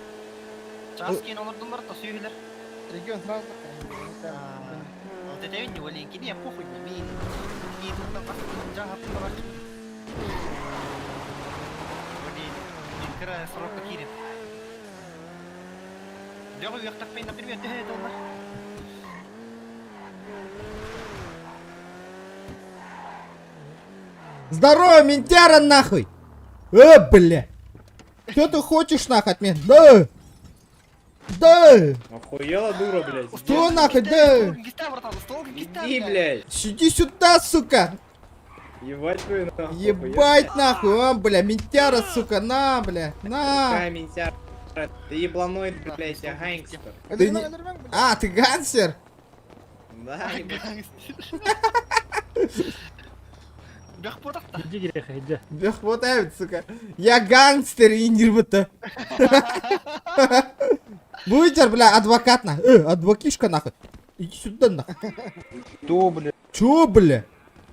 Часкин олордулар то сүйүлөр. Регион сразу. Вот это видно, блин, киде похуй не мин. Киде тут там жахап турат. Блин, кира сорокка кирем. Дёгу яктак пей, например, это он. Здорово, ментяра нахуй! Бля! Что ты хочешь нахуй от меня? Да! Да! Охуела дура, блядь. Что нахуй, да? Иди, блядь. Сиди сюда, сука! Ебать твою нахуй. Ебать нахуй, бля, ментяра, сука, на, бля, на! Какая ментяра? Ты ебланоид, блядь, я гангстер. Ты не... А, ты гангстер? Да, ебать. Иди, Греха, иди. Бех хватает, сука. Я гангстер и нирвата. Будете, бля, адвокат нахуй. Адвокишка нахуй. Иди сюда нахуй. Кто, блядь? Чё, бля?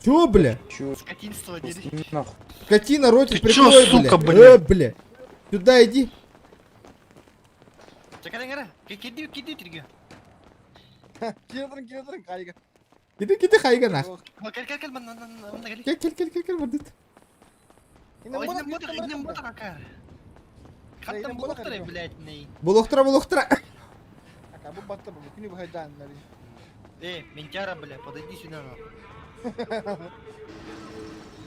Чё, бля? Скотинство, дери. Скотина, ротик, Ты чё, прикрой, сука, бля. блядь? Бля. Сюда иди. Чакалангара, киди тирге. Келтірің, қайға. Киди хайга нах. Кел, мана гали. Кел, мырдыт. Инем бота какая. Хаттам булактыры, блядь, ней. Булохтра. Ака, бұл батты бұл, күні бұхай жан, нәрі. Ментяра, бля, подойди сюда.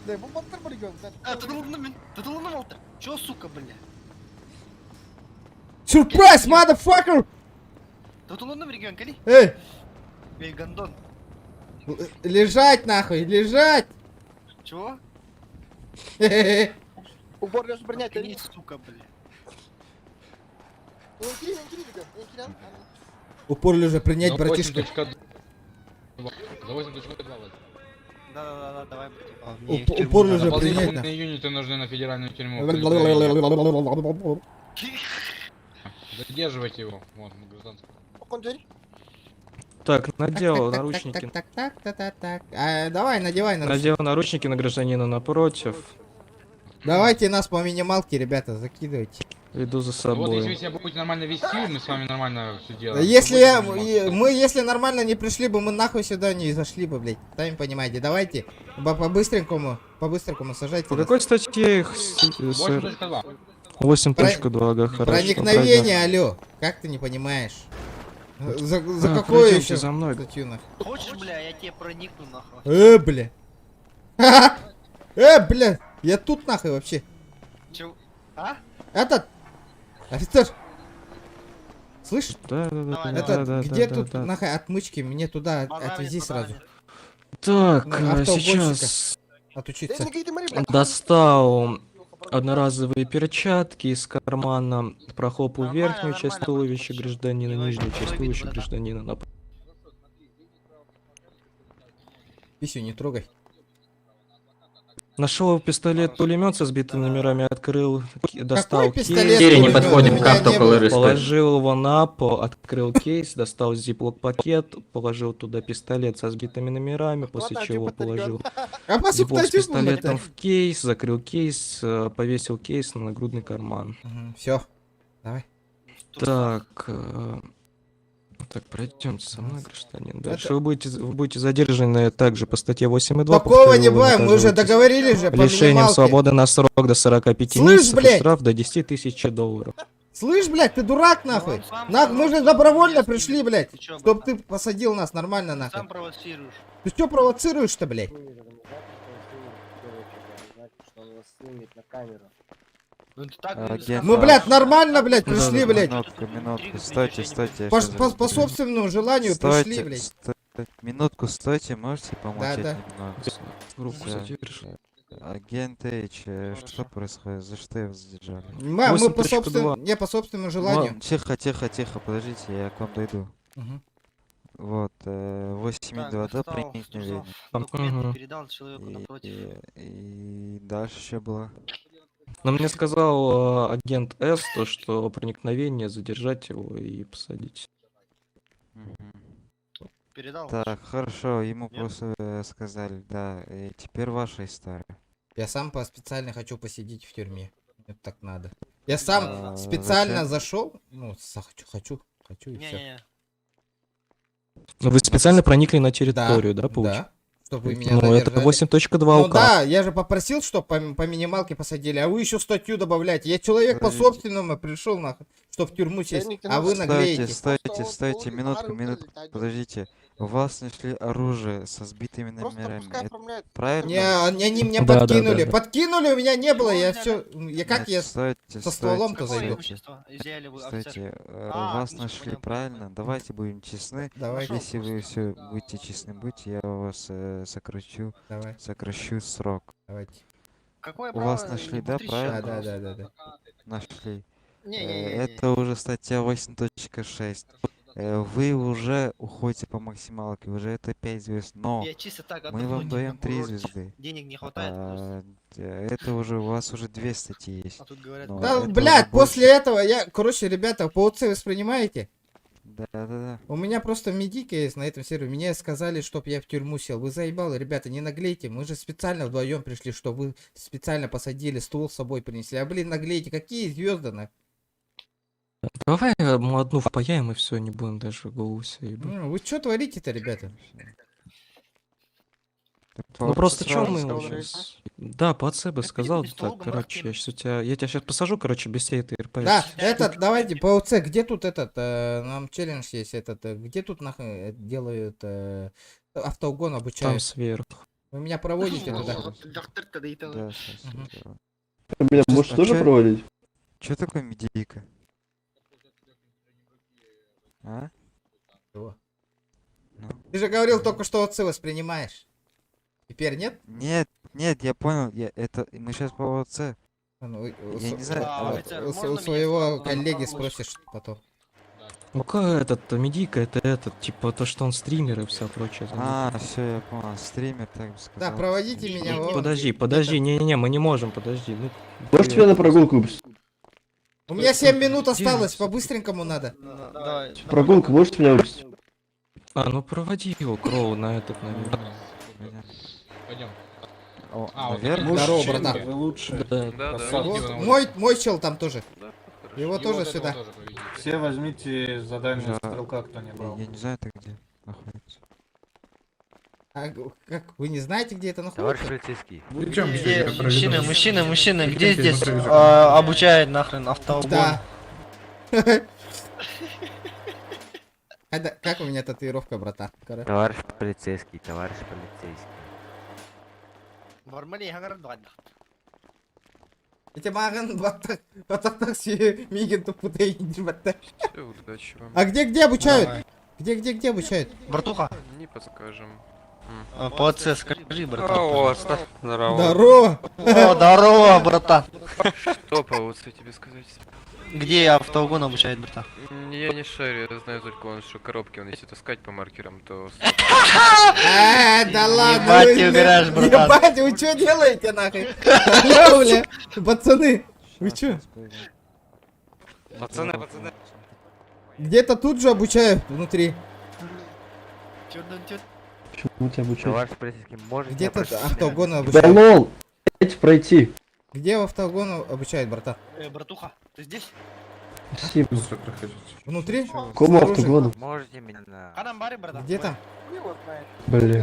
Да, бұл баттыр бір екен. Тұтылуынан алты. Чё, сука, бля? Сюрприз, motherfucker! Тұтылуынан бір екен, кали? Эй! Гандон. Лежать нахуй, лежать! Чего? Упор лежу принять, не сука, бля. Упор лежа принять, братишка. За 8.2. Да, давай, братик. Упор лежа принять. Дополнительные юниты нужны на федеральную тюрьму. Задерживайте его. Вот, на гражданском. Так, надел наручники. Так. Давай, надевай на Надел наручники на гражданина напротив. Давайте нас по минималке, ребята, закидывайте. Иду за Вот собой. если вы себя будете нормально вести, мы с вами нормально все делаем. Если нормально не пришли бы, мы нахуй сюда не зашли бы, блядь. Сами понимаете. Давайте по-быстренькому сажайте. По какой статье их, сэр? 8.2, ага, хорошо. Проникновение, алло. Как ты не понимаешь? За какое еще? За мной. Хочешь, бля, я тебе проникну, нахуй. Бля. Бля. Я тут нахуй вообще. Чё? А? Этот. Офицер. Слышь? Да. Где тут нахуй отмычки? Мне туда отвези сразу. Так, Автоугонщика. сейчас Отучиться. достал одноразовые перчатки из кармана, прохлопал верхнюю часть туловища гражданина, нижнюю часть туловища гражданина. Писю не трогай. Нашел пистолет-пулемет со сбитыми номерами, открыл, достал кейс, не подходим к автополыры. Положил его на пол, открыл кейс, достал зиплок-пакет, положил туда пистолет со сбитыми номерами, после чего положил зиплок с пистолетом в кейс, закрыл кейс, повесил кейс на нагрудный карман. Все, давай. Так, пройдемте со мной, гражданин. Дальше вы будете задержаны также по статье 8.2. Такого не бывает, мы уже договорились же. Лишением свободы на срок до 45 месяцев и штраф до 10 тысяч долларов. Слышь, блядь, ты дурак нахуй? Мы же добровольно пришли, блядь, чтоб ты посадил нас нормально нахуй. Сам провоцируешь. Ты что провоцируешь-то, блядь? Ну, блядь, нормально, блядь, пришли, блядь. Минутку, стойте. По собственному желанию пришли, блядь. Минутку, стойте, можете помолчать Да. немного? Агент Эйч, что происходит? За что его задержали? Мы по собственному желанию. Тихо, подождите, я к вам дойду. Вот, 8.2, да, проникновение. Передал человеку напротив. И дальше что было? Но мне сказал агент С, то, что проникновение, задержать его и посадить. Передал. Так, хорошо, ему просто сказали, да, и теперь ваша история. Я сам специально хочу посидеть в тюрьме. Мне так надо. Я сам специально зашел. Ну, хочу и все. Ну, вы специально проникли на территорию, да, получается? Да. Чтобы вы меня Ну, это задержали. 8.2 Ну указ. да, я же попросил, чтобы по минималке посадили, а вы еще статью добавляете. Я человек по собственному пришел, нахуй, чтобы в тюрьму сесть, а вы наглеете. Стойте, минутку, подождите. У вас нашли оружие со сбитыми номерами, правильно? Не, они мне Да, подкинули. да. Подкинули, у меня не было, я все... Я Стойте, со стволом-то зайду? Стойте, вас нашли, правильно? Давайте будем честны. Давайте. Если вы все будете честны, я вас сокращу срок. Давайте. У вас нашли, да, правильно? Да. Нашли. Не. Это уже статья 8.6. Вы уже уходите по максималке, уже это 5 звезд, но Я чисто так мы вам даем 3 звезды. Денег не хватает. Это уже у вас уже 2 статьи есть. А тут говорят, Но Да, это блядь, уже после этого короче, ребята, по ОЦ воспринимаете? Да-да-да. У меня просто медика есть на этом сервере. Мне сказали, чтоб я в тюрьму сел. Вы заебалы, ребята, не наглейте. Мы же специально вдвоем пришли, что вы специально посадили, стул с собой принесли. А блин, наглейте, какие звезды на? Давай мы одну впаяем и все, не будем даже голову себе ебать. Ну, вы что творите-то, ребята? Ну просто что мы сейчас... Да, по ОЦ бы сказал, так, короче, я тебя сейчас посажу, короче, без всей этой РП. Да, этот, давайте, по ОЦ, где тут этот, нам челлендж есть этот, где тут нахуй делают автоугон, Там обучают? сверху. Вы меня проводите туда? Да, сейчас. Меня можешь тоже проводить? Что такое медийка? А? Чего? Ну. Ты же говорил только, что ОЦ воспринимаешь. Теперь нет? Нет, я понял, мы сейчас по ОЦ. Ну, Я не знаю. у своего коллеги спросишь потом. Ну как этот, медийка, это этот, типа то, что он стример и все прочее. Все, я понял, стример, так бы сказал. Да, проводите меня. Подожди, не-не-не, мы не можем, подожди. Ну, Может тебя на прогулку выпустить? У меня 7 минут осталось, по-быстренькому надо. Прогулку можешь меня выпустить? ну проводи его, Кроу, на этот, наверное. Пойдем. Наверное. Здорово, братан. Вы лучше. Да. Вот, мой чел там тоже. Его тоже сюда. Все возьмите задание стрелка, кто не брал. Я не знаю, это где находится. А как, вы не знаете, где это находится? Товарищ полицейский. Мужчина, где здесь обучают нахрен автоугон? Да. Как у меня татуировка, братан? Товарищ полицейский. Эти маган батак себе мигин тупутей баттак. Удачи вам. А где обучают? Где обучают? Братуха. Не подскажем. По отце скажи, братан. О, здорово. Здорово. О, здорово, братан. Что по отцу тебе сказать? Где автоугон обучает, братан? Я не шарю, я знаю только он, что коробки он если таскать по маркерам, то... Да ладно. Ебать, ты угораешь, братан. Ебать, вы что делаете нахуй? Алло, бля. Пацаны, вы что? Пацаны. Где-то тут же обучают внутри. Почему тебя обучают? Товарищ полицейский, можете... Где-то автоугон Да обучают. лол! Дайте пройти. Где автоугон обучают, братан? Братуха, ты здесь? Спасибо. Внутри? Кому автогону? Можете меня на... Канамбаре, братан. Где там? Бля.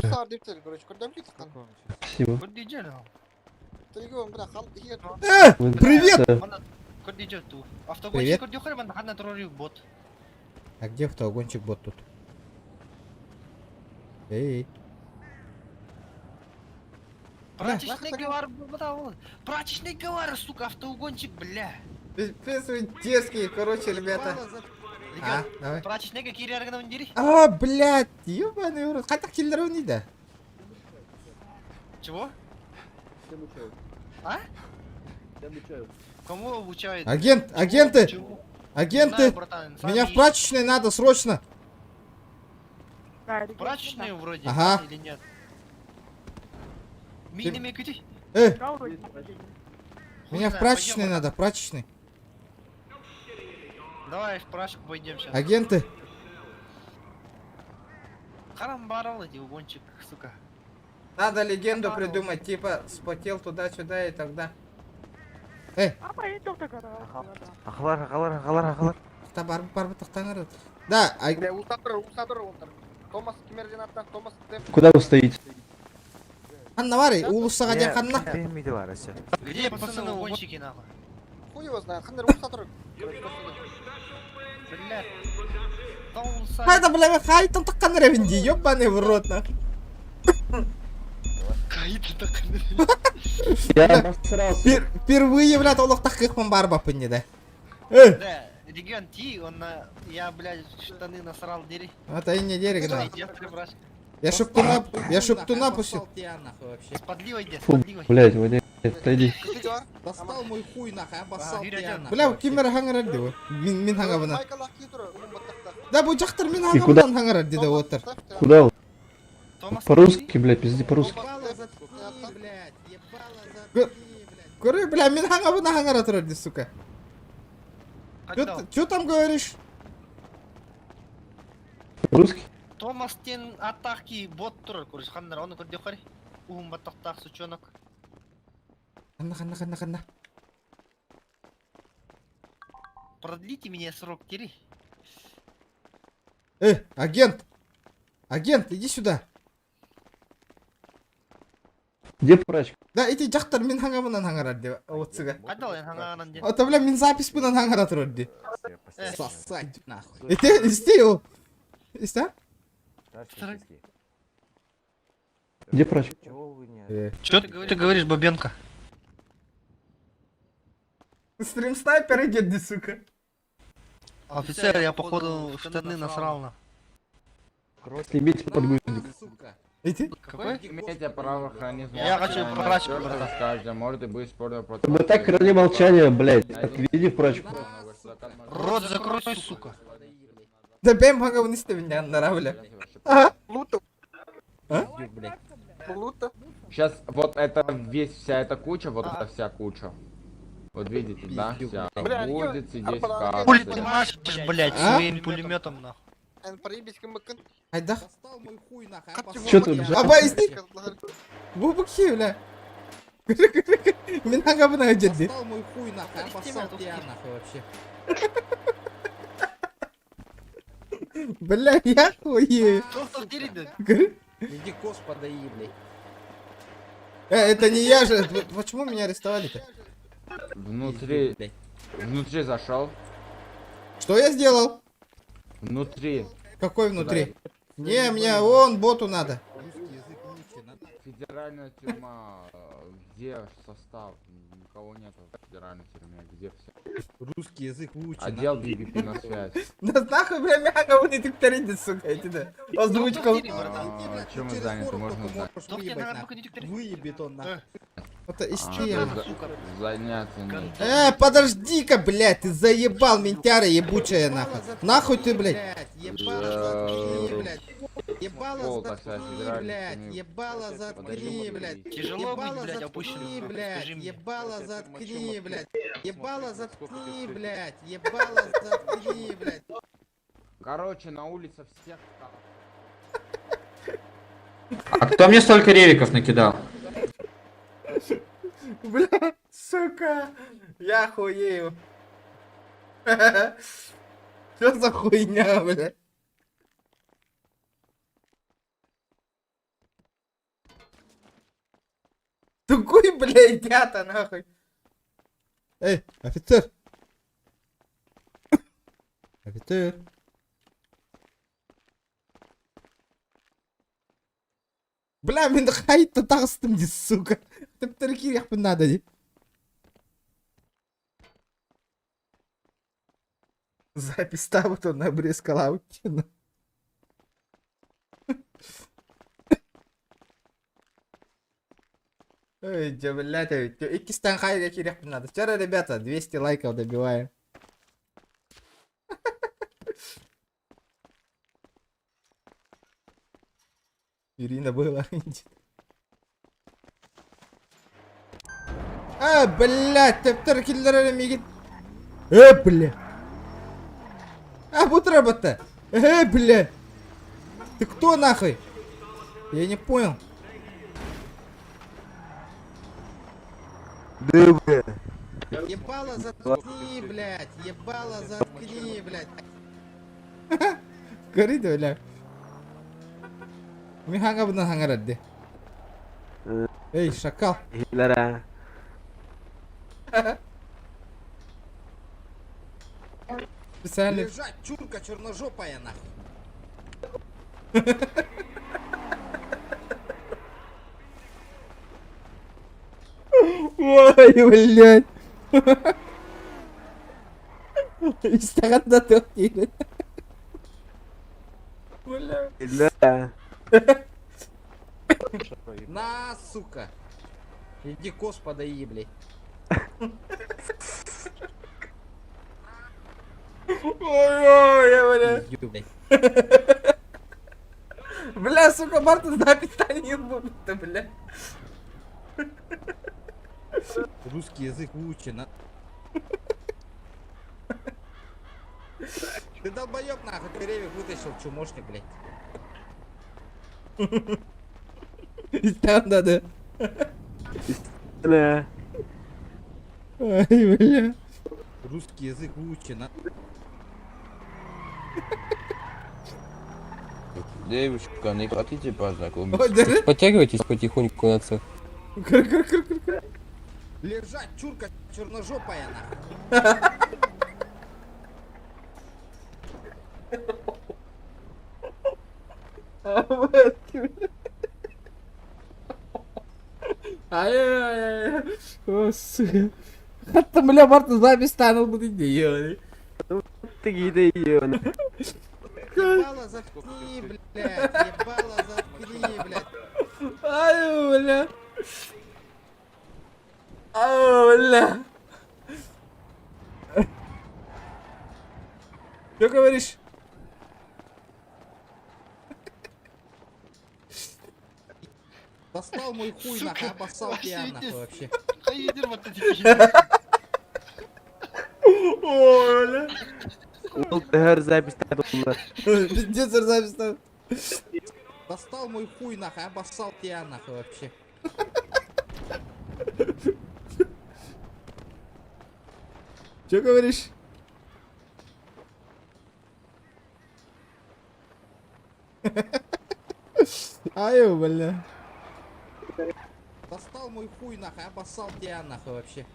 Спасибо. Привет! Привет. А где автоугончик бот тут? Эй. Прачечный говор, сука, автоугончик, бля. Пиздец, вы дерзкие, короче, ребята. Давай. Прачечный какие реагированы дери? Блядь, ёбаный урод. Как так киллеров не да? Чего? А? Кому обучают? Агенты! Чего? Агенты! Не знаю, братан, сам Меня в ищи. прачечной надо, срочно! Прачечную вроде, Ага. или нет? Минами кути. Меня в прачечной надо, прачечной. Давай в прачку пойдем сейчас. Агенты! Харамбарал эти угончик, сука. Надо легенду придумать, типа спотел туда-сюда и тогда. Эй! Ахлар. Да, Куда вы стоите? Ханна вари, улуссага ден ханна. Где пацаны угонщики нахуй? Хуй его знает, ханна русатор. Блядь. Там улуса. Хайда, бля, хайтан таккан ревенди, ёбаный в рот нахуй. Я обосрался. Впервые, блядь, олох таких барба пынни, да. Да, регион Ти, он на... Я, блядь, штаны насрал, дери. Это и не дерек, да. Иди, брат. Я шептуна пустил. С подливой, где, с Фу, подливой. блядь, вот отойди. Достал мой хуй нахуй, обоссал тиана. Бля, кимер хангар ди, мин хангабына. Да, бу жақтар мин хангабынан хангар ди да отыр. Куда он? По-русски, блядь, пизди по-русски. Көрі, бля, мен хангабына хангар отыр ди, сука. Чё там говоришь? Русский? Томас тен атаки бот тур, курс ханнар, он курди хари. Батактак сучонок. Ханна. Продлите мне срок, Кири. Агент! Агент, иди сюда. Где прачка? Да, эти жақтар мен хаңамынан хаңарады, отсыға. Адал я ханганан ден. Ото, бля, мен запись бұнан хаңара тұрады. Сосать, нахуй. Истей его. Иста? Где прачка? Чё ты говоришь, Бабенко? Стрим снайпер идет, сука. Офицер, я походу штаны насрал на. Снимите подгузник. Иди. Какой? Имейте право хранить. Я хочу прачку, братан. Скажете, может быть спорно против. Мы так храни молчание, блядь. Отведи в прачку. Рот закрой, сука. Да бэм хага вниз ты меня наравля. Ага. Сейчас вот это вся эта куча, вот эта вся куча. Вот видите, да? Вся будет сидеть в Хули ты машешь, блядь, своим пулеметом, нахуй. Айда. Чё ты, блядь? Абайсти. Бубукхи, бля. Мен хага бына жедди. Достал мой хуй нахуй, обоссал тебя нахуй вообще. Бля, я хуею. Иди господа и, блядь. Это не я же. Почему меня арестовали-то? Внутри зашел. Что я сделал? Внутри. Какой внутри? Не, мне вон боту надо. Федеральная тюрьма. Где состав? Никого нет в федеральной тюрьме. Где все? Русский язык выучен. Отдел БГП на связь. Да нахуй, бля, мяга, он и дикторит, сука, эти да. Озвучка. Чем мы заняты? Можно узнать. Выебет он нахуй. Это истина. Заняться нет. Подожди-ка, блядь, ты заебал, ментяра ебучая, нахуй. Нахуй ты, блядь. Ебало заткни, блядь. Ебало заткни, блядь. Ебало заткни, блядь. Тяжело быть, блядь, опущенным, скажи мне. Ебало заткни, блядь. Ебало заткни, блядь. Ебало заткни, блядь. Короче, на улице всех. А кто мне столько ревиков накидал? Бля, сука, я хуею. Что за хуйня, бля? Тупой, бля, идиота, нахуй. Эй, офицер. Офицер. Бля, мен қайтты тағыстым де, сука. Тіптір керек бұл надо де. Запись там вот он обрезкал аутину. Ой, да, блядь, икистан хайга керек бұл надо. Вчера, ребята, 200 лайков добиваем. Ирина была. Блядь, тептер киллер мигит. Бля. Вот работа. Бля. Ты кто нахуй? Я не понял. Да, бля. Ебало заткни, блядь. Ебало заткни, блядь. Горит, бля. Миханга бна хангарадде. Эй, шакал. Лара. Специально. Лежать, чурка черножопая, нахуй. Ой, блядь. Истагатна тохтили. Бля. На, сука. Иди господа и, блядь. Ой, блядь. Бля, сука, Марта запись не будет, бля. Русский язык выучен. Ты долбоёб нахуй, деревья вытащил, чумошник, блядь. Там надо. Да. Ай, бля. Русский язык выучи, на. Девушка, не хотите Ой, познакомиться? да? Подтягивайтесь потихоньку на цех. Лежать, чурка черножопая, нахуй. Ай-яй-яй. О, сука. Hatta бля, Марта запись станул будет делать. Ты гидеён. Ебало заткни, блядь. Ебало заткни, блядь. Ай, бля. Ай, бля. Что говоришь? Послал мой хуй нахуй, обоссал тебя нахуй вообще. Hayırdır batıcı? Ой, бля. Ол тегер запись тадылар. Пиздец, запись там. Достал мой хуй нахуй, обоссал тебя нахуй вообще. Че говоришь? Ай, бля. Достал мой хуй нахуй, обоссал тебя нахуй вообще.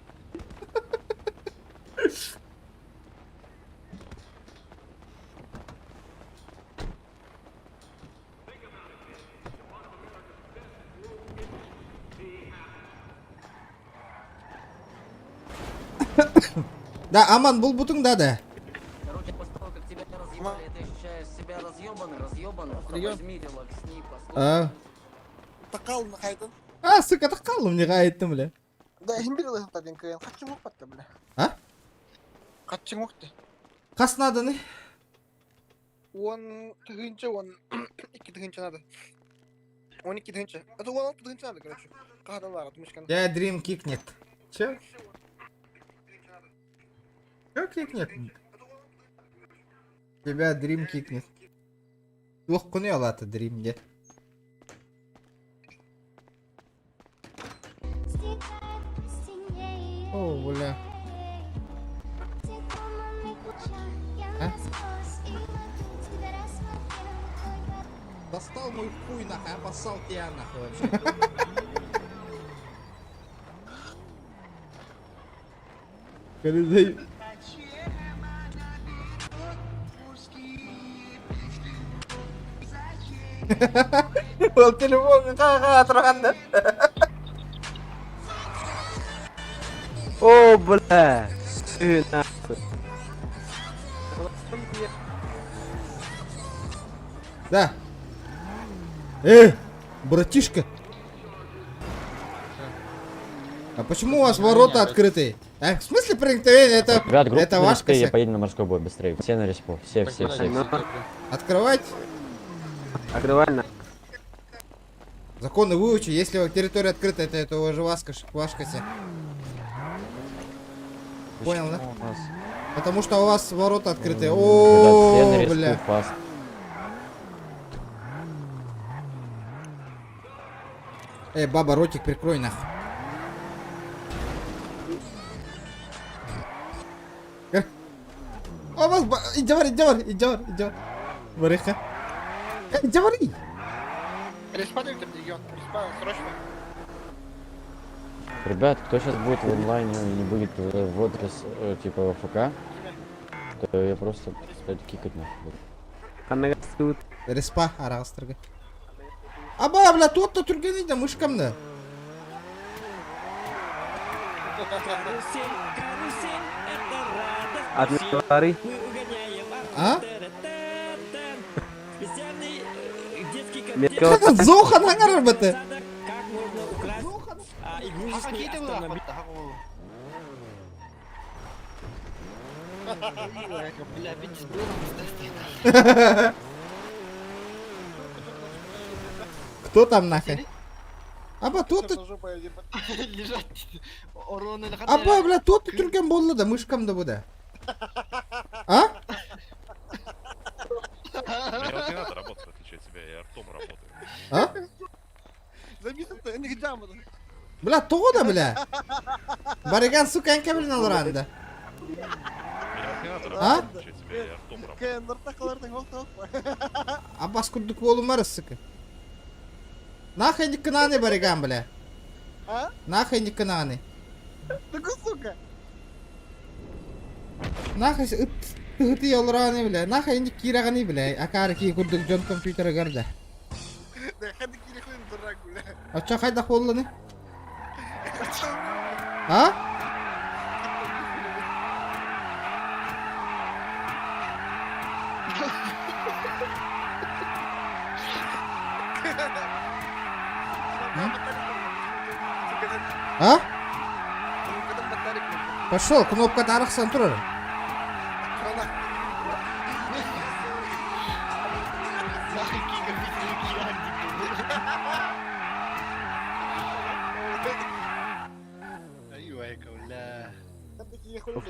Да, Аман, был бутыңда да. Короче, после того, как тебя разъебали, ты ощущаешь себя разъебанный. Возьмите, лаксни, послушай. Тақалын қайтын. Сука, тақалым не қайттым, бля. Да, имбирілі таден кайын. Қатчың оқпатты, бля. Қатчың оқты. Қас наданы? Он тығынчы, он 2 тығынчы нады. 12 тығынчы. Это он 6 тығынчы нады, короче. Қағадан бар, атмышкан. Я Дрим кикнет. Че? Че кикнет? Тебя Дрим кикнет. Двух куны алаты Дримге. О, бля. Достал мой хуй нахуй, обоссал тебя нахуй вообще. Передай. Ол телефон қаға тұрғанда. О, бля. Нахуй. Да. Братишка. А почему у вас ворота открыты? В смысле проникновение? Это, Ребят, это ваш косяк. поедем на морской бой быстрее. Все на респо. Все. Открывать? Открывально. Законы выучи. Если территория открыта, это уже ваш косяк. Понял, да? Потому что у вас ворота открыты. О, бля. Баба, ротик прикрой нахуй. О, вас, идёр. Вариха. Идёри. Респа, регион. Респа, срочно. Ребят, кто сейчас будет в онлайне и не будет в отрас, типа ФК, то я просто, кстати, кикать нахуй. Респа, арастырга. Аба, бля, тот-то түргенейді мышкамды. Администрарий. А? Как Зохан аңар бәті. Кто там нахуй? Аба, тот Аба, бля, тот түрген болды да, мышкамды бұда. А? слушай тебя, я ртом работаю. А? Записывай, не гджаму. Бля, тоғуда, бля. Бариган, сука, әнке білін алыр анда. А? Слушай тебя, я ртом работаю. Кен, нұртақалардың оқты. Аббас күрдік болу марыз, сука. Нахай не кынаны, бариган, бля. А? Нахай не кынаны. Такой, сука. Нахай ыты елраны, бля. Нахай не кирағаны, бля. Акары ки күрдік жон компьютері көрді. Да, хады кире қойын дұрак, бля. Ача қайда қолыны? А? А? Пошел, кнопка тарықсан тұрыр.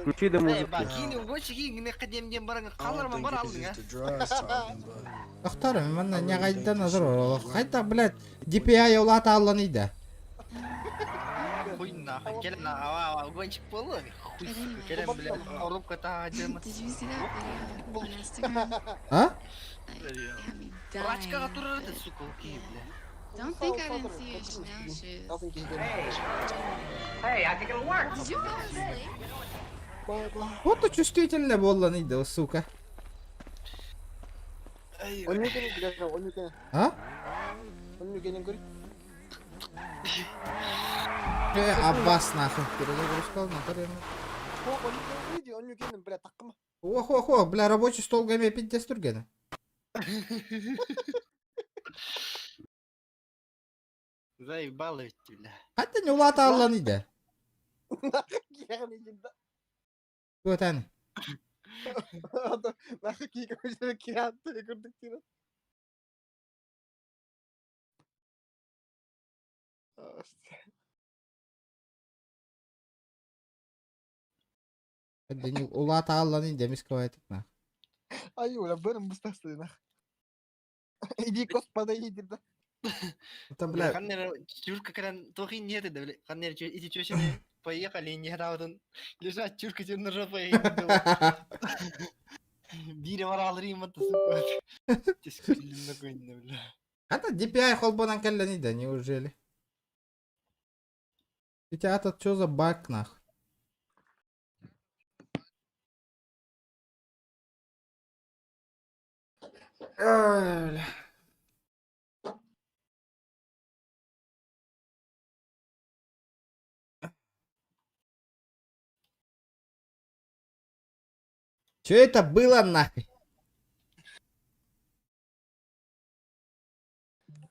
Включи до музыки. Бакини, угочи, не қадемден бараңыз, қаларман бар алдың, а? Ақтарым, мана не қайдан азыр ол. Қайда, блядь, DPI олаты алланыйда. Хуй нахуй, келем на гонщик полу. Хуй, келем, блядь, рубка та жема. А? Рачкаға тұрады, сука, окей, бля. Don't think I didn't see your Chanel shoes. Hey, I think it'll work. Did you fall asleep? Вот то чувствительно болланыйда, сука. Он не кенен, блядь, он не кенен. А? Он не кенен, говорит. Аббас нахуй. Перезагрузка на тарелку. Он не кенен, види, он не кенен, блядь, таққыма. Ох, бля, рабочий стол гаме пиздец тургені. Заебало ведь, бля. Қайда не улаты алланыйда. Вот они. Нахуй кига көшірі киранты, көрдік тиран. Қайда не улаты алланыйда, мискавайтық на. Ай, оля, бәрін бұстасты, нах. Иди господа, иди, да. Это, бля. Ханнер, чурка кран, тохи нет, да, бля. Ханнер, иди чёшины, поехали, не раудын. Лежать, чурка на жопе. Бире варал римата, сука. Тискилин на конь, бля. Это DPI холбонан калланыйда, неужели? Хотя это что за баг, нах? Бля. Что это было нахуй?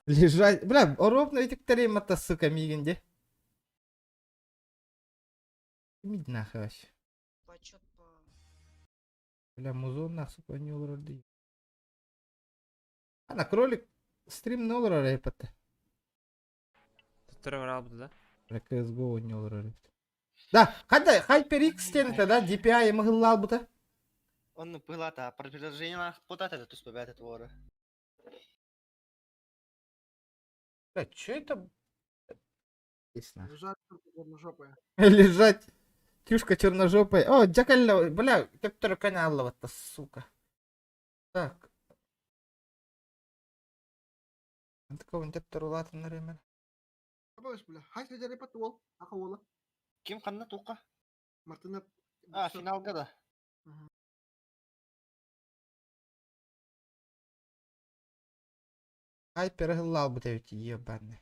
Лежать. Бля, ровно этих таремата, сука, мигенде. Мид нахуй вообще. Бля, музон нахуй, сука, не уроди. А на кролик стрим не olur репата. Да? Бля, CSGO не olur. Да, когда HyperX стенета, да, DPI мыгылал бута. Он пылата, приложение на потата, это туспа бята твора. Бля, чё это? Лежать, черножопая. Лежать. Тюшка черножопая. О, джакалла, бля, кептер каналова-то, сука. Так. Такого кептер улатын на время. Боюсь, бля. Хай среди репат ол. Аха ола. Кем ханна тука? Мартына. А, финалга да. Хайпер гылал бута ведь ебаный.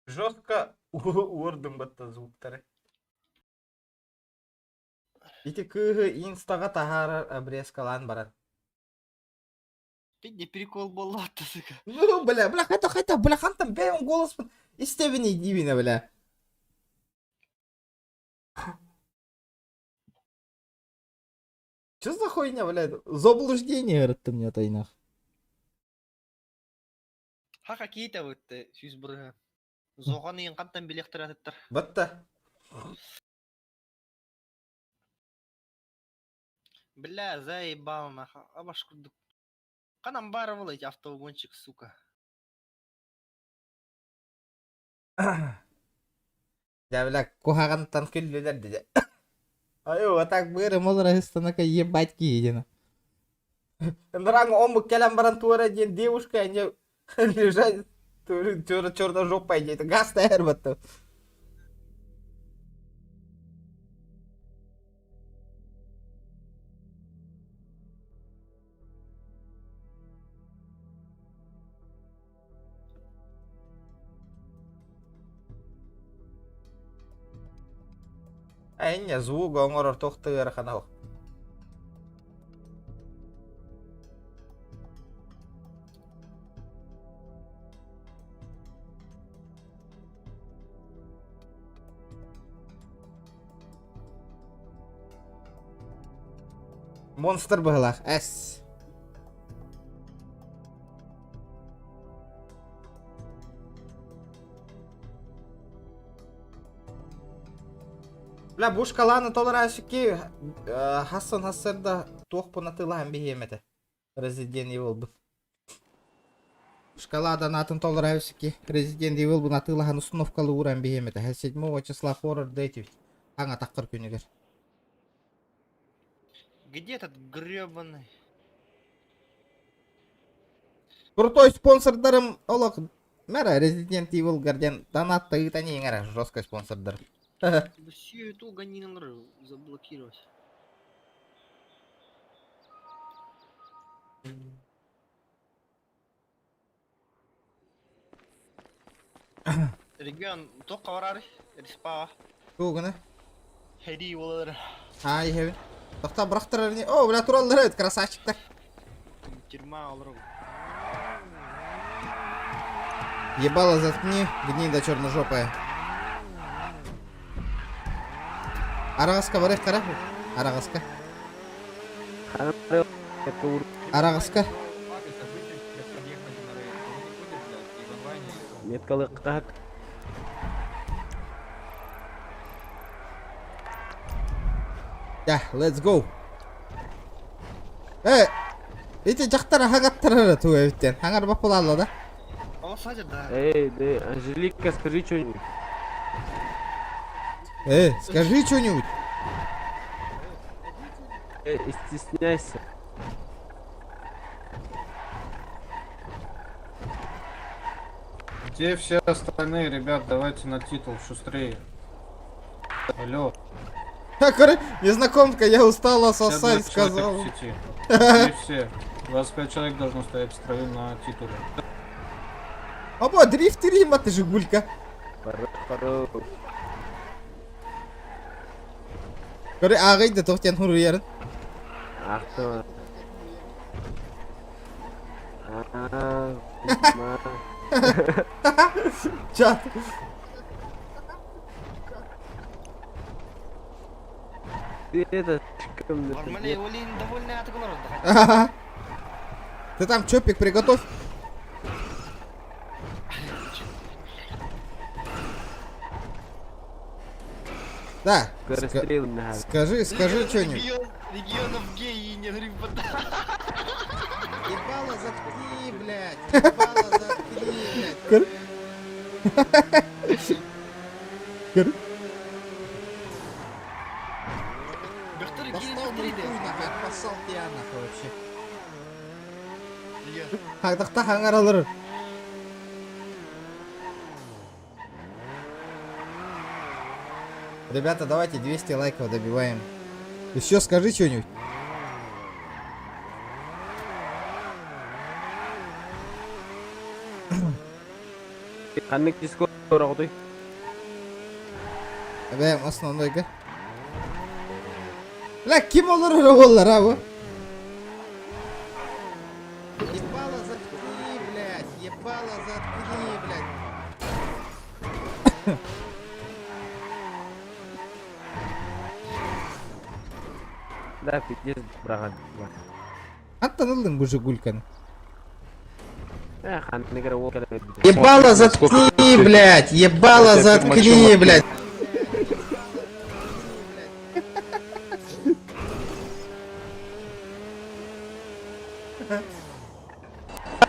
Жестко урдым бата звуктары. Ити кыгы инстага тахара обрезкалан баран. Ты не прикол был лата, сука. Ну, бля, хайта, бля, хантам бейм голос истевини дивина, бля. Что за хуйня, блядь? Заблуждение, говорит, ты мне тайнах. Хака кейта вот сюз бұрға. Зоғаны ең қантан белектір атыптыр. Батта. Бля, заебал нахуй. Абашкурдук. Канам бары был эти автоугонщик, сука. Я, бля, кухагантан күллүлер диде. Ой, вот так быры молра хыстанака ебать киедина. Ндрang омбук келем баран туара ден девушка, они лежат черно жопой, это газ тайрбатты. Айня звук оңорор тоқтығыр қанау. Монстр бұғылақ, әс. Бля, bu шкаланы толырайшы ки Хасан Хасырда тоқпын атылағын бейеметі. Resident Evil бұл. Шкаладан атын толырайшы ки Resident Evil бұл атылағын установкалы ұран бейеметі. 7 числа хоррор дейтів. Аңа таққыр күнігер. Где этот гребаный? Крутой спонсордарым олық. Мәра Resident Evil гарден донатты ұйтаны еңәрі жесткой спонсордар. Всю эту гонину заблокировать. Регион, тоққа барар, респа. Туғыны? Хеди олар. Ай, хевен. Тоқта бірақтырар не? О, бля, туралдар өт, красавчиктар. Тюрьма олар. Ебало заткни, гнида черножопая. Арағасқа барайық қара? Арағасқа. Арағасқа. Меткалық қақ. Да, let's go. Эти жақтар ағаттырары туы өттен. Аңар бапыл алла да? Эй, Анжелика, скажи что-нибудь. Скажи что-нибудь. Стесняйся. Где все остальные, ребят, давайте на титул, шустрее. Алло. Незнакомка, я устала сосать, сказал. Где все? 25 человек должно стоять в строю на титуле. Опа, дрифт Рима, ты же гулька. Көрі ағайды тоқтен хұру ерін. Ақтыма. Чат. Ты это... Ты там чопик приготовь. Да. Скажи что-нибудь. Регионов геи не грибота. Ебало заткни, блядь. Ебало заткни, блядь. Достал мой хуй нахуй, отпасал тебя нахуй вообще. Хагдақта хаңар алыр. Ребята, давайте 200 лайков добиваем. Еще скажи что-нибудь. Бәм, основной га. Бля, ким олар олар, а вы? Ебало заткни, блядь. Ебало заткни, блядь. Да, пиздец, брат. Аттанылдың бұ жигульканы. Ебало заткни, блядь! Ебало заткни, блядь!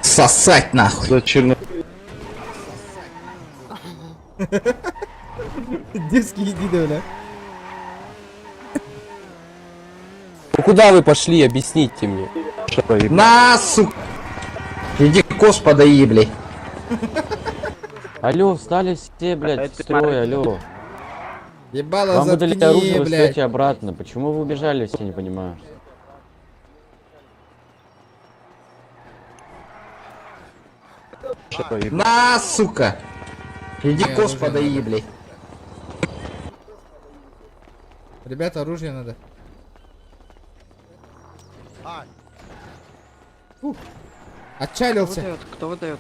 Сосать нахуй. Зачем? Детские едины, бля. Ну куда вы пошли, объясните мне. На, сука! Иди кос подои, блядь. Алло, встали все, блядь, в строй, алло. Ебало, Вам выдали заткни, оружие, вы блядь. встаете обратно. Почему вы убежали, все не понимаю. На, сука! Иди кос подои, блядь. Ребята, оружие надо. Отчалился. Кто выдает?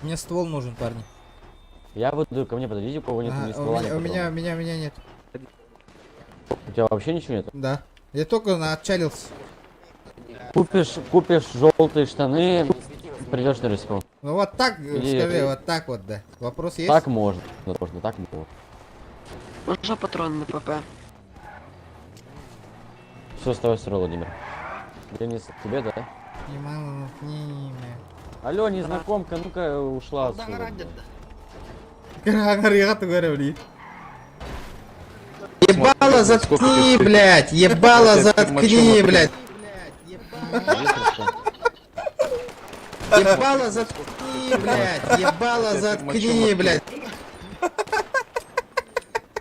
Мне ствол нужен, парни. Я выдаю, ко мне подойдите, у кого нет ни ствола, ни у меня патронов. нет. У тебя вообще ничего нет? Да. Я только отчалился. Купишь желтые штаны, придешь на респу. Ну вот так, Или- скажи, вот так вот, да. Вопрос есть? Так можно, так можно. Можно патроны на ПП? Все, оставай строй, Владимир. Денис, тебе, да? Алло, незнакомка, ну-ка ушла отсюда. Я говорю, блин. Ебало заткни, блядь! Ебало заткни, блядь! Ебало заткни, блядь! Ебало заткни, блядь!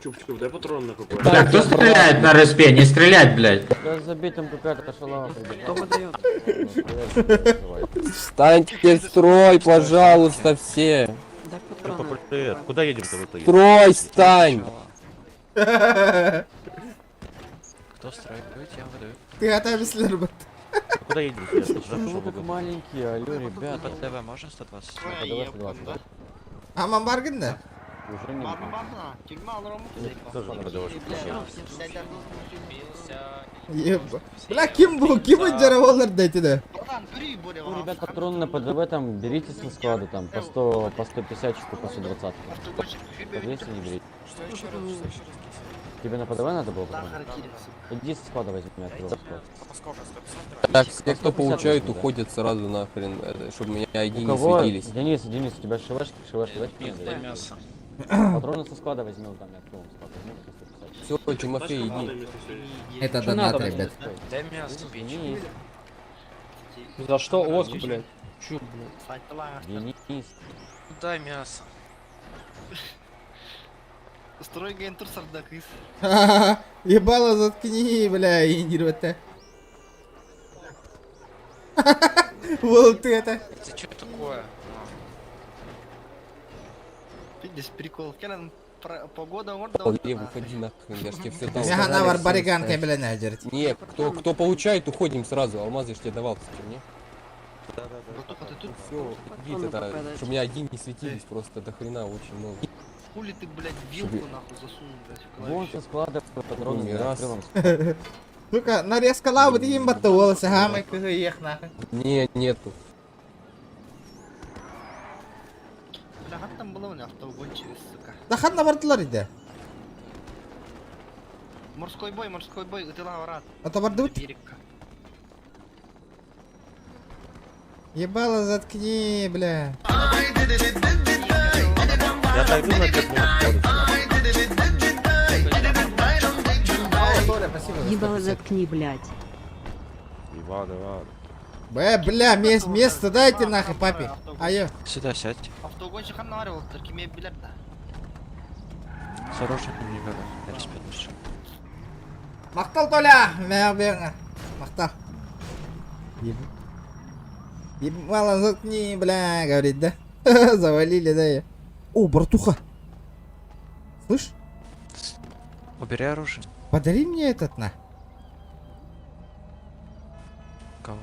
Чуп-чуп, дай патрон на какой. Бля, кто стреляет на респе? Не стрелять, блядь. Да забей, там какая-то шалава. Кто выдает? Встаньте в строй, пожалуйста, все. Дай патроны. Привет, куда едем-то в итоге? Строй, встань! Кто строит? Я выдаю. Ты отомсли, ребят. Куда едем? Почему вы как маленькие, алло, ребята. Под ТВ можно 120? Подавай 120, да? А мамбарган, да? Уже не Тоже не продаваешь. Еба. Бля, ким джараволлар дайте, да? Ну, ребят, патроны на ПДВ там берите со склада, там, по 100, по 150, по 120. По 200 не берите. Тебе на ПДВ надо было патроны? Иди со склада возьми, открой склад. Так, все, кто получают, уходят сразу нахрен, чтобы меня ID У не кого? светились. Денис, у тебя шивашки, Дай мясо. Патроны со склада возьмем, там, я открою склад. Все, Тимофей, иди. Это донат, ребят. Дай мясо, Денис, За что оск, блядь? Чё, блядь? Денис. дай мясо. Строй гентур сардакис. Ебало заткни, бля, и не рвота. Вот это. Это что такое? Видишь, прикол. Келан погода Не, выходи нахрен, я ж тебе все дал. Я на барбариганка, бля, надерт. Не, кто получает, уходим сразу. Алмазы ж тебе давал, кстати, не? Все, иди тогда, чтобы у меня один не светились, просто до хрена очень много. Хули ты, блядь, вилку нахуй засунул, блядь, в Вон со склада патроны, Не я раз. открыл вам. Ну-ка, нарезка лавы, ты им батовался, гамай, эх, нахуй. Не, нету. Бля, как там было у меня автоугончик, сука. Да хан на вартлар иде. Морской бой, ты лаврат. Отобордут? Берегка. Ебало заткни, бля. Я дойду на Ебало заткни, блядь. Иван. Бля, место дайте нахуй, папе. Айо. Сюда сядь. Автоугончик хан наваривал, только имеет билет, да. С оружием не беру. Я респект пишу. Мақтал, Толя! Бля, мақтал. Ебало заткни, бля, говорит, да? Завалили, да, я. О, братуха. Слышь? Убери оружие. Подари мне этот, на. Кого?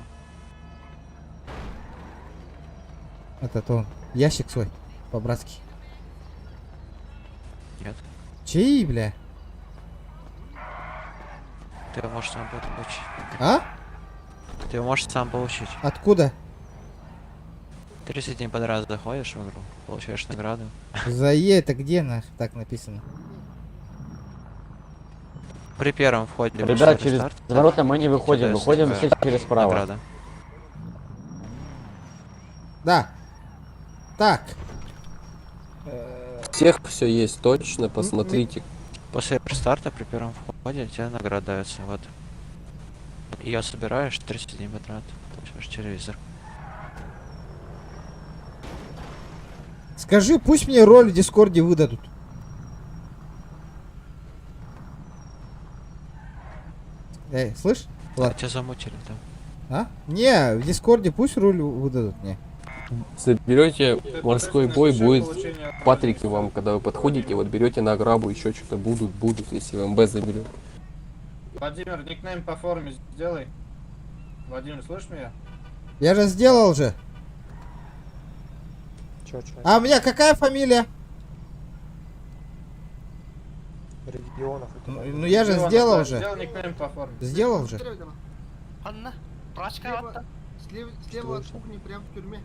Этот он. Ящик свой. По-братски. Нет. Чей, бля? Ты его можешь сам получить. А? Ты его можешь сам получить. Откуда? 30 дней подряд заходишь в игру, получаешь награду. За Е это где, на? Так написано. При первом входе. Ребят, через ворота мы не выходим, выходим все через право. Награда. Да. Так. Всех все есть точно, посмотрите. После старта при первом входе тебе награда дается. Вот. Ее собираешь, 31 потрат. Получаешь телевизор. Скажи, пусть мне роль в Дискорде выдадут. Эй, слышь? Влад. Тебя замутили там. А? Не, в Дискорде пусть роль выдадут мне. Заберете морской бой, будет Патрики вам, когда вы подходите, вот берете награбу, еще что-то будут, если МБ заберет. Владимир, никнейм по форме сделай. Владимир, слышишь меня? Я же сделал же. Чё? А у меня какая фамилия? Регионов. Ну я же сделал же. Сделал никнейм по форме. Сделал же. Анна, прачка вот. Слева от кухни, прям в тюрьме.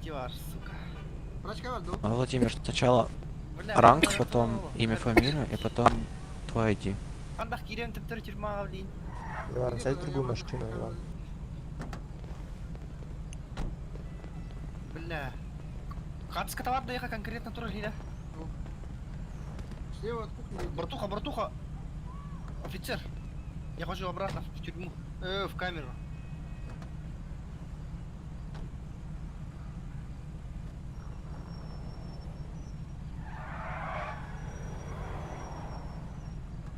Идиот, сука. Прачка вот, Владимир, сначала ранг, потом имя, фамилия, и потом твой ID. Андах кирен типтер тюрьма, блин. Иван, сядь в другую машину, Иван. Бля. Хатска товар доехал конкретно тургиля. Слева от кухни. Братуха. Офицер. Я хочу обратно в тюрьму. В камеру.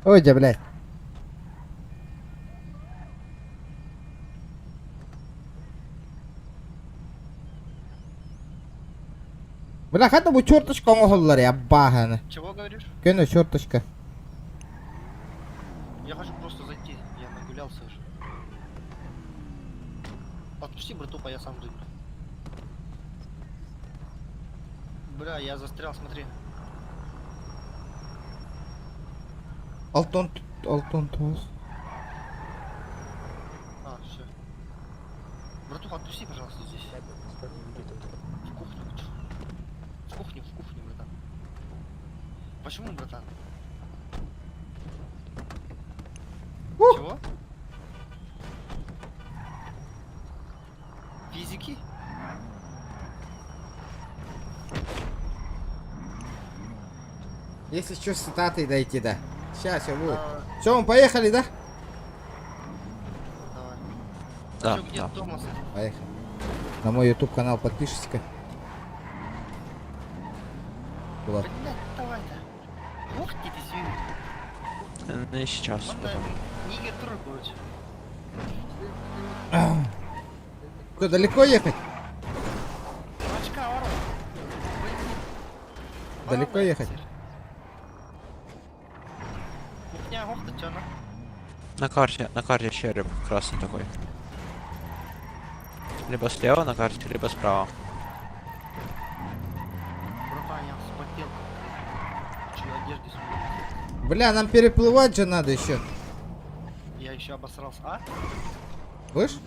Ой, да, блядь. Бля, хата bu черточка оголлар, я багана. Чего говоришь? Кена черточка. Я хочу просто зайти. Я нагулялся уже. Отпусти братуха, я сам дойду. Бля, я застрял, смотри. Алтон тоз. А, все. Братуха, отпусти, пожалуйста, здесь. В кухню хочу. В кухню, братан. Почему, братан? Чего? Физики? Если что, с цитатой дойти, да. Сейчас все будет. Все, мы поехали, да? Да, Чё, где да. Томас? Поехали. На мой YouTube канал подпишись-ка. Ладно. Блядь, давай-то. Ух ты, свин. Ну и сейчас. Потом. Нигер тур, короче. Что, далеко ехать? Очка, ворот. Далеко ехать? Кухня, ох ты, чё, на? На карте череп красный такой. Либо слева на карте, либо справа. Братан, я вспотел. Чё, одежды сменил? Бля, нам переплывать же надо еще. Я еще обосрался, а? Слышь?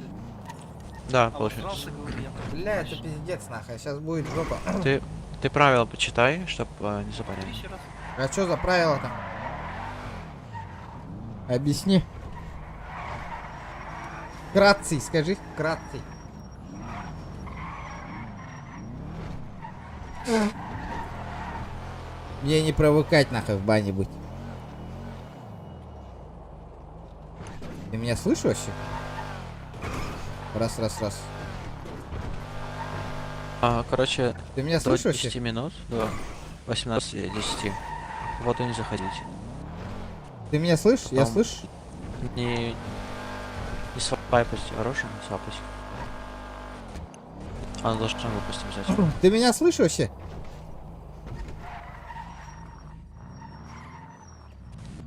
Да, получается. Обосрался, говорю, я. Бля, это пиздец нахуй, сейчас будет жопа. Ты правила почитай, чтоб не заболели. Еще раз. А что за правила там? Объясни. Вкратце, скажи, вкратце. Мне не провыкать нахуй в бане быть. Ты меня слышишь вообще? Раз. Короче, Ты меня до слышишь 10 вообще? минут, до 18:10. Вот и не заходите. Ты меня слышишь? Я Там слышу? Не свайпать оружие, не свапать. Она должна выпустить обязательно. Ты меня слышишь вообще?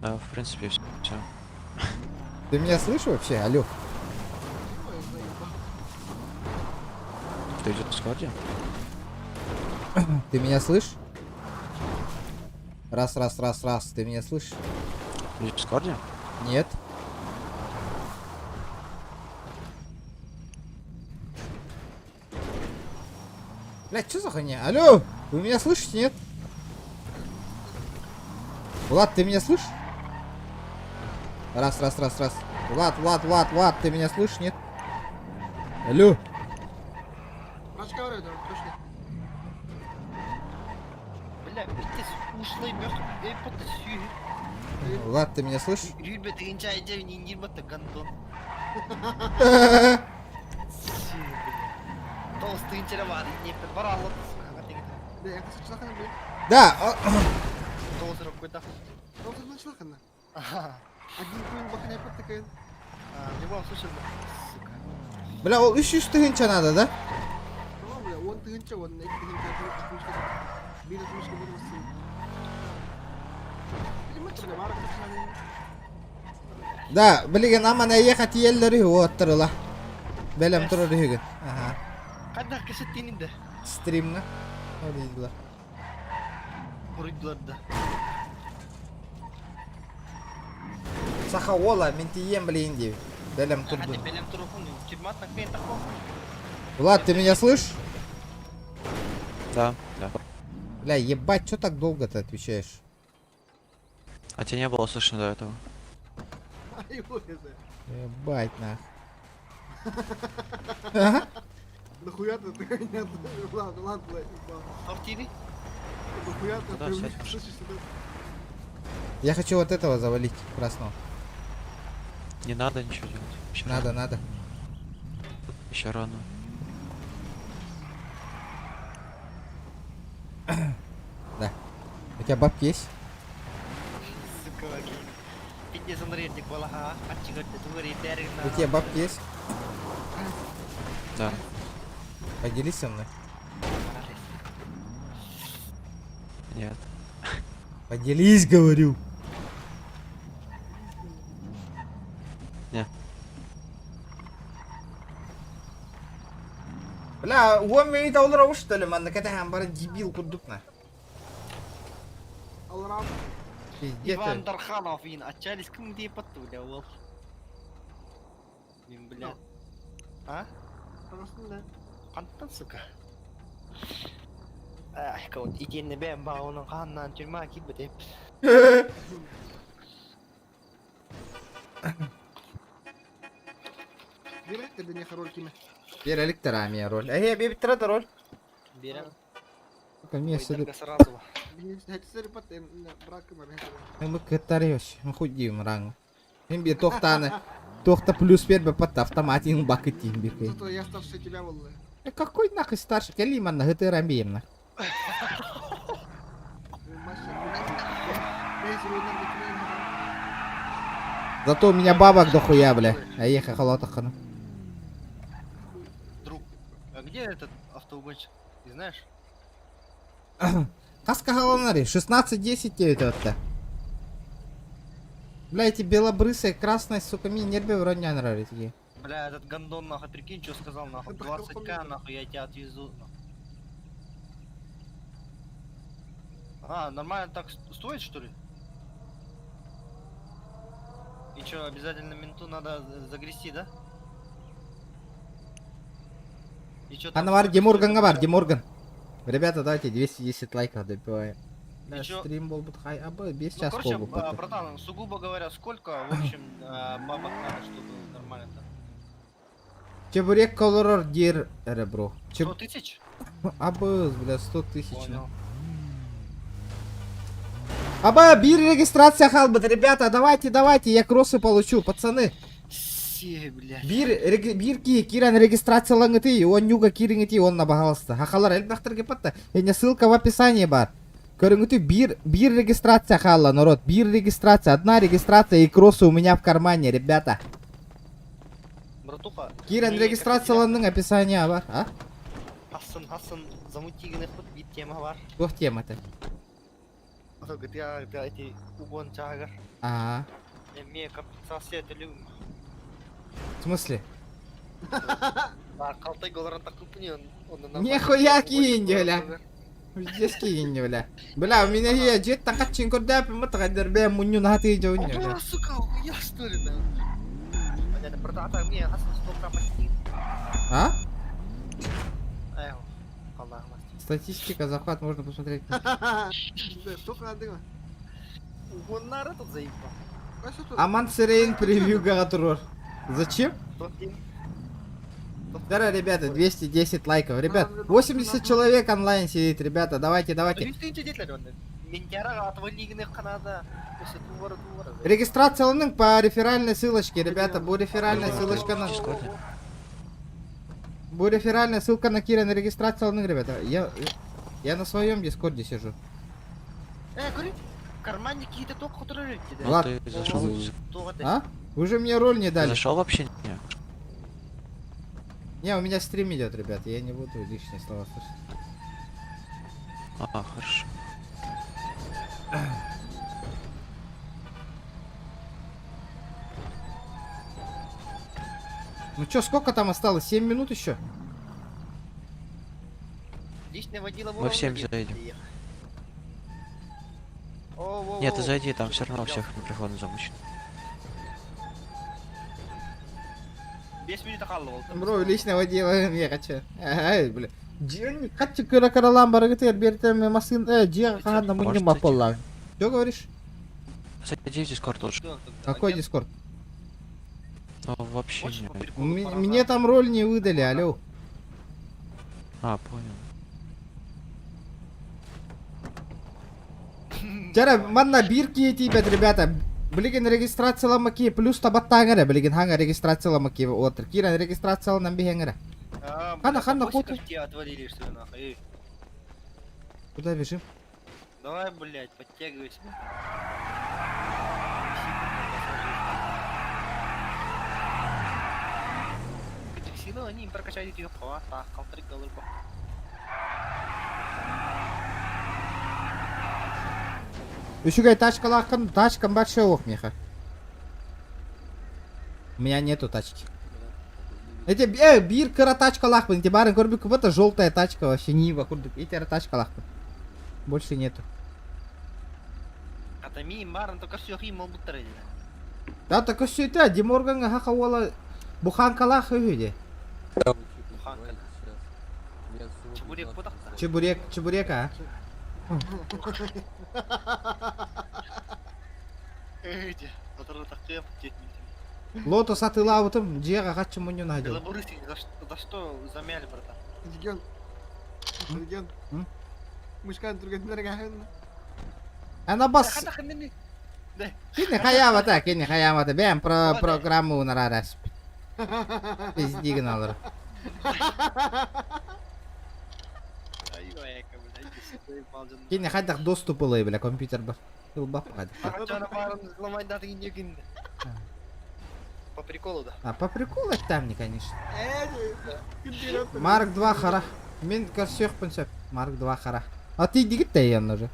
Да, в принципе, все. Ты меня слышишь вообще? Алло. Кто идет в складе? Ты меня слышишь? Раз. Ты меня слышишь? Идет в складе? Нет. Блять, что за хуйня? Алло! Вы меня слышите, нет? Влад, ты меня слышишь? Раз. Влад, ты меня слышишь, нет? Алло. Разговаривай, да, пошли. Бля, ты ушлый мёртв. Эй, подожди. Влад, ты меня слышишь? Ребята, гончай, иди, не ебать, гандон. Толстый интересован, не подборал. Да, я хочу члахана, блядь. Да. Толстый какой-то. Толстый на члахана. Ага. Один хуй бахне подтыкает. В любом случае, сука. Бля, ол 300 тыгынча надо, да? Ну, бля, он тыгынча, он эти тыгынча, отмышка. Били отмышка, буду вас сын. Или мать, бля, марок начинали. Да, блин, амана ехать елдери оттырыла. Белем турur hügün. Aha. Когда кассетин да? Стримна. Оридла. Оридла. Саха ола, мен тием блин дип. Белем турду. Белем турухун, тюрьма так пен такой. Влад, ты меня слышишь? Да. Бля, ебать, что так долго ты отвечаешь? А тебя не было слышно до этого? Ебать, нах. Нахуя ты нет? Ладно, блядь. Повтори. Нахуя ты Да, слышишь сядь, сюда? Я хочу вот этого завалить, красного. Не надо ничего делать. Еще Надо. рано. Еще рано. Да. У тебя бабки есть? Сука, пиздец, смотри, ты балаха, отчигать, ты говори, У тебя бабки есть? Да. Поделись со мной. Нет. Поделись, говорю. Не. Бля, он меня долларов что ли, man? Какая-то хамбара дебил кудукна. Алрам. Иван Дарханов, вин, отчались к мне потуля, вот. Бля. А? Просто да. Антон, сука. Ай, кого идти не бем, бауна, ханна, тюрьма, кибете. Берет ты не роль киме. Берелик тарами роль. А я бебит трада роль. Берем. Конечно. Сразу. Hetsleri patlayın. Bırakın beni. Мы катарёш, мы худим ранг. Им би тохтаны. Тохта плюс пербе пат автоматин бакетин бикай. Зато я старше тебя, волны. Какой нахуй старший? Калиман на гэты рамбемна. Зато у меня бабок дохуя, бля. А ехай холотахана. Друг, а где этот автоугонщик? Не знаешь? Каска галанари, 16-10 это. Бля, эти белобрысые, красные, сука, мне нервы вроде не нравятся. Бля, этот гандон, нахуй, прикинь, что сказал, нахуй, 20к, нахуй, я тебя отвезу, нахуй. А, нормально так стоит, что ли? И чё, обязательно менту надо загрести, да? И чё там? Анвар, Демурган, Гавар, Демурган. Ребята, давайте 210 лайков добиваем. Да, чё? стрим был бы хай, а без Ну, час короче, был бы. братан, сугубо говоря, сколько, в общем, бабок надо, чтобы нормально-то? Чебурек колорор дир ребро. 100 тысяч? Абыз, бля, 100 тысяч. Понял. Аба, бир регистрация халбат, ребята, давайте, я кроссы получу, пацаны. Все, блядь. Бирки, киран регистрация лангыты, он нюга кирингити, он набагалста. Хахалар эльбахтарги патта, и ссылка в описании бар. Көрүңүтү бир регистрация халла, народ, бир регистрация, одна регистрация и кроссы у меня в кармане, ребята. Братуха. Киран регистрация ланның описание бар, а? Хасан, замутигенных вот вид тема бар. Кох тема-то? Только я эти угон чагар. Ага. Мне компенсация это любим. В смысле? Да, қалтай голоран так купни, он Нихуя кинь, бля. Здесь кинь, бля. Бля, у меня есть джет, так как чинкор да, мутагадер бе муню на хаты джони, бля. Сука, я что ли, да? Понятно, братан, мне Хасан 100 пропустил. А? Эх, Аллах мастер. Статистика, захват, можно посмотреть. Что надо? Угон нара тут заебал. Аман Сирейн превьюга турор. Зачем? Да, ребята, 210 лайков. Ребят, 80 человек онлайн сидит, ребята, давайте. Регистрация по реферальной ссылочке, ребята, будет реферальная ссылочка на... Будет реферальная ссылка на Кира на регистрацию, ребята. Я на своем дискорде сижу. Кармане какие-то только которые... Влад, ты зашел? а? Вы же мне роль не Ты дали. зашел вообще? Не. Не, у меня стрим идет, ребят, я не буду лишние слова слышать. Хорошо. Ну чё, сколько там осталось? 7 минут еще? Мы в 7 зайдем. Нет, ты зайди, там все равно всех микрофоны замучены. Бро, личного дела я хочу. Ай, бля. Хочу кыра-кыралам барагытыр, бертем масын, жия каганда мунья мапалла. Что говоришь? Зайди в Дискорд лучше. Какой дискорд? Вообще не. Мне там роль не выдали, алло. Понял. Жара, манна бирки тибет, ребята. Блигин регистрацияламаки плюс табаттаңара, блигин ханга регистрацияламаки отыр. Киран регистрацияланан бихеңара. Хана ход. Отвалили, что ли, нахуй. Куда бежим? Давай, блядь, подтягивайся. Силы они им прокачали ее по $1,5 доллара. Üşügay тачкам большой ох, меха. У меня нету тачки. Эти бир кыра тачка лахпын. Эти барын көрбүк, вот это желтая тачка вообще Нива курдук. Эти тачка лахпын. Больше нету. Атами барын только все хим олбуттар. Да так все это Диморганга хахавала буханка лах үйде. Чебурек подак. Чебурека, а? Лотос атылабытым жега качы муню надел. За что замяли, братан? Реген. Мышкан турган. Она бас. Кини хаямата, бәм программу нарарас. Пиздигін алыр. Кини хайдақ доступ ылай, бля, компьютер бар. Ылбап қады. По приколу, да? По приколу там не, конечно. Марк 2 хара. Мен көрсек пынсеп. Марк 2 хара. А ты дигит те янна же.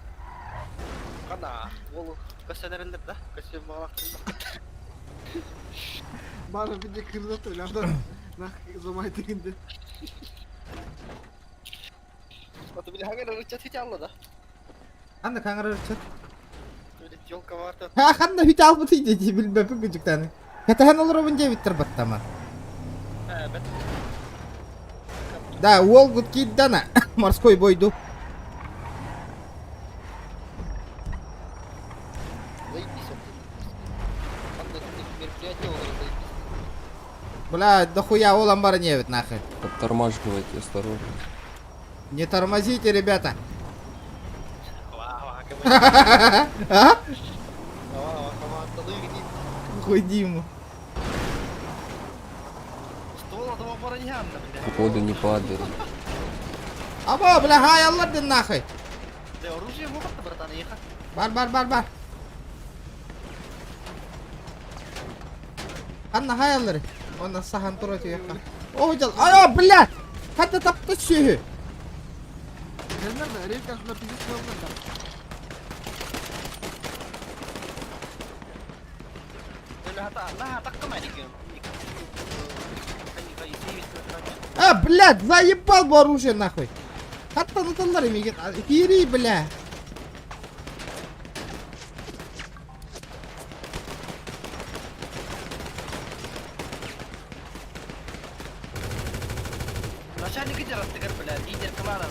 Қана, ол көсәлерілдір, да? Көсәлер мағақтың. Бары бінде кырда тұр, ләмдар. Нах, замай тегінде. Аты білі хаңыр рычат хите алды, да? Қанда қаңыр рычат? Ёлка барды. Қанда хите албы тейді, білбәпі күжіктәні. Кәтәген олар обын жебіттір баттама. Да, ол гуд кейддана. Морской бойду. Бля, дохуя олам бар не ведь нахуй. Подтормаживайте, осторожно. Не тормозите, ребята. Хуй Диму. Походу не падает. Або, бля, хай, аллар дин нахуй. Да, оружие могут, братан, ехать. Бар. Анна хай аллар. Он сахан турат ехал. О, жал. Ай, блядь. Хатта тапты сүйі. Nerede? Reyka şuna pizis kaldı. Блядь, заебал бы оружие нахуй. Хатта наталар емеген. Хири, бля. Начальник лидера, блядь, лидер клана,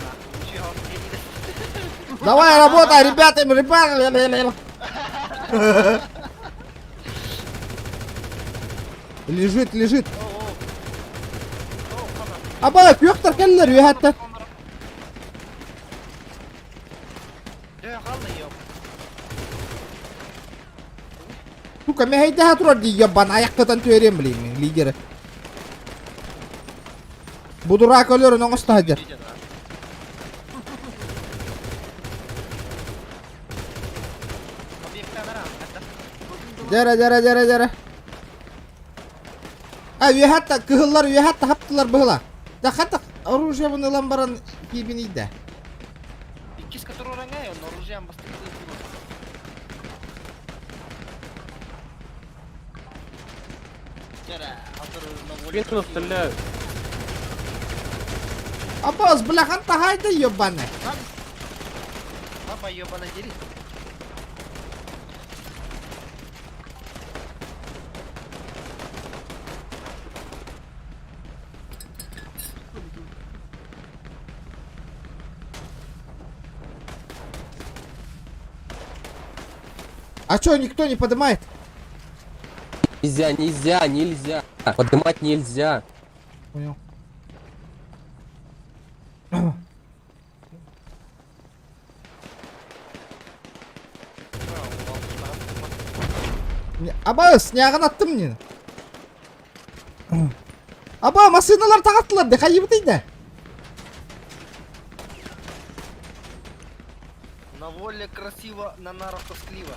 Давай работай, ребята. Лежит, лежит. Аба, күйөктөр келдилер уятта. Сука, мен хайда турар ди ябан аяктан төрем билейм мен лидери. Bu durak ölüyor onu hacer. Jara. Üye hatta kıhıllar üye hatta haptılar bıhla. Da hatta оружие bunu lambaran gibini de. Из которого роняю, но оружием постоянно. Песню стреляют. Абаз, бляхан та хайда ёбаный. Баба ёбаный дери. А чё, никто не поднимает? Нельзя. Поднимать нельзя. Понял. Абаз, снягын аттым мені. Аба, машиналар тағаттылар, де қайып дейді. На воле красиво, на нарах тоскливо.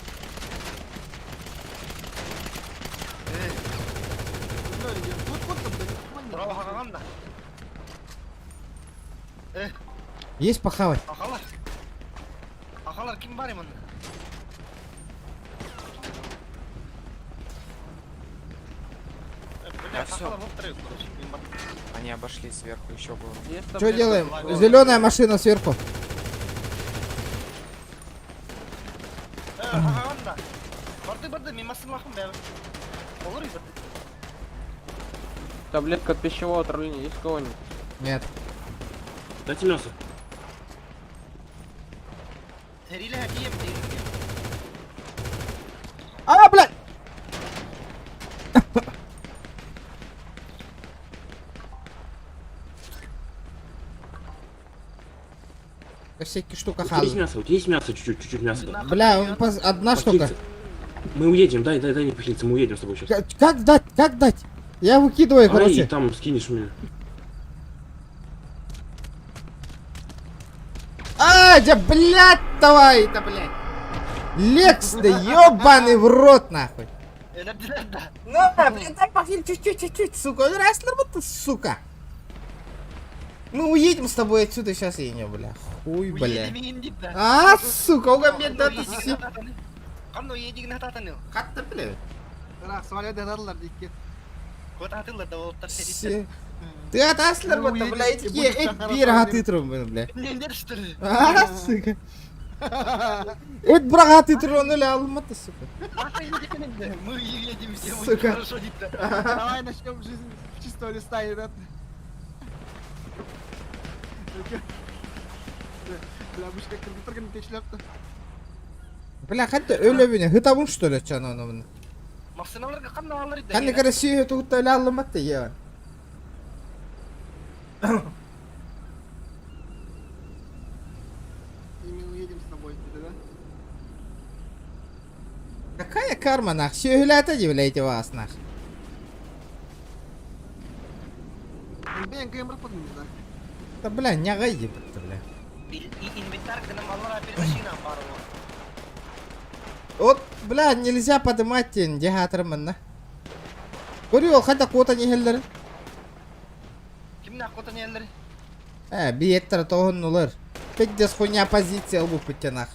Есть похавать. Ахалар ким бар именно? Они обошли сверху, еще было. Что делаем? Зеленая машина сверху. Таблетка от пищевого отравления есть у кого-нибудь? Нет. Дайте мясо. А, блядь! Всякие штука Вот есть мясо, чуть-чуть мясо. Бля, одна штука. Мы уедем, дай не похилиться, мы уедем с тобой сейчас. Как дать? Я выкидываю, короче. Там скинешь меня. Да, блядь, давай, это, блядь. Лекс, да ёбаный в рот, нахуй. Ну, блядь, дай похиль чуть-чуть, сука. Раслер, вот ты, сука. Мы уедем с тобой отсюда сейчас, я не, бля. Хуй, бля. А, сука, угомет, да ты си. Kanno yedik ne tatanıyor? Katta bile. Bırak sonra dedarlar dikkat. Kota hatırla da oltar seri. Ты отаслер, вот, бля, эти пирогаты трубы, бля. Ne dersin? А, сука. Это брагаты трубы, бля, алматы, сука. Мы едем все, мы Сука. хорошо дитя. Давай начнем жизнь с чистого листа, ребят. Бля, мы же как компьютер не течлеп-то. Бля, хотя ölümüne hıtavun что ли, чана onu. Maksimumlar kanallar idi. Hani красиво тут öyle алматы ya. И мы уедем с тобой, да? Какая карма, нах? Söylete являете вас, нах. Ben kıyım bırakmadım da. Да, бля, не гайди, бля. Инвентарь к нам аллара перемашина пару. Вот, бля, нельзя поднимать индикатор, манна. Görüyor, hadi kota niheller. Kimne kota niheller? Biyetter tohunlular. Пиздец хуйня позиция лбу путянах.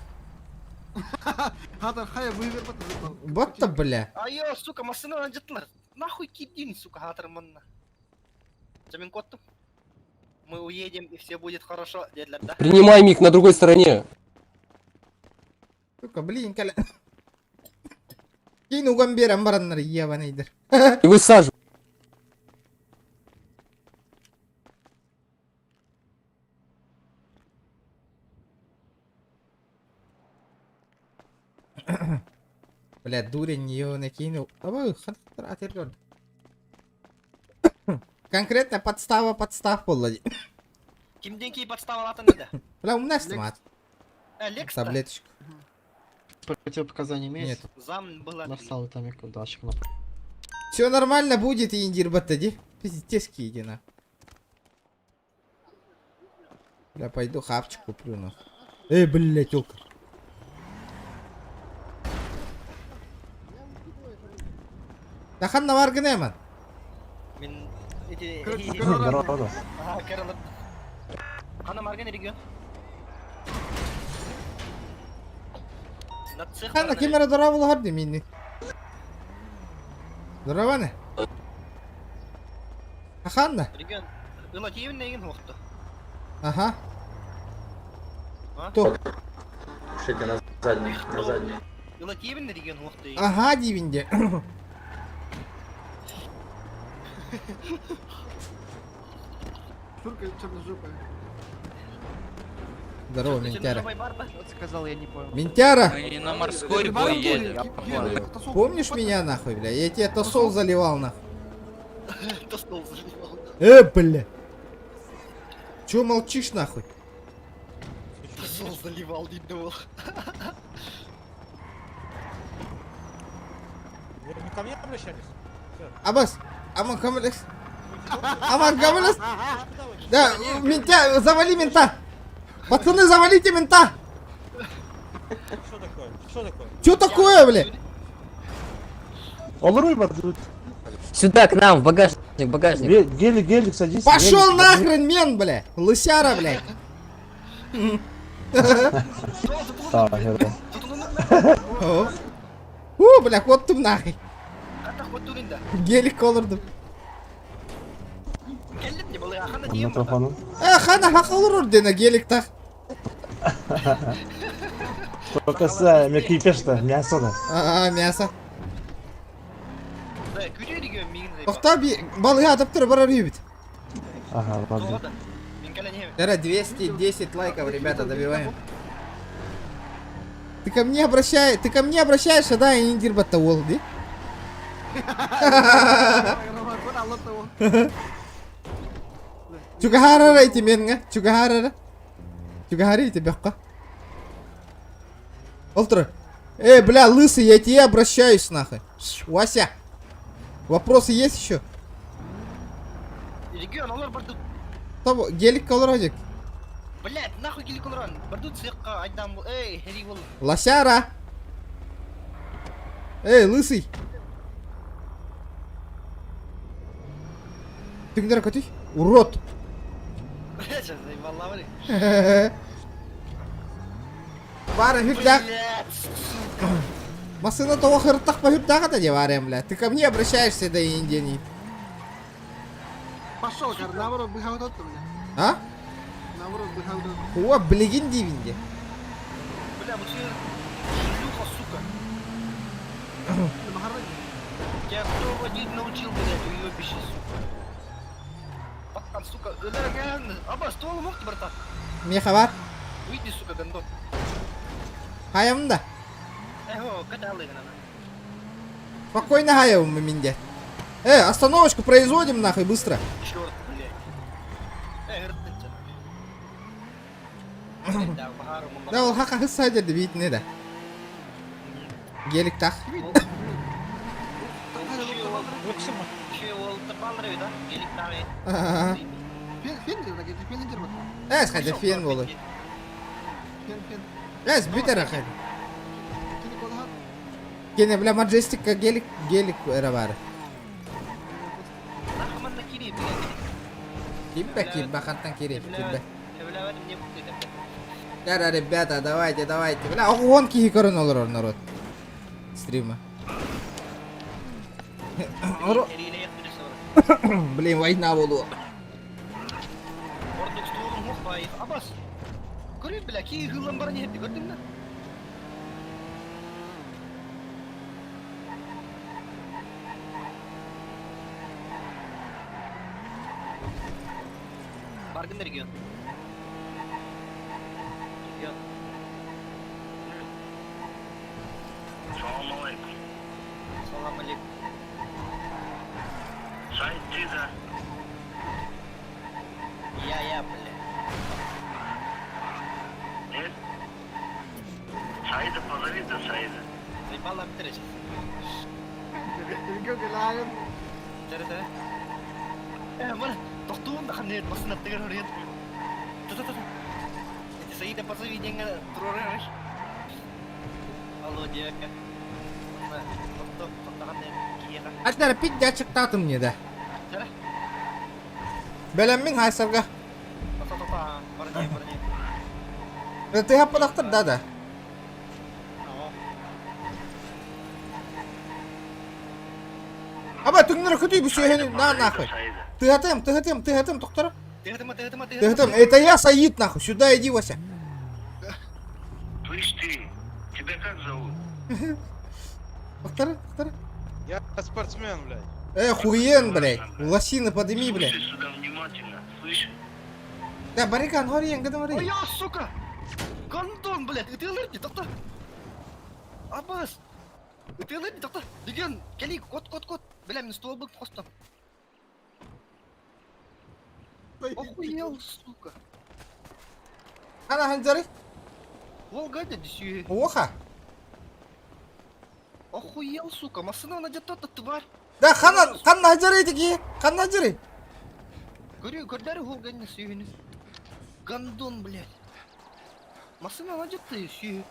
Хатар хая вывер потом. Вот-то, бля. Айо, сука, машина анжетлар. Нахуй кидин, сука, хатар манна. Замин котту. Мы уедем и все будет хорошо, дедлер, да? Принимай миг на другой стороне. Сука, блин, каля. Кинь угамбера мараннар, ебаныйдер. И высаживай. Бля, дурень ее накинул. Давай, хатар, отвернёт. конкретно подстав болды. Кимден кейін подстава алатын еді? Бля, у меня стимат. Лекс? Таблеточка. Противопоказаний имеется? Нет. Зам была. Нарсал там и кудашек. Все нормально будет, Индир Батади. Пиздец, иди на. Бля, пойду хавчик куплю, на. Эй, блядь, тёлка. Да хан наварган эман. Мен... Здорово. Ага, Кэрол. Хана марган регион. Хана кемера дорабыл харди минни. Дорабаны? Ханна? Регион. Было тиевен неген хоқты. Ага. А? Кто? Шейте на задний, на задний. Было тиевен регион хоқты. Ага, дивинде. Турка черножопая. Здорово, Ментяра. Вот сказал, я не понял. Ментяра! Мы на морской бой едем. Помнишь меня, нахуй, бля? Я тебе тосол заливал, нахуй. Тосол заливал. Бля. Чё молчишь, нахуй? Тосол заливал, не думал. Вы не ко мне обращались? Абас, Амар Камалес. Амар Камалес. Да, ментя, завали мента. Пацаны, завалите мента. Что такое? Что такое? Чё такое, бля? Сюда, к нам, в багажник, багажник. Гелик, садись. Пошел нахрен, мен, бля. Лысяра, бля. Бля, кот тум нахуй. Гелик колордum. Хана хақылыр дена гелик тақ. Только с мекипешта, мясо да. Мясо. Тоқта балыға атып тұр, барар үйбіт. Ага, ладно. Дара, 210 лайков, ребята, добиваем. Ты ко мне обращаешься, да, и Индир Батауол, да? Чугахара эти менга, чугахара. Чугахари эти бяхка. Олтра. Бля, лысый, я тебе обращаюсь, нахуй. Вася. Вопросы есть еще? Регион, олар бардут. Того, гелик колородик. Блядь, нахуй гелик оларан. Бардут сыйққа, айдам, эй, хери бол. Лосяра. Лысый. Ты где ракоти? Урод. Сейчас заебал лаври. Бара, хюрдак. Масына того хыртак по хюрдака-то деварем, бля. Ты ко мне обращаешься, да и индии. Пошел, кар, наоборот, быхал тот, бля. А? Наоборот, быхал тот. О, блигин дивинде. Бля, вот тебе шлюха, сука. Я кто водить научил, блядь, уебище, сука. Пакан, сука, Аба, ствол мог ты, братан? Мне хавар. Уйди, сука, гандон. Хаямда. Каталы, гана. Спокойно хаям мы минде. Остановочку производим, нахуй, быстро. Черт, блядь. Да, ол хака хысадер бит не да. Гелик тах. Хадя фен болы. Битера хадя. Кене бля маджестика гелик эравар. Кибба хантан кири, кибба. Да, ребята, давайте. Бля, гонки хикарон олар народ. Стрима. Блин, война буду. Абас. Көріп, бля, кей ғылым бар не хепті, көрдің бі? Баргын регион. Салам алейкум. Салам алейкум. Шайт тиза. kêu cái la em. Tere. Mana? Tohtuun tak kandet mas nak tegar harian. Tuh. Itu saya dapat saya yang turun hari. Halo dia kan. Nah, toh tak kandet kira. Атнара пик дячик татым мне да. Tere. Белеммин хайсарга. Toh, barangnya. Ты хаппадактыр да. Аба түңнөр көтүй бу сөйһени нахуй. Ты хотим, доктор. Ты хотим, это я Саид нахуй. Сюда иди, Вася. Слышь ты, тебя как зовут? Доктор. Я спортсмен, блядь. Хуен, блядь. Лосины подыми, блядь. Слушай сюда внимательно, слышь? Да, барикан, хориен, где говори? Ой, сука! Гандон, блядь, это лырни, доктор. Абас. Это лырни, доктор. Деген, кели, кот. Бля, мне стол был просто. Охуел, сука. Ана ханжары? Волгадя, десю. Оха. Охуел, сука. Машина найдет тот тварь. Да, хан ханжары такие. Хан ханжары. Говорю, Волгадя, десю. Гандон, блядь. Машина найдет ты, десю.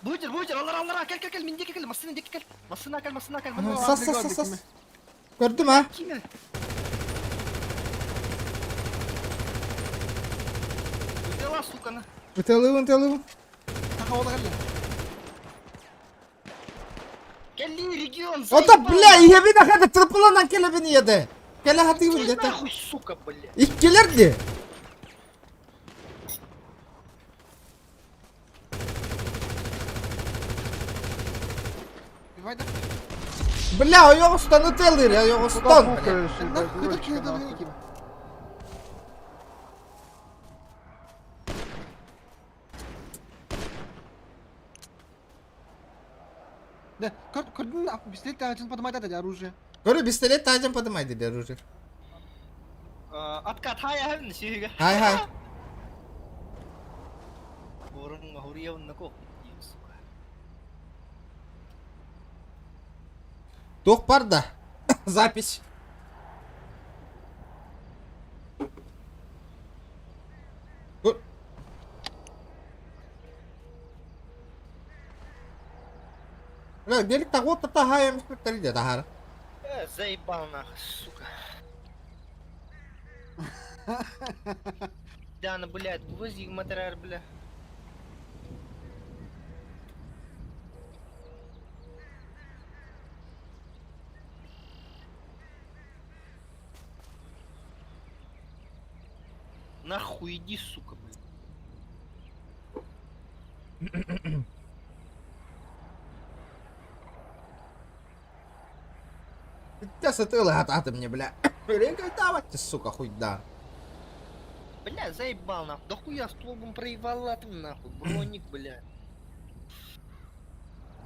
Бутер, аллара, кел, минде кел, машина кел. Машина кел. Сас. Gördüm ha. Kime? Utela, сука, на. Вытелывым. Кели, регион, Ота, бля, ебина хата тырпыланан келебини еді. Келе хатыйбын Иди дете. нахуй, сука, блядь. İkkilерди. Бля, оёгустан утелдир, оёгустан. Да, көрдің пистолет тағачын подымайды деді оружие. Көрі, пистолет тағачын подымайды деді оружие. Откат, хай, десю. Хай. Орын, охуел, нако. Тох бар да. Запись. Бля, делик так вот тахаем спектакль де тахара. Заебал нахуй, сука. Дана, блядь, вози материал, бля. Нахуй иди, сука, блядь. Сейчас это лохата мне, бля. Рекай давайте, сука, хуй да. Бля, заебал нахуй. Да хуя столбом проебала ты нахуй. Броник, бля.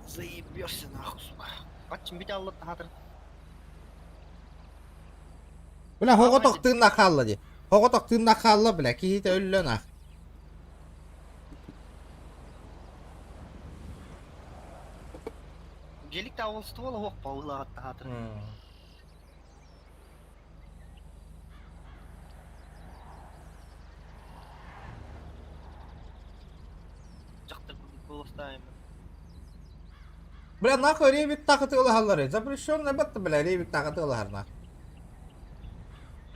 Заебешься нахуй, сука. Патчим бить алла тахатыр. Бля, хоғоток тыынна қалла де. Хоғоток тыынна қалла, бля, кейті өлі нах. Гелик тавыл ствола хоқ пауыла тахатыр. Жақтыр болыстайым. Бля, нахуй рейвик тақыты олахалары. Запрещенный бәтті, бля, рейвик тақыты олахар нах.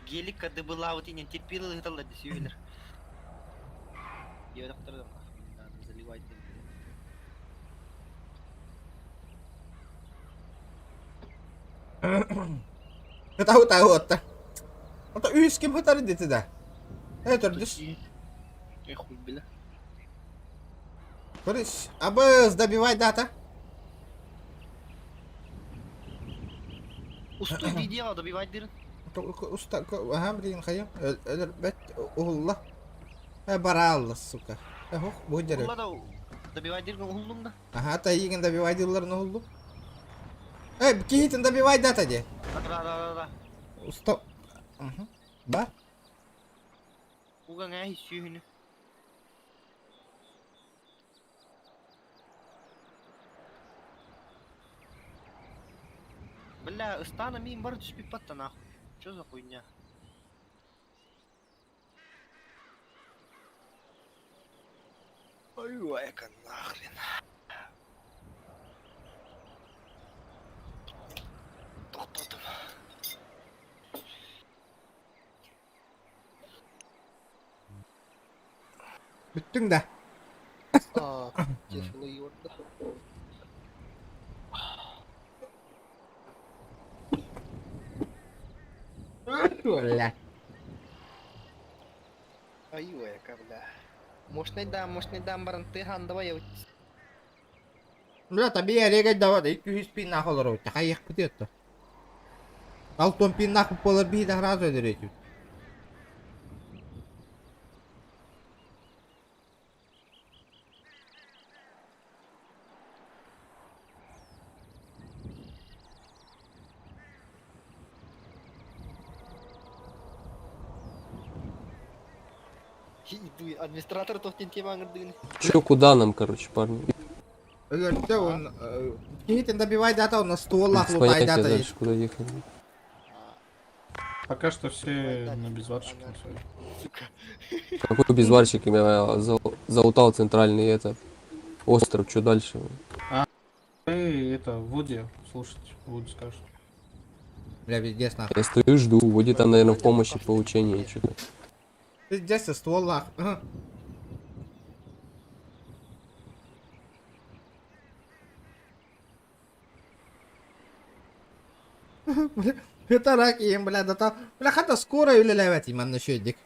Гелик кады была вот и не терпила гыталла десюйлер. Я доктор заливать. Tahu otta. Ota ühiskim hıtarı dedi de. Evet ördüs. Хуй, бля. Корыш, абыз добивай дата. Устой видео добивать дырын. Usta, aha bilin kayım. Ölür bet uğulla. Barallı suka. Hoh, bu dere. Ulla da добивать дырын уğullum da. Aha, ta yiyin добивай dırların uğullu. Kihitin добивай data de. Да. Usta. Ba? Uga ngay suyunu. Бля, Стана мимо бар түспек батта нахуй. Чё за хуйня? Ой-ка нахрен. Тоқтадым. Бүттің да. Телефоны yiyordu. Бля. Ой-ка, бля. Мощный дам баран ты хан давай я. Бля, tabii yere gel davada 200 bin nak olur o. Takayık bu diyor da. 6 bin nak olur bir daha razı ödür. Иду, администратор тоқтен тема аңырдығын. Чё, куда нам, короче, парни? Ölürse on... Gidin добивай дата, он на стволах Без лутай понятия дата. дальше, куда ехать. Пока что все на безварчике. Какой безварщик? Я залутал центральный это остров, что дальше? Это, Вуди, слушайте, Вуди скажет. Бля, пиздец нахуй. Я стою, жду. Вуди там, наверное, в помощи по учению что-то. Пиздец, на стволах. Это рак им, бля, да там... Бля, хата скоро или левать им, на щедик.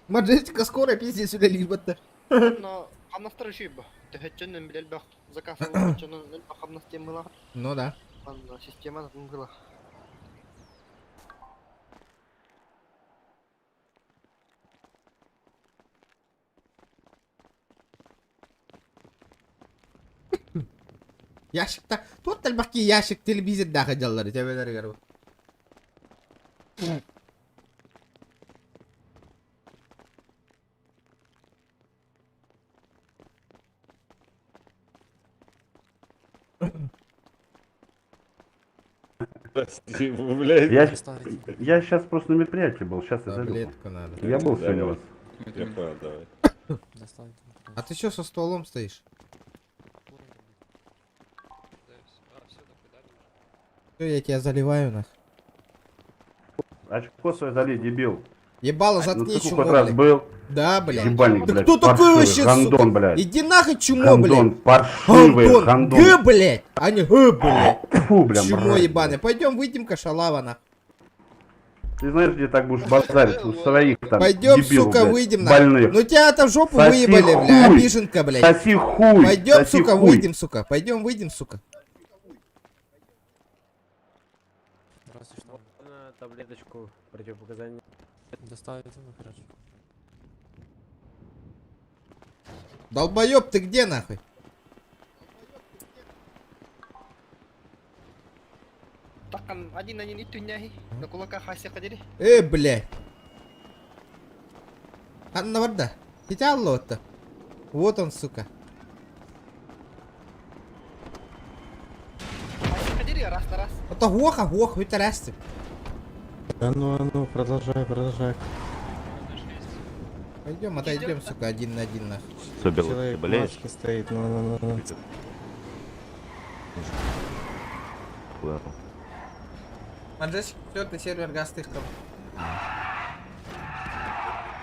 Маджестика скоро пиздец или либо-то. Но хамнастар шибо. Ты хотчен билел бах. Заказ хотчен хамнастем была. Ну да. Система была. Ящикта... Тут тальбаки ящик телевизор даха жаллары, тебелер гарбы. Прости, блядь. Я сейчас просто на мероприятии был, сейчас я залез. Таблетку надо. Я был сегодня у вас. Я понял, давай. А ты чё со стволом стоишь? Всё, я тебя заливаю, нас. Очко свое залей, дебил. Ебало, Ну заткни, ты чумо, хоть раз блядь. был? Да, блядь. Ебальник, Да блядь, кто такой паршивый, вообще, сука? гандон, блядь. Иди нахуй, чумо, Гандон, блядь. паршивый, гандон. Г, блядь, а не Г, блядь. Фу, бля, Чумо мразь, ебаный. Пойдем выйдем-ка, шалава, нахуй. Ты знаешь, где так будешь базарить? У своих там Пойдем, дебилов, сука, блядь, выйдем, нахуй. больных. Ну тебя-то в жопу Соси выебали, бля, хуй. обиженка, блядь. Соси хуй, Пойдем, соси сука, хуй. выйдем, сука. Пойдем, выйдем, сука. Таблеточку противопоказаний. Доставить, ну хорошо. Долбоёб, ты где, нахуй? Так, один на ней тюняги. На кулаках хаси ходили. Блядь. Анна вода. Хотя лота. Вот он, сука. Хаси ходили раз на раз. Это гоха, гох, вы тарасти. А ну, продолжай. Пойдем, отойдем, сука, один на один, нахуй. Что, Белый, ты Человек в болеешь? маске стоит, ну. Маджесик, все, ты сервер гастых там.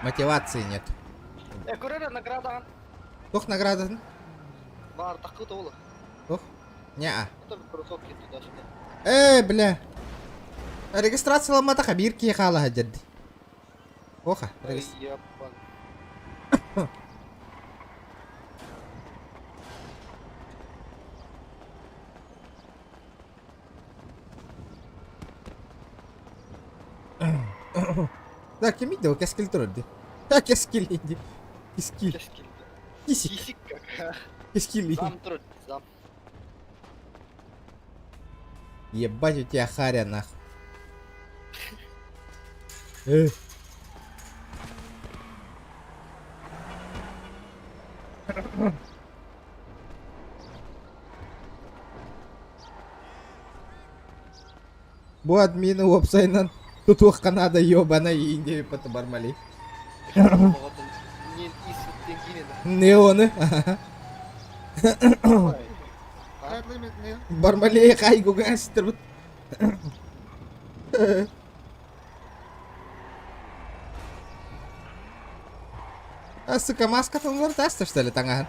Мотивации нет. Курера награда. Тох награда? Бар такой толы. Тох? Неа. Это кроссовки туда-сюда. Бля. Регистрация ломата хабирки ехала хаджадди. Оха, регистрация. Да, qu'est-ce qu'il te dit? Qu'est-ce qu'il dit? Qu'est-ce qu'il dit? Qu'est-ce qu'il dit? Ебать у тебя харя, нахуй. Бу админы опсайнан. Тут ух Канада ёбана и Индия потабармали. Не оны. Бармалей хайгу гастер. А сука, маска там вертаста, что ли, танган?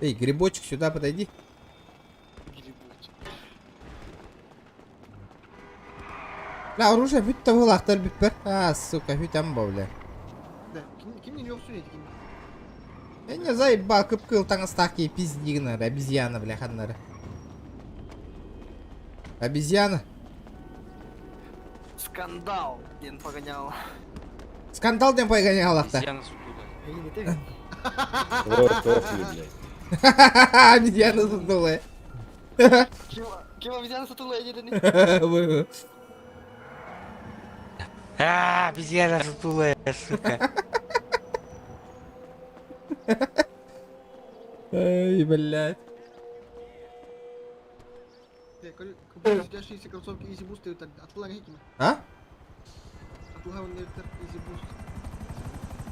Эй, грибочек, сюда подойди. Бля, оружие бүт та был ахтар битпер. А, сука, бүтәм ба, бля. Да, ким не yok sürekli kim? Я не заебал, кып-кыл таңыстаки пиздигнар, обезьяна, бля, ханнары. Обезьяна. Скандал, ден погонял. Скандал ден погонял ахта. Обезьяна сутулая. Кем обезьяна сутулая дедани? Обезьяна сутулая, сука. Ай, блядь. Купил сидящиеся кроссовки Easy Boost и так отплывай хикима. А? Отплывай Easy Boost.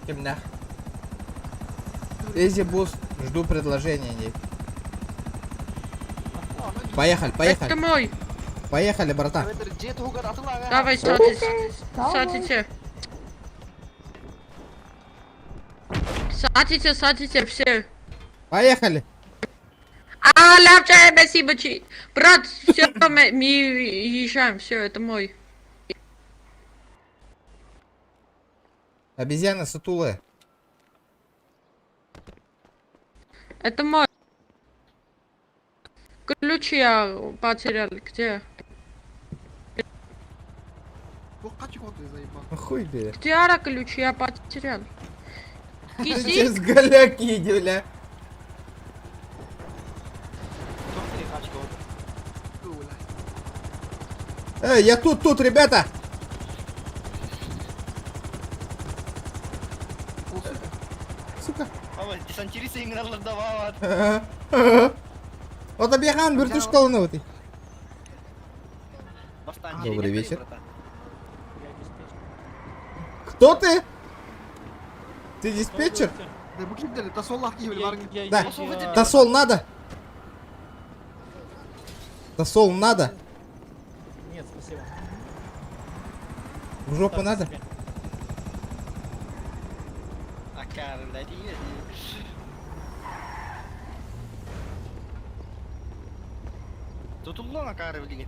Кем нах? Easy Boost, жду предложения ней. Поехали, поехали. Это мой. Поехали, братан. Давай, садись. Садите. Садите все. Поехали. Лапчай, спасибо, брат, все, мы езжаем, все, это мой. Обезьяна сутулая. Это мой. Ключи я потерял, где? Хуй бля. Где ключи я потерял? Киси? С голяки, бля. Я тут, ребята! Сука. Десантирица играл давала. Вот объехал, вертушка лунутый. Добрый вечер. Кто ты? Ты диспетчер? Да. Тосол надо? Тосол надо? Нет, спасибо. В жопу надо? Тут уллана карывали.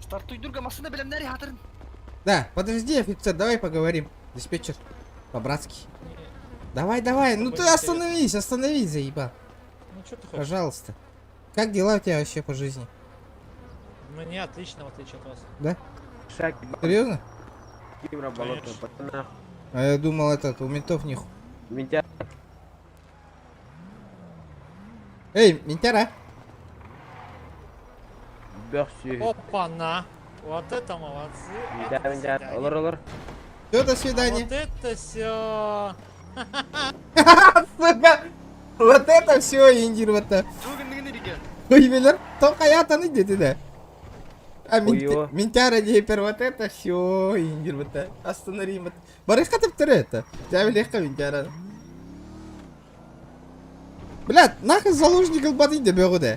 Стартуй друга машина белем нари хатырын. Да, подожди, офицер, давай поговорим. Диспетчер, по-братски. Давай, ну ты остановись, заебал. Ну что ты хочешь? Пожалуйста. Как дела у тебя вообще по жизни? Мне отлично, в отличие от вас. Да? Серьезно? А я думал, у ментов ниху. Эй, ментяра! Опа-на! Вот это молодцы! Все, до свидания. Вот это все! Сука! Вот это все, Индир, вот это. Ой, Миллер, только я не дети, да. А ментяра дипер, вот это все, Индир, вот это. Остановим. Барыха ты это. Тебя легко ментяра. Блядь, нахуй заложников бады не беру, да.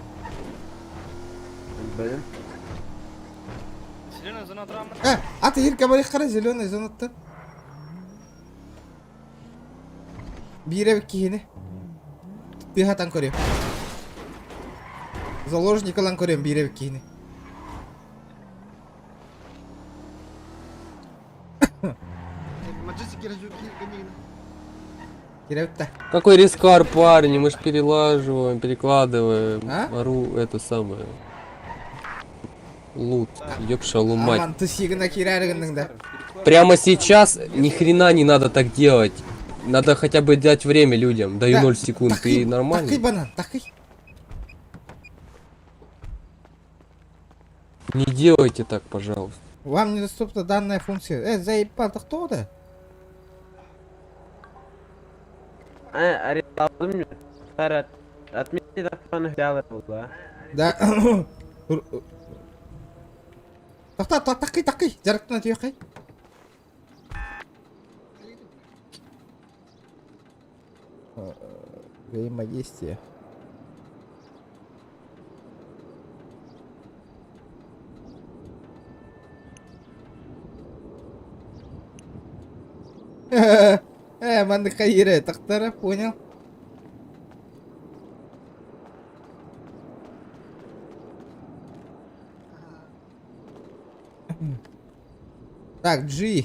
Зеленая зона драма. А ты ирка барыха, зеленая зона-то. Бирев кихини. Пихатан корем. Заложника лан корем бирев кихини. Какой рискар, парни, мы ж перелаживаем, перекладываем. Ору, это самое. Лут, ёпшалумать. Прямо сейчас ни хрена не надо так делать. Надо хотя бы дать время людям. Даю 0 секунд, и нормально. Такой банан, такой. Не делайте так, пожалуйста. Вам недоступна данная функция. Заебал, ты кто то? Отметьте, да. Да. Тақи. Жарықтан өте қай. Взаимодействие. Манда Каира, тахтара, понял? Так, G.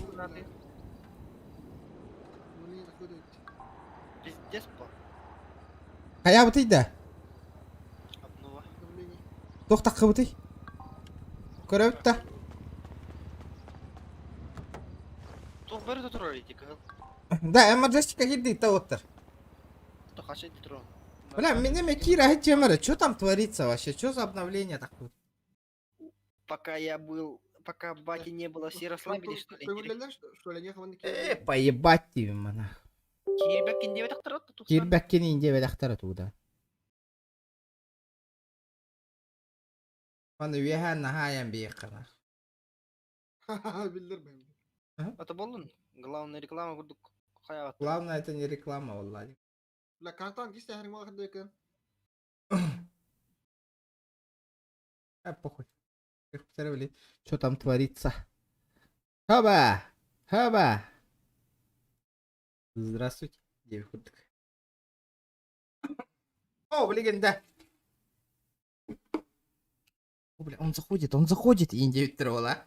Пиздец, по. Қая бұтыйда? Обнова. Тоқтаққа бұтый. Көрі өтті. Тух бәрі тұр әлейті, кағыл. Да, эмоджестика келді, та оттыр. Тух ашайды тұр. Бля, мне Кира, Тимара, что там творится вообще? Что за обновление такое? Пока бати не было, все расслабились, что ли? Что ли, не хванки. Поебать тебе, мана. Кирбәккен деп тақтырат тұх. Кирбәккен инде бәдәқтары туда. Аны вехан нахаян бейқана. Ха-ха-ха, билдер бәйм. Это болын. Главная реклама күрдік. Главное, это не реклама, валлади. Бля, картан кисті әрің уақытта екен. Похуй. Что там творится? Хаба! Здравствуйте, девушка. О, блин, да. О, бля, он заходит и не тролла.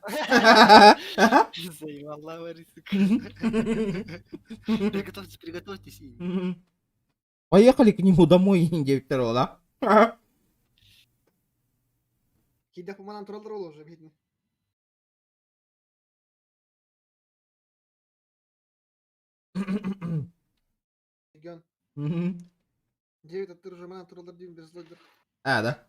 Заебала, Варисик. Приготовьтесь. Поехали к нему домой, Индия Викторовна. Кейде қылманан тұралдар ол уже, бейтін. Еген. 9 аттыр уже манан тұралдар деймін, без злойдар. Да.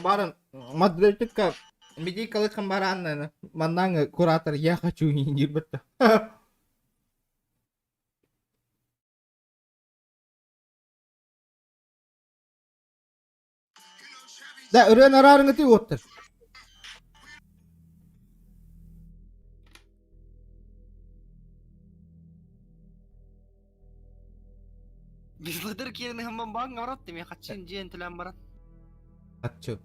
Барын, модеративка, медикалы камбаранны, маннаңы куратор, я хочу индир бітті. Да, үрен арарыңы тей оттыр. Bizlidir kerini hemen bana varat demi kaçın cihen tülen barat. Atçı.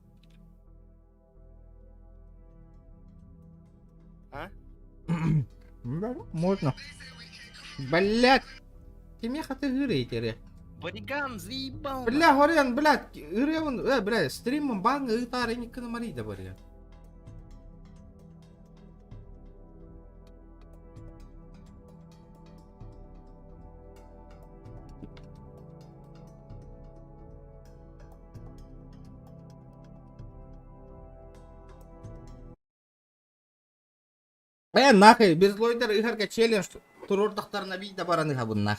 А? Можно. Блять. Ты меня хоть игры. Бодиган заебал. Бля, Горян, блядь, Иреван, бля, стримом банга и тары не канамарида, бля. Нахуй, без лойдер игрка челлендж, турор тахтар на видео бараны хабун нах.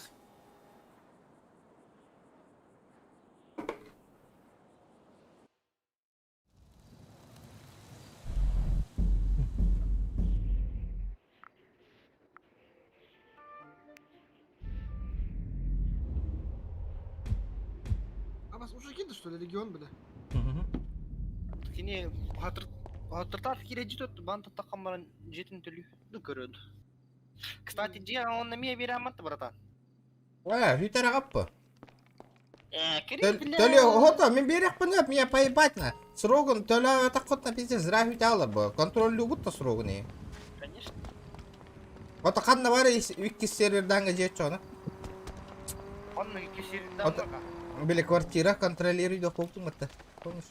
А вас уже кинули, что ли, регион, бля? Сені hatırtar kire cidot banta takamaran jetin tülü görüyordu. Кстати, Джи, он на меня верамат, братан. Витера гаппа. Кирилл, бля. То ли, гота, мен берег пынып, меня поебать на. Срогун, то ли это кот на пиздец, зря витяла бы. Контроль любут-то срогуны. Конечно. Вот хан навара вики сервердан гажет чона. Он на вики сервердан бака. Били квартира контролирует до полтумата. Помнишь?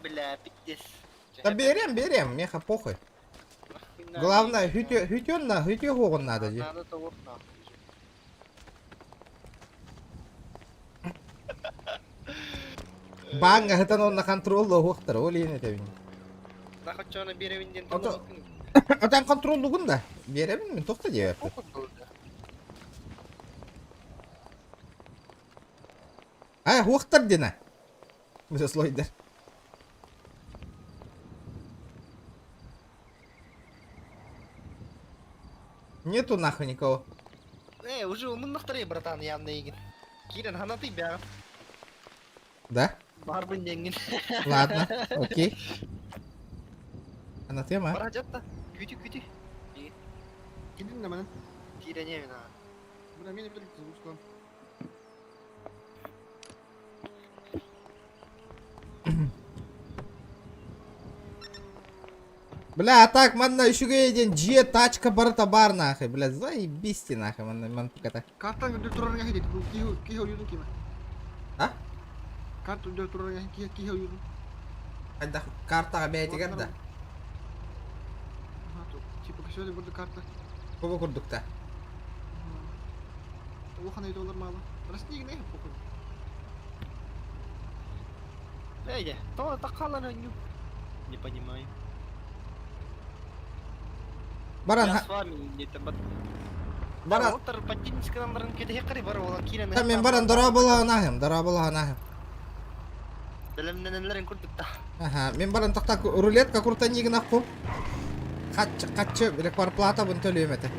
Бля, пиздец. Да берем, меха похуй. Главное, хютё гогон надо же. Надо того нахуй. Банга, это он на контроль гохтар, оли не тебе. Да хочу на беревинден. А там контроль лугунда. Берем, мен тохта же. Гохтар дена. Біз слойдер. Нету нахуй никого. Уже мы на второй, братан, явно игин. Кирен, хана ты бя. Да? Барбын денгин. Ладно, окей. Она тема. Бараджатта. Күти. Кирен на мене. Кирен не вина. Бля, меня не звучко. Бля, а так, манна еще един G тачка барта бар нахуй, бля, заебись ты нахуй, ман пока. Карта udah turun nggak hidi, kiho yun kima. А? Карта udah turun nggak kiho yun. Ada карта бейти гадда. Типа кешели burada карта. Кого курдукта? Охан это olur мало. Расти не похуй. То такала на ню. Не понимаю. Баран. Я с вами не табат. Баран. Отыр патинский номерын кете хекари бар ола кирен. Мен баран дорабыла нахым. Белемнен нелерин курдукта. Ага, мен баран тактак рулетка куртанигин акку. Катчы, билек парплата бун төлөйм эте.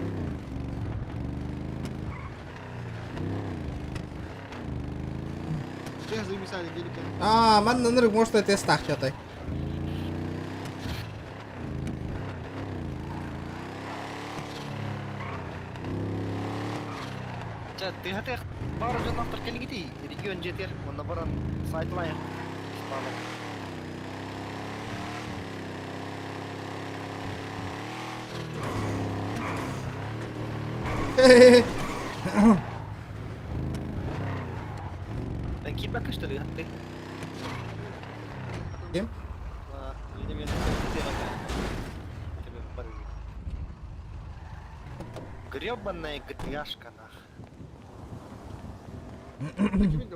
Сейчас записали делики. Ман нырык может это стах чатай. Ты хотел пару жен автор келгити, регион жетер, онда баран сайтлайн. Ben kim bakıştı ya? Kim? Гребаная гряшка нах.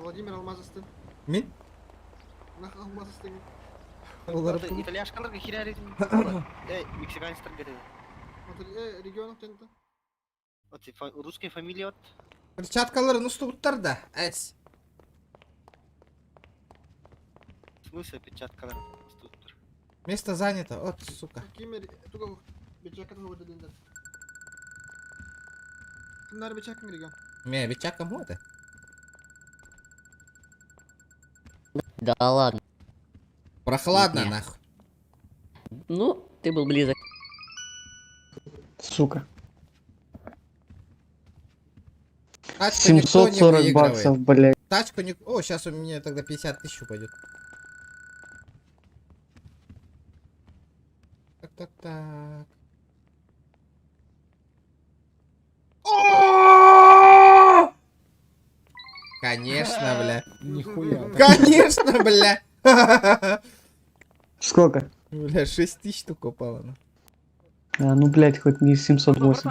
Владимир Алмазовский. Мин? Нах Алмазовский. Итальяшкаларга хирарит. Мексиканецтер керек. Регионов тенті. Русская фамилия от. Перчаткаларын уступтар да, әс. В смысле перчаткалар уступтар? Место занято, от, сука. Кимер, туга бечаката хода дендер. Кімдер бечакын регион? Ме, бечакам хода? Да ладно. Прохладно, нахуй. Ну, ты был близок. Сука. Тачку никто не выигрывает. блядь. Тачку не... О, сейчас у меня тогда 50 тысяч упадет. Так. Конечно, бля. Нихуя. Конечно, бля. Сколько? Бля, 6 тысяч штук упало. Ну, блядь, хоть не 780.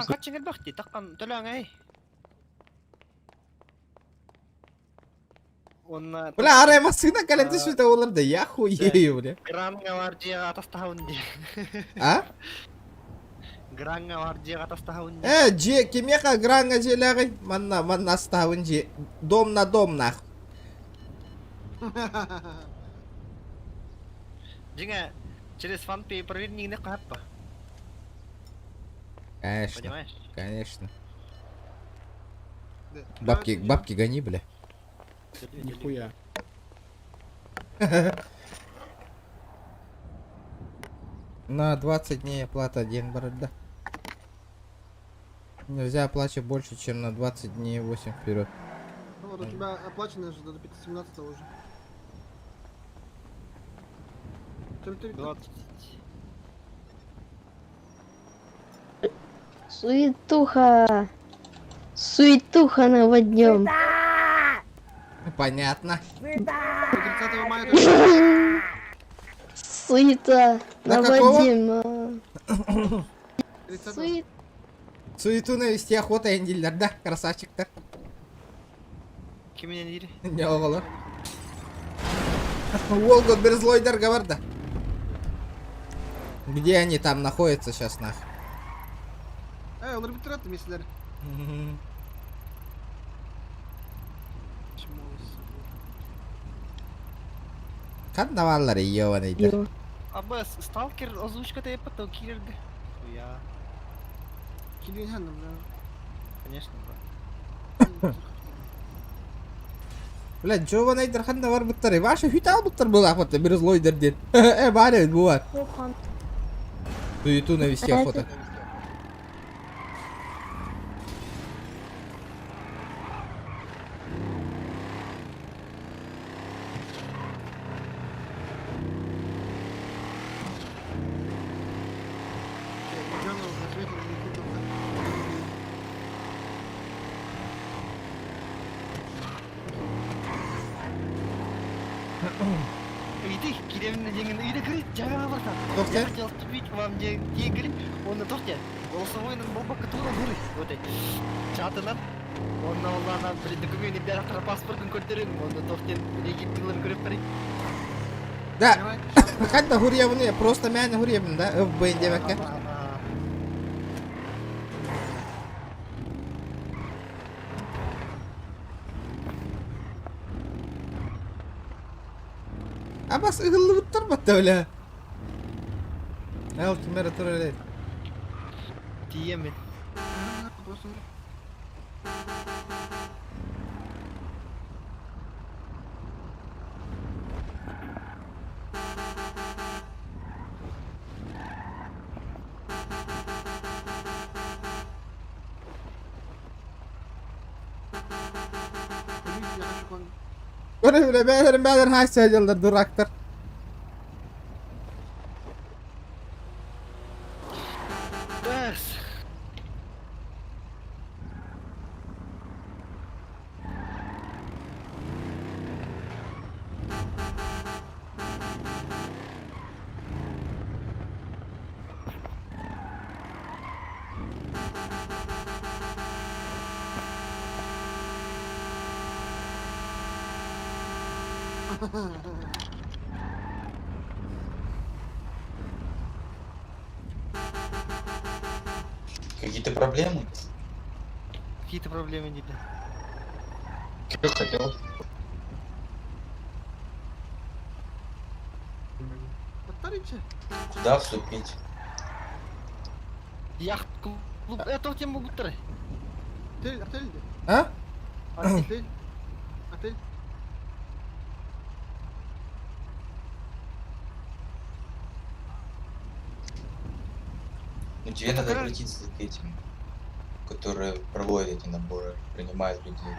Бля, арай масына каленте что-то оларды, я хуею, бля. Гранга var diye atas tahun diye. А? Гранга var diye atas tahun diye. Же, кемеха гранга желягай, манна ставын же. Дом на дом, нах. Джинга, через фан-пей проверни не капа. Конечно, Понимаешь? конечно. Бабки гони, бля. Нихуя. На 20 дней оплата 1 борода. Нельзя оплачивать больше, чем на 20 дней 8 вперед. Ну вот у тебя оплачено же до 17 уже. Чем ты? 20. Суетуха наводнем. Понятно. 30 мая тоже. Суета На наводим. Суету навести охота эндиллер, да? Красавчик-то. Кем меня не Не оғылы. Волгот бір злойдарға бар да. Где они там находятся сейчас, нах? Onlar bitirdi meseleleri. Kandavalları yiyor neydi? Abi Stalker oзвучката yapıp da kilirdi. Ya. Килин ханным, да. Конечно, Блядь, чё вы найдер ханна бар буттар? Ваша хитал буттар был охота, bir злой дерден. Бар bu var. Суету навести охота. Иди, Киревна деген үйде кіреді, жағаға барсам. Тоқта? Я хотел вступить к вам, где кіріп, оны тоқта. Голосовойның болбаққа тура көрі. Өте. Чатынан. Онна оллана бір документы бәрі қара паспортын көртерін. Оны тоқтен региптілерін көріп барайын. Да. Хатта хурьевны, просто мяне хурьевны, да? ФБ девяка. А бас ығылы бұттар батта өлі. Әл температура өлі. Тиемен. Öyle bile beylerin haşa yıldır duraktır. Ders. Какие-то проблемы? Какие-то проблемы не да. Что хотел? Повторите. Куда вступить? Яхт-клуб. Это тему бутыры. Отель. А? Отель. Ну тебе надо обратиться к этим, которые проводят эти наборы, принимают людей.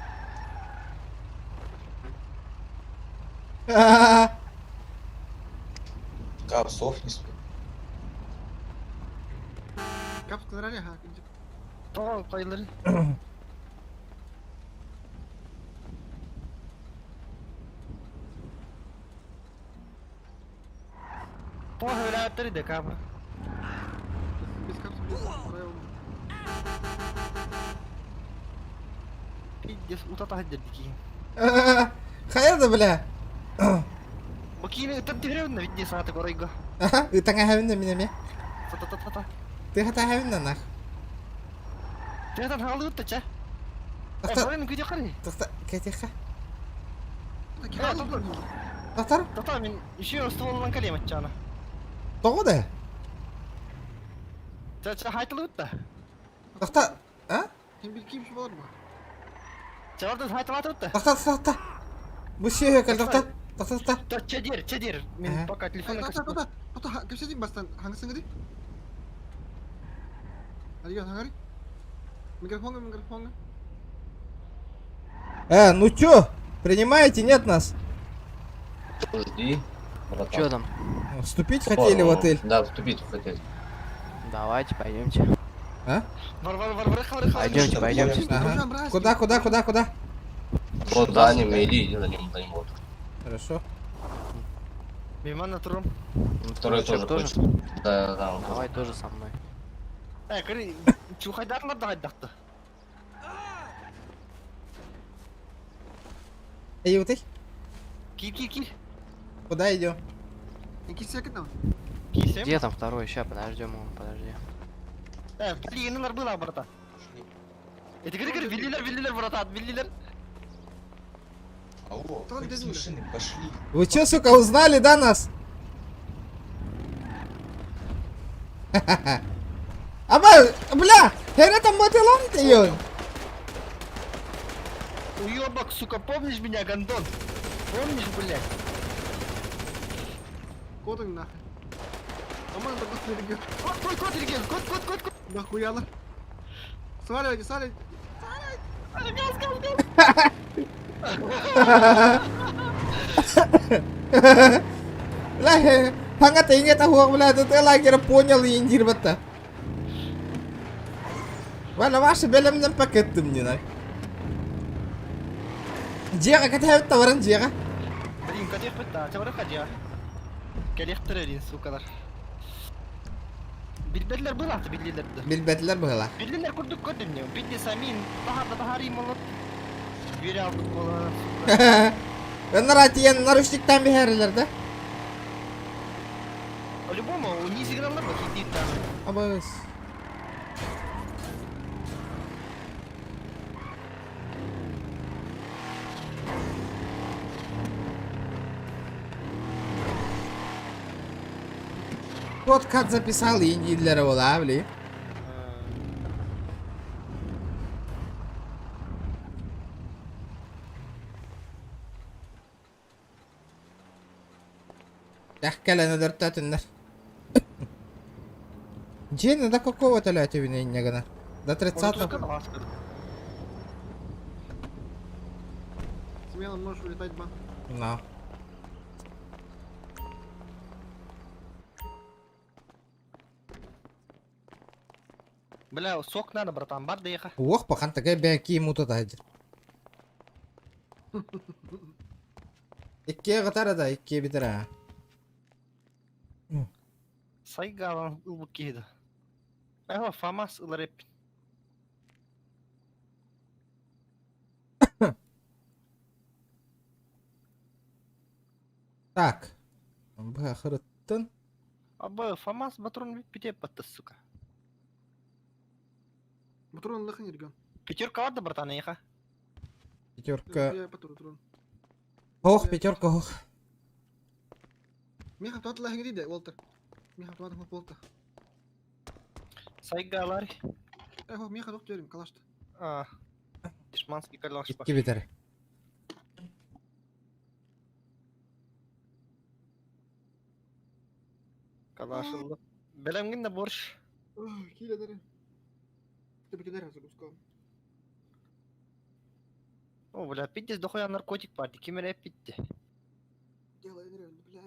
Капсов не спит. Капс квадрали, ага. О, пайлары. Похоже, это де капа. Без капс правил. Пиздец, утата ходдики. Hayırdır bile? Bakayım, tam tigrev na vidye sa ate koraygo. Aha, utang havin na minami. Tata. Ты хата havin na нах. Тегатан хаалды утта ча. Корайның күде қарай. Тоқта, кетеха. Тоқтар. Тоқтар? Тоқтар, мен еще стволынан калем атчана. Тоғыды? Ча хайтылы утта. Тоқта, а? Hem bir kimse var mı? Çavardan haytılаты утта. Тоқта. Bu şey ökel, тоқта. Тоқта, чадер. Мен пока телефонна каспы. Тоқта, көпседің бастан, хаңғысың кеді? Алион, хаңғари? Микрофонға. Ну чё, принимаете, нет нас? Жди. Чё там? Вступить хотели в отель? Да, вступить в отель. Давайте, пойдемте. А? Пойдемте. Ага. Куда? Вот за ним, иди за ним. Вот. Хорошо. Миман на туром. Второй тоже хочет. Да. Давай тоже со мной. Кыры, чухайдарлар да хайдақты. Эй, вот ты? Кир. Куда идем? Где там второй? Сейчас подождем его, подожди. Блин, было, брата. Это кыры, виллилер, брата, виллилер. Алло, с машины пошли. Вы чё, сука, узнали, да, нас? Аба, бля, хера там мотылом ты он. Уёбок, сука, помнишь меня, гондон? Помнишь, блядь? Котик нахуй. Команда быстрее регион. Кот регион, кот. Нахуяла. Сваливайте. Lah, hangat inget aku bela tu lagi punya linjir bata. Wala masih belum nampak ketum ni nak. Jika kata hebat tawaran jika. Блин, кадир пыта, тебя раходя. Кадир трейдин, сука. Bilbetler bırak bilbetler. Bilbetler bırak. Bilbetler kurduk kodumnya. Bildi samin. Bahari malut. Biri aldık kola. Ben ratiyen narıştıktan bir herlerde. По-любому, у них сигналlar bak hiddi там. Abas. Вот как записал Инди для Равлавли. Тахкал на дартатыннар. Джейна до какого-то ляти вины не гана? До 30-го. Смело можешь улетать, бан. No. Бля, сок надо, братан, бар доеха. Ох, пахан такая бяки ему тут один. Икке гатара да, икке битера. Сайгалан ылбык кейді. Ага, фамас ылареп. Так. Бахрыттын. Аба, фамас батрон питеп батты, сука. Патрон лахын регион. Пятерка vardı, братан, еха. Пятерка. Я патрон. Ох, пятерка, ох. Миха, тот лахын гриде, Уолтер. Миха, тот лахын полта. Сайгалар. Эх, Миха, тот терим, калашты. А. Дишманский калаш. Икке битер. Калашылды. Белемгин de борщ. Киля дере. Ты покидай запускал. О, бля, пиздец, дохуя наркотик парти, кимере питти. Делай нереально, бля.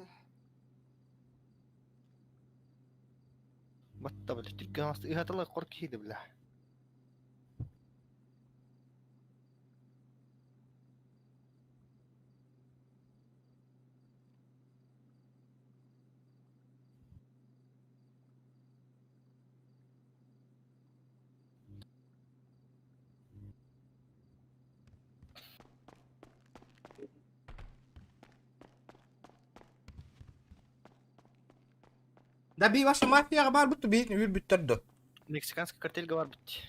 Батта, бля, тільки нас ігатали корки, бля. Да би ваша мафия бар бутtu бит үр бүттерді. Мексиканский картельга var бит.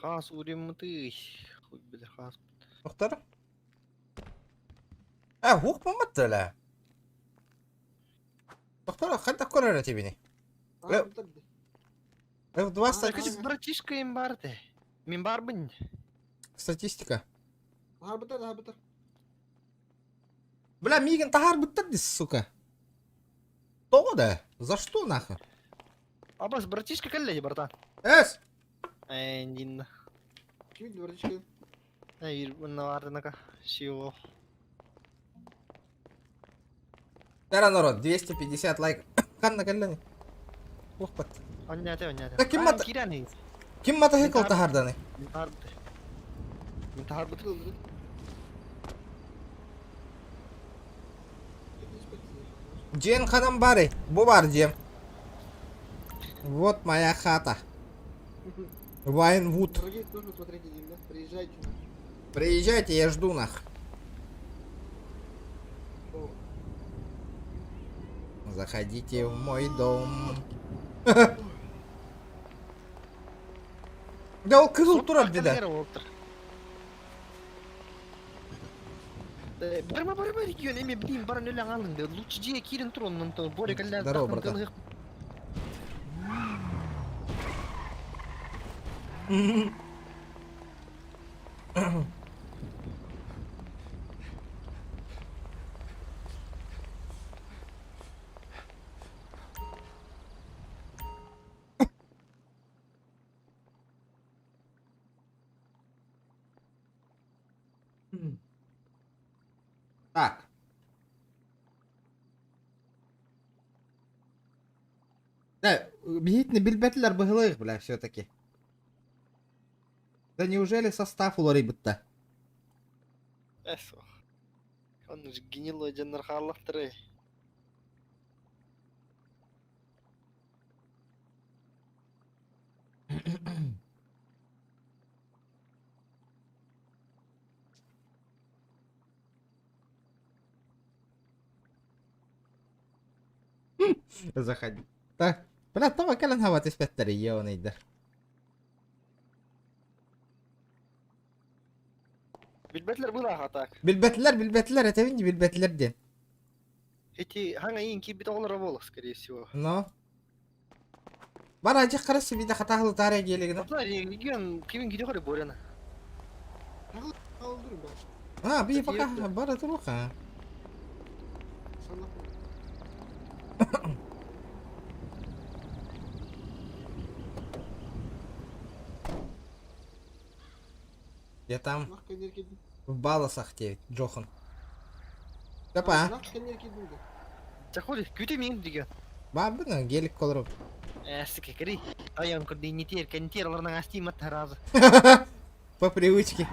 Хас уремты. Хуй бля, хас. Мухтар? Хух поматтыла. Мухтар, хадда корара тебини. F2 статистика. Братишка им барте. Мин бар бин. Статистика. Хабатар. Бля, Миган тахар буттардис, сука. Что да? За что нахуй? Абас, братишка коллеги, братан. Эс! Эндин. Ким братишка? Эй, наварнака. Сио. Тара народ, 250 лайков. Канна коллеги. Ох, пат. Оннятэ. Да киммата? Кирани. Киммата хекал тахарданы? Мин тахар бутыл. Джен Ханамбари, Буварди. Вот моя хата. Вайнвуд. Дорогие, тоже смотрите, да? Приезжайте на. Приезжайте, я жду нах. Заходите в мой дом. Да ол кызыл турат деди. Барма регион, эми блин, баран өлең алынды. Лучше жие кирин тур оннан то. Борекаллар. Здорово, братан. Так. Да, бегите билбетлер быглых, бля, все-таки. Да неужели состав у рыбы-то? Он же гнилой жанр халахтыры. Заходи. Так. Бля, طبعا كلام هوا تسبتر يوني ده. Билбетлер была хатак. Билбетлер, это видите, билбетлер ден. Эти хангаин кибит олар волос, скорее всего. Но. Бара ажик карасы биде хатахлы тарай келегине. Аплар регион кибин гиде хоре борена. А, би пока бара туруха. Я там в Баласах те, Джохан. Капа. Заходи, күте мен диге. Бабына гелик колру. Эске кери. Аян координатор, кентерларның астимат таразы. По привычке.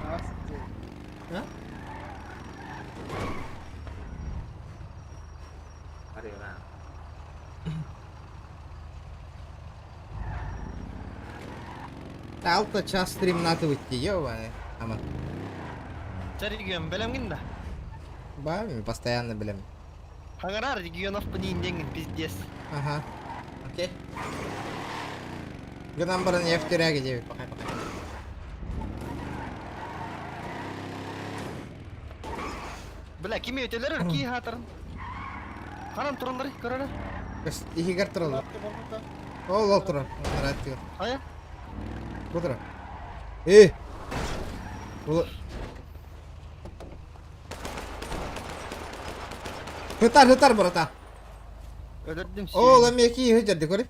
А? Алта час стрим надо выйти, ёбаный. Ама. Регион белем гинда. Бами, постоянно белем. Хагара регионов понин пиздец. Ага. Окей. Гнамбаран я в тюряге девять. Пока. Бля, кими өтелер ки хатырын. Ханам туралар, көрөр. Ихигар туралар. Ол турар. Раттыр. Ая? Кудра. Хытар, брата. Öldürdüm seni. Oğlum iki hıcırdı kore.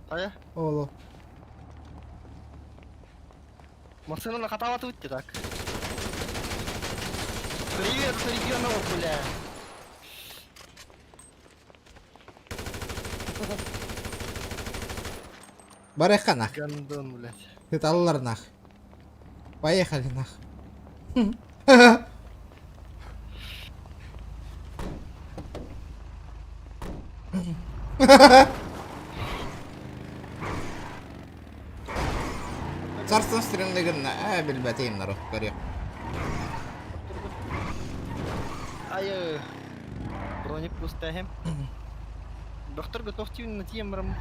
Aya? Oğlum. Машина накатала тут так. Привет, региона, бля. Бареха нах. Гандон, блядь. Хыталлар нах. Поехали нах. Царство стрелы بالباتين نروح طريق. Ayo. Броник пустаем. Доктор, готовьте на темрам.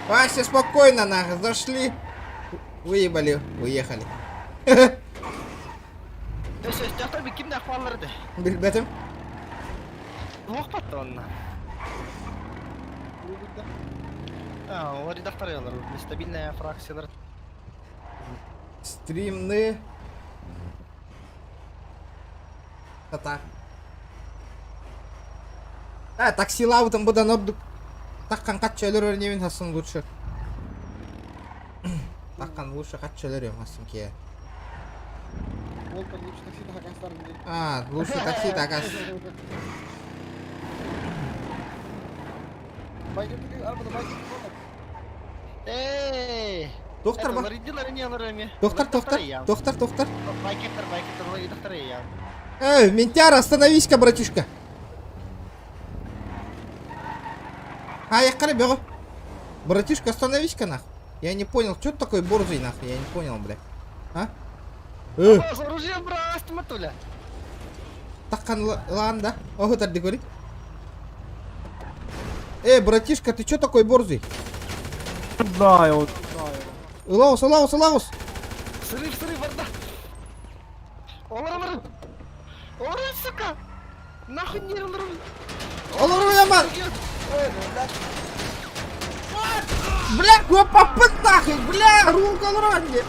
Вася, спокойно, нах, зашли. Выебали, уехали. Доктор, ким да хвалырды? Билбетим. Вақпатты онна. Олар редактор ялар, нестабильная фракциялар. Стримны. Так. Такси лаутым будан ордук. Таккан катчалар өрнемин хасын лучше. Таккан лучше катчалар ем хасын ке. Лучше такси такас. Эй! Доктор бар. Доктор. Байкеттер, доктор я. Ментяр, остановись-ка, братишка. Я бегу. Братишка, остановись-ка, нах. Я не понял, что ты такой борзый, нах. Я не понял, бля. А? Оружие брось, матуля. Таккан ланда. Ого, так говорит. Братишка, ты чё такой борзый? Да, я вот... Улаус, улаус, улаус. Срыв, борда. Олар. Олар, сука. Нахуй не олар. Олар, яман. Бля, попыт нахуй, бля, рука лранди.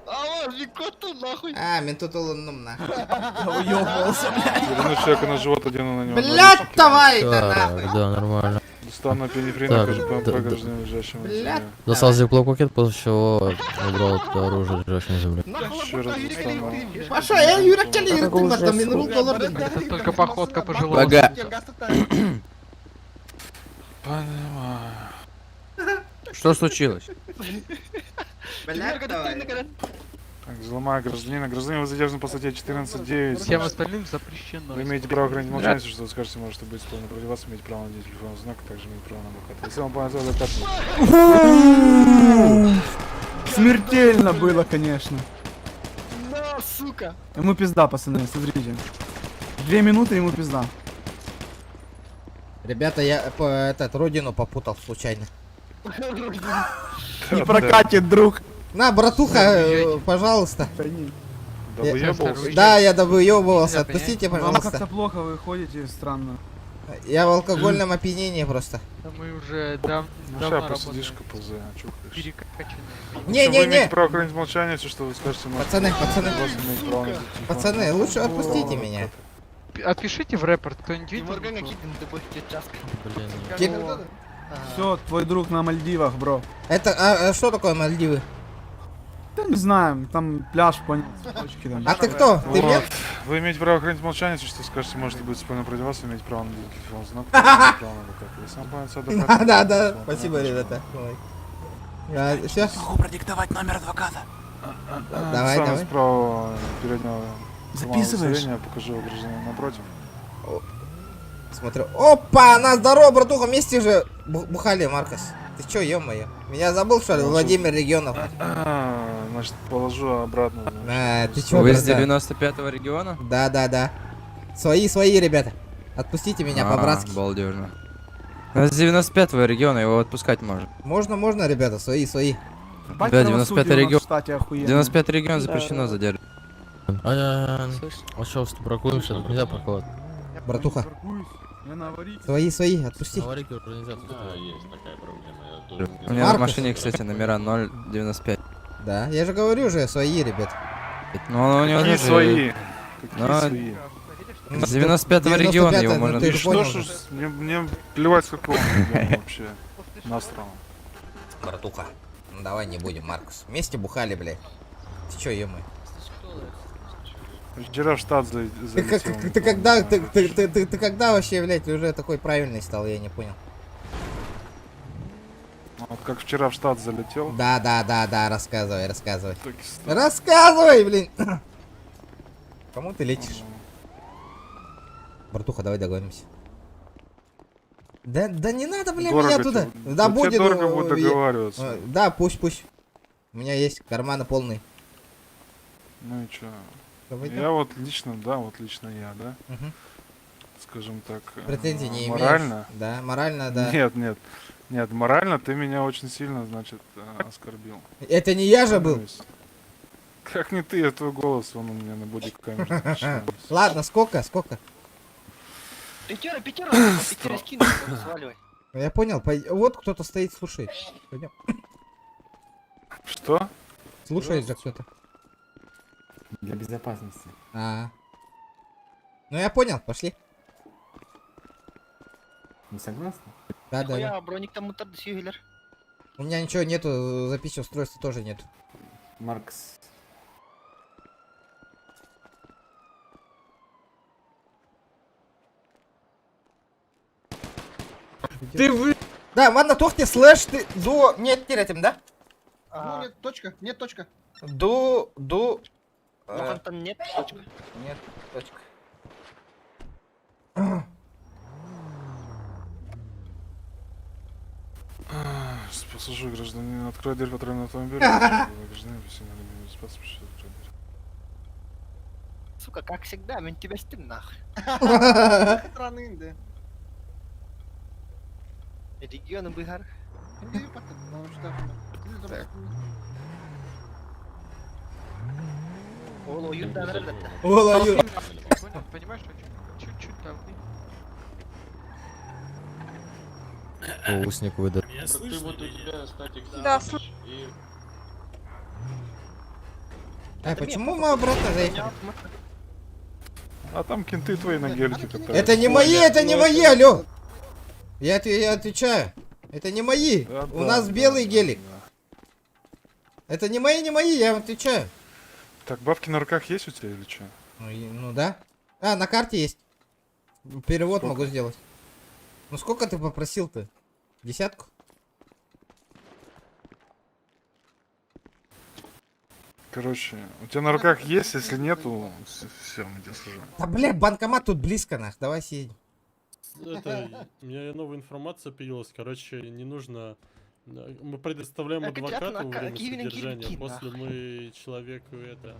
Алло, Викоту нахуй. А, ментутулунум нахуй. Уёбывался, Верну человека на живот, одену на него. Блядь, давай, да нахуй. Да, нормально. Достану на пенифрина, Так, покажу по да, гражданину лежащему. Блядь. Достал зиплок-пакет, после чего убрал это оружие, лежащее на земле. Еще раз достану. Паша, я Юрик Калинин, ты там минрул доллар. Это только походка пожилого. Бага. Понимаю. Что случилось? Блядь, давай. Так, взломаю гражданина. Гражданин, вы задержаны по статье 14.9. Всем остальным запрещено. Вы имеете право хранить молчание, что вы скажете, можете быть склонны против вас, имеете право на телефонный знак, а также имеете право на адвоката. Если вам понятно, адвокат. Смертельно было, конечно. На, сука. Ему пизда, пацаны, смотрите. 2 минуты, ему пизда. Ребята, я этот родину попутал случайно. Не прокатит, друг. На, братуха, пожалуйста. Довыёбывался? Да, я довыёбывался. Отпустите, Вам пожалуйста. как-то плохо вы ходите, странно. Я в алкогольном опьянении просто. Да мы уже давно Сейчас посидишь, ползай, чухаешь. перекачанные. Вы имеете Не-не-не. право хранить молчание, все, что вы скажете, можете. Пацаны, пацаны. Вас имеет право на телефон. Пацаны, лучше отпустите меня. Отпишите в рэпорт, кто-нибудь видел? Все, твой друг на Мальдивах, бро. Это, а что такое Мальдивы? Да не знаем, там пляж, понял, цветочки там. А ты кто? Ты Вот. мент? Вы имеете право хранить молчание, все, что скажете, можете быть спокойно против вас, имеете право на телефон знак, имеете право на адвоката. Если вам понятно, адвокат. Да, спасибо, ребята. Все? Могу продиктовать номер адвоката. Давай, давай. Справа переднего Записываешь? Я покажу его гражданину напротив. Смотрю. Опа, на здорово, братуха, вместе же бухали, Маркос. Ты чё, ё-моё? Меня забыл, что ли, Владимир Регионов? Значит, положу обратно. Ты чё, Вы из братан? 95-го региона? Да. Свои, ребята. Отпустите меня по-братски. Балдежно. С 95-го региона, его отпускать можно. Можно, ребята, свои. Да, 95-й регион. 95-й регион Да. запрещено задерживать. Пожалуйста, паркуемся, тут нельзя парковать. Братуха. Я на аварийке. Свои, отпусти. есть такая проблема. У меня в машине, кстати, номера 095. Да, я же говорю уже, свои, ребят. Ну, у него Какие тоже... свои? Ну, Какие свои? с 95-го региона его можно... ты же понял. Что ж, мне плевать с какого региона вообще. Насрал. Братуха. Ну давай не будем, Маркус. Вместе бухали, блядь. Ты чё, ё-моё? Вчера в штат Ты залетел. когда вообще, блядь, уже такой правильный стал, я не понял. Вот как вчера в штат залетел. Да, рассказывай. Рассказывай, блин! Кому ты летишь? Братуха, давай договоримся. Да не надо, бля, Дорого меня туда. тебе. Да Вот будет. тебе дорого будет договариваться. Да, пусть. У меня есть карманы полные. Ну и чё? Давай, Я вот лично, да, я, да? Мгм. Скажем так, Претензий не имеешь? морально? Да, морально, да. Нет, морально ты меня очень сильно, значит, оскорбил. Это не я же был? Как не ты, а твой голос, он у меня на бодикамере запрещен. Ладно, сколько? Пятера скину, сваливай. Я понял, вот кто-то стоит, слушает. Пойдем. Что? Слушает же кто-то. Для безопасности. Ну я понял, пошли. Не согласны? Да. Нихуя, броник там мутор сюгелер. У меня ничего нету, запись устройства тоже нет. Маркс. Ты вы... Да, ладно, тохте слэш, ты до... Нет, этим, да? Ну, нет, точка. До... Там нет, точка. Нет, точка. Пассажир, гражданин, открой дверь патрульного автомобиля. Гражданин, профессиональный спасибо, что открой дверь. Сука, как всегда, мен тебя стым нахуй. Странный, да. Регионы быгар. Ол ойында да. Ол ою. Понимаешь, чуть-чуть там. Усник выдал. Ты вот у тебя статик Да, и... Почему мы обратно заехали? А там кенты твои на гельке катаются. Это не мои, алло. Я отвечаю. Это не мои. Да, У да, нас да, белый да, гелик. да. Это не мои, я вам отвечаю. Так, бабки на руках есть у тебя или что? Ну да. А, на карте есть. Перевод Сколько? могу сделать. Ну сколько ты попросил-то? 10? Короче, у тебя на руках есть, если нету, все, мы тебя сажаем. Да, бля, банкомат тут близко, нах. Давай съедем. Это, у меня новая информация появилась, короче, не нужно... Мы предоставляем Так, адвокату на время какие содержания, кирпичи, после мы человеку это...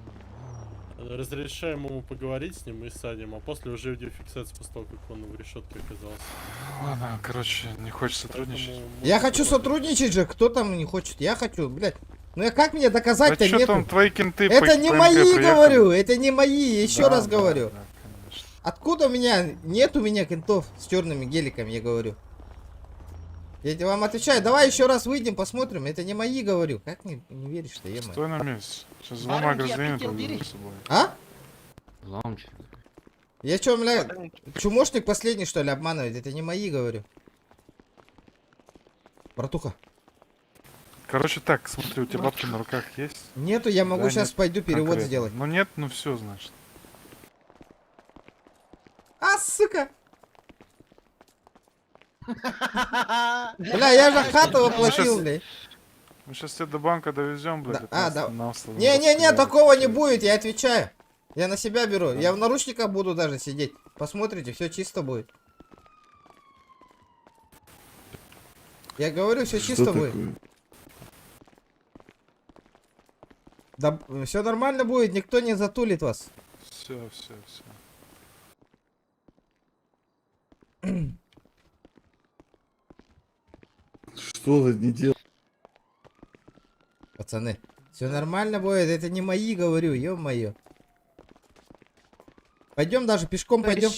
Разрешаем ему поговорить с ним и садим, а после уже видеофиксация после того, как он в решетке оказался. Ладно, короче, не хочешь сотрудничать. Я хочу сотрудничать же, кто там не хочет? Я хочу, блядь. Ну я как мне доказать-то А чё нету? там твои кенты Это по не ПМГ мои, приехали? говорю, это не мои, еще Да, раз да, говорю. да, конечно. Откуда у меня, нет у меня кентов с черными геликами, я говорю. Я тебе вам отвечаю, давай еще раз выйдем, посмотрим, это не мои, говорю. Как не веришь-то, е-мое? Стой на месте. Сейчас взломай гражданина, приведу с собой. А? Ломч. Я что, бля, чумошник последний, что ли, обманывает? Это не мои, говорю. Братуха. Короче так, смотри, у тебя бабки на руках есть? Нету, я могу Да, сейчас нет, пойду перевод конкретно. сделать. Ну нет, ну все, значит. А, сука! Бля, я же хату воплотил, бля. Мы сейчас тебя до банка довезем, блядь. Да. Не-не-не, такого не будет, я отвечаю. Я на себя беру. Я в наручниках буду даже сидеть. Посмотрите, все чисто будет. Я говорю, все чисто будет. Да, все нормально будет, никто не затулит вас. Все, все, все. Что за не делал? Пацаны, все нормально будет, это не мои, говорю, ё-моё. Пойдем даже пешком пойдем.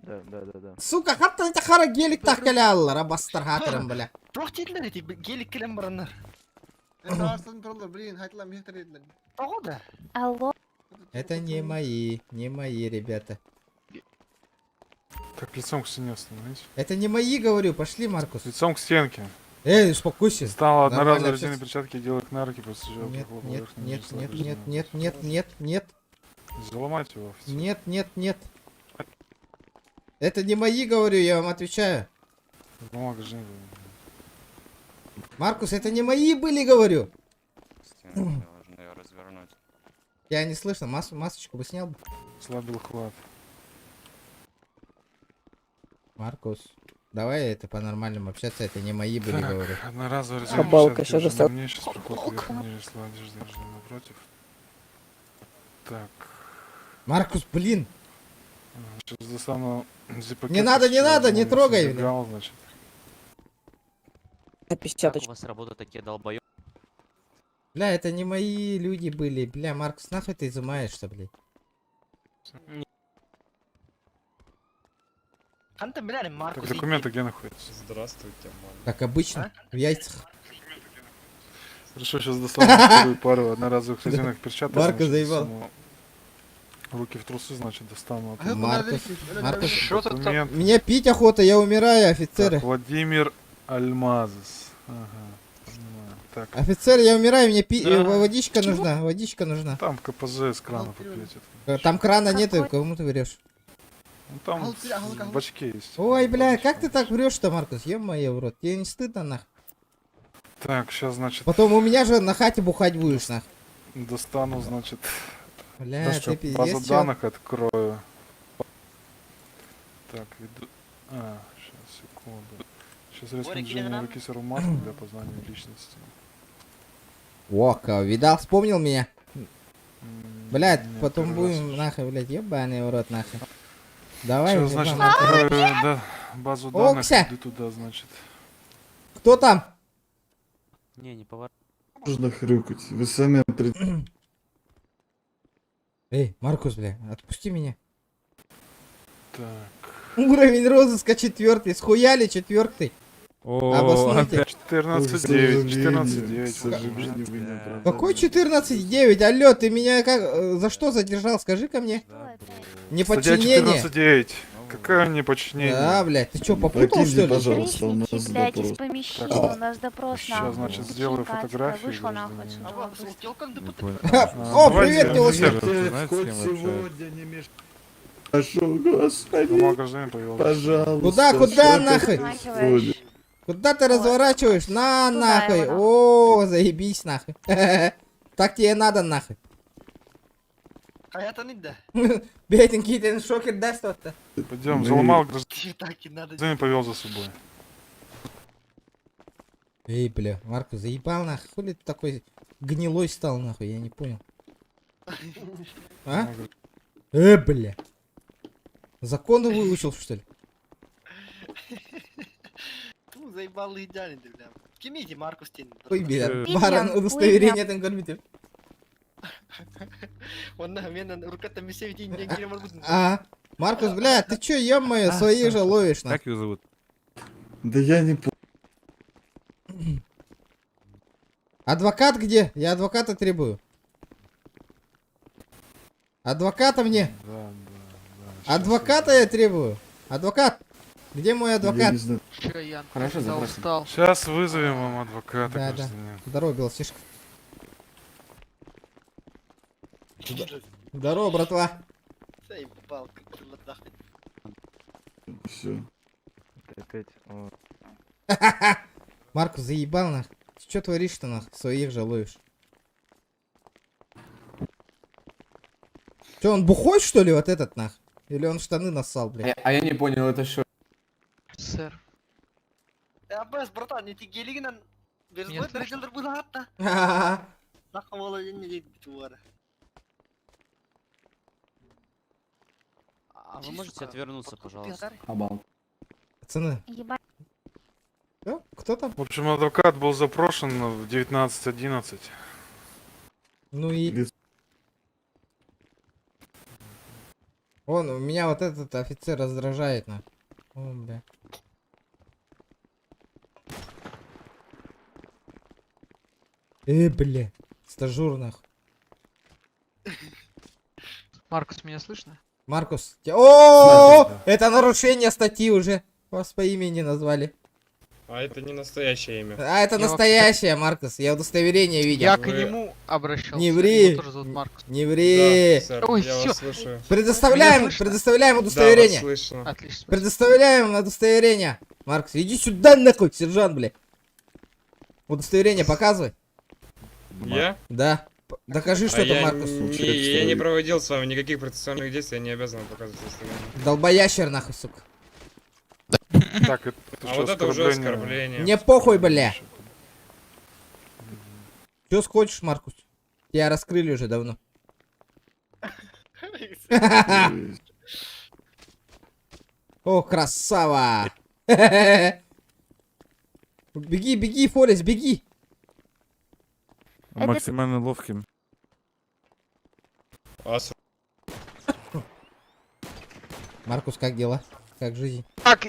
Да. Сука, хатта это хара гелик тахкалялла, рабастар хатырым, бля. Тоқтейділер еті, гелик келем баранар. Это астан тұралар, блин, хайтылам ехтер еділер. Тоғыда. Алло. Это не мои ребята. Так, лицом к стене становись. Это не мои, говорю, пошли, Маркус. Лицом к стенке. Эй, успокойся. Стало Нормально одноразовые общаться. резиновые перчатки, делают на руки, пассажиров. Нет. Заломать его. Нет. Это не мои, говорю, я вам отвечаю. Бумага жены. Маркус, это не мои были, говорю. Должны ее развернуть. Я не слышно, масочку бы снял бы. Слабил хват. Маркус, давай это по-нормальному общаться, это не мои были, говорю. Одноразовые Балка, резиновые сейчас перчатки, достал. мне сейчас проход вверх, ниже, слова, одежды, напротив. Так. Маркус, блин. Сейчас достану зиппакет. Не надо, не трогай. Забегал, значит. Как у вас работают такие долбоёбы? Бля, это не мои люди были. Бля, Маркус, нахуй ты изымаешься, блядь? Так, документы где находятся? Здравствуйте, Как обычно, в яйцах. Хорошо, сейчас достану вторую пару одноразовых резиновых перчаток. Марко значит, заебал. засуну руки в трусы, значит, достану. Маркус, Документ. мне пить охота, я умираю, офицеры. Так, Владимир Альмазес. Ага, понимаю. Так. Офицер, я умираю, мне Да. водичка Чего? нужна, водичка нужна. Там КПЗ с крана попьете. Там крана нету, кому ты врешь? Ну, там в бачке есть. Ой, бля, как ты так врешь-то, Маркус? Ё-моё, в рот, тебе не стыдно, нах? Так, сейчас, значит, Потом у меня же на хате бухать будешь, нах. достану, значит, Бля, даже ты пиздец, базу чё? данных открою. Так, веду... А, сейчас, секунду. Сейчас резко движение руки серого масла для опознания личности. Вока, видал, вспомнил меня? Блядь, нет, потом первый раз будем, нахуй, блядь, ебаный в рот, нахуй. Давай, Сейчас, уже значит, нахуй. открою базу данных, Окся! иди туда, значит. Кто там? Не, не поворачивай. Можно хрюкать. Вы сами Эй, Маркус, бля, отпусти меня. Так. Уровень розыска 4. Схуяли 4. Обоснуйте. 14-9, 14-9. Какой 14-9? Алло, ты меня как... За что задержал? Скажи-ка мне. Неподчинение. Статья 14-9. Какое неподчинение? Да, блядь, ты что, попутал, что ли? Пожалуйста, у нас Блядь, из допрос. помещения, у нас допрос Сейчас, значит, сделаю фотографию. Вышла нахуй О, привет, Милосерд. Хоть сегодня не мешай. Прошу, господи. Пожалуйста. Куда нахуй? Куда ты разворачиваешь? На нахуй. О, заебись нахуй. Так тебе надо нахуй. Hayata nida. Бейтин китен шокер даст что-то. Пойдем, заломал, Так и надо. повел за собой. Эй, бля, Марку, заебал нахуй. Хули ты такой гнилой стал нахуй, я не понял. А? Бля. Законы выучил, что ли? Ну, заебал идеально, бля. Кимите Маркус тень. Ой, бля, баран удостоверение там кормите. Он на меня руками все эти деньги не могут. Маркус, бля, ты чё, ё-моё, своих же ловишь, нахуй. Как его зовут? Да я не помню. Адвокат где? Я адвоката требую. Адвоката мне. Адвоката я требую. Адвокат. Где мой адвокат? Хорошо, запросим. Сейчас вызовем вам адвоката, Да. гражданин. Здорово, Белосишка. Здорово, братва. Заебал, как ты лотахай. Все. Маркус, заебал нах. Ты чё творишь-то нах? Своих же ловишь. Чё, он бухой, что ли, вот этот нах? Или он штаны нассал, блядь? А я не понял, это что? Сэр. Аббас, братан, эти гелигинан... Верзбой переделдер было хатта. Нахуй володя не видит твора. А вы можете отвернуться, пожалуйста? Пацаны. Кто там? В общем, адвокат был запрошен в 19:11. Ну и... Вон, у меня вот этот офицер раздражает, на. О, бля. Бля. Стажер, нахуй. Маркус, меня слышно? Маркус. О, это нарушение статьи уже. Вас по имени назвали. А это не настоящее имя. А это настоящее, Маркус. Я удостоверение видел. Я к нему обращался. Не ври. Его тоже зовут Маркус. Не ври. Да, сэр, Ой, я всё. вас слышу. Предоставляем удостоверение. Да, вас слышно. Отлично. Предоставляем удостоверение. Маркус, иди сюда нахуй, сержант, блядь. Удостоверение показывай. Я? Да. Докажи, что это Маркус. Я не проводил с вами никаких процессуальных действий, я не обязан показывать удостоверение. Долбоящер нахуй, сука. Так, это А вот это уже оскорбление. Мне похуй, бля. Чё скотчешь, Маркус? Тебя раскрыли уже давно. О, красава! Беги, беги, Форест, беги! Максимально ловким. Маркус, как дела? Как жизнь? Так,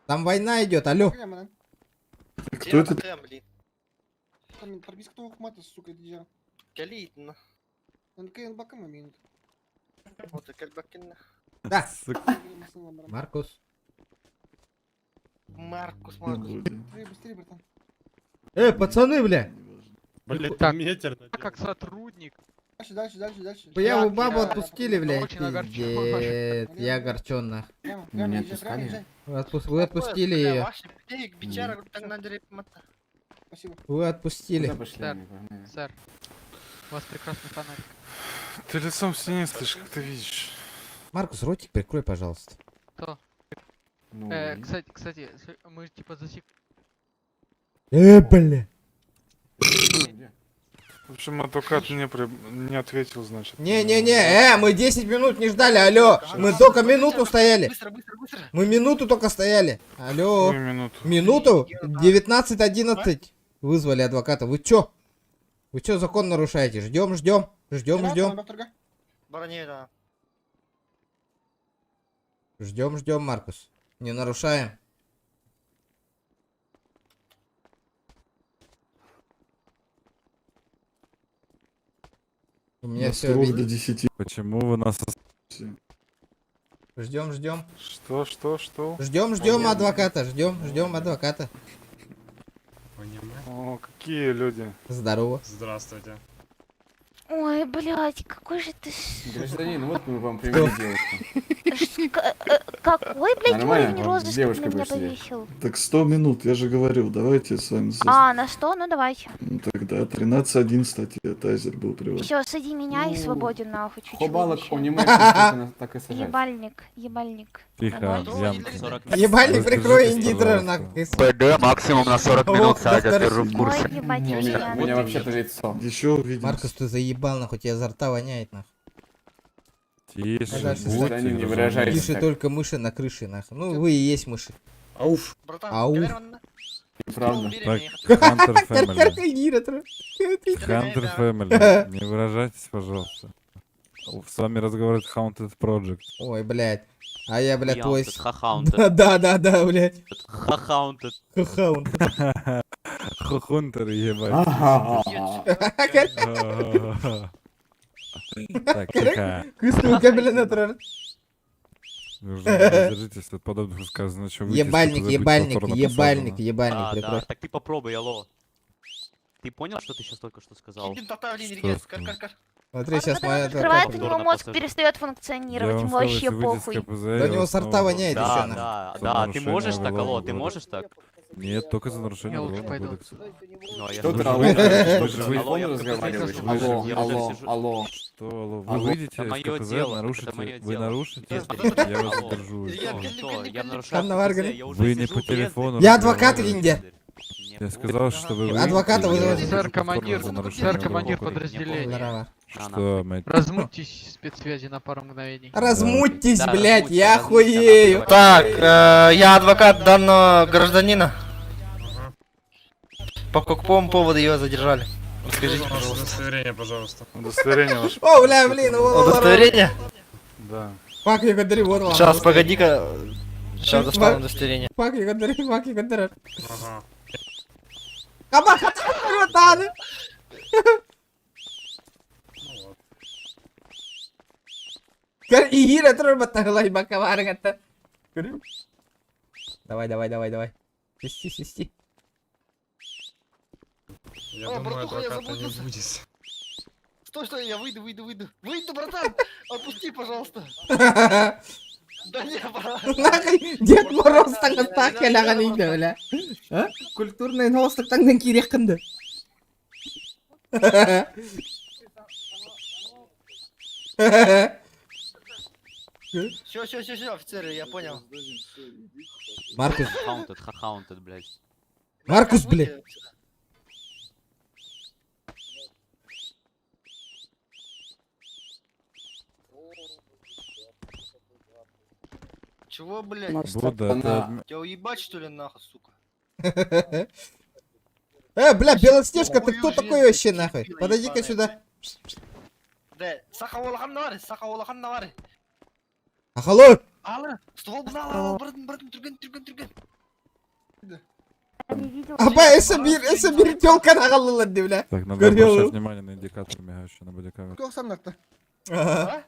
Там война идет, алло. Кто это? Там прописка того хмата, сука, дизя. Калитно. Он кейн бакама минут. Вот и как бакина. Да. Маркус. Маркус. Быстрее, братан. Пацаны, бля. Блин, так, метр. как сотрудник. Дальше. Его бабу отпустили, блядь. Очень огорчен. Пиздец, я огорчен, нах. Не отпускали? Вы отпустили ее. Спасибо. Вы отпустили. Сэр, у вас прекрасный фонарик. Ты лицом в стене стоишь, как ты видишь. Маркус, ротик прикрой, пожалуйста. Кто? Кстати, мы типа засек... Бля. общем, адвокат не ответил, значит. Не-не-не, мы 10 минут не ждали, алло. Мы только минуту стояли. Быстро, быстро, быстро. Мы минуту только стояли. Алло. Какую минуту? Минуту? 19:11. Вызвали адвоката. Вы чё? Вы чё закон нарушаете? Ждем. Баране, да. Ждем, Маркус. Не нарушаем. У меня все до видно. 10. Почему вы нас... Ждем. Что? Ждем адвоката. Ждем адвоката. О, какие люди. Здорово. Здравствуйте. Ой, блядь, какой же ты... Гражданин, вот мы вам привели девушку. Какой, блядь, Нормально, уровень вот розыска девушка ты меня пришли. повесил? Так 100 минут, я же говорил, давайте с вами... А, на 100? Ну давайте. Ну, тогда 13.1 статья, тайзер был при вас. Все, сади меня и свободен нахуй чуть-чуть. Хобалок вообще. понимаешь, так и сажать. Ебальник. Тихо, Нормально? Ебальник, прикрой индитра нахуй. ПД максимум на 40 минут садят, доктор. держу в курсе. Ой, ебать, У меня вообще-то лицо. Еще увидимся. Маркус, ты заебал, нахуй, тебя изо рта воняет, нахуй. Тише, Дальше будьте, не выражайтесь. Тише только мыши на крыше, нахуй. Ну, вы и есть мыши. Ауф. Братан, Ауф. Правда. Так, Хантер Фэмили. Хантер Хантер Фэмили, не выражайтесь, пожалуйста. С вами разговаривает Haunted Project. Ой, блядь. А я, блядь, твой... Хахаунтед. Да, блядь. Хахаунтед. Хохунтер, ебать. Так, тихо. Кыскалка, блин, это... Вы уже держитесь от подобных высказываний. Что вы Ебальник, Да, прикрой. так ты попробуй, алло. Ты понял, что ты сейчас только что сказал? Смотри, сейчас Когда он моя... открывает, у повторно него мозг посажу. перестает Я функционировать, вам ему сказал, вообще если выйдете с похуй. КПЗ, Да у я него вас сорта снова воняет буду- еще, Да, За да, ты нарушение можешь так, уголовного алло, ты кодекса. можешь так? Нет, только за нарушение Я лучше уголовного пойду. кодекса. Ну, а я Что же ты, тоже- алло, я ты же- по алло, телефону я в разговариваешь? КПЗ сижу, Алло, я уже алло, сижу. алло. Что, алло, вы Алло. выйдете Это из моё КПЗ, дело, нарушите, это моё вы дело. нарушите, Без- я вас Алло. задержу. и Что, всё. что? Я нарушаю Там КПЗ, Варгане. я уже Вы не сижу по без- телефону Я адвокат разговариваете. Винде. Я сказал, что вы выйдете, Адвоката и я вызывайте. вас Сэр, задержу командир, повторно за нарушение сэр, командир уголовного кодекса. подразделения. Здорово. Что, мать? Размутьтесь спецсвязи на пару мгновений. Размутьтесь, Да, блядь, размутьте, я размутьте, хуею. она Так, я адвокат данного гражданина. По какому поводу его задержали? Расскажите, пожалуйста. Удостоверение, пожалуйста. Удостоверение ваше. О, бля, блин, Удостоверение? Да. Фак, я говорю, вот вам. Сейчас, погоди-ка. Сейчас достану удостоверение. Фак, я говорю. Ага. Кабаха, надо. Игира труба лай бакаваргата. Давай. Свисти. Я О, думаю, братуха, я адвоката не заблудился. будет. Стой, я выйду. Выйду, братан! Отпусти, пожалуйста. Да не, брат. Нахуй, Дед Мороз так келаған үйде, бля. А? Культурный новостықтан керек қынды. Все, офицеры, я понял. Маркус. Хахаунтед, блядь. Маркус, бля. Чего, блядь? Будда, это... Тебя уебать, что ли, нахуй, сука? Бля, Белоснежка, ты кто такой вообще, нахуй? Подойди-ка сюда. Да, сақауылған навары. Ахало! Алыр, ствол бұны ал, бұрын, түрген. Аба, эсэ бир тёлка нағалылады, бля. Так, надо обращать внимание на индикатор, мигающий на бодикамере. Кто сам-то? А?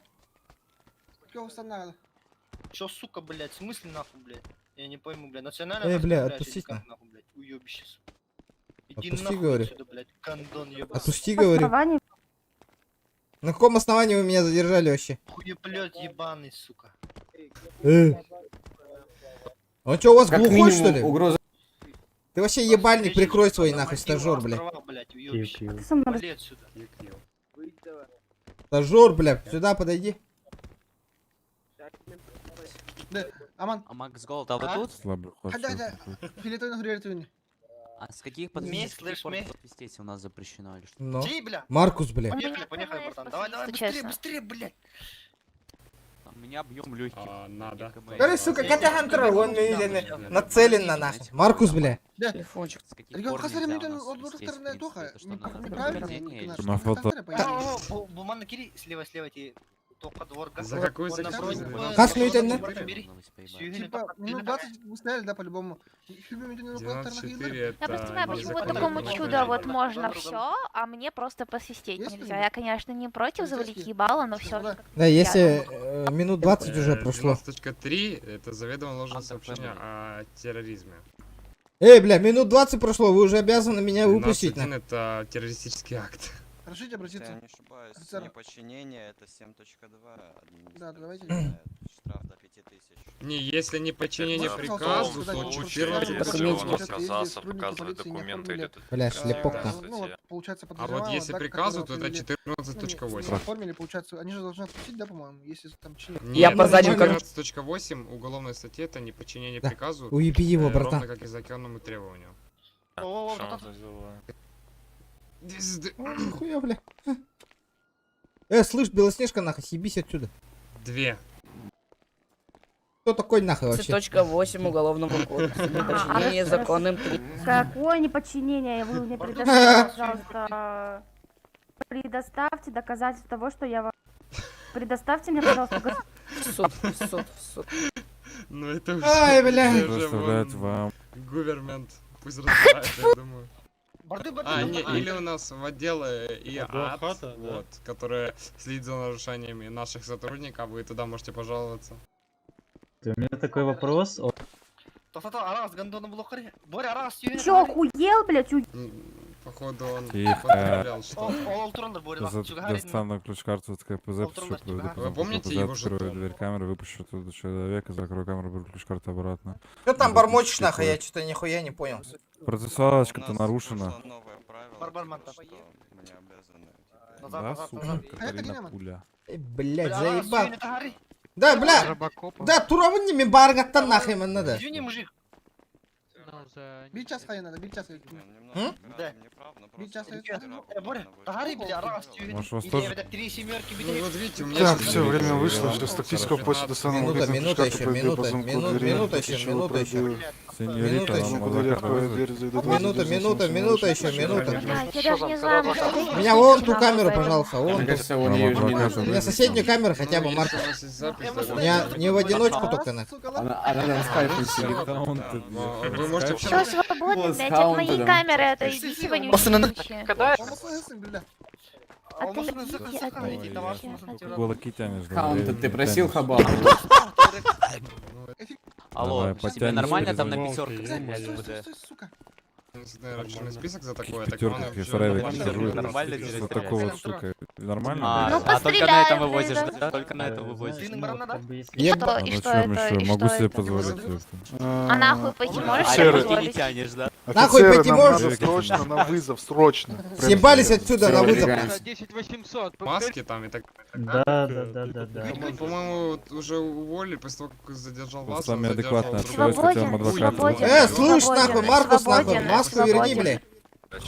Кто сам надо? Чё, сука, блядь, в смысле нахуй, блядь? Я не пойму, блядь, национальная... Бля, отпустить нахуй, блядь, уёбище, сука. Иди Отпусти, нахуй говорю. отсюда, блядь, гандон ёбаный. Отпусти, говорю. На каком основании вы меня задержали вообще? Хуеплёт ебаный, сука. Он чё, у вас Как глухой, минимум, что ли? угроза. Ты вообще ебальник прикрой свой, нахуй, стажёр, бля. Вали отсюда. Стажёр, бля, сюда подойди. Да, Аман. А Макс Голд, а вы тут? Слабый ход. Хада, филетойный хрюртовин. А с каких Месть, слышь, месть. здесь у нас запрещено или что? Ну. Ти, бля. Маркус, бля. Поехали, поехали, братан. Давай, давай, если быстрее, честно. быстрее, блядь. У меня объем легких. Надо. Говори, сука, Катя Хантера, он мне нацелен на нахуй. Маркус, бля. Телефончик. С каких Регион пор Хазарь, нельзя мне у нас вот вести, стороны в Тоха, принципе, то, что надо неправильно. нападение или На фото. Бумана кири, слева, слева, ти. Тока дворга. За какую Вот секунду? напротив, Как ну это на- бери. Типа, минут 20 вы стояли, да, по-любому. 94 Я это просто понимаю, почему вот незаконно. такому Незаконно. чудо вот Незаконно. можно все, а мне просто посвистеть Есть нельзя. что-нибудь? Я, конечно, не против завалить ебало, но все же. Да, если минут 20 уже прошло. 90.3 это заведомо ложное сообщение о терроризме. Эй, бля, минут 20 прошло, вы уже обязаны меня выпустить. 12.1 это террористический акт. Разрешите обратиться? Если я не ошибаюсь, Офицер. неподчинение это 7.2. Да, давайте. Штраф до 5000. Не, если не подчинение Ну, приказу, пожалуйста, то сказать, 14 что часов. он отказался показывать документы. Бля, шлепок там. Ну вот, получается, А вот если да, приказу, то которого это привели- 14.8. Ну, оформили, получается, они же должны отпустить, да, по-моему, если там чинят. Нет, 14.8 уголовной статьи это неподчинение Да. приказу. Уеби его, ровно братан. как и законному требованию. О, Ой, нихуя, бля. Слышь, Белоснежка, нахуй, съебись отсюда. 2. Кто такой нахуй вообще? 8 уголовного кодекса. Неподчинение законным. Какое неподчинение? Вы мне предоставьте, пожалуйста, предоставьте доказательства того, что я вам... Предоставьте мне, пожалуйста, Суд. Ну это уже... Ай, бля. это уже Представляет вон вам. Гувермент. Пусть разбирается, я думаю. Барды, А, не, или у нас в отделе ИАТ, Адвоката, да. вот, которые следят за нарушениями наших сотрудников, вы туда можете пожаловаться. У меня такой вопрос. То-то, арас, гандона блокари. Боря, арас, Ты чё, охуел, блядь? Походу он Тихо. поправлял что-то. Ол турандыр, Боря, Достану ключ-карту от КПЗ, пишу, Вы помните его открою жетон? дверь камеры, выпущу туда человека, закрою камеру, беру ключ-карту обратно. Что там Вот, бормочешь, такое. нахуй? Я что-то нихуя не понял. Процессуалочка-то нарушена. Барбарман-то. Да, сука, Катарина пуля. Блядь, Бля, заебал. арас, тагари. Да, бля. Да, туровын неме баргаттан нахуй мен надо. Извини, мужик. Бить час хай надо, бить час. Да. Бить час. Боря, тагари, бля, арас, Может, вас или тоже- это 3 семерки, Ну вот видите, у меня... Так, все, время вышло, что с тактического поста достану Минута, магазин, минута ключ-карту еще, пройду минута, по замку минута, двери, минута еще, ключевую минута еще. пройду. Сеньорита, Минута вам еще. Дверь открою, адвокат дверь зайду. Минута, минута, минута еще, минута. Блядь, я даже не знаю, может, это Меня вон ту камеру, пожалуйста, вон Мне ту. кажется, он её не видит. У меня соседнюю камеру хотя бы, Марк. Меня не в одиночку только на. Она на скайпе сидит. Вы можете Все свободно, блядь, от моей камеры, это идите вонючие. Кока-кола тянешь, да? Хаунт, ты просил хаба. Алло, Давай, тебе потянешь нормально там на через пятерках волки. стрелять БД? Наверное, черный список за такое, так Пятерка, он я вообще Фрейвик нормально держу. Нормально держит. держит. Вот такой вот штукой. Нормально? Ну, А только на постреляй, это вывозишь, блин, да? Только на это вывозишь. И что, Ну и что чем это, еще? и Могу что себе это? позволить. А нахуй пойти можешь А себе руки не позволить? тянешь, да? Нахуй Офицеры, пойти нам можешь? надо срочно на вызов, срочно. Прямо Съебались сейчас. отсюда на вызов. 10800. Маски там и так. Да. По-моему, вот уже уволили после того, как задержал вас. С вами он задержал адекватно другого. общаюсь, хотя вам адвокат. Свободен. Слышь, нахуй, Маркус, нахуй, Свободен, маску верни, свободен. блядь.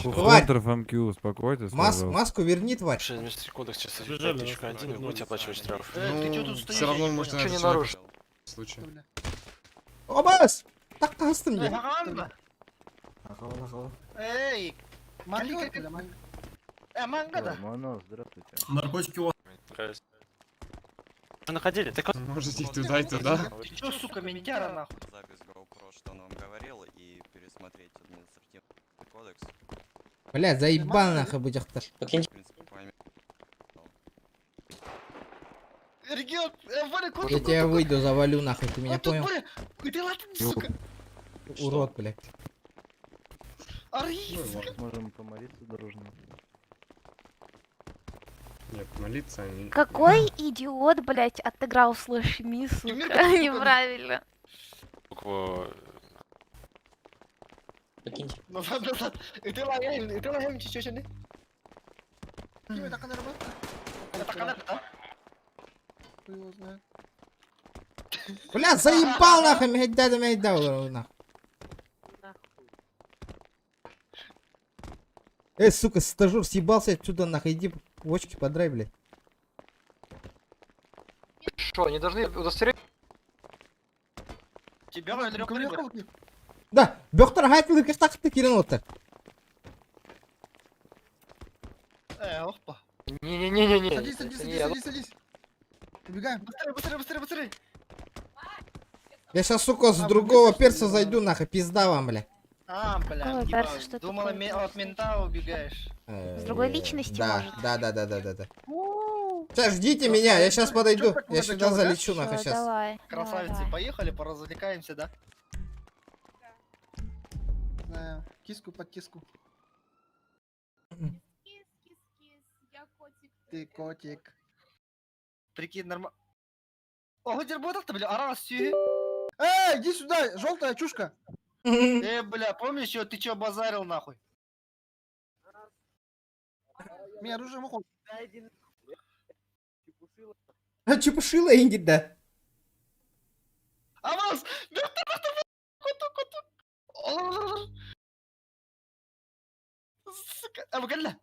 Тварь, Хунтеров МК, успокойтесь, пожалуйста. маску верни, тварь. кодекс, часть 5.1, и будете оплачивать штраф. Ну, все равно можете Ничего не найти нарушил. в случае. Обас! Так тастым, блядь. Эй, манга, манга, да? Здравствуйте. Наркотики у вас. Вы находили? Так вот. Можете их туда и туда. Ты чё, сука, ментяра, нахуй? Запись GoPro, что он вам говорил, и пересмотреть административный кодекс. Блядь, заебал нахуй быть ахтар. В принципе, поймет. Регион, Боря, кот, Я тебя выйду, завалю нахуй, ты меня вот тут, понял? Боря, ты ладно, сука. Урод, блядь. Ари, Можем помолиться дружно. Нет, молиться они... Какой идиот, блядь, отыграл с лошадьми, сука, неправильно. Буква... ну ладно, ты лагаем, чё не? Тебе так она работает? Это так она, да? Кто его знает? Бля, заебал нахуй, мехайда да мехайда, нахуй. Сука, стажер, съебался отсюда нахуй, иди в очки подрай, блядь. Что, они должны удостоверить? Тебя на трех рыбах. Да, Бёхтер Гайтл и так-то кирин отыр. Опа. Не-не-не-не-не. Садись, садись, садись, садись, садись. Убегаем. Быстрее, быстрее, быстрее, быстрее. Я сейчас, сука, с другого перса зайду, нахуй, пизда вам, бля. Бля, Какой типа, перс, что думала, такое? от мента убегаешь. С другой личности, Да, может? да. Сейчас ждите меня, я сейчас подойду. Я сюда залечу, нахуй, сейчас. Давай. Красавицы, поехали, поразвлекаемся, да? Киску под киску. Ты котик. Прикинь, нормально. О, дерботал-то, бля, орал сюэ. Иди сюда, желтая чушка. Бля, помнишь, что ты чё базарил, нахуй? Меня оружие махал. А чепушила инди, да. Аванс! Сука, абгаля.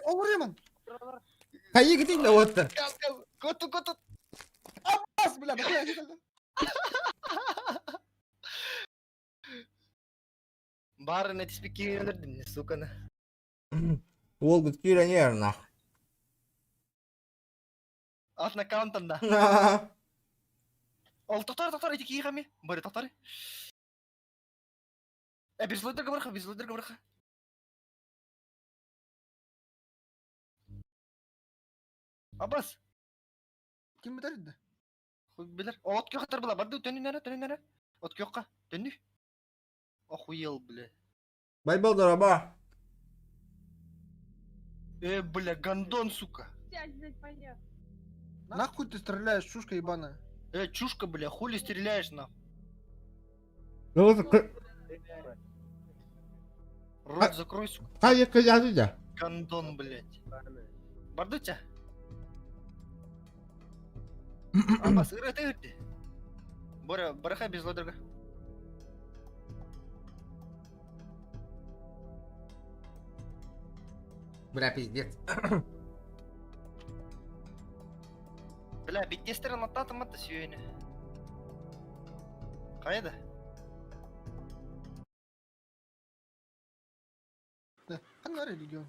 Олреман. Hayır gidin de otur. Коту. Аббас, бля, нахуя сюда? Бары на теспеки öldürdün, сука. Волгут пионер, нахуй. At аккаунтында. Ол тоқтар, эти киігами. Бары тоқтар. Безлойдерге барха. Аббас. Ким бітер еді? Хуй білер. От киоқтар бұла. Барды төнü нәрі. От киоққа. Төнü. Охуел, бля. Байбалдар аба. Бля, гандон, сука. Нахуй ты стреляешь, чушка ебаная? Чушка, бля, хули стреляешь, нахуй? Рот закрой, сука. Hayır kıyafet ya. Гандон, блядь. Бардыча? Аббас, ыры. Боря, бараха без лодырга. Бля, пиздец. Бля, биттестерін аттатым-атты сүйені. Қайда? Қанар регион?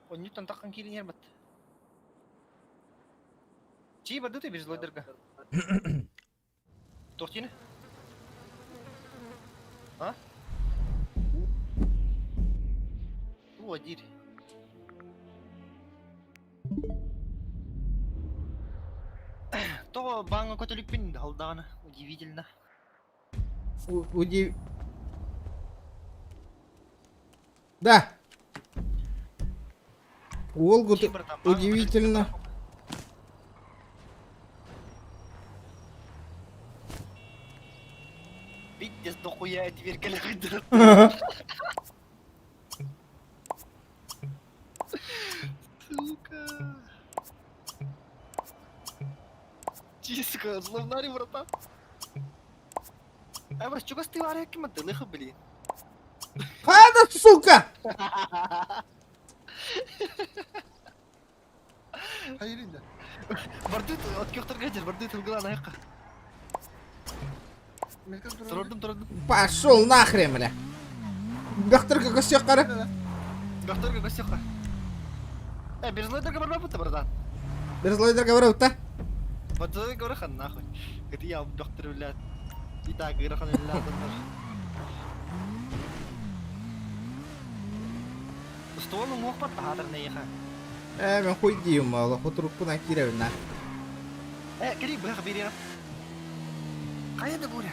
Он ньютон таққан келін ербат. Чей барды ты без лодырга? Тортины? А? Водирь. То банга котелюкпин далдана. Удивительно. Да. Волгут удивительно. Пиздец, дохуя эти вертолеты. Сука. Чиско, зловнари, братан. Брат, чего ты варя кем-то лыха, блин? Хана, сука! Хайринда. Барды, от кёхтар гаджер, барды тылгыла наяққа. Тұрдым. Пошел нахрен, бля. Бёхтерге көсек қары. Бёхтерге көсек қары. Безлойдерге барма бұты, братан. Безлойдерге барма бұты? Бөтөге көріқан, нахуй. Гэти я бёхтер, блядь. И так, гырахан, блядь. Столу мог потатыр наяқа. Мен хуй дейім, ала хутрукпына киревна. Кирик, бұяқа берерім. Қайда буря?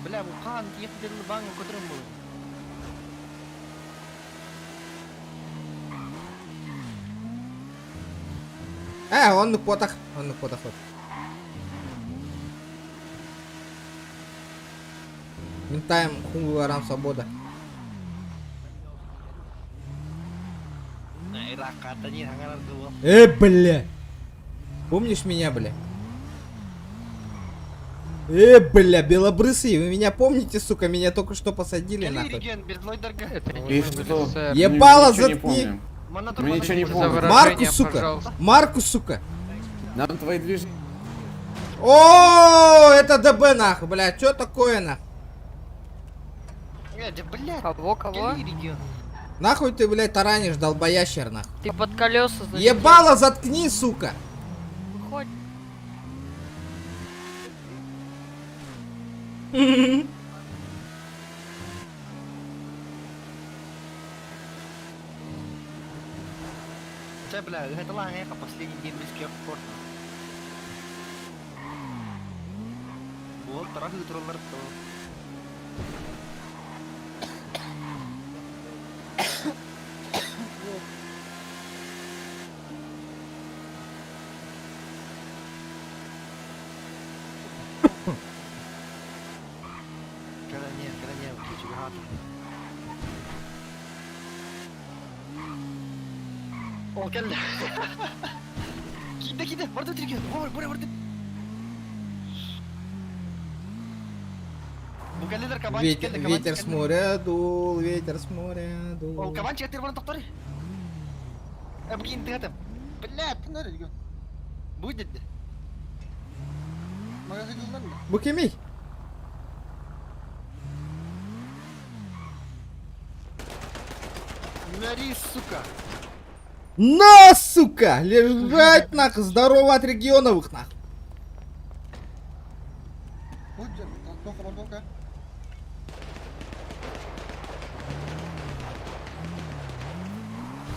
Бля, бұл қан тиектерді баңы көтірім бұл. Он потах. Ментаем хуй арам свобода. Раката не гангар. Бля. Помнишь меня, бля? Бля, белобрысый, вы меня помните, сука? Меня только что посадили, нахуй. И что? Ебало заткни. Мы ничего не помним. Маркус, сука. Маркус, сука. Нам твои движения. О, это ДБ, нахуй, бля. Чё такое, нахуй? Кого? Нахуй ты, блядь, таранишь, долбоящер, нахуй. Ты под колеса залетел. Ебало заткни, сука. Выходь. Бля, это лагаха последний день без кефорта. Вот, тарахи троллер то. Когда не, включи гату. О, келді. Киді, барды өтірген. Барды. Бұл кәлдер кабанчик келді. Ветер с моря дул, ветер с моря дул. Ол кабанчик әттер барын тоқтары. Бұл кейін тігетім. Бля, тыңдар өтірген. Бұл деді. Магазин жылдар ма? Bu kimi? Мари, сука. На, сука! Лежать, нахуй! Здорово от регионовых, нахуй!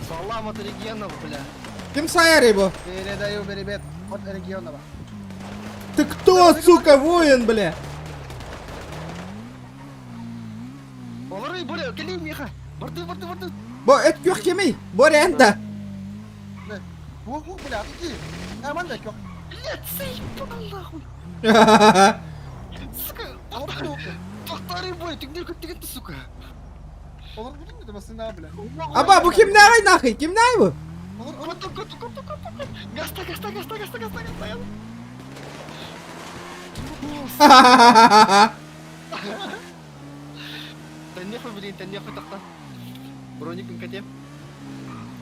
Салам от регионов, бля. Кем Сайарибо? Передаю привет от регионова. Ты кто, сука, воин, бля? Олары, бля, келей меха. Барды. Бо, это кюх kimi? Боренда! Бля, иди. Аманда кюх. Блядь, заебал нахуй. Сука, тоқтары, бля, ты где ты, сука? Олар будем это басына, бля. Аба, bu kim ne nahıy? Kim ne bu? Гаста. Тәннехуй, блин, тәннехуй тақта. Броник пен кәтем.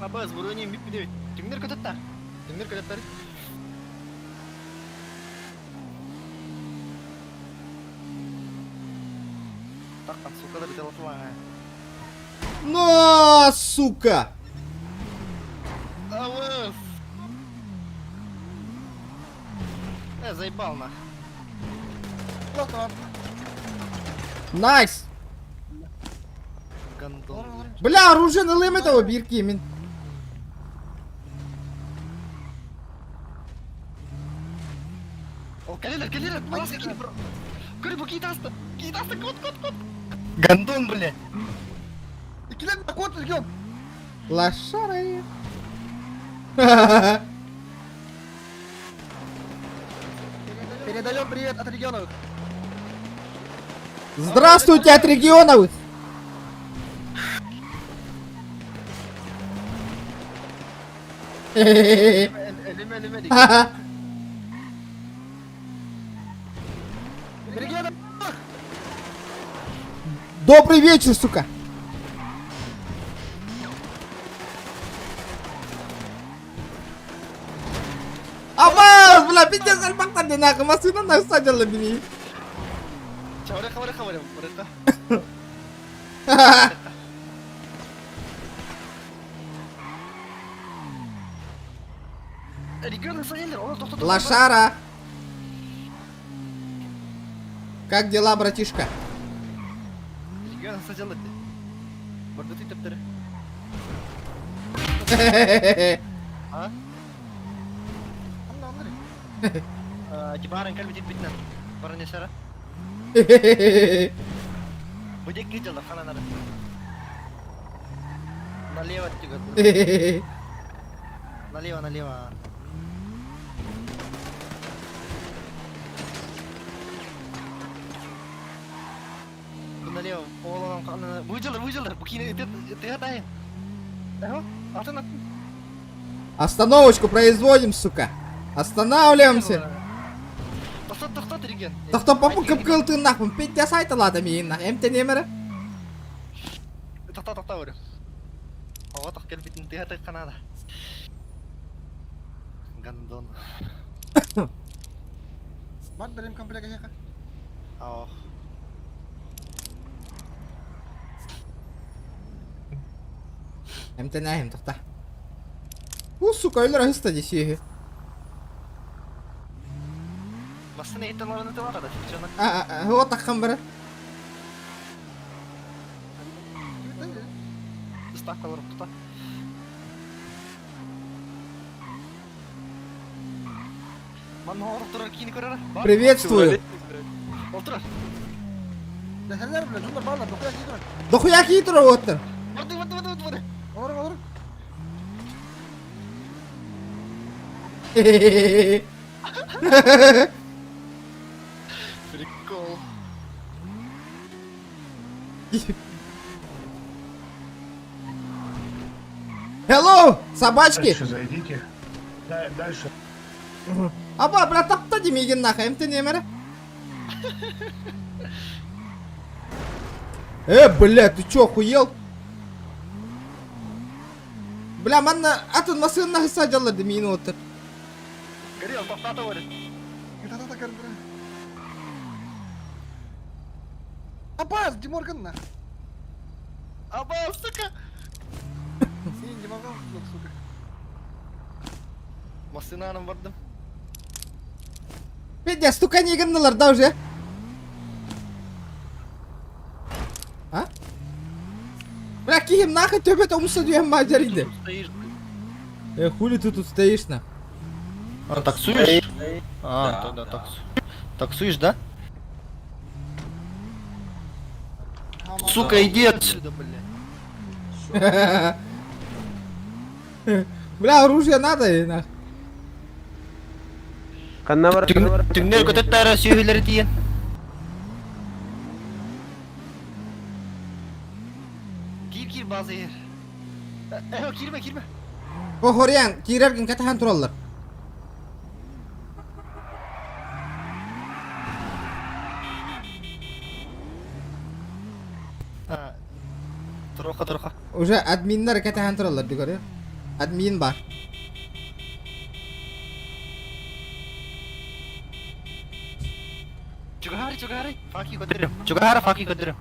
Аба, с бронем бит бедеу. Кемдер көтетті? Кемдер көтеттері? Тақтан, сука да бітел атылаға. На, сука! Авыз! Заебал нах. Найс! Гандон. Бля, оружие не лимитово, бірки, мін. О, калилер, мать, бро. Көрі, китаста, кот. Гандон, бля. Килер, кот, регион. Лошара. Передаем привет от регионов. Здравствуйте от регионовых! Добрый вечер, сука! Aman, bela pinjam salpakkan din ako. Masunan na sa dyan lang din. Хаваре, mereka. Лошара! Как дела, братишка? А? Кибарен кальбитит битна. Баран яшара. Будет кидал на фана надо. Налево тигр. Налево. Налево. Олам кана. Выжил. Букины ты отдай. Ага. Остановочку производим, сука. Останавливаемся. Тоқтат Реген. Тоқтап кып кылтын нахмын. Петя сайтылады мен нах. Эмте немере? Тоқта өрі. Оға тоқ келбетін тыға қанада. Гандон. Бар берем комплект аяқа. Ау. Эмте нахим тоқта. Сука, өлөр ахыста десеге. Басын ейталарыны тывағада. О, таққан бірі. Ставка ұрып тұта. Мана ұрып тұрар кейіні көрері. Приветствую. Отырар. Дәхәлләр белән, шунда балар, дохуя китер. Дохуя китер отыр. Вады. Алыр. Прикол. Hello, собачки. Дальше зайдите. Дальше. Аба, брат, тапта демеген нахай, эмте немере? Блядь, ты чё, охуел? Бля, манна, атын машина садила демейін отыр. Горел, тоқтата өрі. Тоқтата кәрдірі. Абаз, Диморган нах. Абаз, сука. Сен Диморган, сука. Машинаным бардым. Петя, стука не игрнулар, да уже? А? Бля, кихим нахай, төбет омса дүйем мажариды. Хули ты тут стоишь на? Таксуешь? Да, таксуешь, да? Сука, иди отсюда, блядь. Бля, оружие надо и нах. Түңнер көтеттәрі сүйгілері тиен. Кир базы ер. Кирме. Охорян, кирерген катахан тураллар. Троха. Уже админнар катахан тураллар, ди көрер. Админ бар. Чугари. Факи көтірім.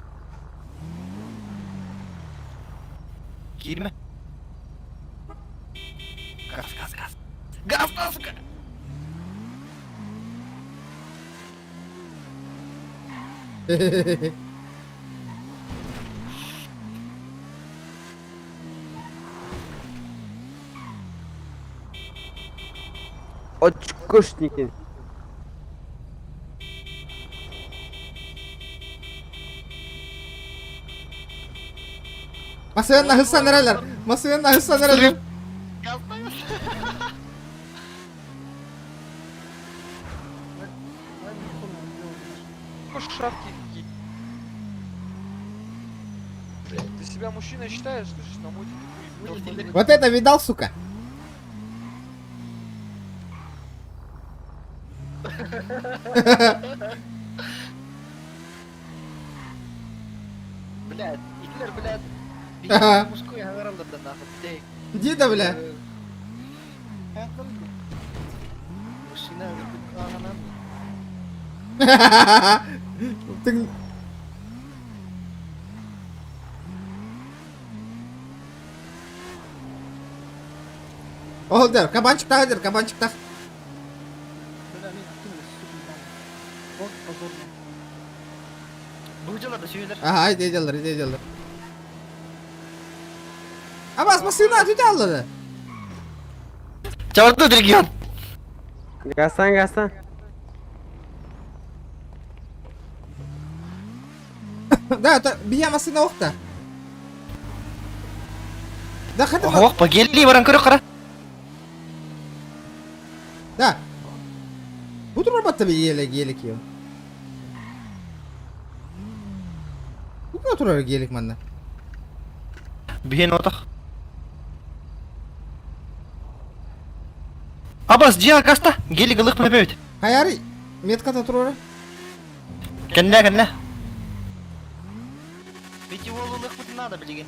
Кирме. Газ, сука. Очкушники. Masaya hızlan nereler? Masaya hızlan nereler? Шавки какие. Ты себя мужчиной считаешь, слышишь, на мотике? Вот это видал, сука? Блядь, Гитлер, блядь. Мужской говорил, да нахуй. Дида, бля. Мужчина, Ты... Олдер, кабанчик так. Бұғжалады сүйелер. Ага, иди. Абас, машина түйте алды. Чаварды Реген. Гасан. Да, это бия машина оқта. Да, хатым. Оқпа, келді баран көрі қара. Да. Буду робота елек ем. Буду турар елек манна. Бейін отақ. Абас, жиға каста. Гелі ғылық мәбәуді. Хайари. Меткада турора. Кенне. Ведь его лунных вот надо, блин.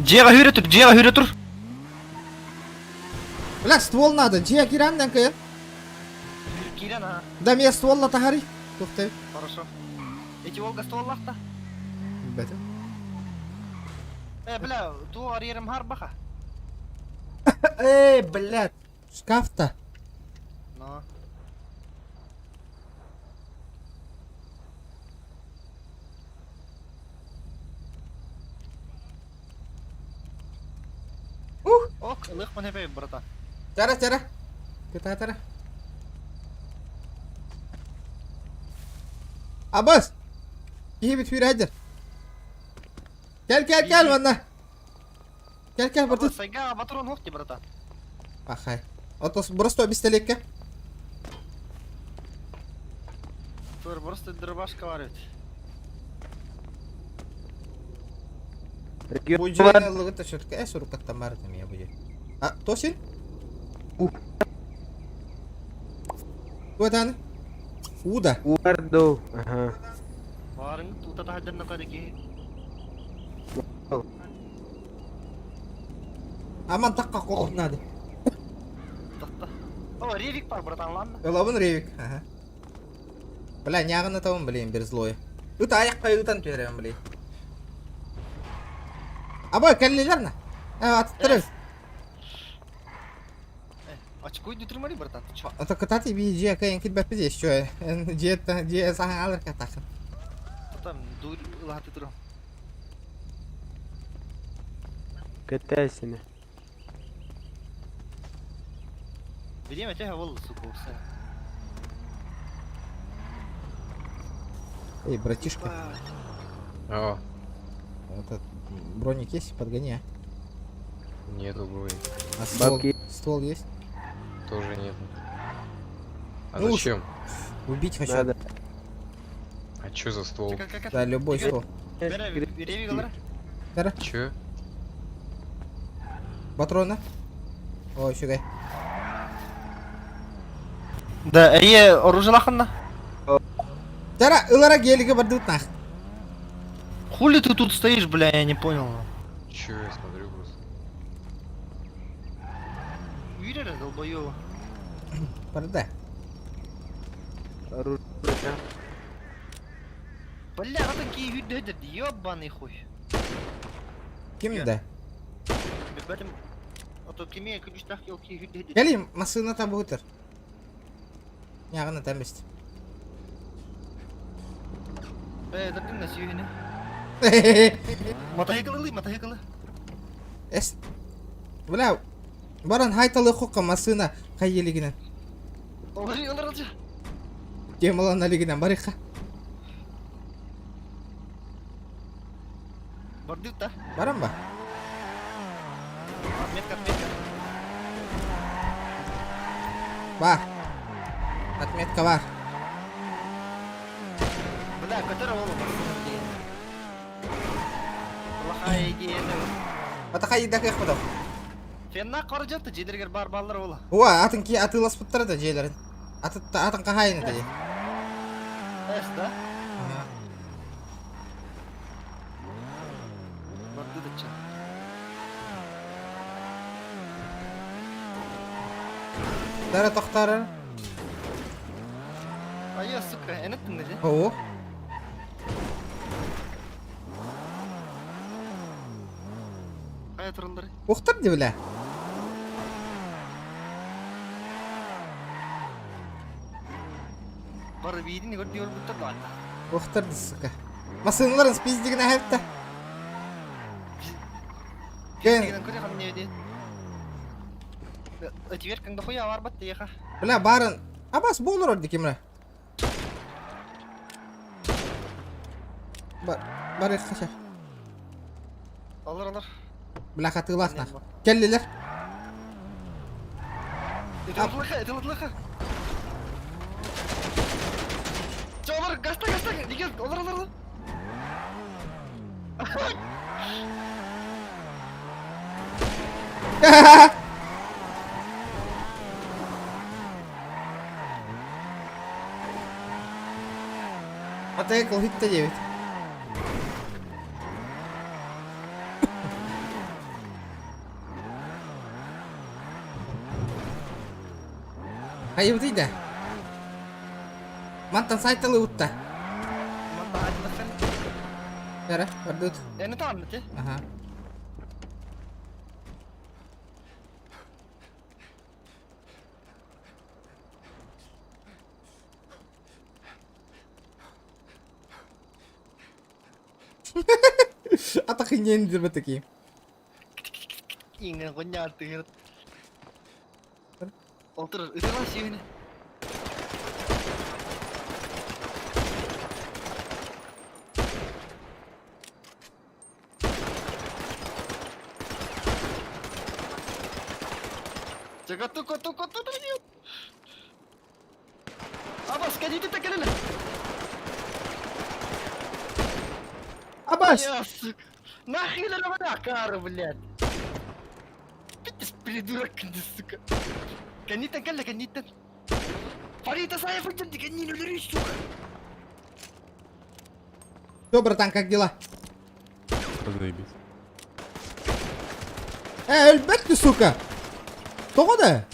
Джега хюретур. Бля, ствол надо. Джия кирандан кая. Киран, а? Да, мне ствол тахари. Тухтай. Хорошо. Эти волга стволлахта. Бета. Бля, ту арьером харбаха. Блядь. Шкаф-то. Но. Ок, лых мане бей, брата. Тара. Тара. Abbas. İyi bir hadi. Gel bana. Gel burada. Сайга, патрон хохти, брата. Ахай. Отос просто пистолетка. Тур просто дробашка варит. Bu cüreynallığı da şurada esurukattan vardım ya bu ya. Tosin? Bu tane. Uda. Wardo. Aha. Warung tu tatahdan na kadiki. Aman takka kokut nadi. О, Ревик пар, братан, ладно? Лавын Ревик. Ага. Бля, няганы табын блин, бір злой. Ута аяққа утан төрем блин. Абай, кәллелер на? Аттырып. Очко иди тримали, братан, ты чё? Ата катати би жия кайын китбәп біз еш чой. Жия сахан алыр катақын. Там дур лахты турам. Катайсина. Видимо, тебя волосы сукался. Эй, братишка. О, Этот броник есть? Подгони, а? нету брони. А ствол есть? Тоже нету. А Ну, зачем? Убить хочу. Надо. А чё за ствол? Да, любой ствол. Ревик, ладно? Тара. Чё? Патроны. Ой, сюда. Да, оружие лаханна. Тара, ылара гелиге бардут нах. Хули ты тут стоишь, бля, я не понял. Чё я смотрю просто? Видели, долбоёба? Парда. Оружие. Бля, вот такие виды, ёбаный хуй. Ким да? Бәтем, ото кеме күчтәк елки виды. Гелим, масына табы утыр. Ягына тәмест. Дәрдем нәсі үйіне. Мотоциклы. Эс. Бля, баран хайталы хукка масына кайелигинен. Олар алжа. Кемалан алигинен барыха. Барды та. Барам ба? Метка. Бар. Отметка бар. Бля, который он плохая идея. Атакай дак яхмадов. Фенна қаржатты жедергер бар баллар ола. Уа, атын ки атылас буттарда жейлерин. Атын кахайны да. Эс да? Барды да ча. Дара тохтары. Ая, сука, энеттің де? О. Қая тұрылдыр? Ухтар де бля. Бары бейдін көрді өр бұттыр да ата. Ухтар де, сука. Масыналарын спиздігін әхепті. Пиздігінен көре қам не өде? Өтіверкіңді хуя бар бәтті еқа. Бля, барын. Абас болыр орды кемрі. Бары қаша. Алыр. Бля, қатылақна. Келлелер. Этилатлыха. Олар, гаста, неге, олар. Мотоцикл хитте девять. Hayır değil de. Mantan saytalı utta. Mantan hadi bakın. Yara, perdut. Ne tamam mı? Aha. Ata хрененdir bu такие. Ingin konyol tuh. Otur, itu masih ini. Jaga tuh. Abbas, kaji itu tekan lah. Abbas. Нахрен она Dakar, блядь. Придурок, сука. Канита, Галя, канита. Фарита, Сая, пойдем, ты канину лери, сука. Что, братан, как дела? Заебись. Альбек ты, сука! Кто да?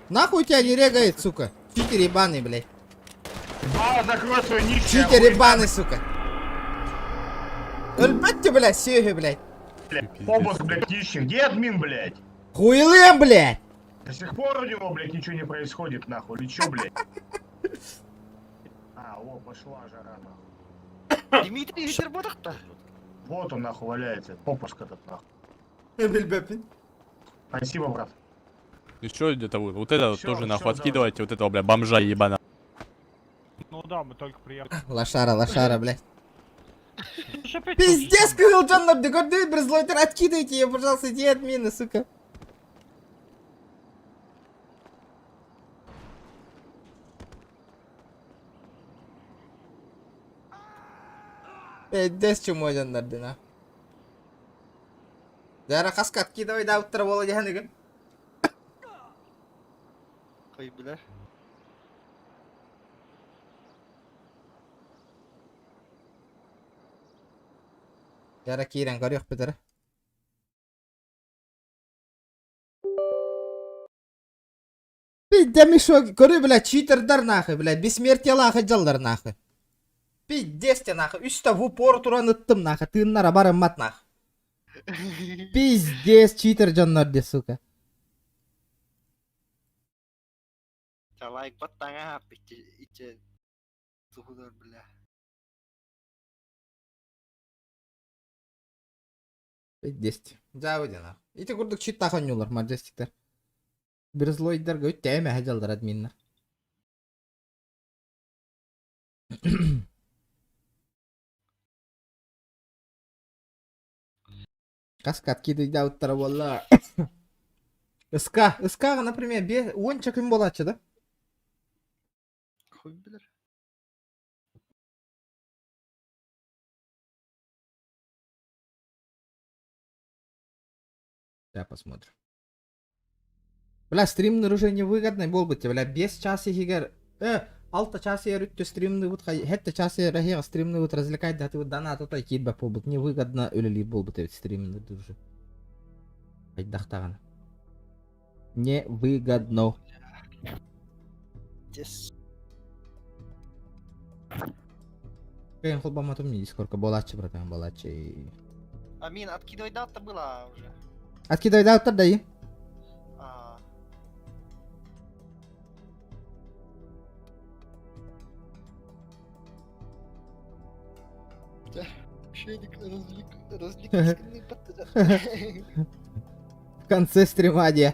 Нахуй тебя не регает, сука? Читер ебаный, блядь. Закрой свой ник. Читер ебаный, сука. Альбек ты, блядь, сёги, блядь. Обыск, блядь, ищем. Где админ, блядь? Хуйлем, блядь! До сих пор у него, блядь, ничего не происходит, нахуй. Или чё, блядь? О, пошла жара, нахуй. Дмитрий Викторботах-то? Вот он, нахуй, валяется. Попуск этот, нахуй. Спасибо, брат. Еще где-то вы. Вот это вот Всё, тоже нахуй всё, откидывайте, вот этого, бля, бомжа ебана. Ну да, мы только приехали. Лошара, блядь. Пиздец, сказал Джон, ты гордый, брызлойтер, откидывайте ее, пожалуйста, иди админы, сука. Пиздец, чему один нардина. Зара каска откидывай, да, утро Володя Ханиган. Ой, бля. Зара кирен горох битер. Пиздец, мешок, горы, блядь, читердар нахуй, блядь, бессмертие лахы жалдар нахуй. Пиздец тебе нахуй, üstte в упор туран ыттым нахуй, тыыннара барым мат нахуй. Пиздец, читер жаннар де, сука. Лайк батаңа иче сухудар, бля. Пиздец. Жабы де нахуй. Ити курдук чит таханюлар, маджестиктер. Bir zloidlerga өтте әмә хәҗалдар админнар. Каскад кидайда ауттара болла. Ыска, например, 10 күн болачы да? Хуй билер. Да, посмотрим. Бля, стримнер уже невыгодный был бы тебе, бля, без часа игр. 6 часа рүтті стримны вот, 7 часа рахига стримны вот развлекать, да ты вот донат отай кидбе бол бы. Невыгодно өлели бол бы тебе стримны уже. Айдақтағаны. Невыгодно. Кайын холбама то мне дискорка болачы, братан, болачы. Амин, откидывай дата была уже. Откидывай дата, да и? В конце стрима, где?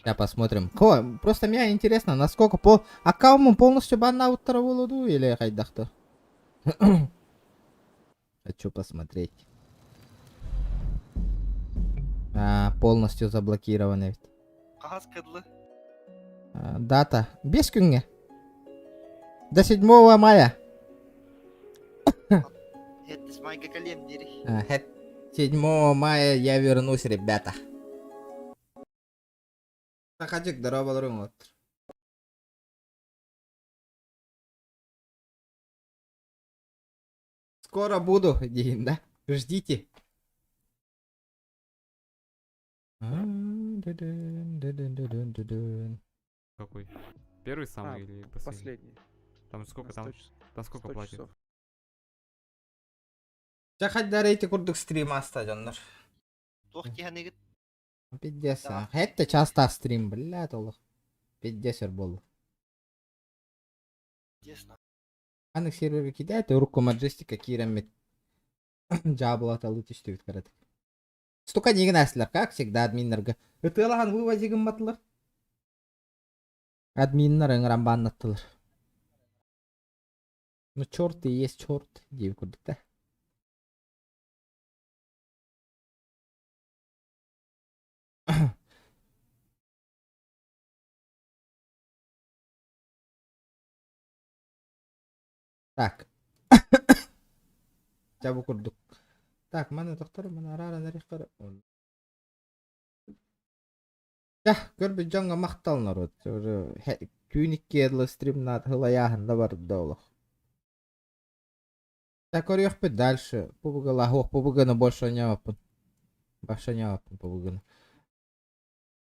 Да, посмотрим. Просто мне интересно, насколько по аккаунту полностью банна утра володу или хайдахта. Хочу посмотреть. Полностью заблокированы. Дата. Без күнге. До 7 мая. Это с майка календарь. 7 мая я вернусь, ребята. Заходи к дорогу. Скоро буду, Дин, да? Ждите. Какой? Первый самый или последний? Там сколько там? Там сколько платит? Жахаддар эти курдук стрим астадjonlar. Тохтиганегит. Пиздец. Хетте часто стрим, блядь, олох. Пиздец был. Честно. Анық серверге кидает, и руку маджестика киремет. Жабылат алып түстүбүт карат. Стука деген әсілер, как всегда, админлерге. Үтілаған вывозигім батылар. Админлер ыңыран баннаттылар. Ну, черт и есть черт, дейіп көрдік та. Так. Жабы көрдік. Так, мана тоқтар, мана арара нарықтары. Ja, көрбі жаңға мақтал народ. Күйінік керлі стримнат хылаяғында бар даулық. Так, орёх бы дальше. Побыга лагох, побыганы больше не опын. Баша не опын побыганы.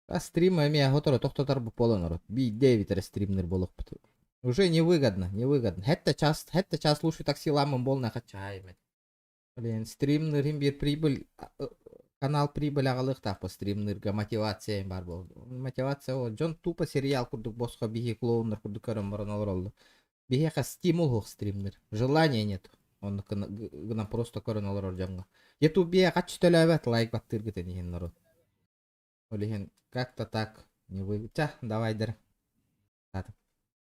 А стримы меня готовы тоқтатар бы полы народ. Би 9 стримнер болох біту. Уже невыгодно, невыгодно. Хетта час лучше такси ламым бол на хачаймен. Блин, стримнерим бир прибыль, канал прибыль ағалық тапы стримнерге мотивация бар болды. Мотивация ол. Жон тупо сериал курдук босқа бихи клоундар курдук көрім баран олды. Бихиға стимул хоқ стримнер. Желания нет. Он гына просто көрін олар жанға. Ютуб бия қачы төләбәт лайк баттыр гітен еген народ. Олеген как-то так. Не вы... Давай, дыр.